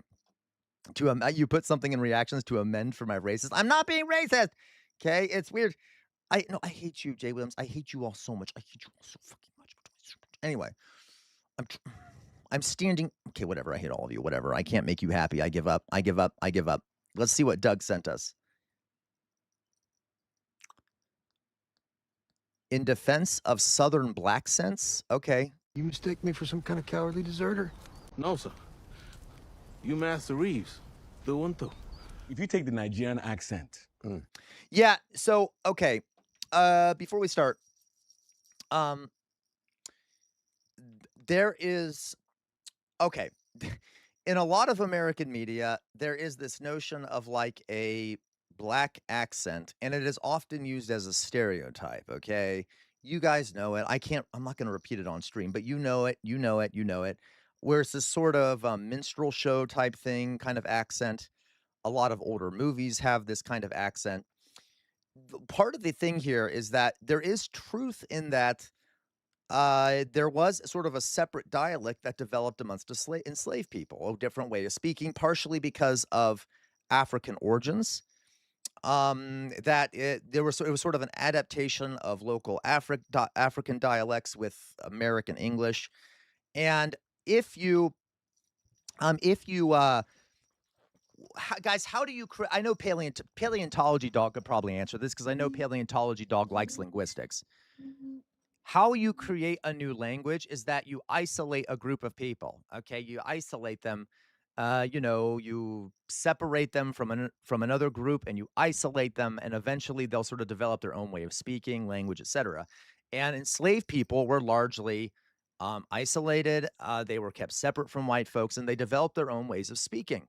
you put something in reactions to amend for my racist. I'm not being racist. Okay, it's weird. I hate you, Jay Williams. I hate you all so much. I hate you all so fucking much. Anyway, I'm standing. Okay, whatever. I hate all of you. Whatever. I can't make you happy. I give up. Let's see what Doug sent us. In defense of Southern black sense. Okay. You mistake me for some kind of cowardly deserter? No, sir. You Master Reeves. The one too. If you take the Nigerian accent. Yeah. So okay. Before we start, there is. Okay. In a lot of American media, there is this notion of like a black accent, and it is often used as a stereotype, okay? You guys know it. I'm not going to repeat it on stream, but you know it. Where it's this sort of minstrel show type thing, kind of accent. A lot of older movies have this kind of accent. Part of the thing here is that there is truth in that there was sort of a separate dialect that developed amongst enslaved people, a different way of speaking, partially because of African origins. it was sort of an adaptation of local African dialects with American English. And if you guys, how do you create? I know paleontology dog could probably answer this because I know paleontology dog likes linguistics. How you create a new language is that you isolate a group of people. Okay, you isolate them. You separate them from another group, and you isolate them, and eventually they'll sort of develop their own way of speaking, language, etc. And enslaved people were largely isolated. They were kept separate from white folks, and they developed their own ways of speaking.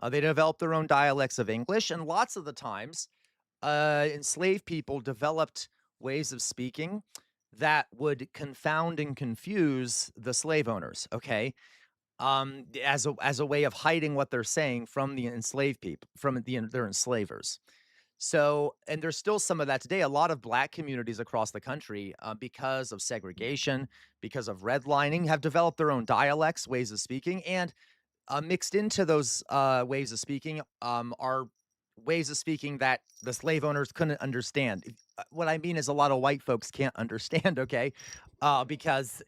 They developed their own dialects of English, and lots of the times, enslaved people developed ways of speaking that would confound and confuse the slave owners, okay? As a way of hiding what they're saying from the enslaved people, from their enslavers. So, and there's still some of that today. A lot of Black communities across the country, because of segregation, because of redlining, have developed their own dialects, ways of speaking, and mixed into those ways of speaking are ways of speaking that the slave owners couldn't understand. What I mean is a lot of white folks can't understand, okay? Because,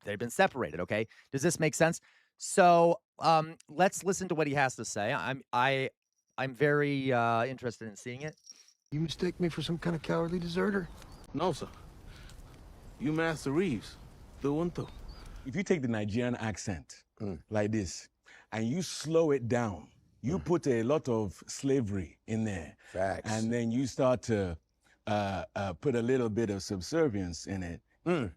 they've been separated, okay? Does this make sense? So let's listen to what he has to say. I'm very interested in seeing it. You mistake me for some kind of cowardly deserter? No, sir. You Master Reeves, through and through. If you take the Nigerian accent like this and you slow it down, you put a lot of slavery in there. Facts. And then you start to put a little bit of subservience in it.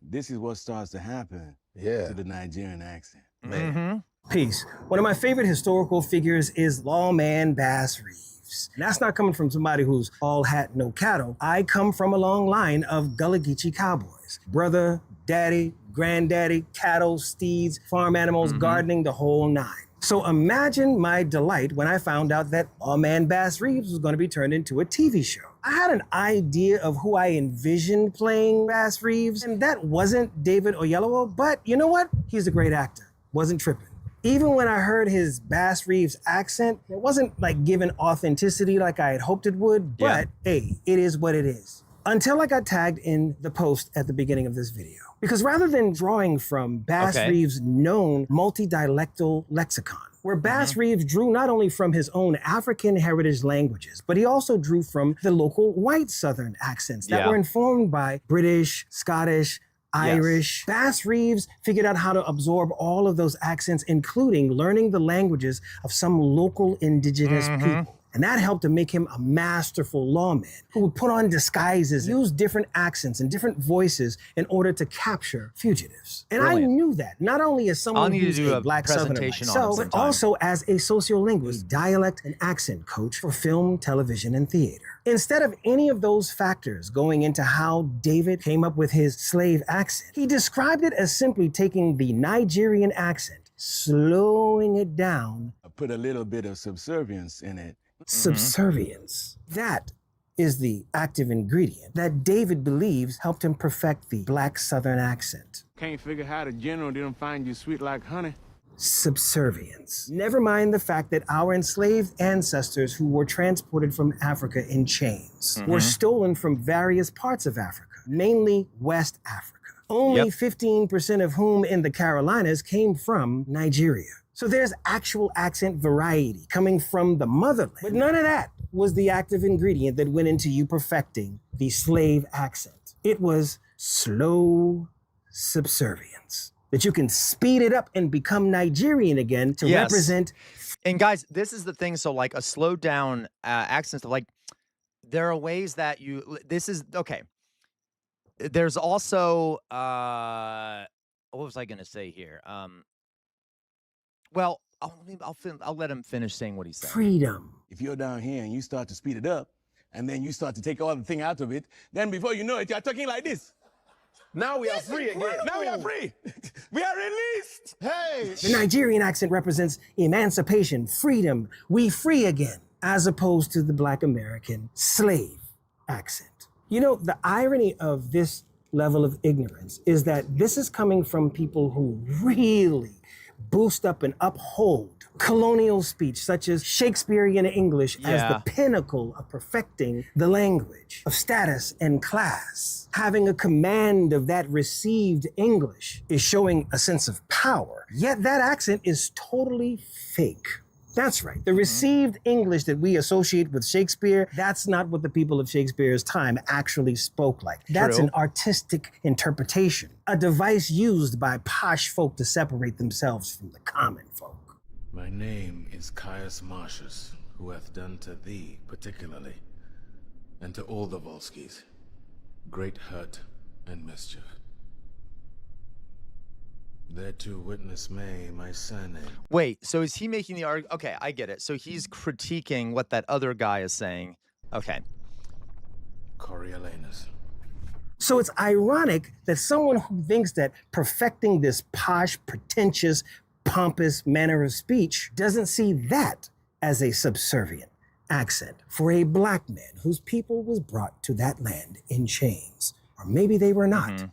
This is what starts to happen to the Nigerian accent. Man. Peace. One of my favorite historical figures is Lawman Bass Reeves. And that's not coming from somebody who's all hat, no cattle. I come from a long line of Gullah Geechee cowboys. Brother, daddy, granddaddy, cattle, steeds, farm animals, gardening, the whole nine. So imagine my delight when I found out that Lawman Bass Reeves was going to be turned into a TV show. I had an idea of who I envisioned playing Bass Reeves, and that wasn't David Oyelowo, but you know what? He's a great actor. Wasn't tripping. Even when I heard his Bass Reeves accent, it wasn't like given authenticity like I had hoped it would, but hey, it is what it is. Until I got tagged in the post at the beginning of this video. Because rather than drawing from Bass Reeves' known multi-dialectal lexicon, where Bass Reeves drew not only from his own African heritage languages, but he also drew from the local white Southern accents that were informed by British, Scottish, Irish. Bass Reeves figured out how to absorb all of those accents, including learning the languages of some local indigenous people. And that helped to make him a masterful lawman who would put on disguises, use different accents and different voices in order to capture fugitives. And I knew that, not only as someone who's a Black Southerner myself, but also as a sociolinguist, dialect and accent coach for film, television, and theater. Instead of any of those factors going into how David came up with his slave accent, he described it as simply taking the Nigerian accent, slowing it down. Put a little bit of subservience in it. Subservience. That is the active ingredient that David believes helped him perfect the Black Southern accent. Can't figure how the general didn't find you sweet like honey. Subservience. Never mind the fact that our enslaved ancestors who were transported from Africa in chains were stolen from various parts of Africa, mainly West Africa. Only 15% of whom in the Carolinas came from Nigeria. So there's actual accent variety coming from the motherland. But none of that was the active ingredient that went into you perfecting the slave accent. It was slow subservience. That you can speed it up and become Nigerian again to represent. And guys, this is the thing. So like a slowed down accent, like there are ways that okay. There's also, what was I going to say here? Well, I'll let him finish saying what he said. Freedom. If you're down here and you start to speed it up, and then you start to take all the thing out of it, then before you know it, you're talking like this. Now we are free again. Now we are free. We are released. Hey! The Nigerian accent represents emancipation, freedom, we free again, as opposed to the Black American slave accent. You know, the irony of this level of ignorance is that this is coming from people who really boost up and uphold colonial speech, such as Shakespearean English, as the pinnacle of perfecting the language of status and class. Having a command of that received English is showing a sense of power, yet that accent is totally fake. That's right. The received English that we associate with Shakespeare, that's not what the people of Shakespeare's time actually spoke like. That's an artistic interpretation, a device used by posh folk to separate themselves from the common folk. My name is Caius Marcius, who hath done to thee particularly, and to all the Volskis, great hurt and mischief. Thereto witness May, my surname. Wait, so is he making the argument? Okay, I get it. So he's critiquing what that other guy is saying. Okay. Coriolanus. So it's ironic that someone who thinks that perfecting this posh, pretentious, pompous manner of speech doesn't see that as a subservient accent for a black man whose people was brought to that land in chains. Or maybe they were not.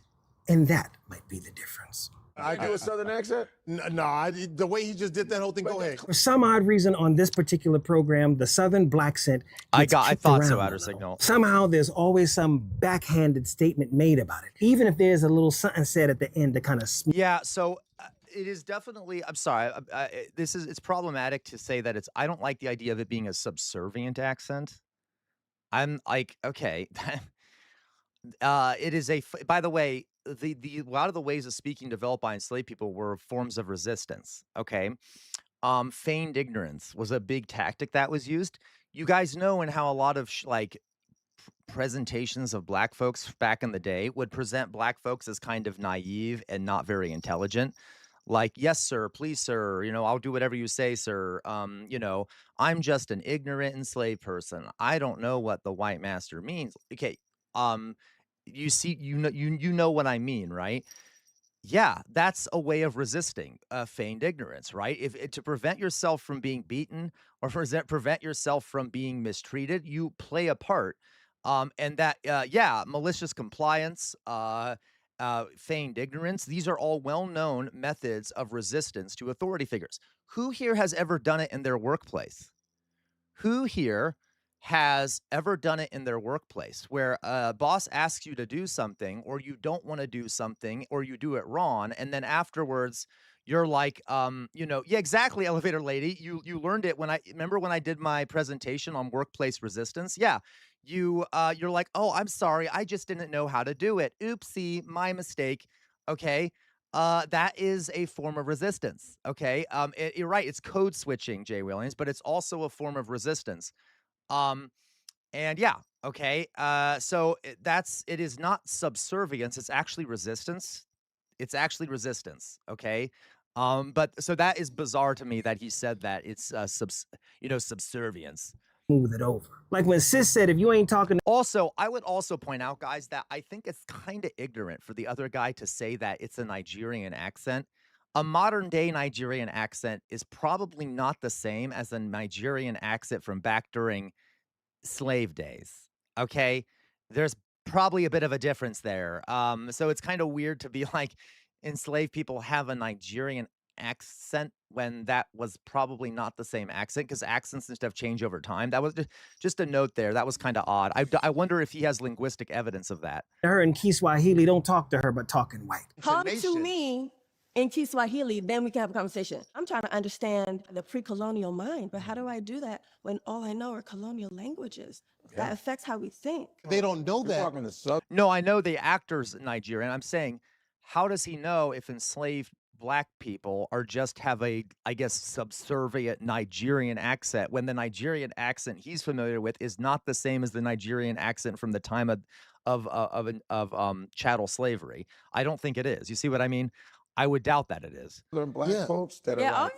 And that might be the difference. I do a southern accent? No, the way he just did that whole thing, go ahead. For some odd reason on this particular program, the southern black accent I thought so, Outer Signal. Somehow there's always some backhanded statement made about it, even if there's a little something said at the end to kind of... Yeah, so it is definitely, I'm sorry, it's problematic to say that I don't like the idea of it being a subservient accent. I'm like, okay, it is by the way, a lot of the ways of speaking developed by enslaved people were forms of resistance. Okay, feigned ignorance was a big tactic that was used. You guys know in how a lot of presentations of black folks back in the day would present black folks as kind of naive and not very intelligent. Like, yes, sir, please, sir, I'll do whatever you say, sir. I'm just an ignorant enslaved person. I don't know what the white master means. Okay, you see, you know what I mean, right? Yeah, that's a way of resisting feigned ignorance, right? If to prevent yourself from being beaten or prevent yourself from being mistreated, you play a part. And that, malicious compliance, feigned ignorance, these are all well-known methods of resistance to authority figures. Who here has ever done it in their workplace? Who here has ever done it in their workplace where a boss asks you to do something or you don't want to do something or you do it wrong, and then afterwards you're like, yeah, exactly, elevator lady, you learned it when I did my presentation on workplace resistance. Yeah, you're like, oh, I'm sorry, I just didn't know how to do it. Oopsie, my mistake. Okay. That is a form of resistance. Okay. You're right. It's code switching, Jay Williams, but it's also a form of resistance. And yeah, okay. So it is not subservience. It's actually resistance. It's actually resistance. Okay. But so that is bizarre to me that he said that it's, subservience. Smooth it over. Like when Sis said, if you ain't talking. Also, I would also point out, guys, that I think it's kind of ignorant for the other guy to say that it's a Nigerian accent. A modern day Nigerian accent is probably not the same as a Nigerian accent from back during slave days. Okay. There's probably a bit of a difference there. So it's kind of weird to be like enslaved people have a Nigerian accent when that was probably not the same accent, because accents and stuff change over time. That was just a note there. That was kind of odd. I wonder if he has linguistic evidence of that. Her in Kiswahili, don't talk to her, but talk in white. Come to me in Kiswahili, then we can have a conversation. I'm trying to understand the pre-colonial mind, but how do I do that when all I know are colonial languages? That affects how we think. They don't know that. No, I know the actor's Nigerian. I'm saying, how does he know if enslaved black people are just have a, I guess, subservient Nigerian accent when the Nigerian accent he's familiar with is not the same as the Nigerian accent from the time of chattel slavery? I don't think it is. You see what I mean? I would doubt that it is. Black folks that are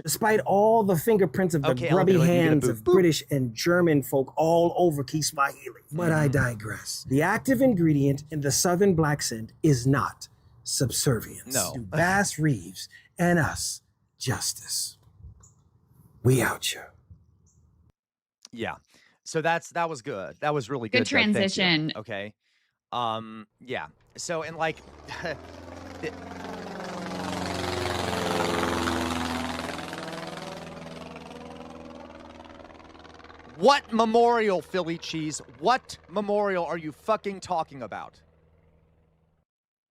Despite all the fingerprints of the grubby hands of British and German folk all over Kiswahili. But I digress. The active ingredient in the Southern black accent is not subservience. No. To Bass Reeves and us, justice. We out here. Yeah. So that was good. That was really good. Good transition. Okay. Yeah. So, and like, What memorial, Philly cheese? What memorial are you fucking talking about?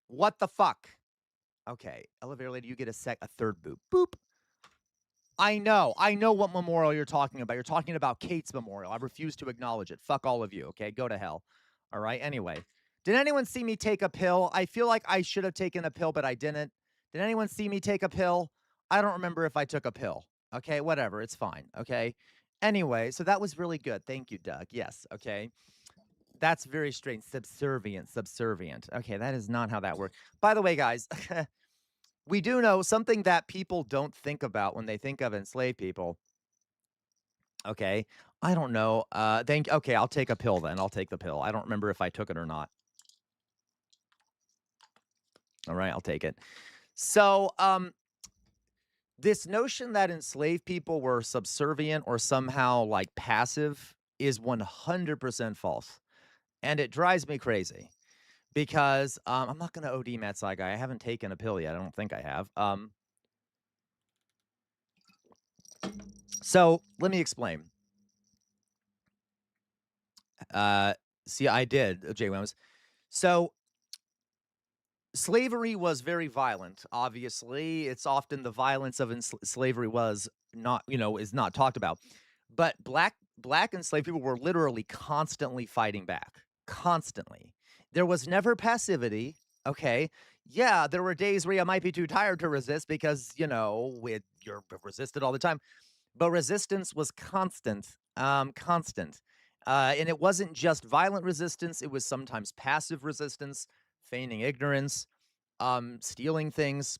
What the fuck? Okay, elevator lady, you get a third boop. Boop. I know what memorial you're talking about. You're talking about Kate's memorial. I refuse to acknowledge it. Fuck all of you, okay? Go to hell. All right, anyway. Did anyone see me take a pill? I feel like I should have taken a pill, but I didn't. Did anyone see me take a pill? I don't remember if I took a pill. Okay, whatever. It's fine, okay? Anyway, so that was really good. Thank you, Doug. Yes, okay. That's very strange. Subservient. Okay, that is not how that works. By the way, guys, we do know something that people don't think about when they think of enslaved people. Okay, I don't know. Okay, I'll take a pill then. I'll take the pill. I don't remember if I took it or not. All right, I'll take it. So, this notion that enslaved people were subservient or somehow like passive is 100% false. And it drives me crazy because I'm not going to OD Matt Sci Guy. I haven't taken a pill yet. I don't think I have. So let me explain. See, I did, Jay Williams. So slavery was very violent. Obviously, it's often the violence of slavery was not, is not talked about. But black enslaved people were literally constantly fighting back. Constantly. There was never passivity. Okay. Yeah, there were days where you might be too tired to resist because, you're resisted all the time. But resistance was constant. Constant. And it wasn't just violent resistance. It was sometimes passive resistance, feigning ignorance, stealing things.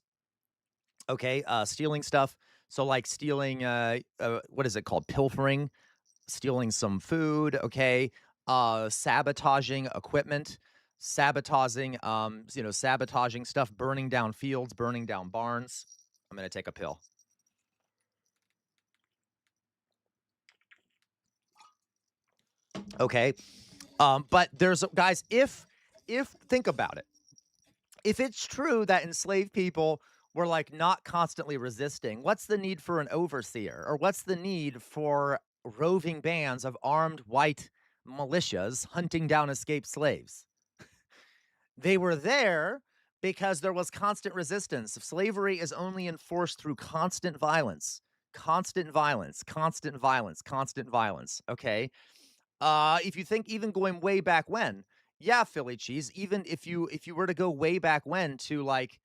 Okay. Stealing stuff. So like stealing, what is it called? Pilfering, stealing some food. Okay. Sabotaging equipment, sabotaging stuff, burning down fields, burning down barns. I'm going to take a pill. Okay. But there's guys, if think about it, if it's true that enslaved people were like not constantly resisting, what's the need for an overseer, or what's the need for roving bands of armed white militias hunting down escaped slaves? They were there because there was constant resistance. Slavery is only enforced through constant violence, constant violence, constant violence, constant violence. Okay. If you think even going way back when, yeah, Philly cheese, even if you were to go way back when to like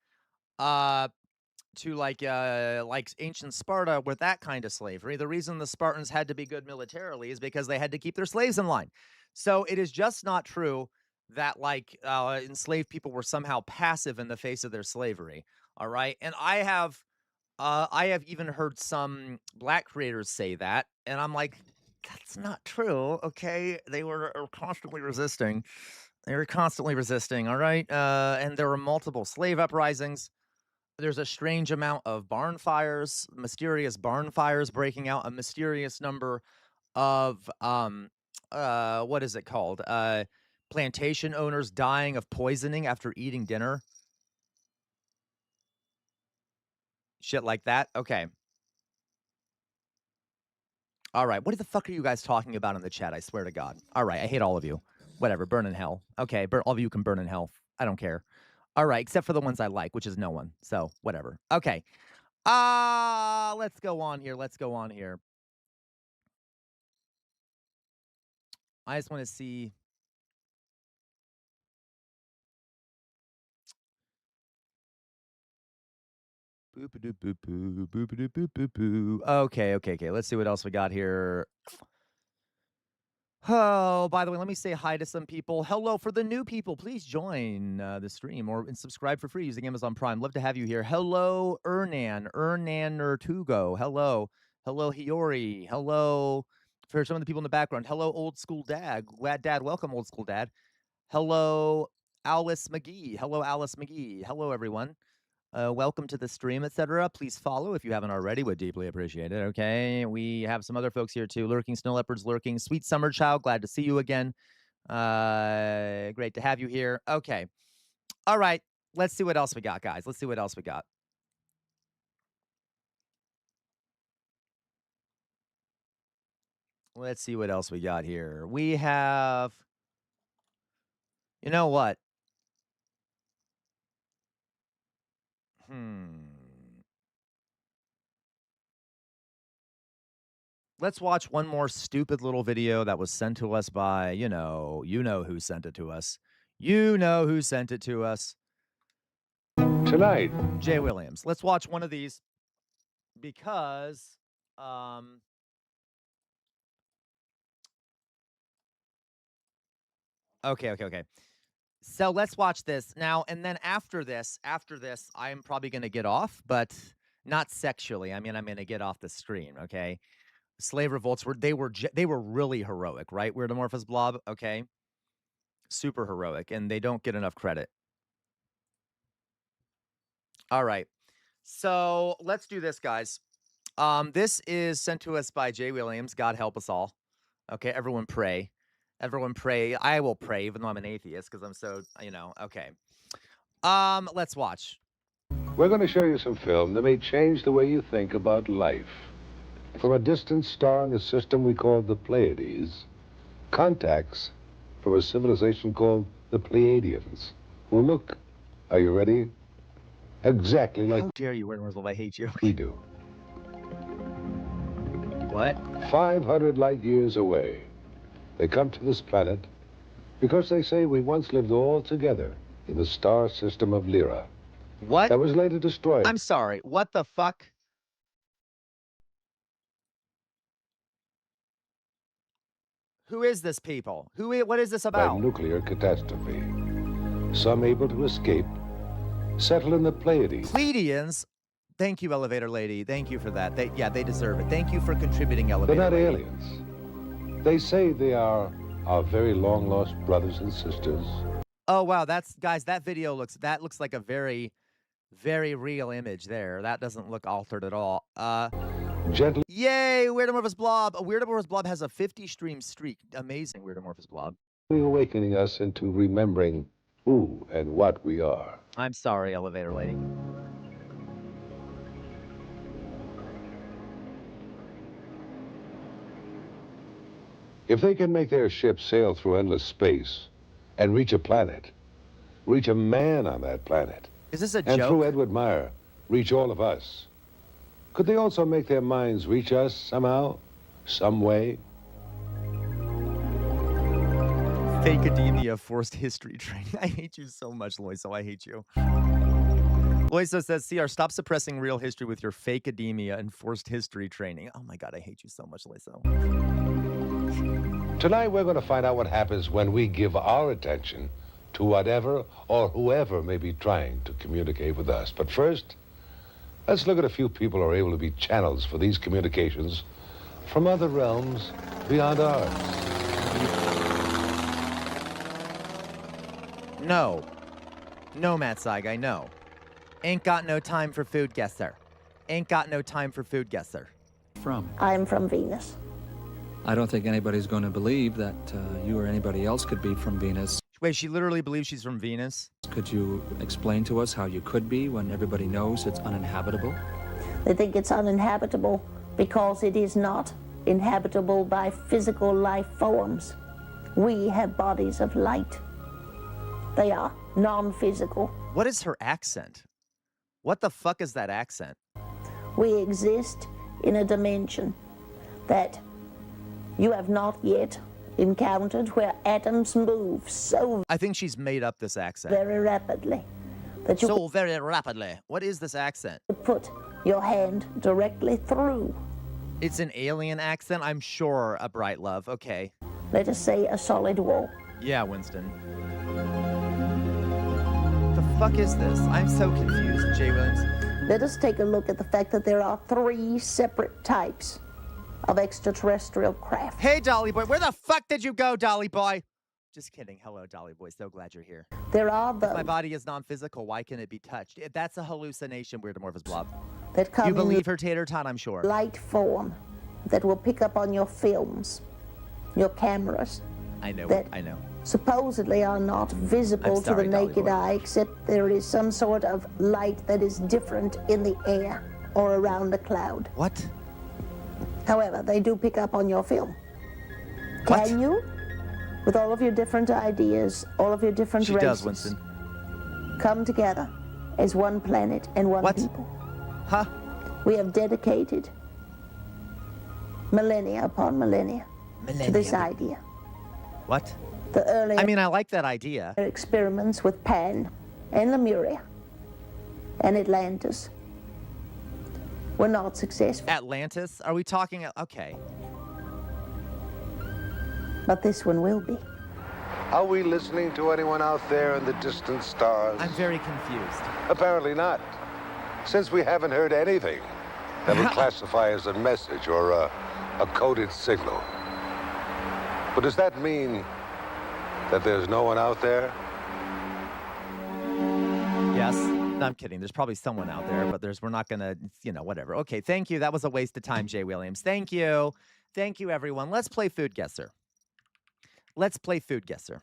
ancient Sparta with that kind of slavery, the reason the Spartans had to be good militarily is because they had to keep their slaves in line. So it is just not true that enslaved people were somehow passive in the face of their slavery. All right. And I have even heard some black creators say that, and I'm like, that's not true. Okay. They were constantly resisting. They were constantly resisting. All right. And there were multiple slave uprisings. There's a strange amount of barn fires, mysterious barn fires breaking out, a mysterious number of what is it called? Plantation owners dying of poisoning after eating dinner. Shit like that. Okay. All right. What the fuck are you guys talking about in the chat? I swear to God. All right. I hate all of you. Whatever. Burn in hell. Okay. All of you can burn in hell. I don't care. All right. Except for the ones I like, which is no one. So whatever. Okay. Let's go on here. Let's go on here. I just want to see. Okay. Let's see what else we got here. Oh, by the way, let me say hi to some people. Hello, for the new people, please join the stream and subscribe for free using Amazon Prime. Love to have you here. Hello, Ernan Nertugo. Hello, Hiyori. Hello, for some of the people in the background. Hello, Old School Dad. Dad, welcome, Old School Dad. Hello, Alice McGee. Hello, Alice McGee. Hello, everyone. Welcome to the stream, etc. Please follow if you haven't already. Would deeply appreciate it. Okay, we have some other folks here too. Lurking Snow Leopards, lurking. Sweet Summer Child, glad to see you again. Great to have you here. Okay, all right. Let's see what else we got, guys. Let's see what else we got. Let's see what else we got here. We have... You know what? Let's watch one more stupid little video that was sent to us by, you know who sent it to us. You know who sent it to us. Tonight. Jay Williams. Let's watch one of these because, Okay. So let's watch this now, and then after this, I'm probably going to get off, but not sexually. I mean, I'm going to get off the screen, okay? Slave revolts they were really heroic, right? Weird Amorphous Blob, okay? Super heroic, and they don't get enough credit. All right. So let's do this, guys. This is sent to us by Jay Williams. God help us all. Okay, everyone pray. Everyone pray. I will pray, even though I'm an atheist, because I'm so, okay. Let's watch. We're going to show you some film that may change the way you think about life. From a distant star in a system we call the Pleiades, contacts from a civilization called the Pleiadians. Well, look, are you ready? Exactly like... How dare you, Werner, I hate you. We do. What? 500 light years away. They come to this planet because they say we once lived all together in the star system of Lyra. What? That was later destroyed. I'm sorry. What the fuck? Who is this people? What is this about? By nuclear catastrophe. Some able to escape, settle in the Pleiades. Pleiadians? Thank you, elevator lady. Thank you for that. They deserve it. Thank you for contributing, elevator They're not lady. aliens. They say they are our very long-lost brothers and sisters. Oh, wow. Guys, that video looks like a very, very real image there. That doesn't look altered at all. Gentle. Yay, Weird Amorphous Blob. Weird Amorphous Blob has a 50-stream streak. Amazing, Weird Amorphous Blob. Awakening us into remembering who and what we are. I'm sorry, elevator lady. If they can make their ship sail through endless space and reach a planet, reach a man on that planet, is this a and joke? through Edward Meyer, reach all of us, could they also make their minds reach us somehow, some way? Fake academia, forced history training. I hate you so much, Loiso. I hate you. Loiso says, CR, stop suppressing real history with your fake academia and forced history training. Oh my God, I hate you so much, Loiso. Tonight we're going to find out what happens when we give our attention to whatever or whoever may be trying to communicate with us. But first, let's look at a few people who are able to be channels for these communications from other realms beyond ours. No. No, Matt Saigai, no. Ain't got no time for food guesser. Ain't got no time for food guesser. I'm from Venus. I don't think anybody's going to believe that you or anybody else could be from Venus. Wait, she literally believes she's from Venus? Could you explain to us how you could be when everybody knows it's uninhabitable? They think it's uninhabitable because it is not inhabitable by physical life forms. We have bodies of light. They are non-physical. What is her accent? What the fuck is that accent? We exist in a dimension that you have not yet encountered, where atoms move so I think she's made up this accent. very rapidly that you So very rapidly. What is this accent? could put your hand directly through, It's an alien accent? I'm sure, a bright love. Okay. let us say, a solid wall. Yeah, Winston. The fuck is this? I'm so confused, Jay Williams. Let us take a look at the fact that there are 3 separate types of extraterrestrial craft. Hey, Dolly Boy. Where the fuck did you go, Dolly Boy? Just kidding. Hello, Dolly Boy. So glad you're here. There are If my those body is non-physical, why can it be touched? That's a hallucination, Weird Amorphous Blob. that come You believe in her, Tater Tot, I'm sure. light form that will pick up on your films, your cameras, I know. that- I know. supposedly are not visible I'm sorry, to the Dolly naked Boy. eye, except there is some sort of light that is different in the air or around a cloud. What? However, they do pick up on your film. Can you? With all of your different ideas, all of your different She races, does, Winston. come together as one planet and one people. Huh? We have dedicated millennia upon millennia to this idea. What? The early I mean, I like that idea. experiments with Pan and Lemuria and Atlantis were not successful. Atlantis? Are we talking? Okay. But this one will be. Are we listening to anyone out there in the distant stars? I'm very confused. Apparently not, since we haven't heard anything that would classify as a message or a coded signal. But does that mean that there's no one out there? Yes. No, I'm kidding. There's probably someone out there, but we're not going to, whatever. Okay, thank you. That was a waste of time, Jay Williams. Thank you. Thank you, everyone. Let's play Food Guesser. Let's play Food Guesser.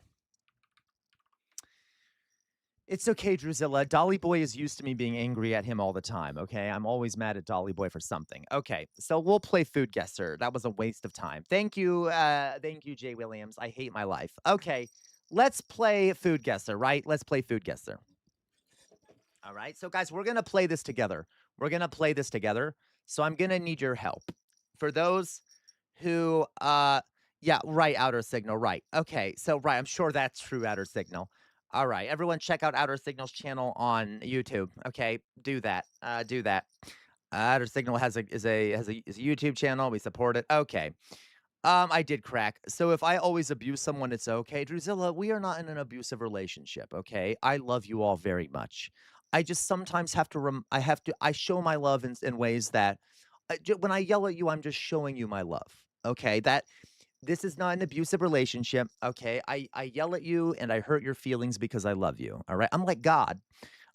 It's okay, Druzilla. Dolly Boy is used to me being angry at him all the time, okay? I'm always mad at Dolly Boy for something. Okay, so we'll play Food Guesser. That was a waste of time. Thank you, Jay Williams. I hate my life. Okay, let's play Food Guesser, right? Let's play Food Guesser. All right, so guys, we're going to play this together. We're going to play this together, so I'm going to need your help. For those who, yeah, right, Outer Signal, right. Okay, so, right, I'm sure that's true, Outer Signal. All right, everyone check out Outer Signal's channel on YouTube, okay? Do that, do that. Outer Signal is a YouTube channel. We support it. Okay. I did crack. So if I always abuse someone, it's okay. Druzilla, we are not in an abusive relationship, okay? I love you all very much. I just sometimes have to, I show my love in ways that, when I yell at you, I'm just showing you my love, okay? This is not an abusive relationship, okay? I yell at you and I hurt your feelings because I love you, all right? I'm like God.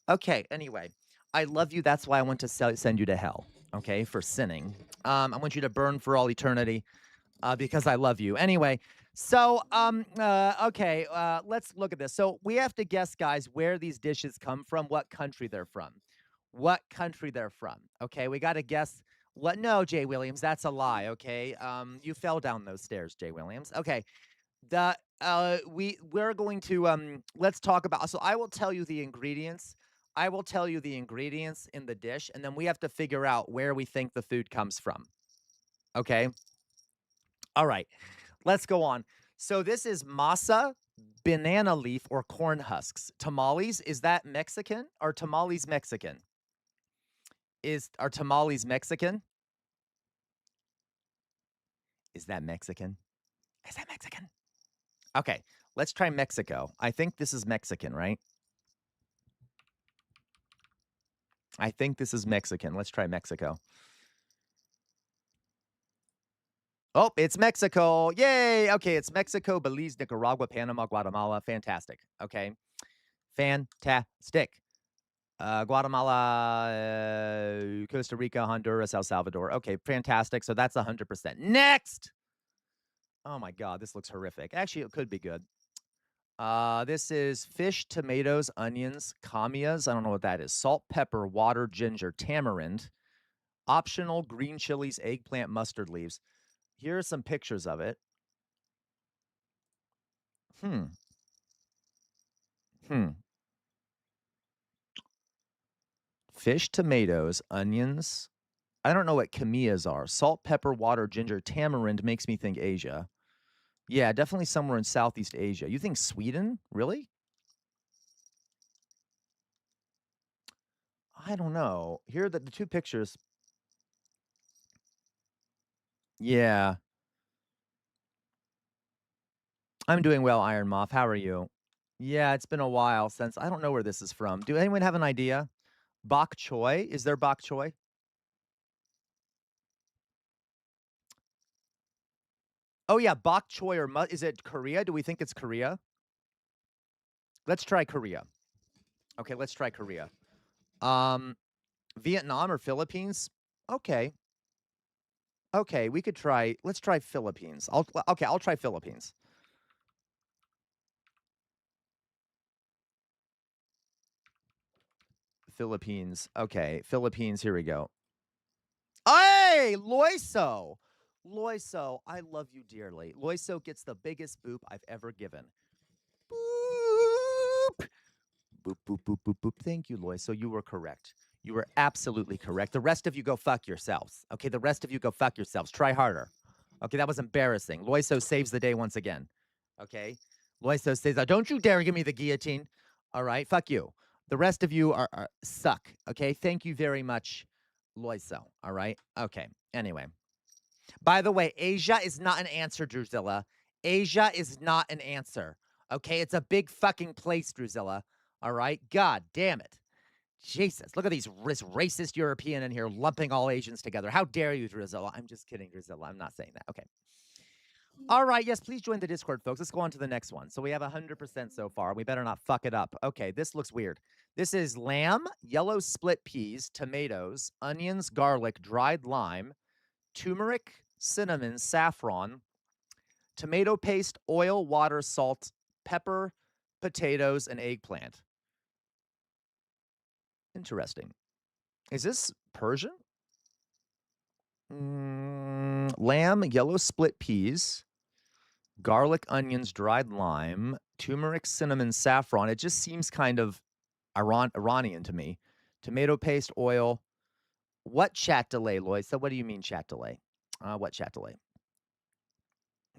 Okay, anyway, I love you. That's why I want to send you to hell, okay, for sinning. I want you to burn for all eternity because I love you. Anyway, so, okay, let's look at this. So we have to guess, guys, where these dishes come from, what country they're from. What country they're from, okay? We got to guess. What? No, Jay Williams, that's a lie, okay? You fell down those stairs, Jay Williams. Okay, we're going to, let's talk about, so I will tell you the ingredients. I will tell you the ingredients in the dish, and then we have to figure out where we think the food comes from, okay? All right, let's go on. So this is masa, banana leaf, or corn husks. Tamales, is that Mexican? Are tamales Mexican? Are tamales Mexican? Is that Mexican? Is that Mexican? Okay, let's try Mexico. I think this is Mexican, right? I think this is Mexican. Let's try Mexico. Oh, it's Mexico. Yay. Okay, it's Mexico, Belize, Nicaragua, Panama, Guatemala. Fantastic. Okay. Fantastic. Guatemala, Costa Rica, Honduras, El Salvador. Okay, fantastic. So that's 100%. Next. Oh my God, this looks horrific. Actually, it could be good. This is fish, tomatoes, onions, kamias. I don't know what that is. Salt, pepper, water, ginger, tamarind. Optional, green chilies, eggplant, mustard leaves. Here are some pictures of it. Fish, tomatoes, onions. I don't know what kamias are. Salt, pepper, water, ginger, tamarind makes me think Asia. Yeah, definitely somewhere in Southeast Asia. You think Sweden? Really? I don't know. Here are the two pictures. Yeah. I'm doing well, Iron Moth. How are you? Yeah, it's been a while since. I don't know where this is from. Do anyone have an idea? Bok choy? Is there bok choy? Oh, yeah, bok choy or is it Korea? Do we think it's Korea? Let's try Korea. Okay, let's try Korea. Vietnam or Philippines? Okay. Okay, we could try, let's try Philippines. I'll try Philippines. Philippines. Okay, Philippines, here we go. Hey, Loiso. Loiso, I love you dearly. Loiso gets the biggest boop I've ever given. Boop. Boop, boop, boop, boop, boop. Thank you, Loiso. You were correct. You were absolutely correct. The rest of you go fuck yourselves. Okay, the rest of you go fuck yourselves. Try harder. Okay, that was embarrassing. Loiso saves the day once again. Okay? Loiso says, don't you dare give me the guillotine. All right, fuck you. The rest of you are suck. Okay, thank you very much, Loiso. All right? Okay, anyway. By the way, Asia is not an answer, Drusilla. Asia is not an answer. Okay, it's a big fucking place, Drusilla. All right? God damn it. Jesus, look at this racist European in here lumping all Asians together. How dare you, Drusilla? I'm just kidding, Drusilla. I'm not saying that. Okay. All right, yes, please join the Discord, folks. Let's go on to the next one. So we have 100% so far. We better not fuck it up. Okay, this looks weird. This is lamb, yellow split peas, tomatoes, onions, garlic, dried lime, turmeric, cinnamon, saffron, tomato paste, oil, water, salt, pepper, potatoes, and eggplant. Interesting. Is this Persian? Lamb, yellow split peas, garlic, onions, dried lime, turmeric, cinnamon, saffron. It just seems kind of Iranian to me. Tomato paste, oil. What chat delay, Lloyd? So what do you mean chat delay? What chat delay?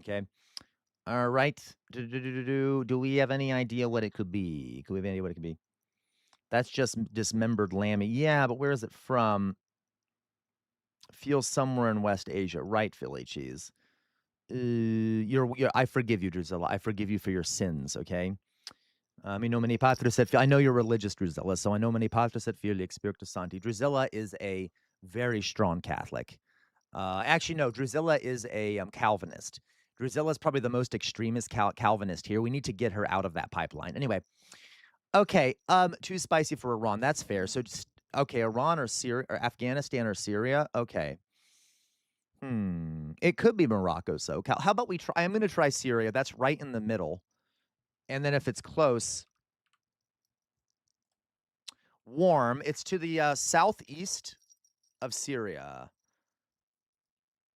Okay. All right. Do we have any idea what it could be? Could we have any idea what it could be? That's just dismembered lammy. Yeah, but where is it from? Feels somewhere in West Asia. Right, Philly cheese. I forgive you, Drusilla. I forgive you for your sins, okay? I know you're religious, Drusilla, so I know many patris et filii spiritus sancti. Drusilla is a very strong Catholic. Actually, no, Drusilla is a Calvinist. Drusilla is probably the most extremist Calvinist here. We need to get her out of that pipeline. Anyway, okay, too spicy for Iran. That's fair. So, okay, Iran or Syria or Afghanistan or Syria. Okay. It could be Morocco, so how about we try? I'm going to try Syria. That's right in the middle. And then if it's close, warm. It's to the southeast of Syria.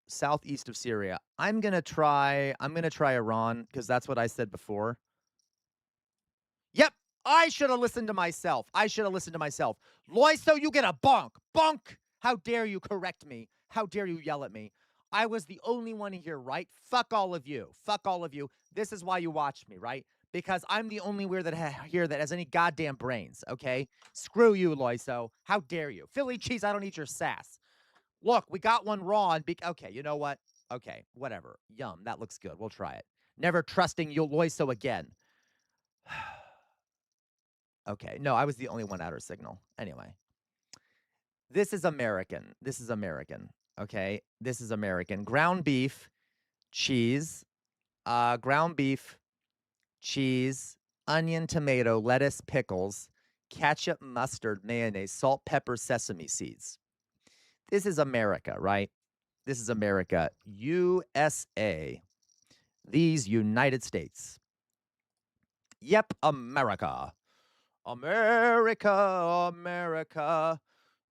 Southeast of Syria. I'm going to try Iran because that's what I said before. Yep. I should have listened to myself. Loiso, you get a bonk. Bonk. How dare you correct me? How dare you yell at me? I was the only one here, right? Fuck all of you. This is why you watched me, right? Because I'm the only weird here that has any goddamn brains, okay? Screw you, Loiso. How dare you? Philly cheese, I don't eat your sass. Look, we got one raw. Okay, you know what? Okay, whatever. Yum, that looks good. We'll try it. Never trusting you, Loiso, again. Okay, no, I was the only one outer signal. Anyway. This is American. Okay, this is American. Ground beef, cheese, onion, tomato, lettuce, pickles, ketchup, mustard, mayonnaise, salt, pepper, sesame seeds. This is America, right? This is America. U.S.A. These United States. Yep, America. America.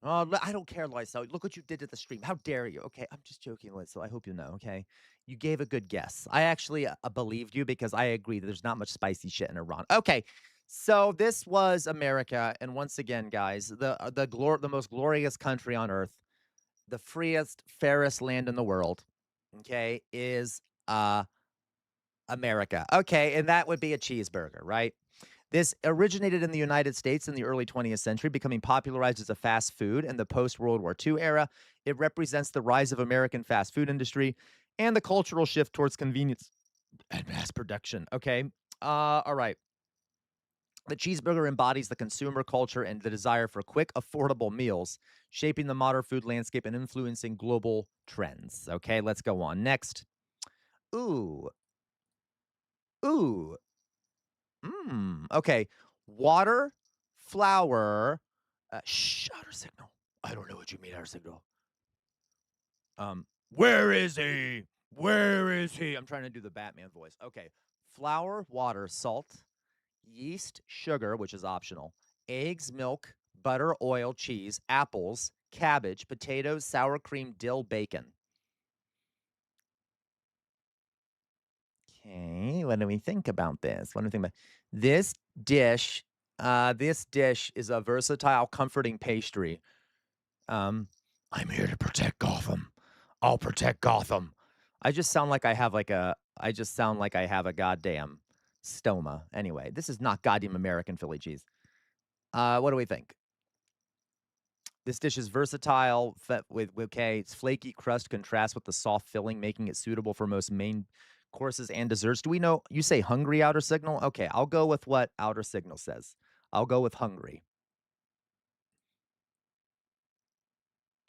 I don't care, Loiso. Look what you did to the stream. How dare you? Okay, I'm just joking, Loiso. I hope you know, okay? You gave a good guess. I actually believed you because I agree that there's not much spicy shit in Iran. Okay, so this was America. And once again, guys, the most glorious country on earth, the freest, fairest land in the world, okay, is America. Okay, and that would be a cheeseburger, right? This originated in the United States in the early 20th century, becoming popularized as a fast food in the post-World War II era. It represents the rise of American fast food industry and the cultural shift towards convenience and mass production. Okay, all right. The cheeseburger embodies the consumer culture and the desire for quick, affordable meals, shaping the modern food landscape and influencing global trends. Okay, let's go on. Next. Ooh. Okay. Water, flour, outer signal. I don't know what you mean, outer signal. Where is he? I'm trying to do the Batman voice. Okay. Flour, water, salt, yeast, sugar, which is optional, eggs, milk, butter, oil, cheese, apples, cabbage, potatoes, sour cream, dill, bacon. Okay, what do we think about this? What do we think about this dish? This dish is a versatile, comforting pastry. I'm here to protect Gotham. I'll protect Gotham. I just sound like I have a goddamn stoma. Anyway, this is not goddamn American Philly cheese. What do we think? This dish is versatile. It's flaky crust contrasts with the soft filling, making it suitable for most main courses and desserts. Do we know? You say hungry, outer signal? Okay, I'll go with what outer signal says. I'll go with hungry.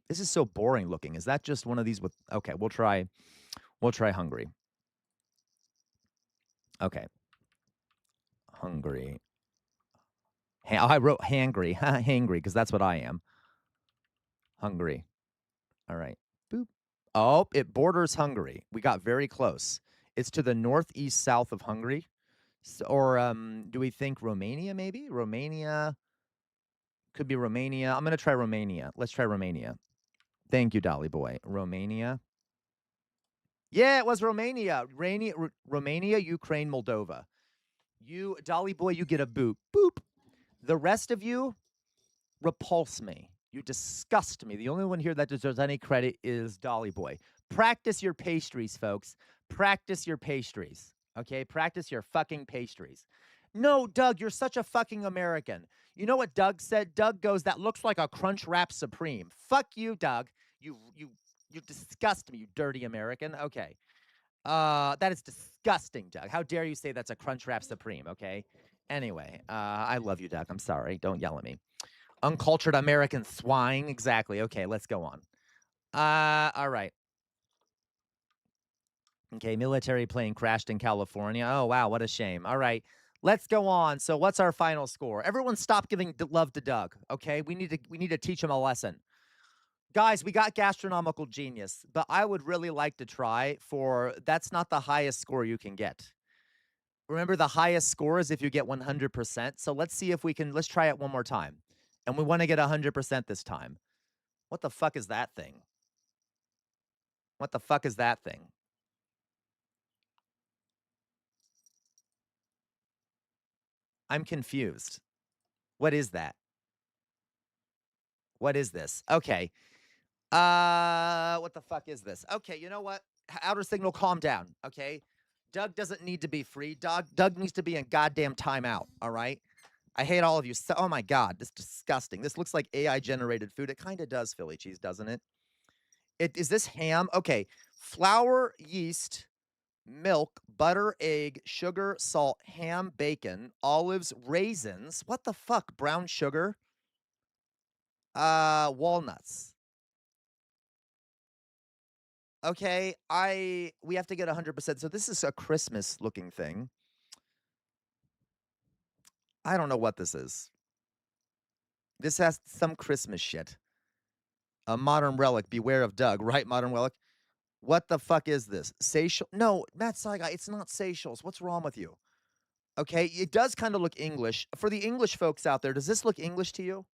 This is so boring looking. Is that just one of these with? Okay, we'll try hungry. Okay, hungry. I wrote hangry, hangry, because that's what I am. Hungry. All right. Boop. Oh, it borders Hungary. We got very close. It's to the northeast south of Hungary. Or do we think Romania maybe? Romania. Could be Romania. I'm going to try Romania. Let's try Romania. Thank you, Dolly Boy. Romania. Yeah, it was Romania. Romania, Ukraine, Moldova. You, Dolly Boy, you get a boop. Boop. The rest of you repulse me. You disgust me. The only one here that deserves any credit is Dolly Boy. Practice your pastries, folks. Practice your pastries. Okay? Practice your fucking pastries. No, Doug, you're such a fucking American. You know what Doug said? Doug goes, that looks like a Crunch Wrap Supreme. Fuck you, Doug. You disgust me, you dirty American. Okay. That is disgusting, Doug. How dare you say that's a Crunch Wrap Supreme, okay? Anyway, I love you, Doug. I'm sorry. Don't yell at me. Uncultured American swine. Exactly. Okay, let's go on. All right. Okay, military plane crashed in California. Oh, wow, what a shame. All right, let's go on. So what's our final score? Everyone stop giving love to Doug, okay? We need to teach him a lesson. Guys, we got gastronomical genius, but I would really like to try for, that's not the highest score you can get. Remember, the highest score is if you get 100%. So let's see if we can, let's try it one more time. And we want to get 100% this time. What the fuck is that thing? What the fuck is that thing? I'm confused. What is that? What is this? Okay. What the fuck is this? Okay, you know what? Outer signal, calm down, okay? Doug doesn't need to be free. Doug needs to be in goddamn timeout, all right? I hate all of you. So, oh my God, this is disgusting. This looks like AI-generated food. It kind of does, Philly cheese, doesn't it? Is this ham? Okay, flour, yeast, milk, butter, egg, sugar, salt, ham, bacon, olives, raisins. What the fuck? Brown sugar? Walnuts. Okay, we have to get 100%. So this is a Christmas looking thing. I don't know what this is. This has some Christmas shit. A modern relic. Beware of Doug, right? Modern relic. What the fuck is this? Seychelles? No, Matt Saigai, it's not Seychelles. What's wrong with you? Okay, it does kind of look English. For the English folks out there, does this look English to you?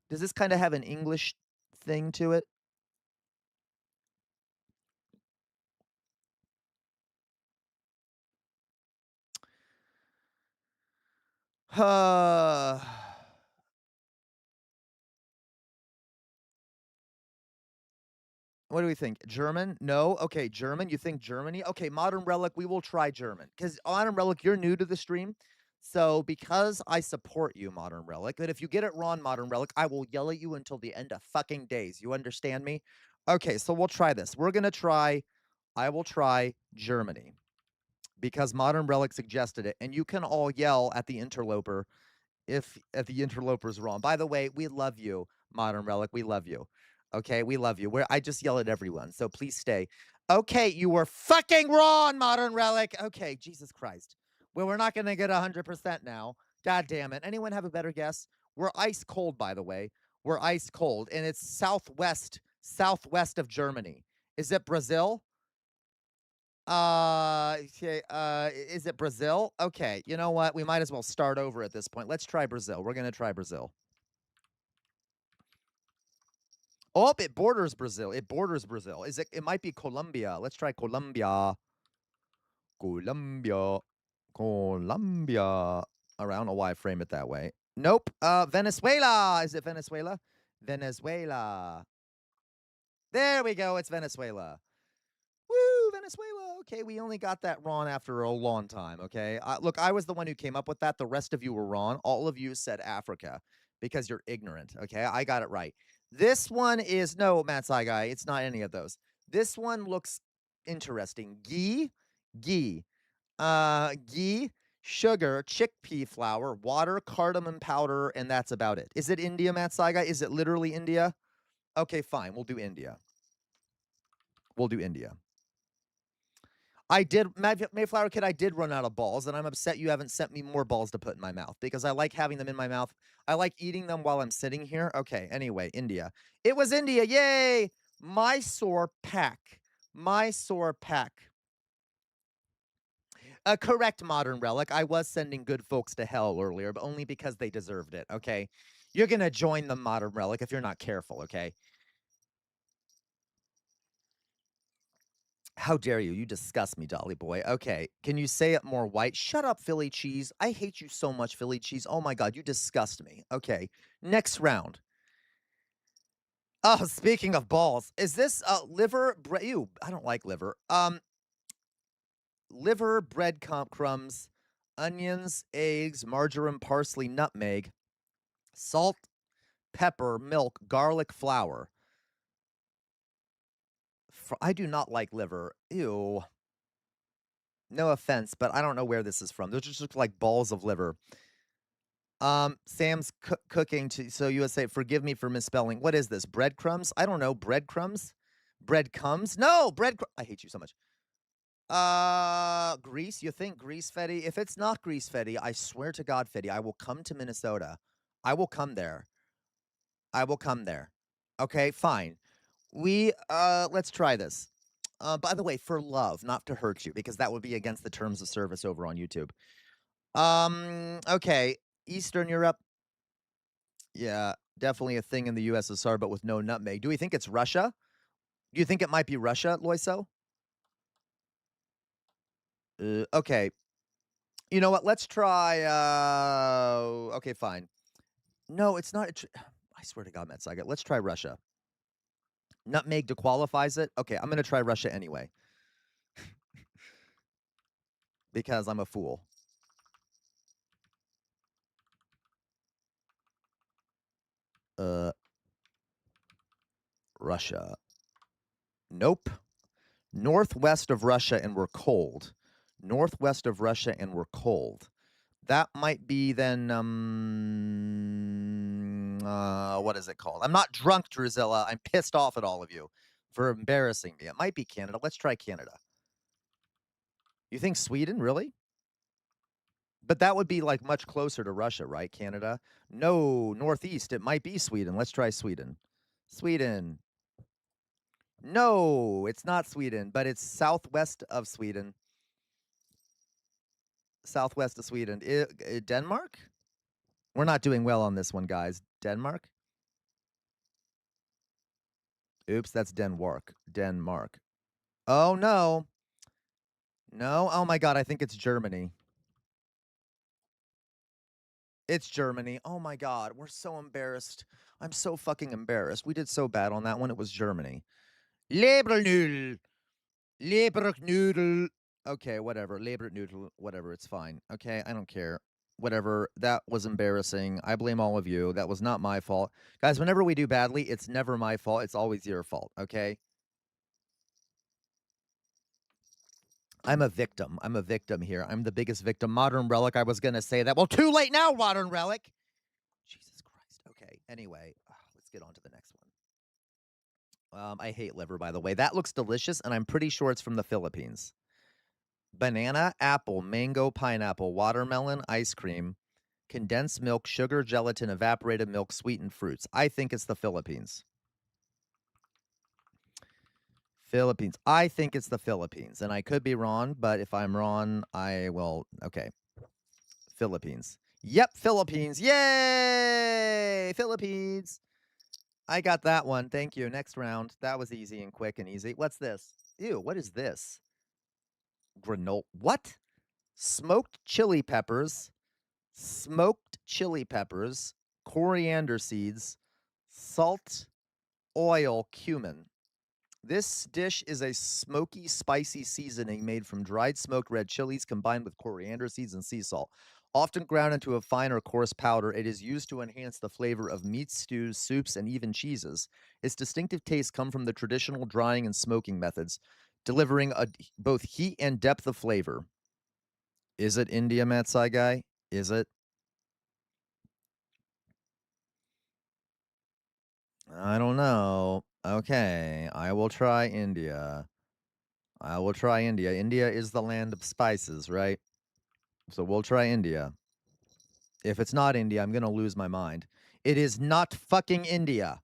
Does this kind of have an English thing to it? What do we think? German? No? Okay, German. You think Germany? Okay, Modern Relic, we will try German. Because Modern Relic, you're new to the stream. So because I support you, Modern Relic, and if you get it wrong, Modern Relic, I will yell at you until the end of fucking days. You understand me? Okay, so we'll try this. I will try Germany. Because Modern Relic suggested it. And you can all yell at the interloper if the interloper's wrong. By the way, we love you, Modern Relic. We love you. Okay, we love you. I just yell at everyone, so please stay. Okay, you were fucking wrong, Modern Relic. Okay, Jesus Christ. Well, we're not going to get 100% now. God damn it. Anyone have a better guess? We're ice cold, by the way. We're ice cold, and it's southwest of Germany. Is it Brazil? Okay, is it Brazil? Okay, you know what? We might as well start over at this point. Let's try Brazil. We're going to try Brazil. Oh, it borders Brazil. It borders Brazil. It might be Colombia. Let's try Colombia. Colombia. Colombia. I don't know why I frame it that way. Nope. Venezuela. Is it Venezuela? Venezuela. There we go. It's Venezuela. Woo, Venezuela. Okay, we only got that wrong after a long time, okay? Look, I was the one who came up with that. The rest of you were wrong. All of you said Africa because you're ignorant, okay? I got it right. This one is, no, Matt Saigai, it's not any of those. This one looks interesting. Ghee, sugar, chickpea flour, water, cardamom powder, and that's about it. Is it India, Matt Saigai? Is it literally India? Okay, fine. We'll do India. We'll do India. I did, Mayflower Kid, I did run out of balls, and I'm upset you haven't sent me more balls to put in my mouth, because I like having them in my mouth. I like eating them while I'm sitting here. Okay, anyway, India. It was India, yay! Mysore Pak. Mysore Pak. A correct modern relic. I was sending good folks to hell earlier, but only because they deserved it, okay? You're gonna join the modern relic if you're not careful, okay? How dare you? You disgust me, Dolly boy. Okay, can you say it more white? Shut up, Philly cheese. I hate you so much, Philly cheese. Oh my God, you disgust me. Okay, next round. Oh, speaking of balls, is this liver? Ew, I don't like liver. Liver, bread crumbs, onions, eggs, margarine, parsley, nutmeg, salt, pepper, milk, garlic, flour. I do not like liver. Ew. No offense, but I don't know where this is from. Those just look like balls of liver. Sam's cooking so U.S.A. Forgive me for misspelling. What is this? Breadcrumbs? I don't know. Breadcrumbs? Breadcrumbs? No, I hate you so much. Grease? You think grease, Fetty? If it's not grease, Fetty, I swear to God, Fetty, I will come to Minnesota. I will come there. I will come there. Okay, fine. Let's try this. By the way, for love, not to hurt you, because that would be against the terms of service over on YouTube. Okay. Eastern Europe. Yeah, definitely a thing in the USSR, but with no nutmeg. Do we think it's Russia? Do you think it might be Russia, Loiso? Okay. You know what? Let's try, okay, fine. No, it's not. I swear to God, Matt Saget. Let's try Russia. Nutmeg dequalifies it? Okay, I'm going to try Russia anyway. Because I'm a fool. Russia. Nope. Northwest of Russia and we're cold. Northwest of Russia and we're cold. That might be then, what is it called? I'm not drunk, Druzilla. I'm pissed off at all of you for embarrassing me. It might be Canada. Let's try Canada. You think Sweden, really? But that would be like much closer to Russia, right, Canada? No, Northeast. It might be Sweden. Let's try Sweden. Sweden. No, it's not Sweden, but it's southwest of Sweden. Southwest of Sweden. Denmark? We're not doing well on this one, guys. Denmark? Oops, that's Denmark. Denmark. Oh, no. No? Oh, my God, I think it's Germany. It's Germany. Oh, my God, we're so embarrassed. I'm so fucking embarrassed. We did so bad on that one. It was Germany. Leberknödel. Leberknödel. Okay, whatever. Leberknödel. Whatever, it's fine. Okay, I don't care. Whatever. That was embarrassing. I blame all of you. That was not my fault. Guys, whenever we do badly, it's never my fault. It's always your fault, okay? I'm a victim. I'm a victim here. I'm the biggest victim. Modern Relic, I was going to say that. Well, too late now, Modern Relic. Jesus Christ. Okay, anyway, let's get on to the next one. I hate liver, by the way. That looks delicious, and I'm pretty sure it's from the Philippines. Banana, apple, mango, pineapple, watermelon, ice cream, condensed milk, sugar, gelatin, evaporated milk, sweetened fruits. I think it's the Philippines. Philippines. I think it's the Philippines, and I could be wrong, but if I'm wrong, I will. Okay. Philippines. Yep, Philippines. Yay! Philippines. I got that one. Thank you. Next round. That was easy and quick and easy. What's this? Ew, what is this? Granola. What? Smoked chili peppers, coriander seeds, salt, oil, cumin. This dish is a smoky, spicy seasoning made from dried smoked red chilies combined with coriander seeds and sea salt. Often ground into a fine or coarse powder, it is used to enhance the flavor of meats, stews, soups, and even cheeses. Its distinctive tastes come from the traditional drying and smoking methods, delivering both heat and depth of flavor. Is it India, Matsai guy? Is it? I don't know. Okay, I will try India. India is the land of spices, right? So we'll try India. If it's not India, I'm going to lose my mind. It is not fucking India.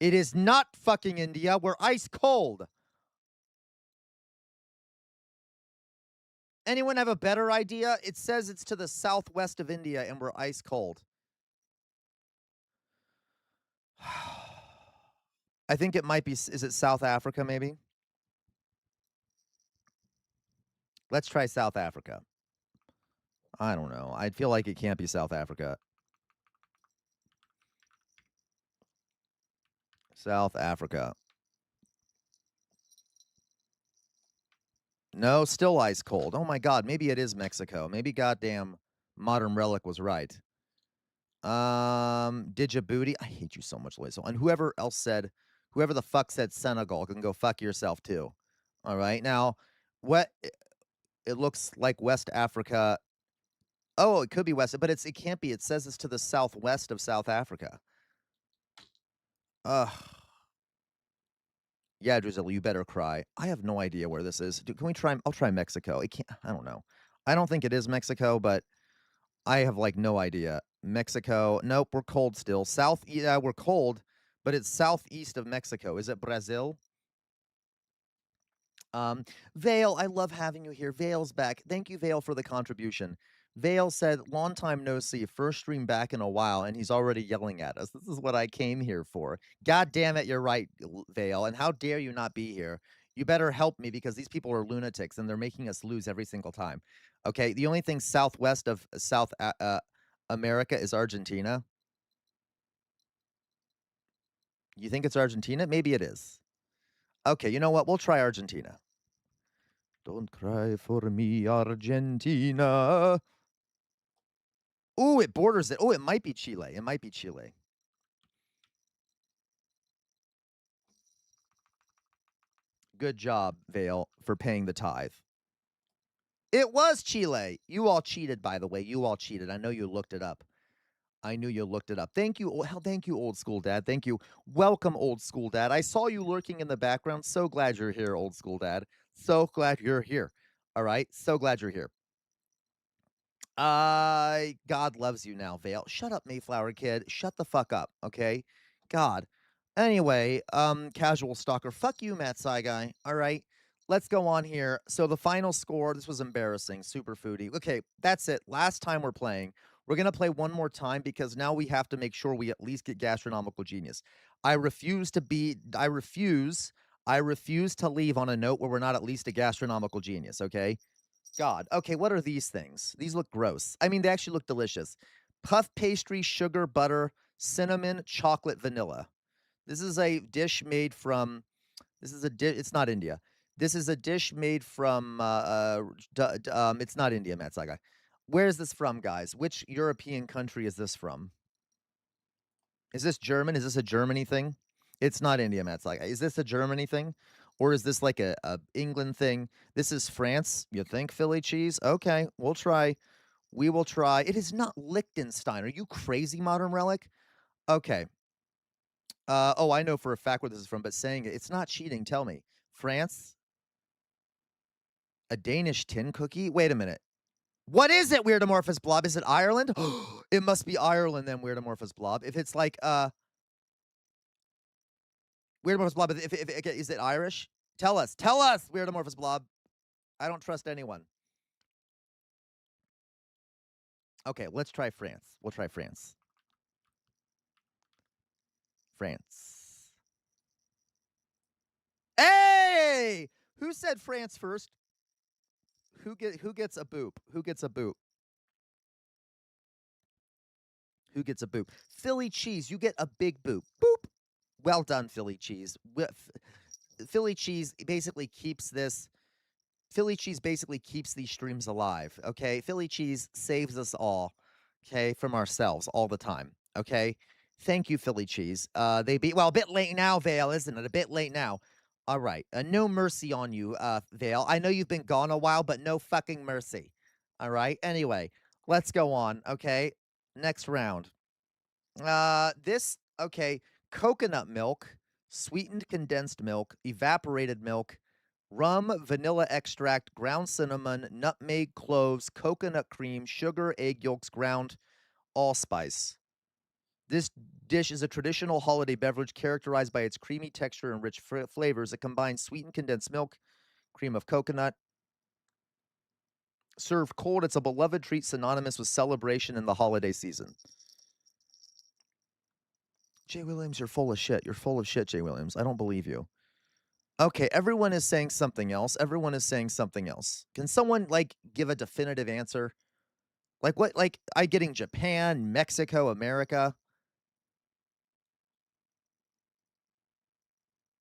It is not fucking India. We're ice cold. Anyone have a better idea? It says it's to the southwest of India and we're ice cold. I think it might be, is it South Africa maybe? Let's try South Africa. I don't know. I feel like it can't be South Africa. South Africa. No, still ice cold. Oh my God, maybe it is Mexico. Maybe goddamn Modern Relic was right. Djibouti. I hate you so much, Lazo. And whoever the fuck said Senegal can go fuck yourself too. All right. Now, what it looks like West Africa. Oh, it could be West, but it can't be. It says it's to the southwest of South Africa. Ugh. Yeah, Drizzle, you better cry. I have no idea where this is. Can we try? I'll try Mexico. I don't know. I don't think it is Mexico, but I have like no idea. Mexico. Nope, we're cold still. Yeah, we're cold, but it's southeast of Mexico. Is it Brazil? Vale, I love having you here. Vale's back. Thank you, Vale, for the contribution. Vale said, long time no see, first stream back in a while, and he's already yelling at us. This is what I came here for. God damn it, you're right, Vale, and how dare you not be here? You better help me because these people are lunatics, and they're making us lose every single time. Okay, the only thing southwest of South America is Argentina. You think it's Argentina? Maybe it is. Okay, you know what? We'll try Argentina. Don't cry for me, Argentina. Ooh, it borders it. Oh, it might be Chile. It might be Chile. Good job, Vale, for paying the tithe. It was Chile. You all cheated, by the way. You all cheated. I know you looked it up. I knew you looked it up. Thank you. Thank you, old school dad. Thank you. Welcome, old school dad. I saw you lurking in the background. So glad you're here, old school dad. So glad you're here. All right. So glad you're here. God loves you now, Vale. Shut up, Mayflower kid. Shut the fuck up, okay? God. Anyway, casual stalker. Fuck you, Matsai guy. All right. Let's go on here. So the final score, this was embarrassing. Super foodie. Okay, that's it. Last time we're playing. We're going to play one more time because now we have to make sure we at least get gastronomical genius. I refuse to leave on a note where we're not at least a gastronomical genius, okay? God. Okay, what are these things? These look gross. I mean, they actually look delicious. Puff pastry, sugar, butter, cinnamon, chocolate, vanilla. This is a dish made from, it's not India. This is a dish made from, it's not India, Matt Saga. Where is this from, guys? Which European country is this from? Is this German? Is this a Germany thing? It's not India, Matt Saga. Is this a Germany thing? Or is this like a England thing? This is France. You think Philly cheese? Okay, we'll try. We will try. It is not Liechtenstein. Are you crazy, Modern Relic? Okay. Oh, I know for a fact where this is from, but saying it's not cheating. Tell me. France? A Danish tin cookie? Wait a minute. What is it, Weird Amorphous Blob? Is it Ireland? It must be Ireland then, Weird Amorphous Blob. If it's like, Weird Amorphous Blob, is it Irish? Tell us, Weird Amorphous Blob. I don't trust anyone. Okay, let's try France. We'll try France. France. Hey! Who said France first? Who gets a boop? Who gets a boop? Who gets a boop? Philly cheese, you get a big boop. Boop. Well done, Philly cheese. Philly cheese basically keeps this. Philly cheese basically keeps these streams alive. Okay, Philly cheese saves us all. Okay, from ourselves all the time. Okay, thank you, Philly cheese. They be well a bit late now, Vale, isn't it? A bit late now. All right, no mercy on you, Vale. I know you've been gone a while, but no fucking mercy. All right. Anyway, let's go on. Okay, next round. Coconut milk, sweetened condensed milk, evaporated milk, rum, vanilla extract, ground cinnamon, nutmeg, cloves, coconut cream, sugar, egg yolks, ground allspice. This dish is a traditional holiday beverage characterized by its creamy texture and rich flavors. It combines sweetened condensed milk, cream of coconut. Served cold, it's a beloved treat synonymous with celebration in the holiday season. Jay Williams, you're full of shit. You're full of shit, Jay Williams. I don't believe you. Okay, everyone is saying something else. Everyone is saying something else. Can someone, like, give a definitive answer? Like, what, like, I getting Japan, Mexico, America?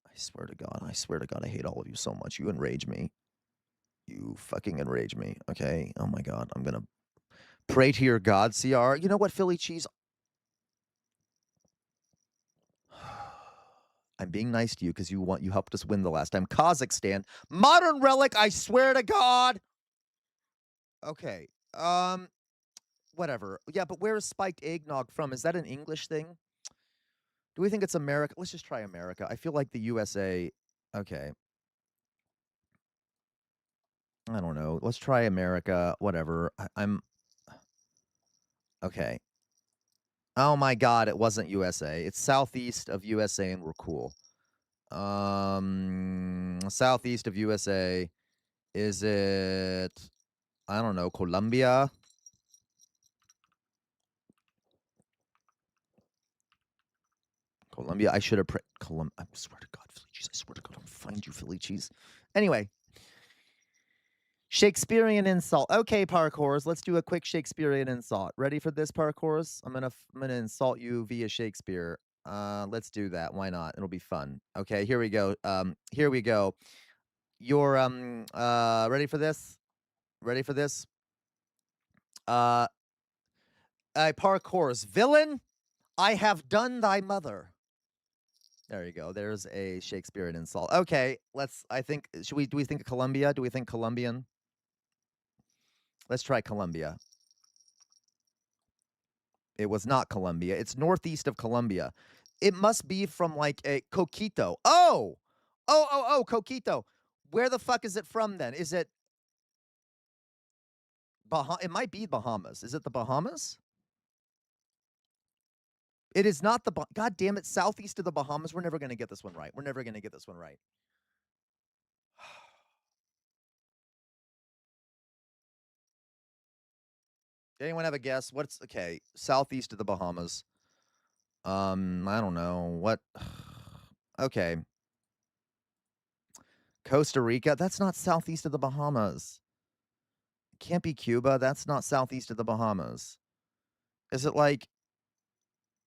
I swear to God, I hate all of you so much. You enrage me. You fucking enrage me, okay? Oh my God, I'm gonna pray to your God, CR. You know what, Philly cheese? I'm being nice to you because you helped us win the last time. Kazakhstan. Modern relic, I swear to God. Okay. Whatever. Yeah, but where is spiked eggnog from? Is that an English thing? Do we think it's America? Let's just try America. I feel like the USA. Okay. I don't know. Let's try America. Whatever. I'm. Okay. Oh my God, it wasn't USA. It's southeast of USA and we're cool. Southeast of USA. Is it, I don't know, Colombia? Colombia. I should have I swear to God, Philly cheese. I swear to God, I'll find you, Philly cheese. Anyway. Shakespearean insult. Okay, parkours. Let's do a quick Shakespearean insult. Ready for this, parkours? I'm gonna insult you via Shakespeare. Let's do that. Why not? It'll be fun. Okay, here we go. Here we go. You're ready for this? Ready for this? Parkours. Villain, I have done thy mother. There you go. There's a Shakespearean insult. Okay, do we think of Colombia? Do we think Colombian? Let's try Colombia. It was not Colombia. It's northeast of Colombia. It must be from like a Coquito. Oh, Coquito. Where the fuck is it from then? Is it It might be Bahamas. Is it the Bahamas? It is not the God damn it, southeast of the Bahamas. We're never going to get this one right. We're never going to get this one right. Anyone have a guess? What's okay? Southeast of the Bahamas. I don't know. What? Okay. Costa Rica. That's not southeast of the Bahamas. Can't be Cuba. That's not southeast of the Bahamas. Is it like?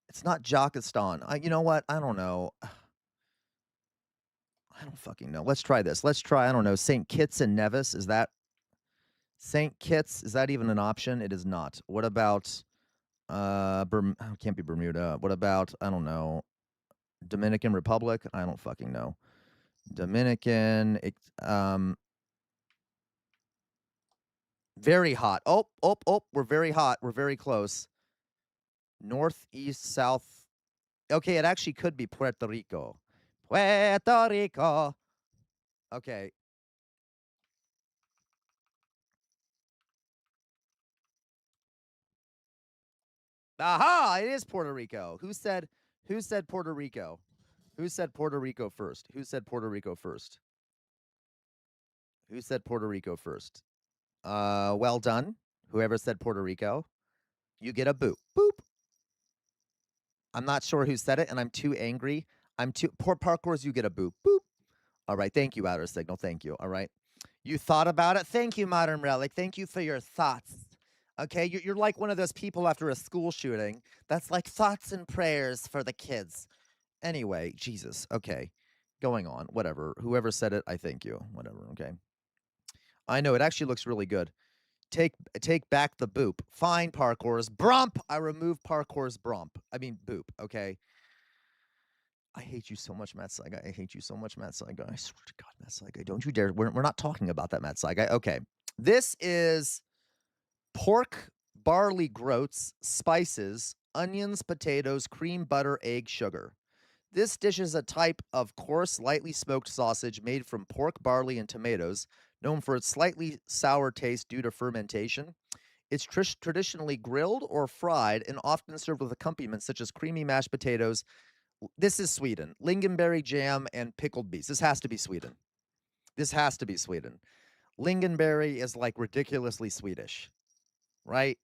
It's not Jakistan. You know what? I don't know. I don't fucking know. Let's try this. Let's try, I don't know, St. Kitts and Nevis. Is that St. Kitts? Is that even an option? It is not. What about can't be Bermuda. What about, I don't know, Dominican Republic? I don't fucking know. Dominican, very hot. Oh, we're very hot. We're very close. Northeast, south. Okay, it actually could be Puerto Rico. Puerto Rico. Okay. Aha! It is Puerto Rico. Who said Puerto Rico? Who said Puerto Rico first? Who said Puerto Rico first? Who said Puerto Rico first? Well done. Whoever said Puerto Rico. You get a boop. Boop. I'm not sure who said it, and I'm too angry. Poor parkours, you get a boop. Boop. All right. Thank you, Outer Signal. Thank you. All right. You thought about it? Thank you, Modern Relic. Thank you for your thoughts. Okay, you're like one of those people after a school shooting that's like thoughts and prayers for the kids. Anyway, Jesus. Okay, going on. Whatever. Whoever said it, I thank you. Whatever. Okay. I know it actually looks really good. Take back the boop. Fine, parkour's brump. I remove parkour's brump. I mean boop. Okay. I hate you so much, Matt Saigai. I hate you so much, Matt Saigai. I swear to God, Matt Saigai. Don't you dare. We're not talking about that, Matt Saigai. Okay. This is pork, barley groats, spices, onions, potatoes, cream, butter, egg, sugar. This dish is a type of coarse, lightly smoked sausage made from pork, barley, and tomatoes, known for its slightly sour taste due to fermentation. It's traditionally grilled or fried and often served with accompaniments such as creamy mashed potatoes. This is Sweden. Lingonberry jam and pickled beets. This has to be Sweden. This has to be Sweden. Lingonberry is like ridiculously Swedish, right?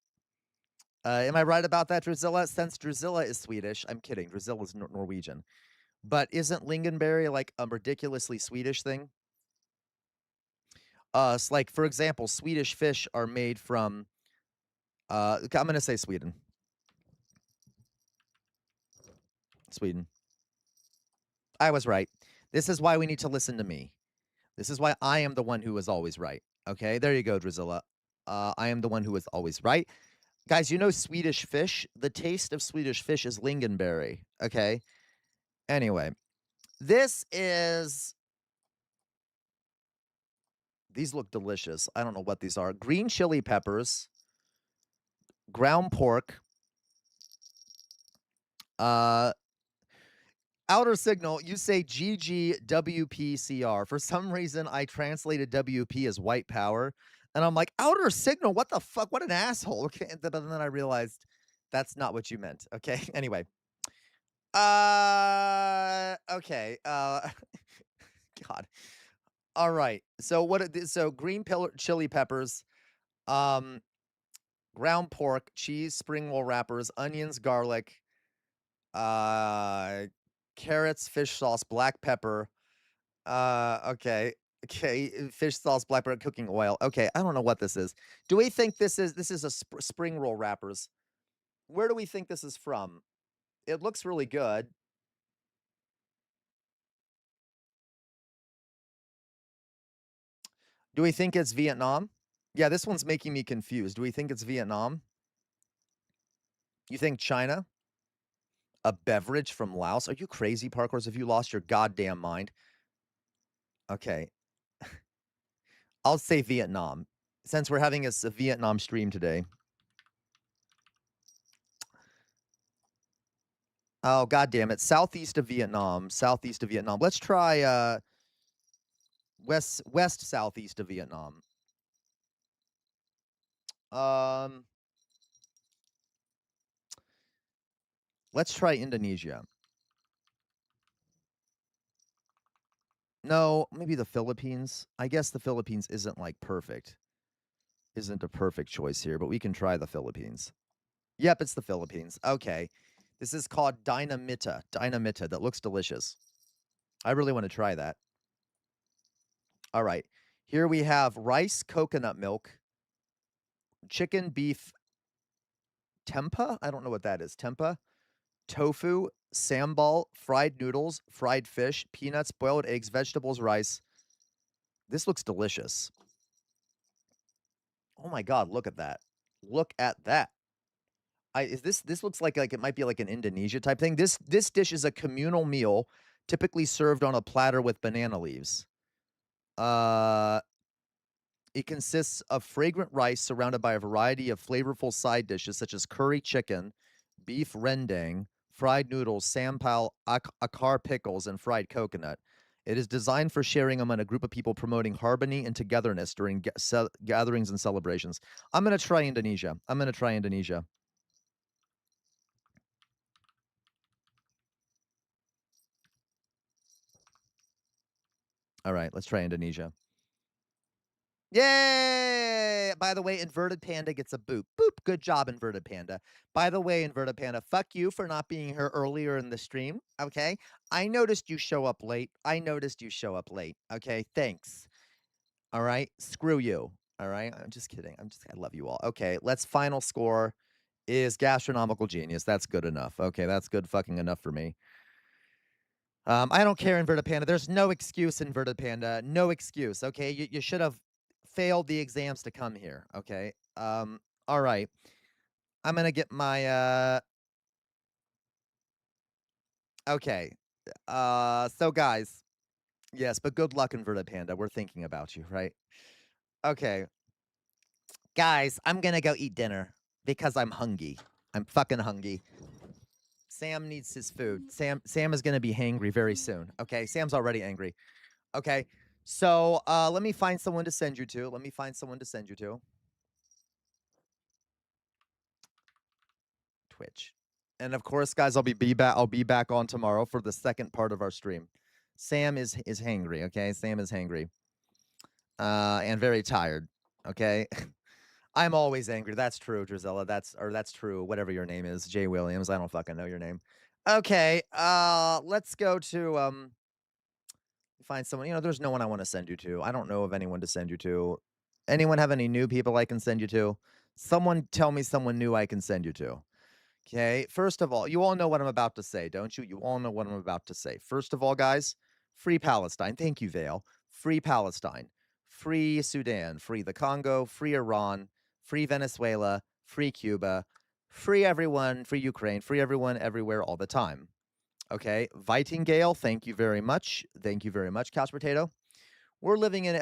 Am I right about that, Drizilla? Since Drizilla is Swedish, I'm kidding. Drizilla is Norwegian. But isn't lingonberry like a ridiculously Swedish thing? It's like, for example, Swedish fish are made from, I'm going to say Sweden. Sweden. I was right. This is why we need to listen to me. This is why I am the one who is always right. Okay, there you go, Drizilla. I am the one who is always right. Guys, you know Swedish fish? The taste of Swedish fish is lingonberry. Okay? Anyway, this is... These look delicious. I don't know what these are. Green chili peppers, ground pork, outer signal, you say GGWPCR. For some reason, I translated WP as white power. And I'm like, outer signal? What the fuck? What an asshole. Okay, but then I realized that's not what you meant. Okay, anyway. Okay. God. All right. So green chili peppers, ground pork, cheese, spring roll wrappers, onions, garlic, carrots, fish sauce, black pepper. Okay, fish sauce, black pepper, cooking oil. Okay, I don't know what this is. Do we think this is a spring roll wrappers? Where do we think this is from? It looks really good. Do we think it's Vietnam? Yeah, this one's making me confused. Do we think it's Vietnam? You think China? A beverage from Laos? Are you crazy, Parkours? Have you lost your goddamn mind? Okay. I'll say Vietnam, since we're having a Vietnam stream today. Oh, goddamn it. Southeast of Vietnam. Southeast of Vietnam. Let's try west southeast of Vietnam. Let's try Indonesia. No, maybe the Philippines. I guess the Philippines isn't like perfect. Isn't a perfect choice here, but we can try the Philippines. Yep, it's the Philippines. Okay. This is called Dynamita. Dynamita. That looks delicious. I really want to try that. All right. Here we have rice, coconut milk, chicken, beef, tempeh. I don't know what that is. Tempeh, tofu, sambal, fried noodles, fried fish, peanuts, boiled eggs, vegetables, rice. This looks delicious. Oh my God, look at that. Look at that. This looks like it might be like an Indonesia type thing. This dish is a communal meal, typically served on a platter with banana leaves. It consists of fragrant rice surrounded by a variety of flavorful side dishes such as curry chicken, beef rendang, fried noodles, sambal, akar pickles, and fried coconut. It is designed for sharing among a group of people, promoting harmony and togetherness during gatherings and celebrations. I'm going to try Indonesia. All right, let's try Indonesia. Yay! By the way, Inverted Panda gets a boop. Boop. Good job, Inverted Panda. By the way, Inverted Panda, fuck you for not being here earlier in the stream, okay? I noticed you show up late. Okay, thanks. All right? Screw you. All right? I'm just kidding. I love you all. Okay, let's final score is gastronomical genius. That's good enough. Okay, that's good fucking enough for me. I don't care, Inverted Panda. There's no excuse, Inverted Panda. No excuse, okay? You should have failed the exams to come here, okay? All right. I'm gonna get my, okay. So guys, yes, but good luck, Inverted Panda. We're thinking about you, right? Okay. Guys, I'm gonna go eat dinner because I'm hungry. I'm fucking hungry. Sam needs his food. Sam is gonna be hangry very soon. Okay, Sam's already angry. Okay, so let me find someone to send you to. Let me find someone to send you to. Twitch, and of course, guys, I'll be back on tomorrow for the second part of our stream. Sam is hangry. Okay, Sam is hangry, and very tired. Okay. I'm always angry. That's true, Drizella. That's true. Whatever your name is, Jay Williams. I don't fucking know your name. Okay, let's go to find someone. You know, there's no one I want to send you to. I don't know of anyone to send you to. Anyone have any new people I can send you to? Someone tell me someone new I can send you to. Okay, first of all, you all know what I'm about to say, don't you? You all know what I'm about to say. First of all, guys, free Palestine. Thank you, Vale. Free Palestine. Free Sudan. Free the Congo. Free Iran. Free Venezuela. Free Cuba. Free everyone. Free Ukraine. Free everyone, everywhere, all the time. Okay, Vitingale, thank you very much. Thank you very much, Couch Potato. We're living in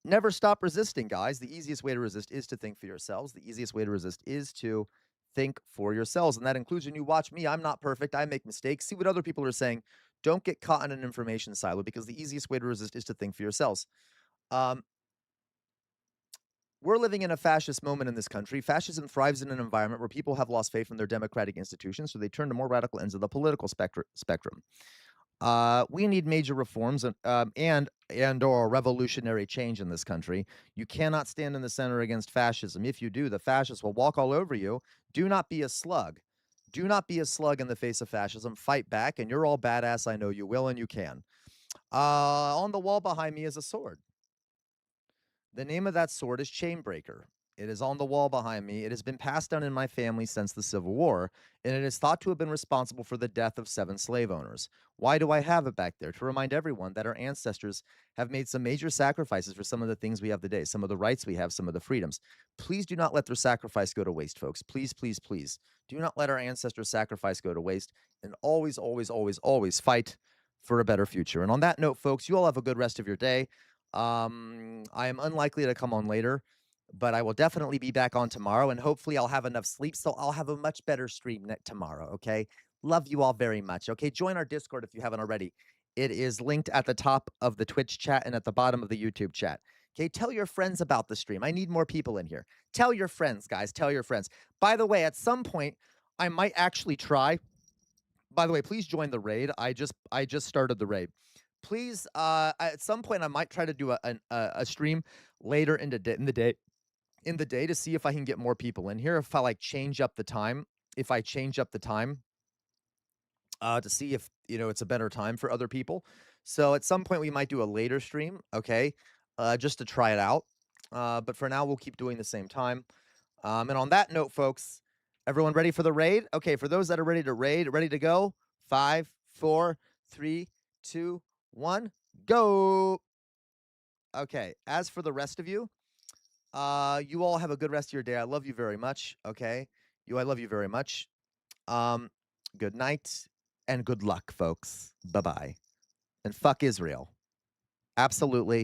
never stop resisting, guys. The easiest way to resist is to think for yourselves. The easiest way to resist is to think for yourselves. And that includes when you watch me. I'm not perfect. I make mistakes. See what other people are saying. Don't get caught in an information silo, because the easiest way to resist is to think for yourselves. We're living in a fascist moment in this country. Fascism thrives in an environment where people have lost faith in their democratic institutions, so they turn to more radical ends of the political spectrum. We need major reforms and or revolutionary change in this country. You cannot stand in the center against fascism. If you do, the fascists will walk all over you. Do not be a slug. Do not be a slug in the face of fascism. Fight back, and you're all badass. I know you will, and you can. On the wall behind me is a sword. The name of that sword is Chainbreaker. It is on the wall behind me. It has been passed down in my family since the Civil War, and it is thought to have been responsible for the death of 7 slave owners. Why do I have it back there? To remind everyone that our ancestors have made some major sacrifices for some of the things we have today, some of the rights we have, some of the freedoms. Please do not let their sacrifice go to waste, folks. Please, please, please. Do not let our ancestors' sacrifice go to waste, and always, always, always, always fight for a better future. And on that note, folks, you all have a good rest of your day. I am unlikely to come on later, but I will definitely be back on tomorrow, and hopefully I'll have enough sleep, so I'll have a much better stream tomorrow, okay? Love you all very much, okay? Join our Discord if you haven't already. It is linked at the top of the Twitch chat and at the bottom of the YouTube chat. Okay, tell your friends about the stream. I need more people in here. Tell your friends, guys. Tell your friends. By the way, at some point, I might actually try. By the way, please join the raid. I just started the raid. Please, at some point, I might try to do a stream later in the day to see if I can get more people in here. If I like change up the time, to see if it's a better time for other people. So at some point we might do a later stream, okay, just to try it out. But for now, we'll keep doing the same time. And on that note, folks, everyone ready for the raid? Okay, for those that are ready to raid, ready to go? 5, 4, 3, 2, 1, go. Okay, as for the rest of you, you all have a good rest of your day. I love you very much, okay? I love you very much. Good night and good luck, folks. Bye-bye. And fuck Israel. Absolutely.